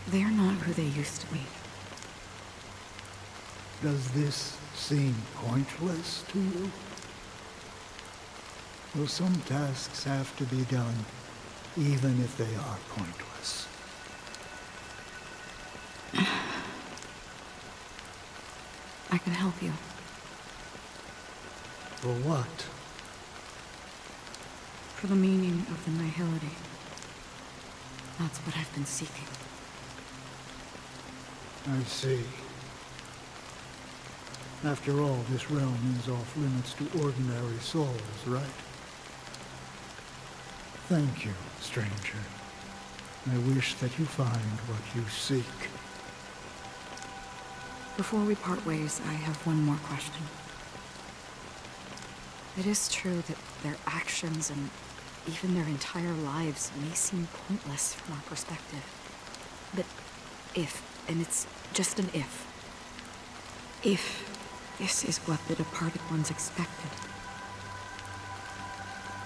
they're not who they used to be. Does this seem pointless to you? Well, some tasks have to be done, even if they are pointless. I can help you. For what? For the meaning of the nihility. That's what I've been seeking. I see. After all, this realm is off limits to ordinary souls, right? Thank you, stranger. I wish that you find what you seek. Before we part ways, I have one more question. It is true that their actions and even their entire lives may seem pointless from our perspective. But if, and it's just an if this is what the departed ones expected,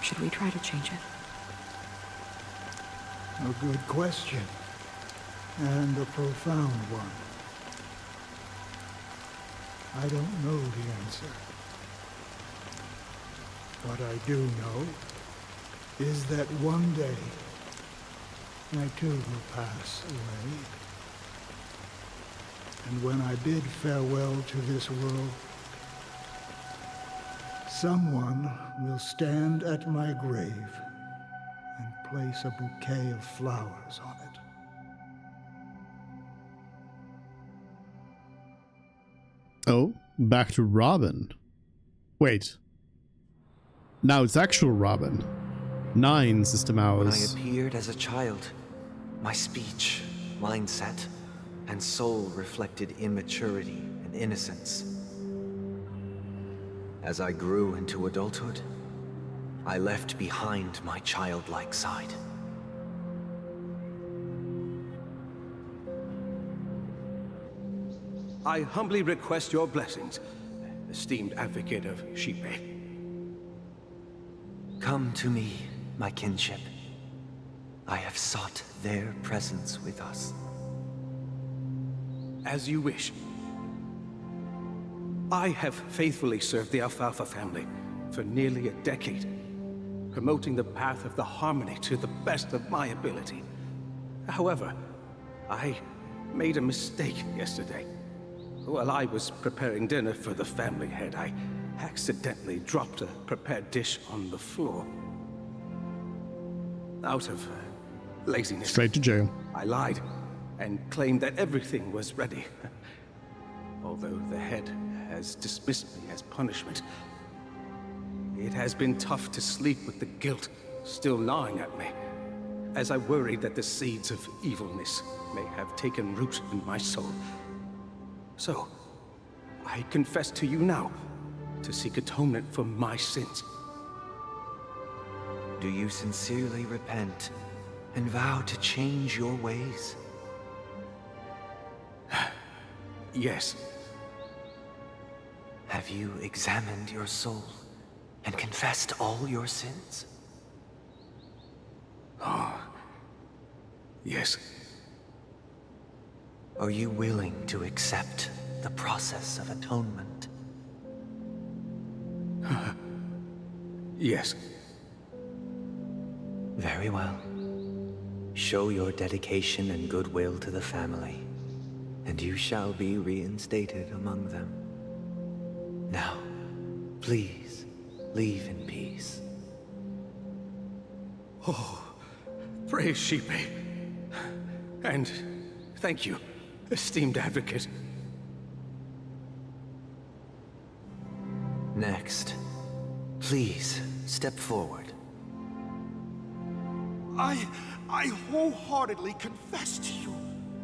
should we try to change it? A good question, and a profound one. I don't know the answer. What I do know is that one day, I too will pass away. And when I bid farewell to this world, someone will stand at my grave and place a bouquet of flowers on it. Oh, back to Robin. Wait. Now it's actual Robin. 9 system When I hours. appeared as a child, my speech, mindset, and soul reflected immaturity and innocence. As I grew into adulthood, I left behind my childlike side. I humbly request your blessings, esteemed advocate of Shipe. Come to me, my kinship. I have sought their presence with us. As you wish. I have faithfully served the Alfalfa family for nearly a decade, promoting the path of the harmony to the best of my ability. However, I made a mistake yesterday. While I was preparing dinner for the family head, I accidentally dropped a prepared dish on the floor. Out of laziness. Straight to jail. I lied and claimed that everything was ready. Although the head has dismissed me as punishment, it has been tough to sleep with the guilt still gnawing at me, as I worried that the seeds of evilness may have taken root in my soul. So, I confess to you now, to seek atonement for my sins. Do you sincerely repent and vow to change your ways? Yes. Have you examined your soul and confessed all your sins? Yes. Are you willing to accept the process of atonement? Yes. Very well. Show your dedication and goodwill to the family, and you shall be reinstated among them. Now, please, leave in peace. Oh, praise Sheepy. And thank you, esteemed advocate. Next, please step forward. I wholeheartedly confess to you.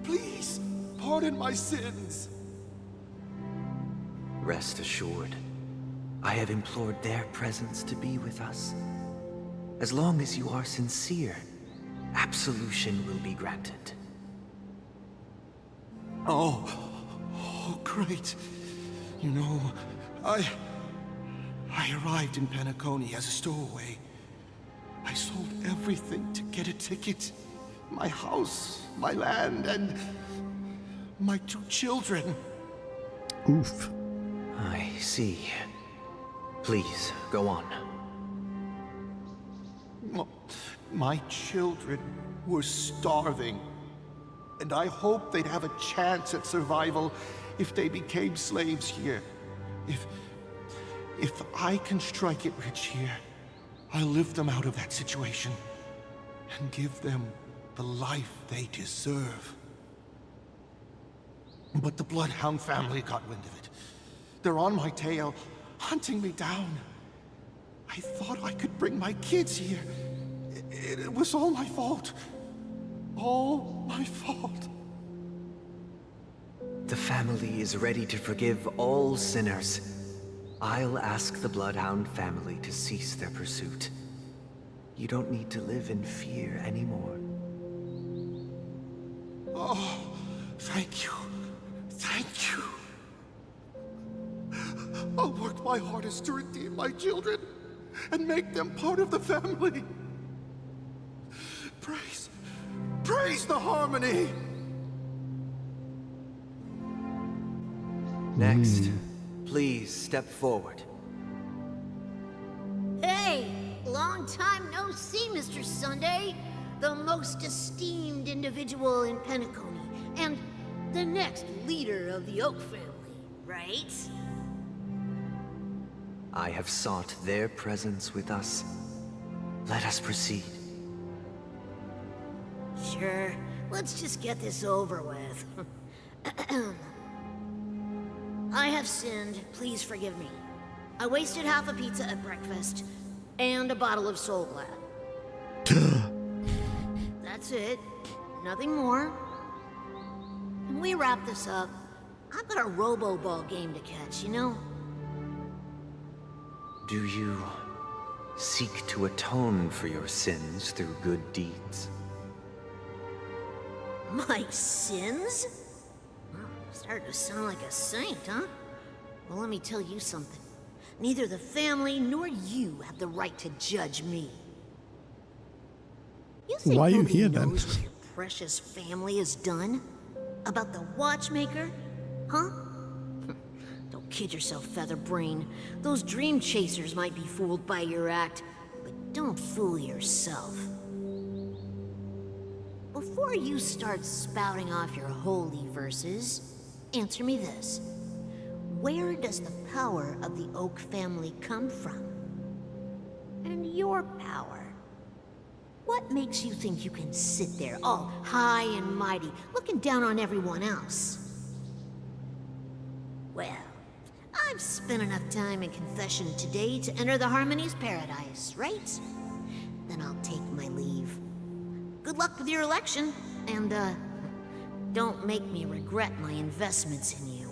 Please, pardon my sins. Rest assured, I have implored their presence to be with us. As long as you are sincere, absolution will be granted. Oh, great. You know, I arrived in Penacony as a stowaway. I sold everything to get a ticket. My house, my land, and my 2 children. Oof. I see. Please, go on. My children were starving, and I hoped they'd have a chance at survival if they became slaves here. If I can strike it rich here, I'll lift them out of that situation and give them the life they deserve. But the Bloodhound family got wind of it. They're on my tail, hunting me down. I thought I could bring my kids here. It was all my fault. All my fault. The family is ready to forgive all sinners. I'll ask the Bloodhound family to cease their pursuit. You don't need to live in fear anymore. Oh, thank you. Thank you. I'll work my hardest to redeem my children and make them part of the family. Praise the harmony! Next, please step forward. Hey! Long time no see, Mr. Sunday. The most esteemed individual in Penacony, and the next leader of the Oak family, right? I have sought their presence with us. Let us proceed. Sure. Let's just get this over with. I have sinned. Please forgive me. I wasted half a pizza at breakfast, and a bottle of Soul Glad. That's it. Nothing more. Can we wrap this up? I've got a robo-ball game to catch, you know? Do you seek to atone for your sins through good deeds? My sins? Well, started to sound like a saint, huh? Well, let me tell you something. Neither the family nor you have the right to judge me. You think Why are you nobody here then? knows what your precious family has done? About the watchmaker? Huh? Don't kid yourself, Featherbrain. Those dream chasers might be fooled by your act, but don't fool yourself. Before you start spouting off your holy verses, answer me this. Where does the power of the Oak family come from? And your power? What makes you think you can sit there all high and mighty, looking down on everyone else? Well, I've spent enough time in confession today to enter the Harmony's paradise, right? Then I'll take my leave. Good luck with your election, and, don't make me regret my investments in you.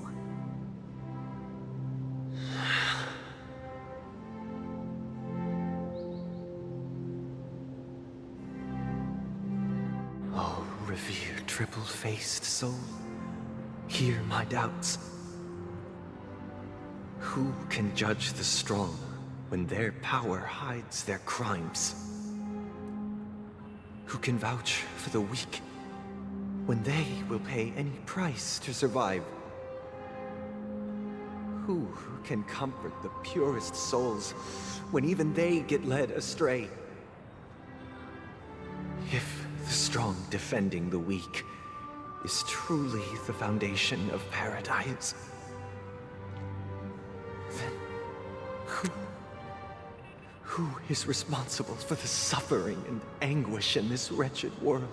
Oh, revered triple-faced soul, hear my doubts. Who can judge the strong when their power hides their crimes? Who can vouch for the weak when they will pay any price to survive? Who can comfort the purest souls when even they get led astray? If the strong defending the weak is truly the foundation of paradise, then who is responsible for the suffering and anguish in this wretched world?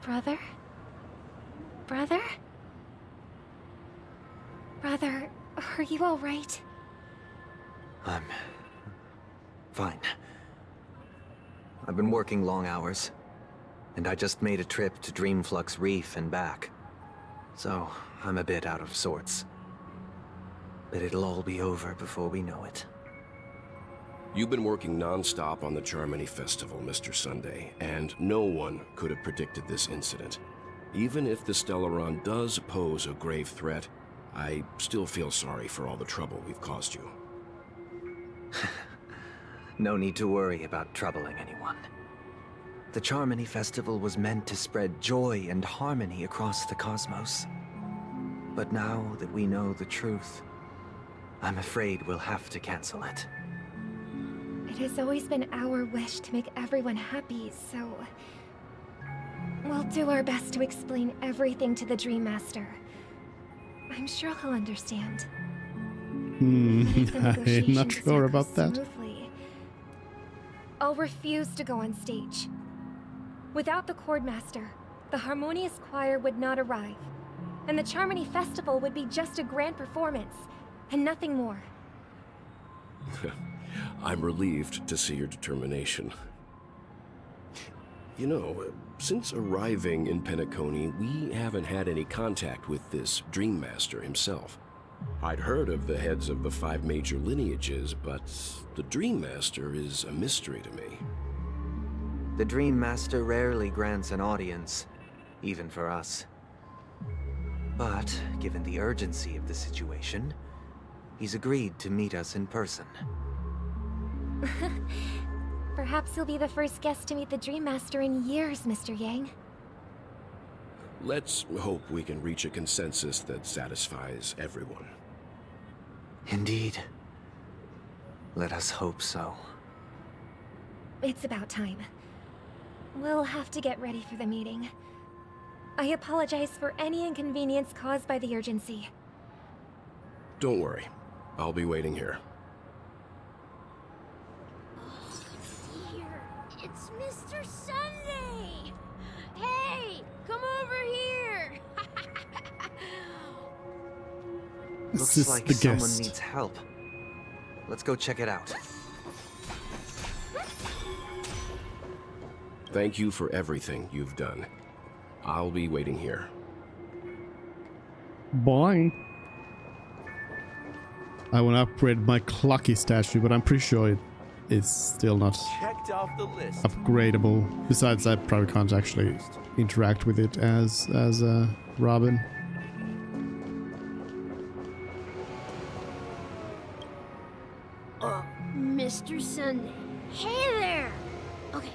Brother? Brother? Brother, are you all right? I'm fine. I've been working long hours, and I just made a trip to Dreamflux Reef and back. So, I'm a bit out of sorts. But it'll all be over before we know it. You've been working non-stop on the Charmony Festival, Mr. Sunday, and no one could have predicted this incident. Even if the Stellaron does pose a grave threat, I still feel sorry for all the trouble we've caused you. No need to worry about troubling anyone. The Charmony Festival was meant to spread joy and harmony across the cosmos. But now that we know the truth, I'm afraid we'll have to cancel it. It has always been our wish to make everyone happy, so... we'll do our best to explain everything to the Dream Master. I'm sure he'll understand. I'm not sure about that. Smoothly, I'll refuse to go on stage. Without the Chord Master, the Harmonious Choir would not arrive, and the Charmony Festival would be just a grand performance, and nothing more. I'm relieved to see your determination. You know, since arriving in Penacony, we haven't had any contact with this Dream Master himself. I'd heard of the heads of the 5 major lineages, but the Dream Master is a mystery to me. The Dream Master rarely grants an audience, even for us. But, given the urgency of the situation, he's agreed to meet us in person. Perhaps you'll be the first guest to meet the Dream Master in years, Mr. Yang. Let's hope we can reach a consensus that satisfies everyone. Indeed. Let us hope so. It's about time. We'll have to get ready for the meeting. I apologize for any inconvenience caused by the urgency. Don't worry. I'll be waiting here. It's Mr. Sunday! Hey, come over here! Looks like someone needs help. Let's go check it out. Thank you for everything you've done. I'll be waiting here. Bye. I want to upgrade my Clucky statue, but I'm pretty sure it's still not Checked off the list. upgradable. Besides, I probably can't actually interact with it as Robin. Mr. Sunday. Hey there! Okay,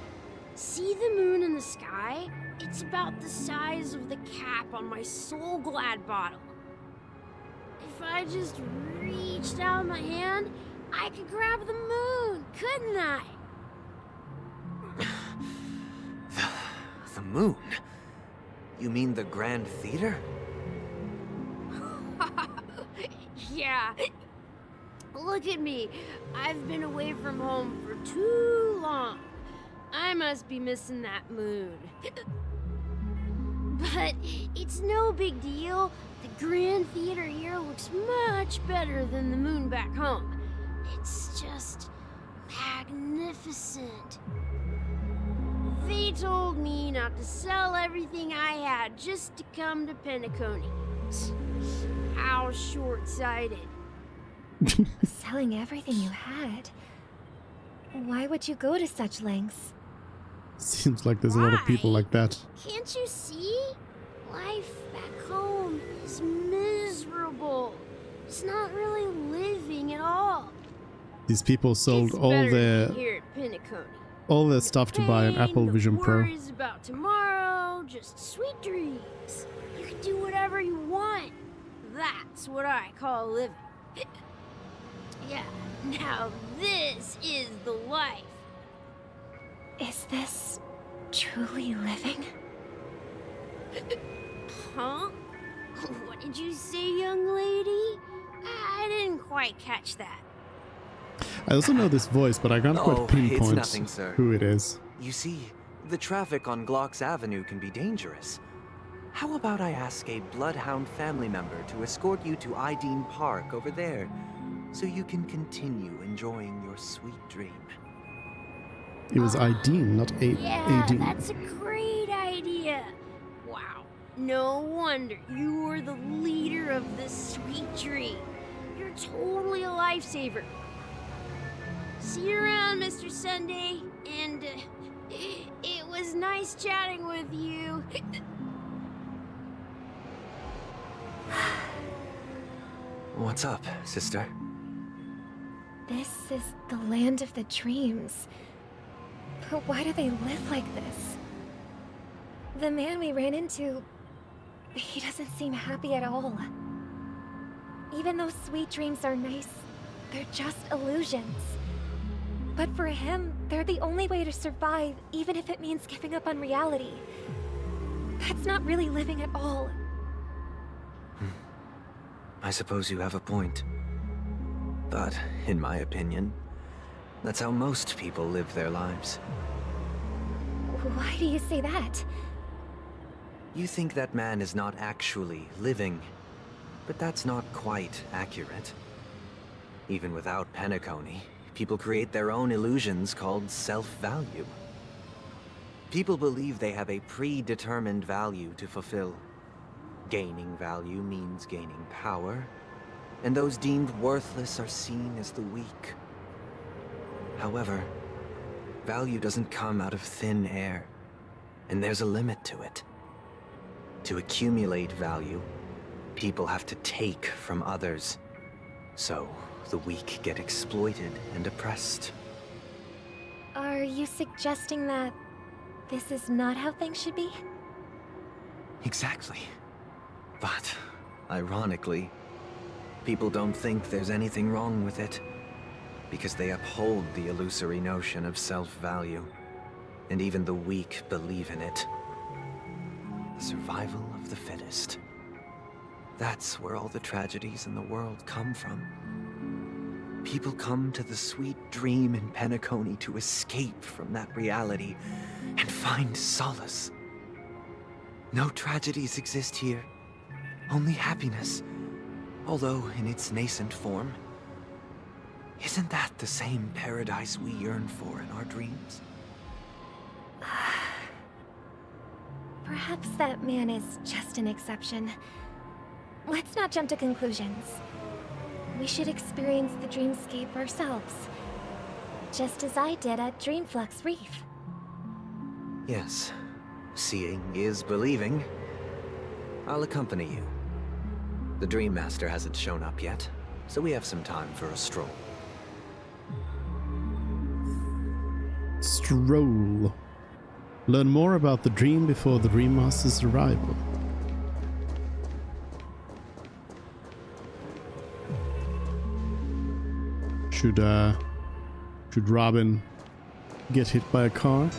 see the moon in the sky? It's about the size of the cap on my Soul Glad bottle. If I just reached out my hand, I could grab the moon, couldn't I? The moon? You mean the Grand Theater? Yeah. Look at me. I've been away from home for too long. I must be missing that moon. But it's no big deal. The Grand Theater here looks much better than the moon back home. It's just magnificent. They told me not to sell everything I had just to come to Penacony. How short-sighted. Selling everything you had? Why would you go to such lengths? Seems like there's a lot of people like that. Can't you see? Life back home is miserable. It's not really living at all. These people sold all their Here at Penacony. all their stuff to buy an Apple Vision Pro. Worries about tomorrow, just sweet dreams. You can do whatever you want. That's what I call living. Yeah, now this is the life. Is this truly living? Huh? What did you say, young lady? I didn't quite catch that. I also know this voice, but I can't quite pinpoint it's nothing, sir. who it is. You see, the traffic on Glock's Avenue can be dangerous. How about I ask a Bloodhound family member to escort you to Ideen Park over there, so you can continue enjoying your sweet dream? It was Ideen, not Yeah, Adeen. that's a great idea. Wow. No wonder you were the leader of this sweet dream. You're totally a lifesaver. See you around, Mr. Sunday. And it was nice chatting with you. What's up, sister? This is the land of the dreams. But why do they live like this? The man we ran into, he doesn't seem happy at all. Even though sweet dreams are nice, they're just illusions. But for him, they're the only way to survive, even if it means giving up on reality. That's not really living at all. I suppose you have a point. But, in my opinion, that's how most people live their lives. Why do you say that? You think that man is not actually living, but that's not quite accurate. Even without Penacony, people create their own illusions called self-value. People believe they have a predetermined value to fulfill. Gaining value means gaining power, and those deemed worthless are seen as the weak. However, value doesn't come out of thin air, and there's a limit to it. To accumulate value, people have to take from others. So, the weak get exploited and oppressed. Are you suggesting that this is not how things should be? Exactly. But, ironically, people don't think there's anything wrong with it, because they uphold the illusory notion of self-value, and even the weak believe in it. The survival of the fittest. That's where all the tragedies in the world come from. People come to the sweet dream in Penacony to escape from that reality and find solace. No tragedies exist here. Only happiness, although in its nascent form. Isn't that the same paradise we yearn for in our dreams? Perhaps that man is just an exception. Let's not jump to conclusions. We should experience the dreamscape ourselves. Just as I did at Dreamflux Reef. Yes. Seeing is believing. I'll accompany you. The Dream Master hasn't shown up yet, so we have some time for a stroll. Stroll. Learn more about the dream before the Dream Master's arrival. Should Robin get hit by a car?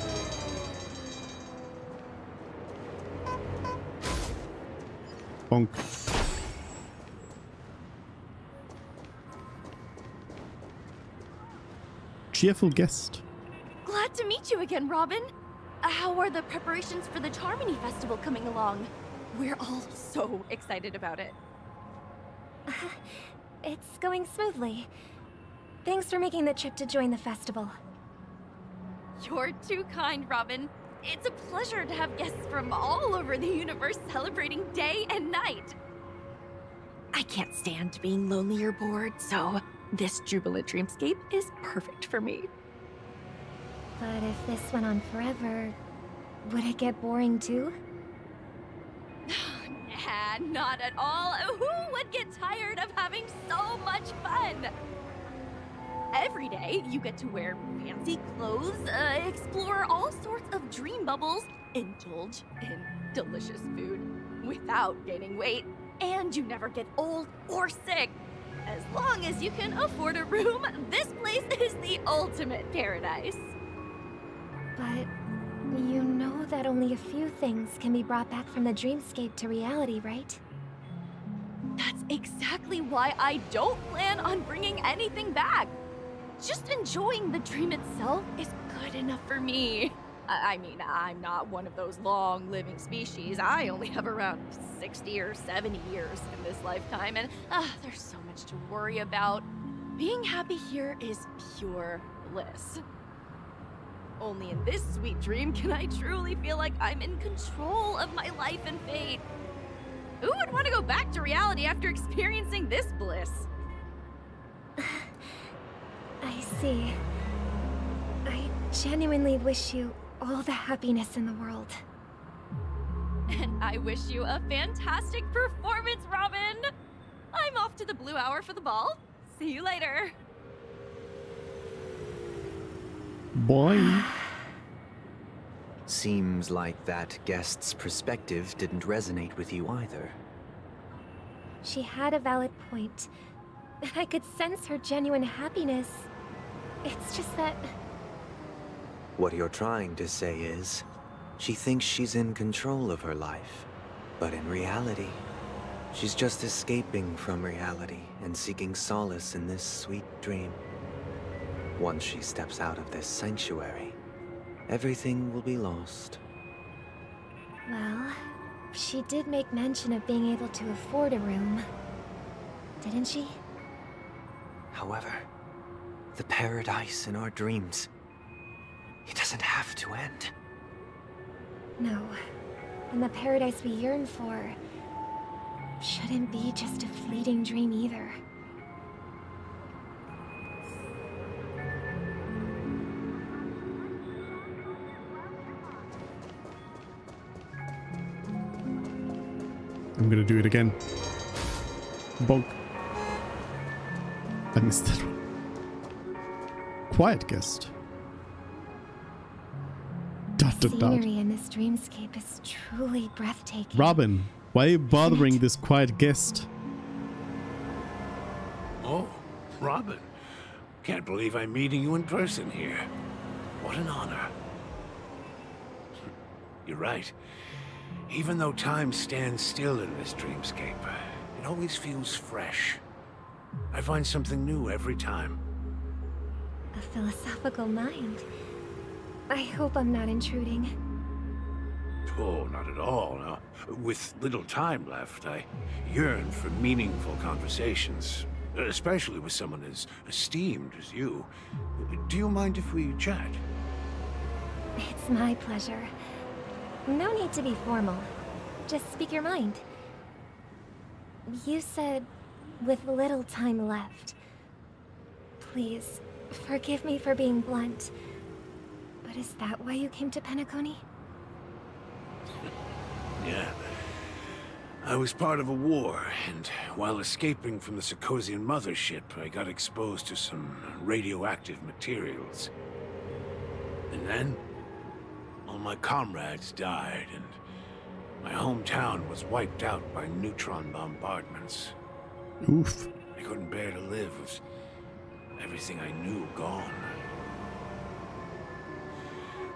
Bonk. Cheerful guest. Glad to meet you again, Robin. How are the preparations for the Charmony Festival coming along? We're all so excited about it. It's going smoothly. Thanks for making the trip to join the festival. You're too kind, Robin. It's a pleasure to have guests from all over the universe celebrating day and night. I can't stand being lonely or bored, so this jubilant dreamscape is perfect for me. But if this went on forever, would it get boring too? Nah, not at all. Who would get tired of having so much fun? Every day, you get to wear fancy clothes, explore all sorts of dream bubbles, indulge in delicious food without gaining weight, and you never get old or sick. As long as you can afford a room, this place is the ultimate paradise. But you know that only a few things can be brought back from the dreamscape to reality, right? That's exactly why I don't plan on bringing anything back. Just enjoying the dream itself is good enough for me. I mean, I'm not one of those long-living species. I only have around 60 or 70 years in this lifetime, and there's so much to worry about. Being happy here is pure bliss. Only in this sweet dream can I truly feel like I'm in control of my life and fate. Who would want to go back to reality after experiencing this bliss? I see. I genuinely wish you all the happiness in the world. And I wish you a fantastic performance, Robin! I'm off to the Blue Hour for the ball. See you later. Boy. Seems like that guest's perspective didn't resonate with you either. She had a valid point. And I could sense her genuine happiness. It's just that... What you're trying to say is, she thinks she's in control of her life. But in reality, she's just escaping from reality and seeking solace in this sweet dream. Once she steps out of this sanctuary, everything will be lost. Well, she did make mention of being able to afford a room. Didn't she? However, the paradise in our dreams, it doesn't have to end. No. And the paradise we yearn for shouldn't be just a fleeting dream either. I'm gonna do it again. Bonk. I missed that one. Quiet guest. The scenery in this dreamscape is truly breathtaking. Robin, why are you bothering this quiet guest? Oh, Robin. Can't believe I'm meeting you in person here. What an honor. You're right. Even though time stands still in this dreamscape, it always feels fresh. I find something new every time. A philosophical mind. I hope I'm not intruding. Oh, not at all. No. With little time left, I yearn for meaningful conversations, especially with someone as esteemed as you. Do you mind if we chat? It's my pleasure. No need to be formal. Just speak your mind. You said, with little time left. Please, forgive me for being blunt. But is that why you came to Penacony? Yeah. I was part of a war, and while escaping from the Sarkosian mothership, I got exposed to some radioactive materials. And then, all my comrades died, and my hometown was wiped out by neutron bombardments. Oof. I couldn't bear to live with everything I knew gone.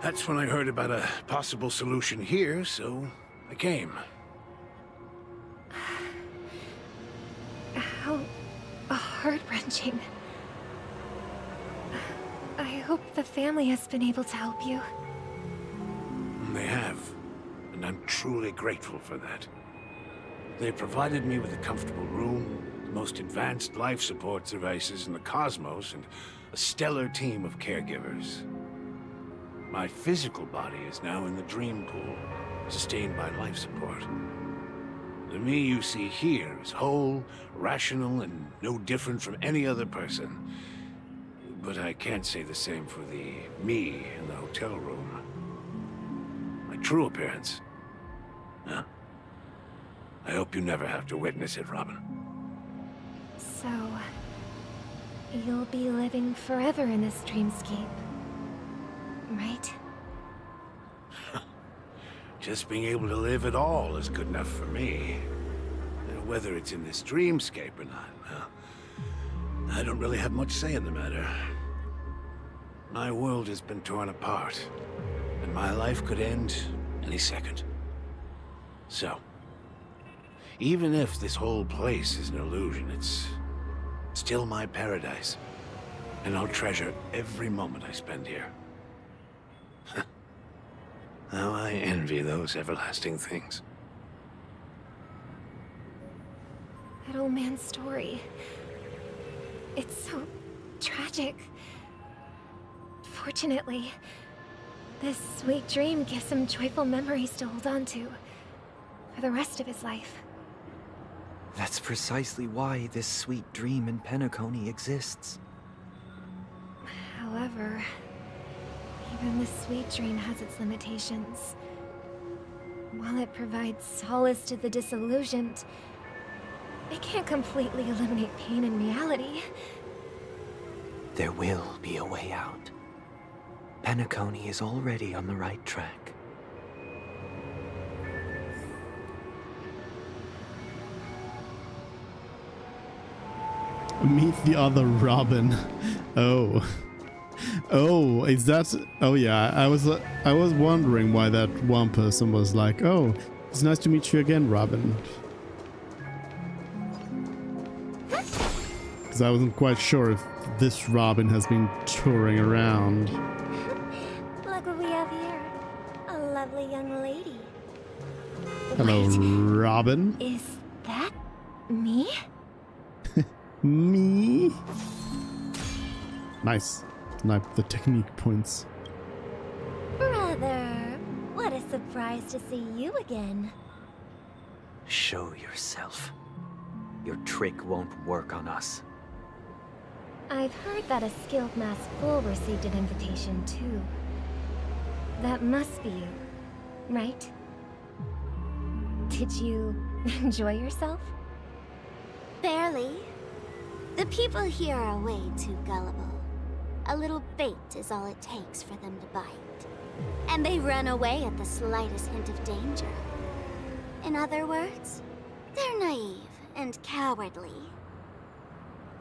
That's when I heard about a possible solution here, so I came. How heart-wrenching. I hope the family has been able to help you. They have, and I'm truly grateful for that. They provided me with a comfortable room, the most advanced life support devices in the cosmos, and a stellar team of caregivers. My physical body is now in the dream pool, sustained by life support. The me you see here is whole, rational, and no different from any other person. But I can't say the same for the me in the hotel room. My true appearance. Huh? I hope you never have to witness it, Robin. So, you'll be living forever in this dreamscape, right? Just being able to live at all is good enough for me. Whether it's in this dreamscape or not, well, I don't really have much say in the matter. My world has been torn apart, and my life could end any second. So, even if this whole place is an illusion, it's still my paradise. And I'll treasure every moment I spend here. How I envy those everlasting things. That old man's story. It's so tragic. Fortunately, this sweet dream gives him joyful memories to hold on to for the rest of his life. That's precisely why this sweet dream in Penacony exists. However, even this sweet dream has its limitations. While it provides solace to the disillusioned, it can't completely eliminate pain in reality. There will be a way out. Penacony is already on the right track. Meet the other Robin. Oh. Oh, is that... Oh yeah, I was wondering why that one person was like, oh, it's nice to meet you again, Robin. Because I wasn't quite sure if this Robin has been touring around. Look what we have here. A lovely young lady. Hello, Robin. Is that me? Me? Nice. Snipe the technique points. Brother, what a surprise to see you again. Show yourself. Your trick won't work on us. I've heard that a skilled masked fool received an invitation too. That must be you, right? Did you enjoy yourself? Barely. The people here are way too gullible. A little bait is all it takes for them to bite. And they run away at the slightest hint of danger. In other words, they're naive and cowardly.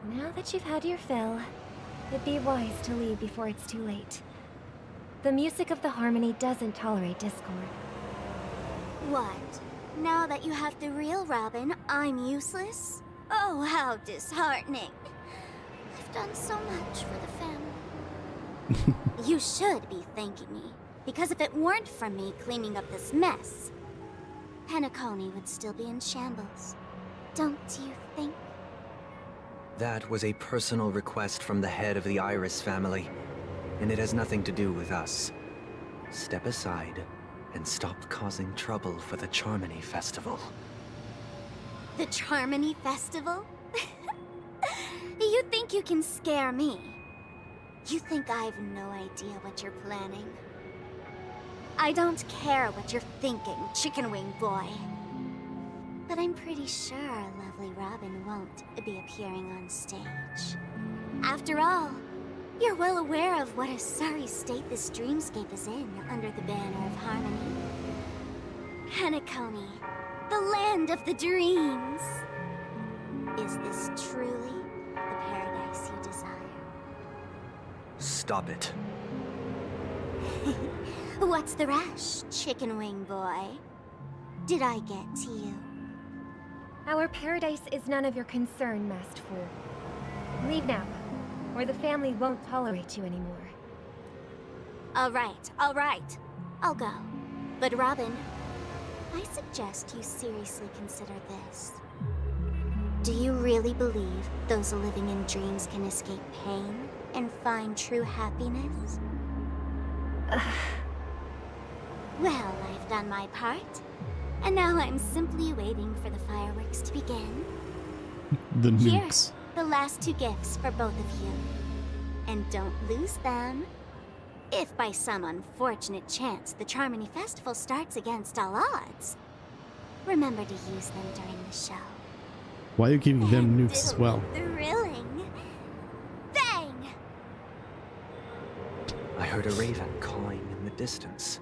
Now that you've had your fill, it'd be wise to leave before it's too late. The music of the Harmony doesn't tolerate discord. What? Now that you have the real Robin, I'm useless? Oh, how disheartening. I've done so much for the family. You should be thanking me, because if it weren't for me cleaning up this mess, Penacony would still be in shambles. Don't you think? That was a personal request from the head of the Iris family, and it has nothing to do with us. Step aside and stop causing trouble for the Charmony Festival. The Charmony Festival? You think you can scare me? You think I have no idea what you're planning? I don't care what you're thinking, Chicken Wing Boy. But I'm pretty sure lovely Robin won't be appearing on stage. After all, you're well aware of what a sorry state this dreamscape is in under the banner of Harmony. Penacony, the land of the dreams. Is this truly the paradise you desire? Stop it. What's the rush, Chicken Wing Boy? Did I get to you? Our paradise is none of your concern, masked fool. Leave now, or the family won't tolerate you anymore. All right. I'll go. But Robin, I suggest you seriously consider this. Do you really believe those living in dreams can escape pain and find true happiness? Well, I've done my part. And now I'm simply waiting for the fireworks to begin. The nukes. Here, the last 2 gifts for both of you. And don't lose them. If by some unfortunate chance the Charmony Festival starts against all odds, remember to use them during the show. Why are you giving them nukes as well? Thrilling. Bang! I heard a raven cawing in the distance.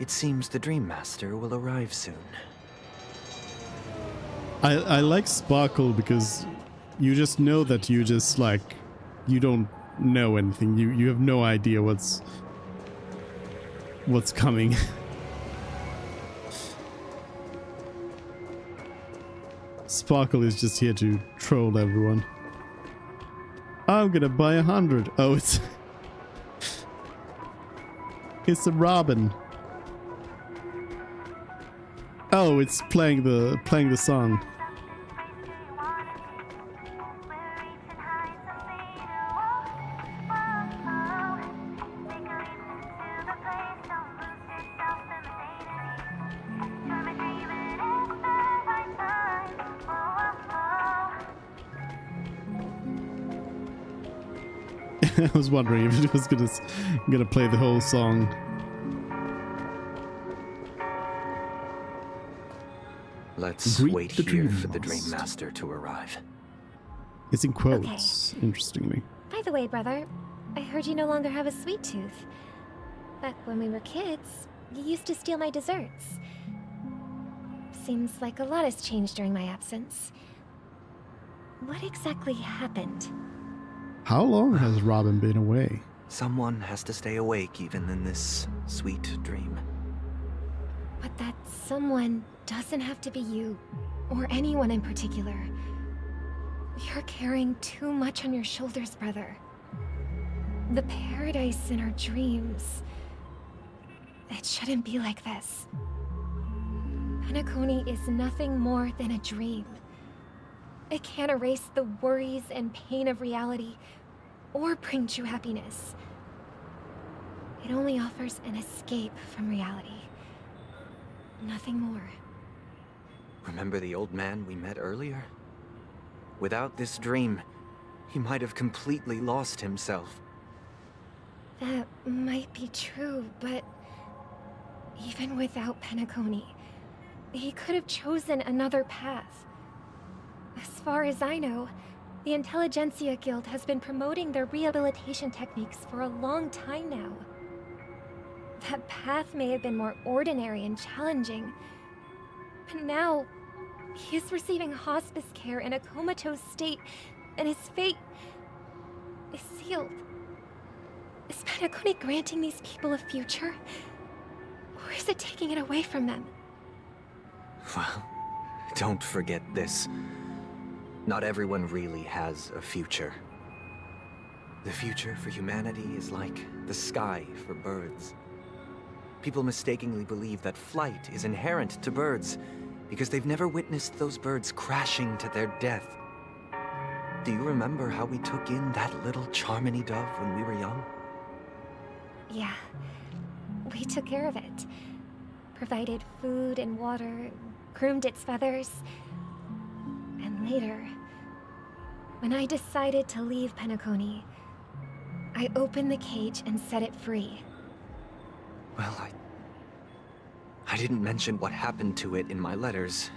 It seems the Dream Master will arrive soon. I like Sparkle because You just know that you just like, you don't know anything. You have no idea what's coming. Sparkle is just here to troll everyone. I'm gonna buy 100. Oh, it's it's a robin. Oh, it's playing the song. I was wondering if it was gonna play the whole song. Let's wait here for the Dream Master to arrive. It's in quotes, interestingly. By the way, brother, I heard you no longer have a sweet tooth. Back when we were kids, you used to steal my desserts. Seems like a lot has changed during my absence. What exactly happened? How long has Robin been away? Someone has to stay awake even in this sweet dream. But that someone doesn't have to be you, or anyone in particular. You're carrying too much on your shoulders, brother. The paradise in our dreams. It shouldn't be like this. Penacony is nothing more than a dream. It can't erase the worries and pain of reality, or bring true happiness. It only offers an escape from reality. Nothing more. Remember the old man we met earlier? Without this dream, he might have completely lost himself. That might be true, but even without Penacony, he could have chosen another path. As far as I know, the Intelligentsia Guild has been promoting their rehabilitation techniques for a long time now. That path may have been more ordinary and challenging, but now he is receiving hospice care in a comatose state, and his fate is sealed. Is Penacony granting these people a future, or is it taking it away from them? Well, don't forget this. Not everyone really has a future. The future for humanity is like the sky for birds. People mistakenly believe that flight is inherent to birds because they've never witnessed those birds crashing to their death. Do you remember how we took in that little Charmony dove when we were young? Yeah, we took care of it. Provided food and water, groomed its feathers. And later, when I decided to leave Penacony, I opened the cage and set it free. Well, I didn't mention what happened to it in my letters,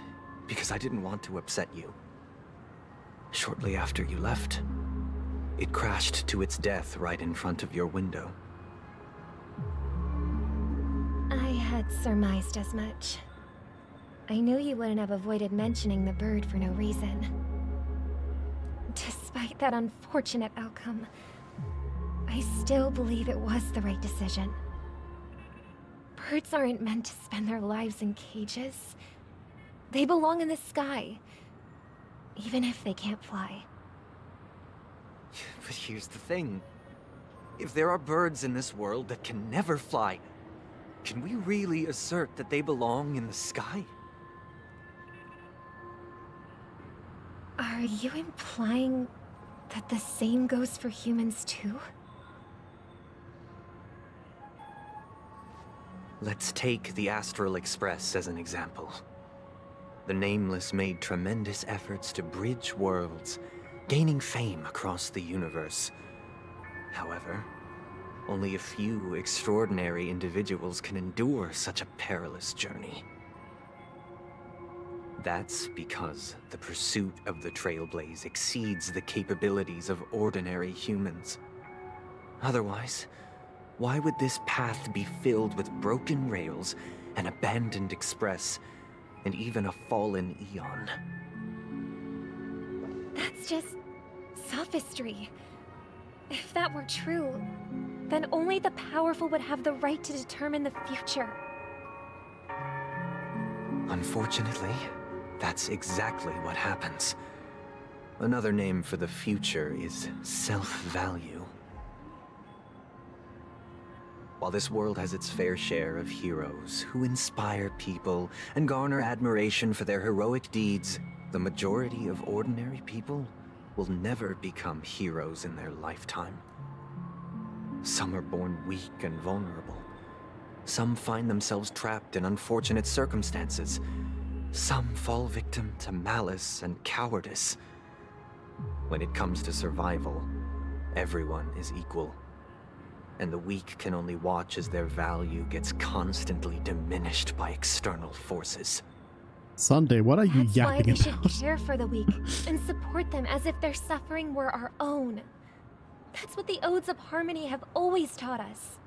because I didn't want to upset you. Shortly after you left, it crashed to its death right in front of your window. I had surmised as much. I knew you wouldn't have avoided mentioning the bird for no reason. Despite that unfortunate outcome, I still believe it was the right decision. Birds aren't meant to spend their lives in cages. They belong in the sky, even if they can't fly. But here's the thing. If there are birds in this world that can never fly, can we really assert that they belong in the sky? Are you implying that the same goes for humans too? Let's take the Astral Express as an example. The Nameless made tremendous efforts to bridge worlds, gaining fame across the universe. However, only a few extraordinary individuals can endure such a perilous journey. That's because the pursuit of the Trailblaze exceeds the capabilities of ordinary humans. Otherwise, why would this path be filled with broken rails, an abandoned express, and even a fallen Eon? That's just sophistry. If that were true, then only the powerful would have the right to determine the future. Unfortunately, that's exactly what happens. Another name for the future is self-value. While this world has its fair share of heroes who inspire people and garner admiration for their heroic deeds, the majority of ordinary people will never become heroes in their lifetime. Some are born weak and vulnerable. Some find themselves trapped in unfortunate circumstances. Some fall victim to malice and cowardice. When it comes to survival, everyone is equal. And the weak can only watch as their value gets constantly diminished by external forces. Sunday, what are you That's why yapping we should about? care for the weak and support them as if their suffering were our own. That's what the Odes of Harmony have always taught us.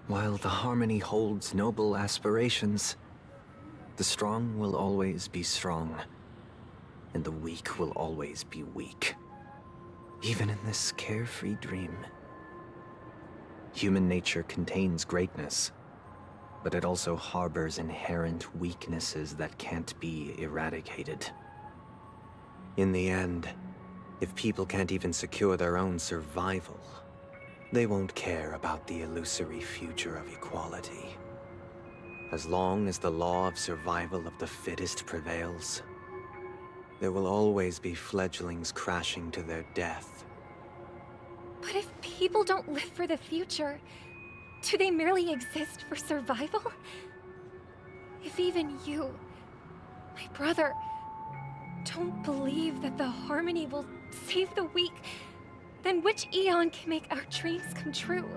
While the Harmony holds noble aspirations, the strong will always be strong, and the weak will always be weak. Even in this carefree dream. Human nature contains greatness, but it also harbors inherent weaknesses that can't be eradicated. In the end, if people can't even secure their own survival, they won't care about the illusory future of equality. As long as the law of survival of the fittest prevails, there will always be fledglings crashing to their death. But if people don't live for the future, do they merely exist for survival? If even you, my brother, don't believe that the Harmony will save the weak, then which Eon can make our dreams come true?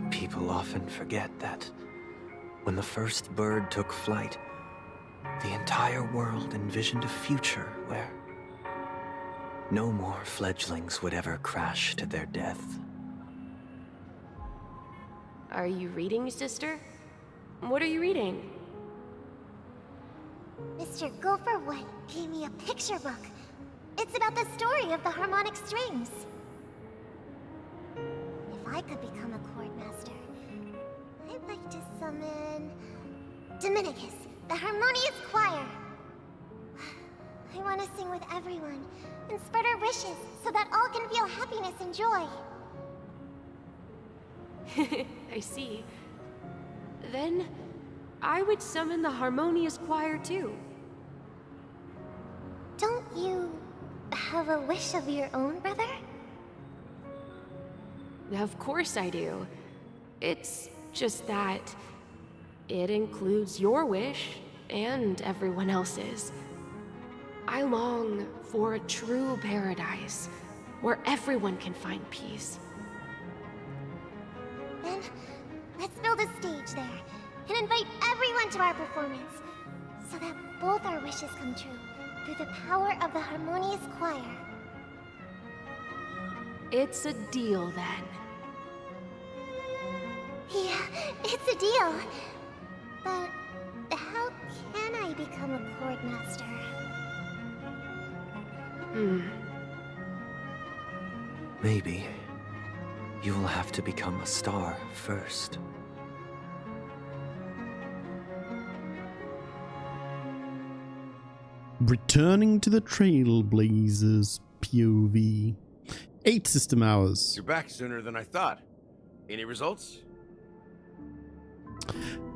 People often forget that when the first bird took flight, the entire world envisioned a future where no more fledglings would ever crash to their death. Are you reading, sister? What are you reading? Mr. Gopherwood gave me a picture book. It's about the story of the harmonic strings. If I could become a chord master, I'd like to summon Dominicus, the harmonious choir. I want to sing with everyone and spread our wishes so that all can feel happiness and joy. I see. Then, I would summon the harmonious choir too. Don't you have a wish of your own, brother? Of course I do. It's just that it includes your wish and everyone else's. I long for a true paradise where everyone can find peace. Then, let's build a stage there and invite everyone to our performance so that both our wishes come true through the power of the harmonious choir. It's a deal then. Yeah, it's a deal. But how can I become a chord master? Maybe you will have to become a star first. Returning to the Trailblazers POV. 8 system hours. You're back sooner than I thought. Any results?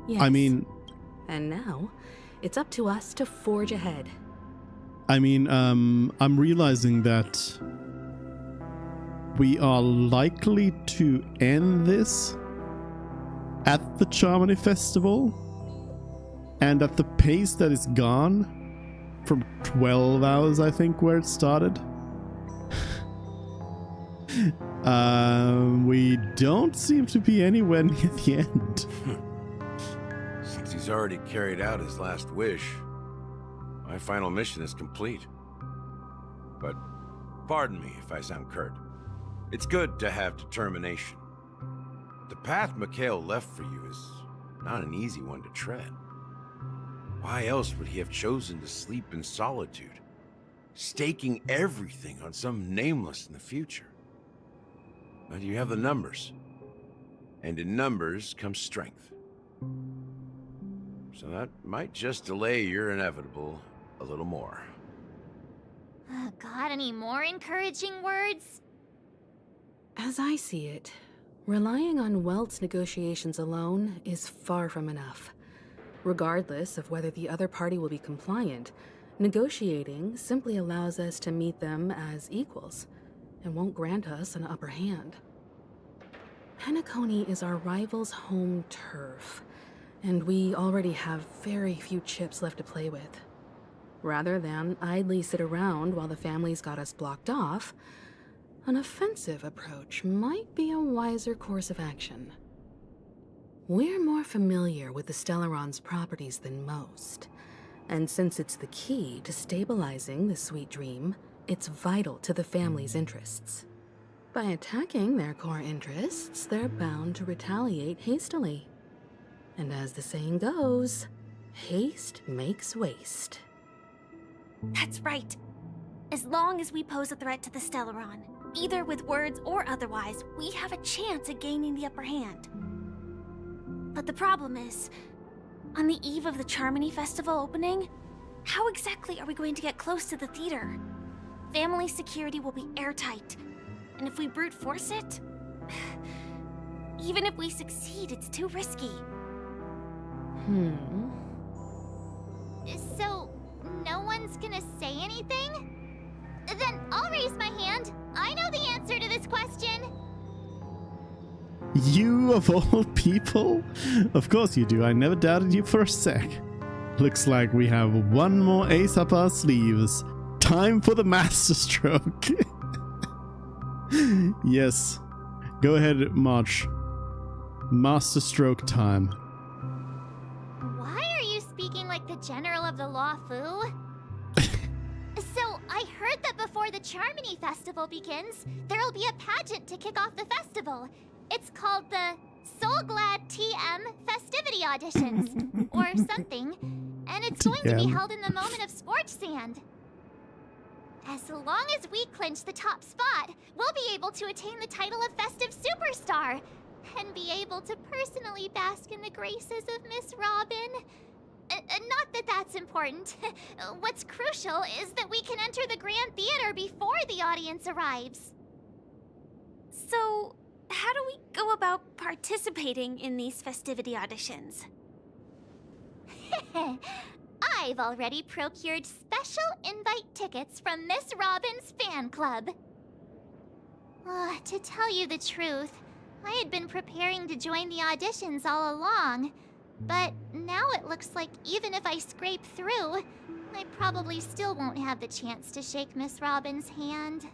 Yes. I mean... And now, it's up to us to forge ahead. I'm realizing that we are likely to end this at the Charmony Festival, and at the pace that it's gone, from 12 hours, I think, where it started, we don't seem to be anywhere near the end. Since he's already carried out his last wish, my final mission is complete. But pardon me if I sound curt. It's good to have determination. The path Mikhail left for you is not an easy one to tread. Why else would he have chosen to sleep in solitude, staking everything on some nameless in the future? But you have the numbers, and in numbers comes strength. So that might just delay your inevitable a little more. Got any more encouraging words? As I see it, relying on Welt's negotiations alone is far from enough. Regardless of whether the other party will be compliant, negotiating simply allows us to meet them as equals and won't grant us an upper hand. Penacony is our rival's home turf, and we already have very few chips left to play with. Rather than idly sit around while the family's got us blocked off, an offensive approach might be a wiser course of action. We're more familiar with the Stellaron's properties than most, and since it's the key to stabilizing the sweet dream, it's vital to the family's interests. By attacking their core interests, they're bound to retaliate hastily. And as the saying goes, haste makes waste. That's right. As long as we pose a threat to the Stellaron, either with words or otherwise, we have a chance at gaining the upper hand. But the problem is, on the eve of the Charmony Festival opening, how exactly are we going to get close to the theater? Family security will be airtight, and if we brute force it, even if we succeed, it's too risky. So, no one's gonna say anything? Then I'll raise my hand. I know the answer to this question. You of all people? Of course you do. I never doubted you for a sec. Looks like we have one more ace up our sleeves. Time for the masterstroke. Yes. Go ahead, March. Masterstroke time. Why are you speaking like the General of the Law Fu? So, I heard that before the Charmony Festival begins, there'll be a pageant to kick off the festival. It's called the Soulglad TM Festivity Auditions, or something, and it's going to be held in the moment of Scorch Sand. As long as we clinch the top spot, we'll be able to attain the title of Festive Superstar, and be able to personally bask in the graces of Miss Robin. Not that that's important. What's crucial is that we can enter the Grand Theater before the audience arrives. So, how do we go about participating in these festivity auditions? I've already procured special invite tickets from Miss Robin's fan club. To tell you the truth, I had been preparing to join the auditions all along, but now it looks like even if I scrape through, I probably still won't have the chance to shake Miss Robin's hand.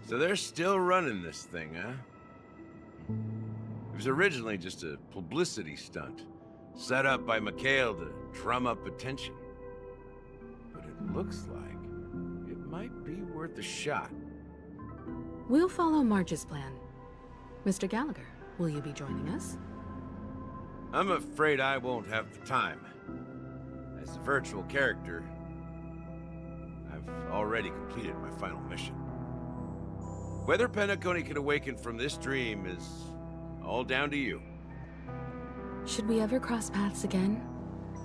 So they're still running this thing, huh? It was originally just a publicity stunt, set up by Mikhail to drum up attention. But it looks like it might be worth a shot. We'll follow March's plan. Mr. Gallagher, will you be joining us? I'm afraid I won't have the time. As a virtual character, I've already completed my final mission. Whether Penacony can awaken from this dream is all down to you. Should we ever cross paths again?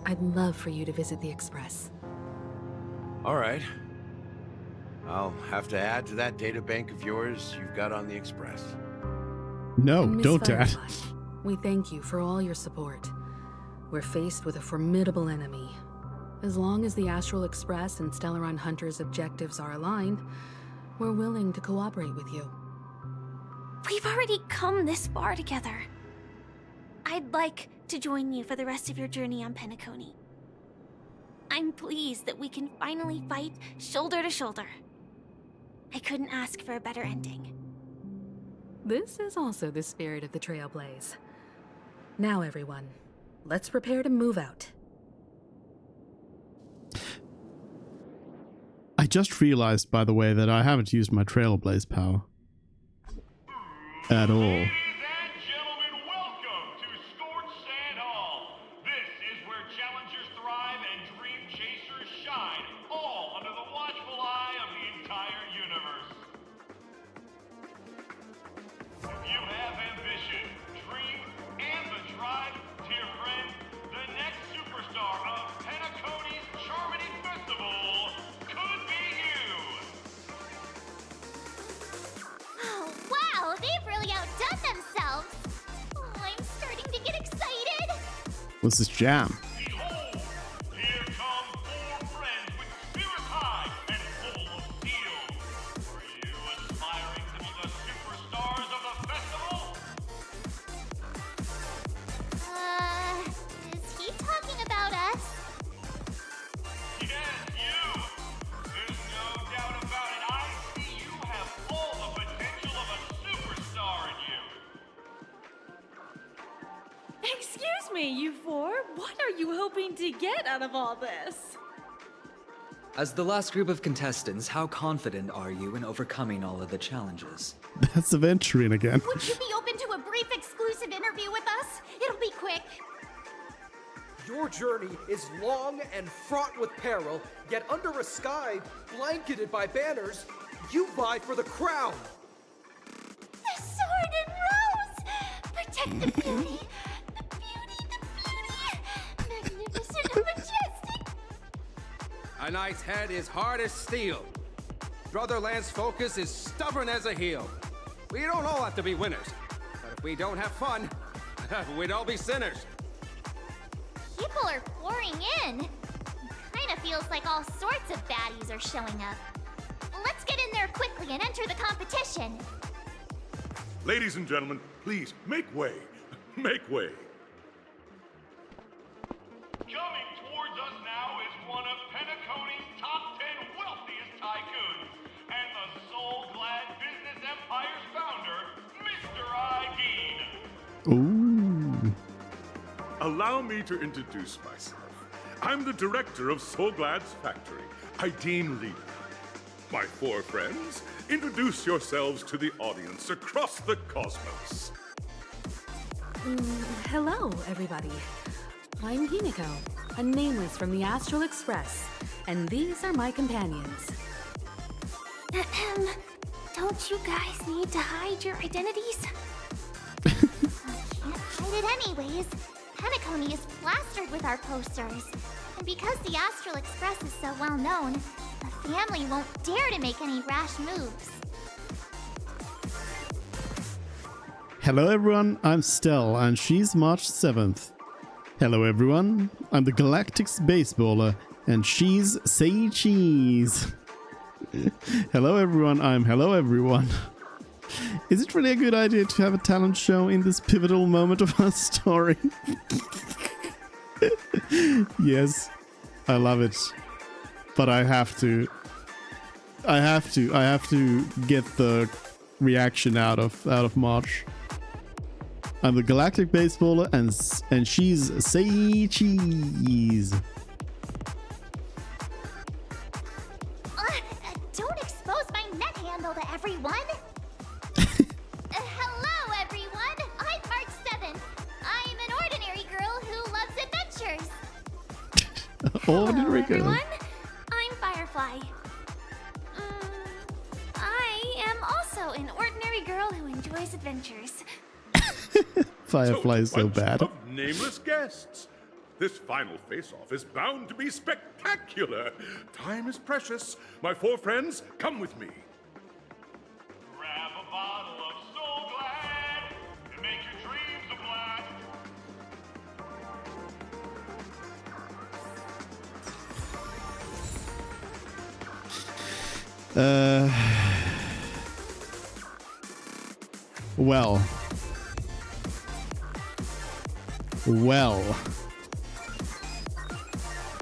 I'd love for you to visit the Express. All right. I'll have to add to that data bank of yours you've got on the Express. No, And Miss don't, Dad. Firefly, we thank you for all your support. We're faced with a formidable enemy. As long as the Astral Express and Stellaron Hunter's objectives are aligned, we're willing to cooperate with you. We've already come this far together. I'd like to join you for the rest of your journey on Penacony. I'm pleased that we can finally fight shoulder to shoulder. I couldn't ask for a better ending. This is also the spirit of the Trailblaze. Now, everyone, let's prepare to move out. I just realized, by the way, that I haven't used my Trailblaze power. At all. really outdone themselves. Oh, I'm starting to get excited. What's this jam? Is he talking about us? Yes, you! There's no doubt about it. I see you have all the potential of a superstar in you. Excuse me, you four. What are you hoping to get out of all this? As the last group of contestants, how confident are you in overcoming all of the challenges? That's Aventurine again. Would you be open to a brief exclusive interview with us? It'll be quick. Your journey is long and fraught with peril, yet under a sky blanketed by banners, you vie for the crown. The sword and rose! Protect the beauty! The beauty! Magnificent and majestic! A knight's head is hard as steel. Brotherland's focus is stubborn as a heel. We don't all have to be winners, but if we don't have fun, we'd all be sinners. People are pouring in. Kinda feels like all sorts of baddies are showing up. Let's get in there quickly and enter the competition. Ladies and gentlemen, please make way. Make way. Coming towards us now is one of Penacony's top 10 wealthiest tycoons and the soul-glad business empire's founder, Mr. Ideen. Ooh. Allow me to introduce myself. I'm the director of Soulglad's factory, Ideen Lee. My four friends, introduce yourselves to the audience across the cosmos. Hello, everybody. I'm Himiko, a nameless from the Astral Express, and these are my companions. Don't you guys need to hide your identities? Can't hide it anyways. Penacony is plastered with our posters. And because the Astral Express is so well known, the family won't dare to make any rash moves. Hello everyone, I'm Stell, and she's March 7th. Hello everyone, I'm the Galactic Baseballer, and she's Say Cheese. Hello everyone, I'm Hello Everyone. Is it really a good idea to have a talent show in this pivotal moment of our story? Yes, I love it. But I have to get the reaction out of March. I'm the Galactic Baseballer, and she's Say Cheese. Don't expose my net handle to everyone. Hello, everyone. I'm March 7th. I'm an ordinary girl who loves adventures. Ordinary girl. Everyone, I'm Firefly. I am also an ordinary girl who enjoys adventures. Firefly is so bad. Of nameless guests. This final face-off is bound to be spectacular. Time is precious. My four friends, come with me. Grab a bottle of Soul Glad and make your dreams a blast. Well.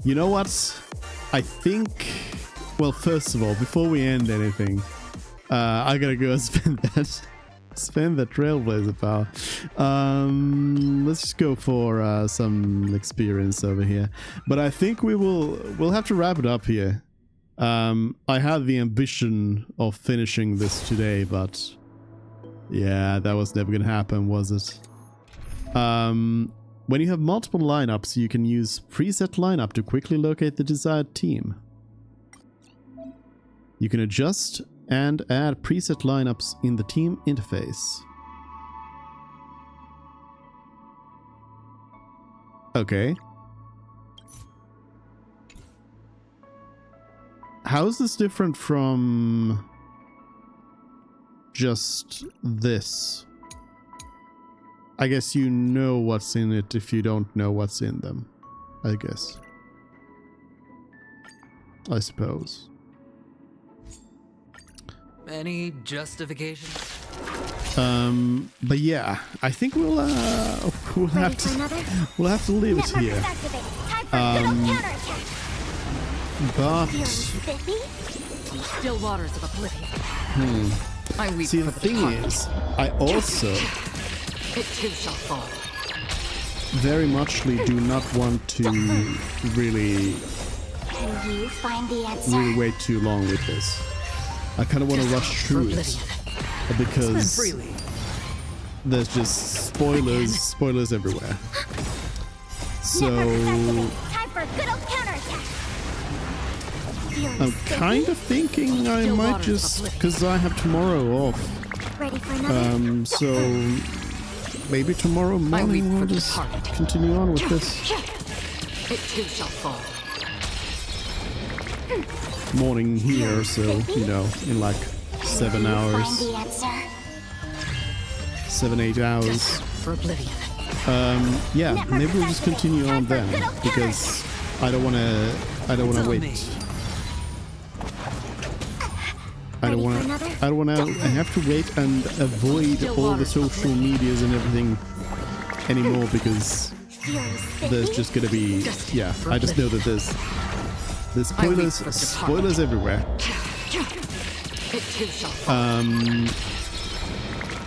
You know what? I think... Well, first of all, before we end anything, I gotta go spend that Trailblazer power. Let's just go for some experience over here. But I think we'll have to wrap it up here. I had the ambition of finishing this today, but yeah, that was never gonna happen, was it? When you have multiple lineups, you can use preset lineup to quickly locate the desired team. You can adjust and add preset lineups in the team interface. Okay. How is this different from just this. I guess you know what's in it if you don't know what's in them. I guess. I suppose. Any justification? But yeah, I think we'll have to leave it here. But Still waters of oblivion. see, the thing is, I also It too shall fall. very muchly do not want to really Can you find the answer? really wait too long with this. I kind of want to rush through it because there's just spoilers everywhere. So Time for a good old counterattack. I'm kind of thinking I might just, because I have tomorrow off. Ready for another? So maybe tomorrow morning we'll just continue on with this. It too shall fall. Morning here, so you know, in like 7 hours, 7-8 hours. For oblivion. Yeah, maybe we'll just continue on then because I don't want to wait. I don't want to have to wait and avoid all the social medias and everything anymore because there's just gonna be, yeah, I just know that there's spoilers everywhere.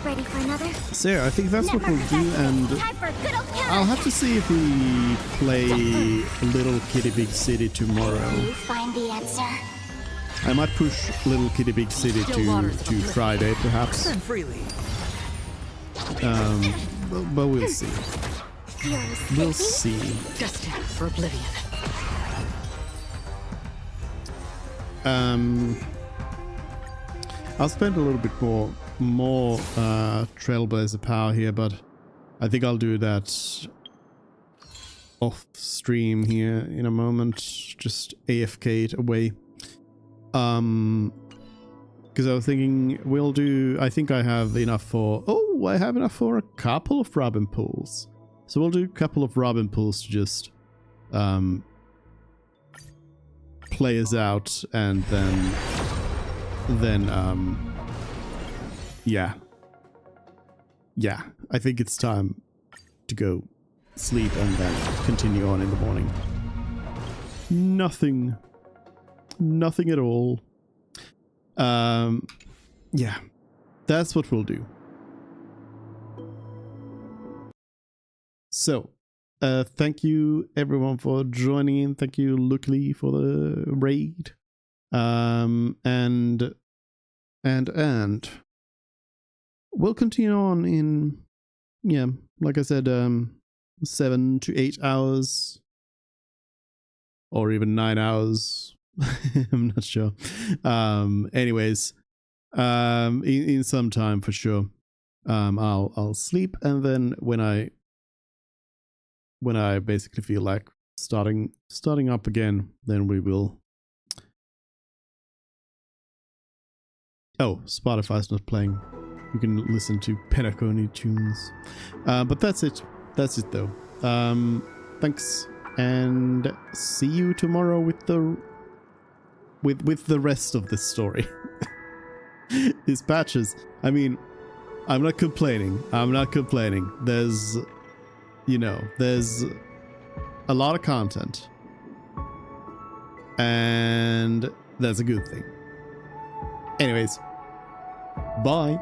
Ready for another? So yeah, I think that's what we'll do, and I'll have to see if we play Little Kitty Big City tomorrow. You find the answer. I might push Little Kitty Big City to Friday, perhaps. But we'll see. We'll see. Destined for oblivion. I'll spend a little bit more Trailblazer power here, but I think I'll do that off stream here in a moment. Just AFK it away. Because I was thinking we'll do. I think I have enough for. Oh, I have enough for a couple of Robin pools. So we'll do a couple of Robin pools to just play us out, and then yeah, I think it's time to go sleep and then continue on in the morning. Nothing at all. Yeah, that's what we'll do. So thank you everyone for joining in. Thank you Luckily for the raid. And we'll continue on in, yeah, like I said, 7 to 8 hours or even 9 hours. I'm not sure. Anyways, in some time for sure. I'll sleep, and then when I basically feel like starting up again, then we will. Oh, Spotify's not playing. You can listen to Penacony tunes. But that's it. That's it though. Thanks, and see you tomorrow with the rest of this story. These patches. I mean, I'm not complaining. There's, there's a lot of content, and that's a good thing. Anyways, bye.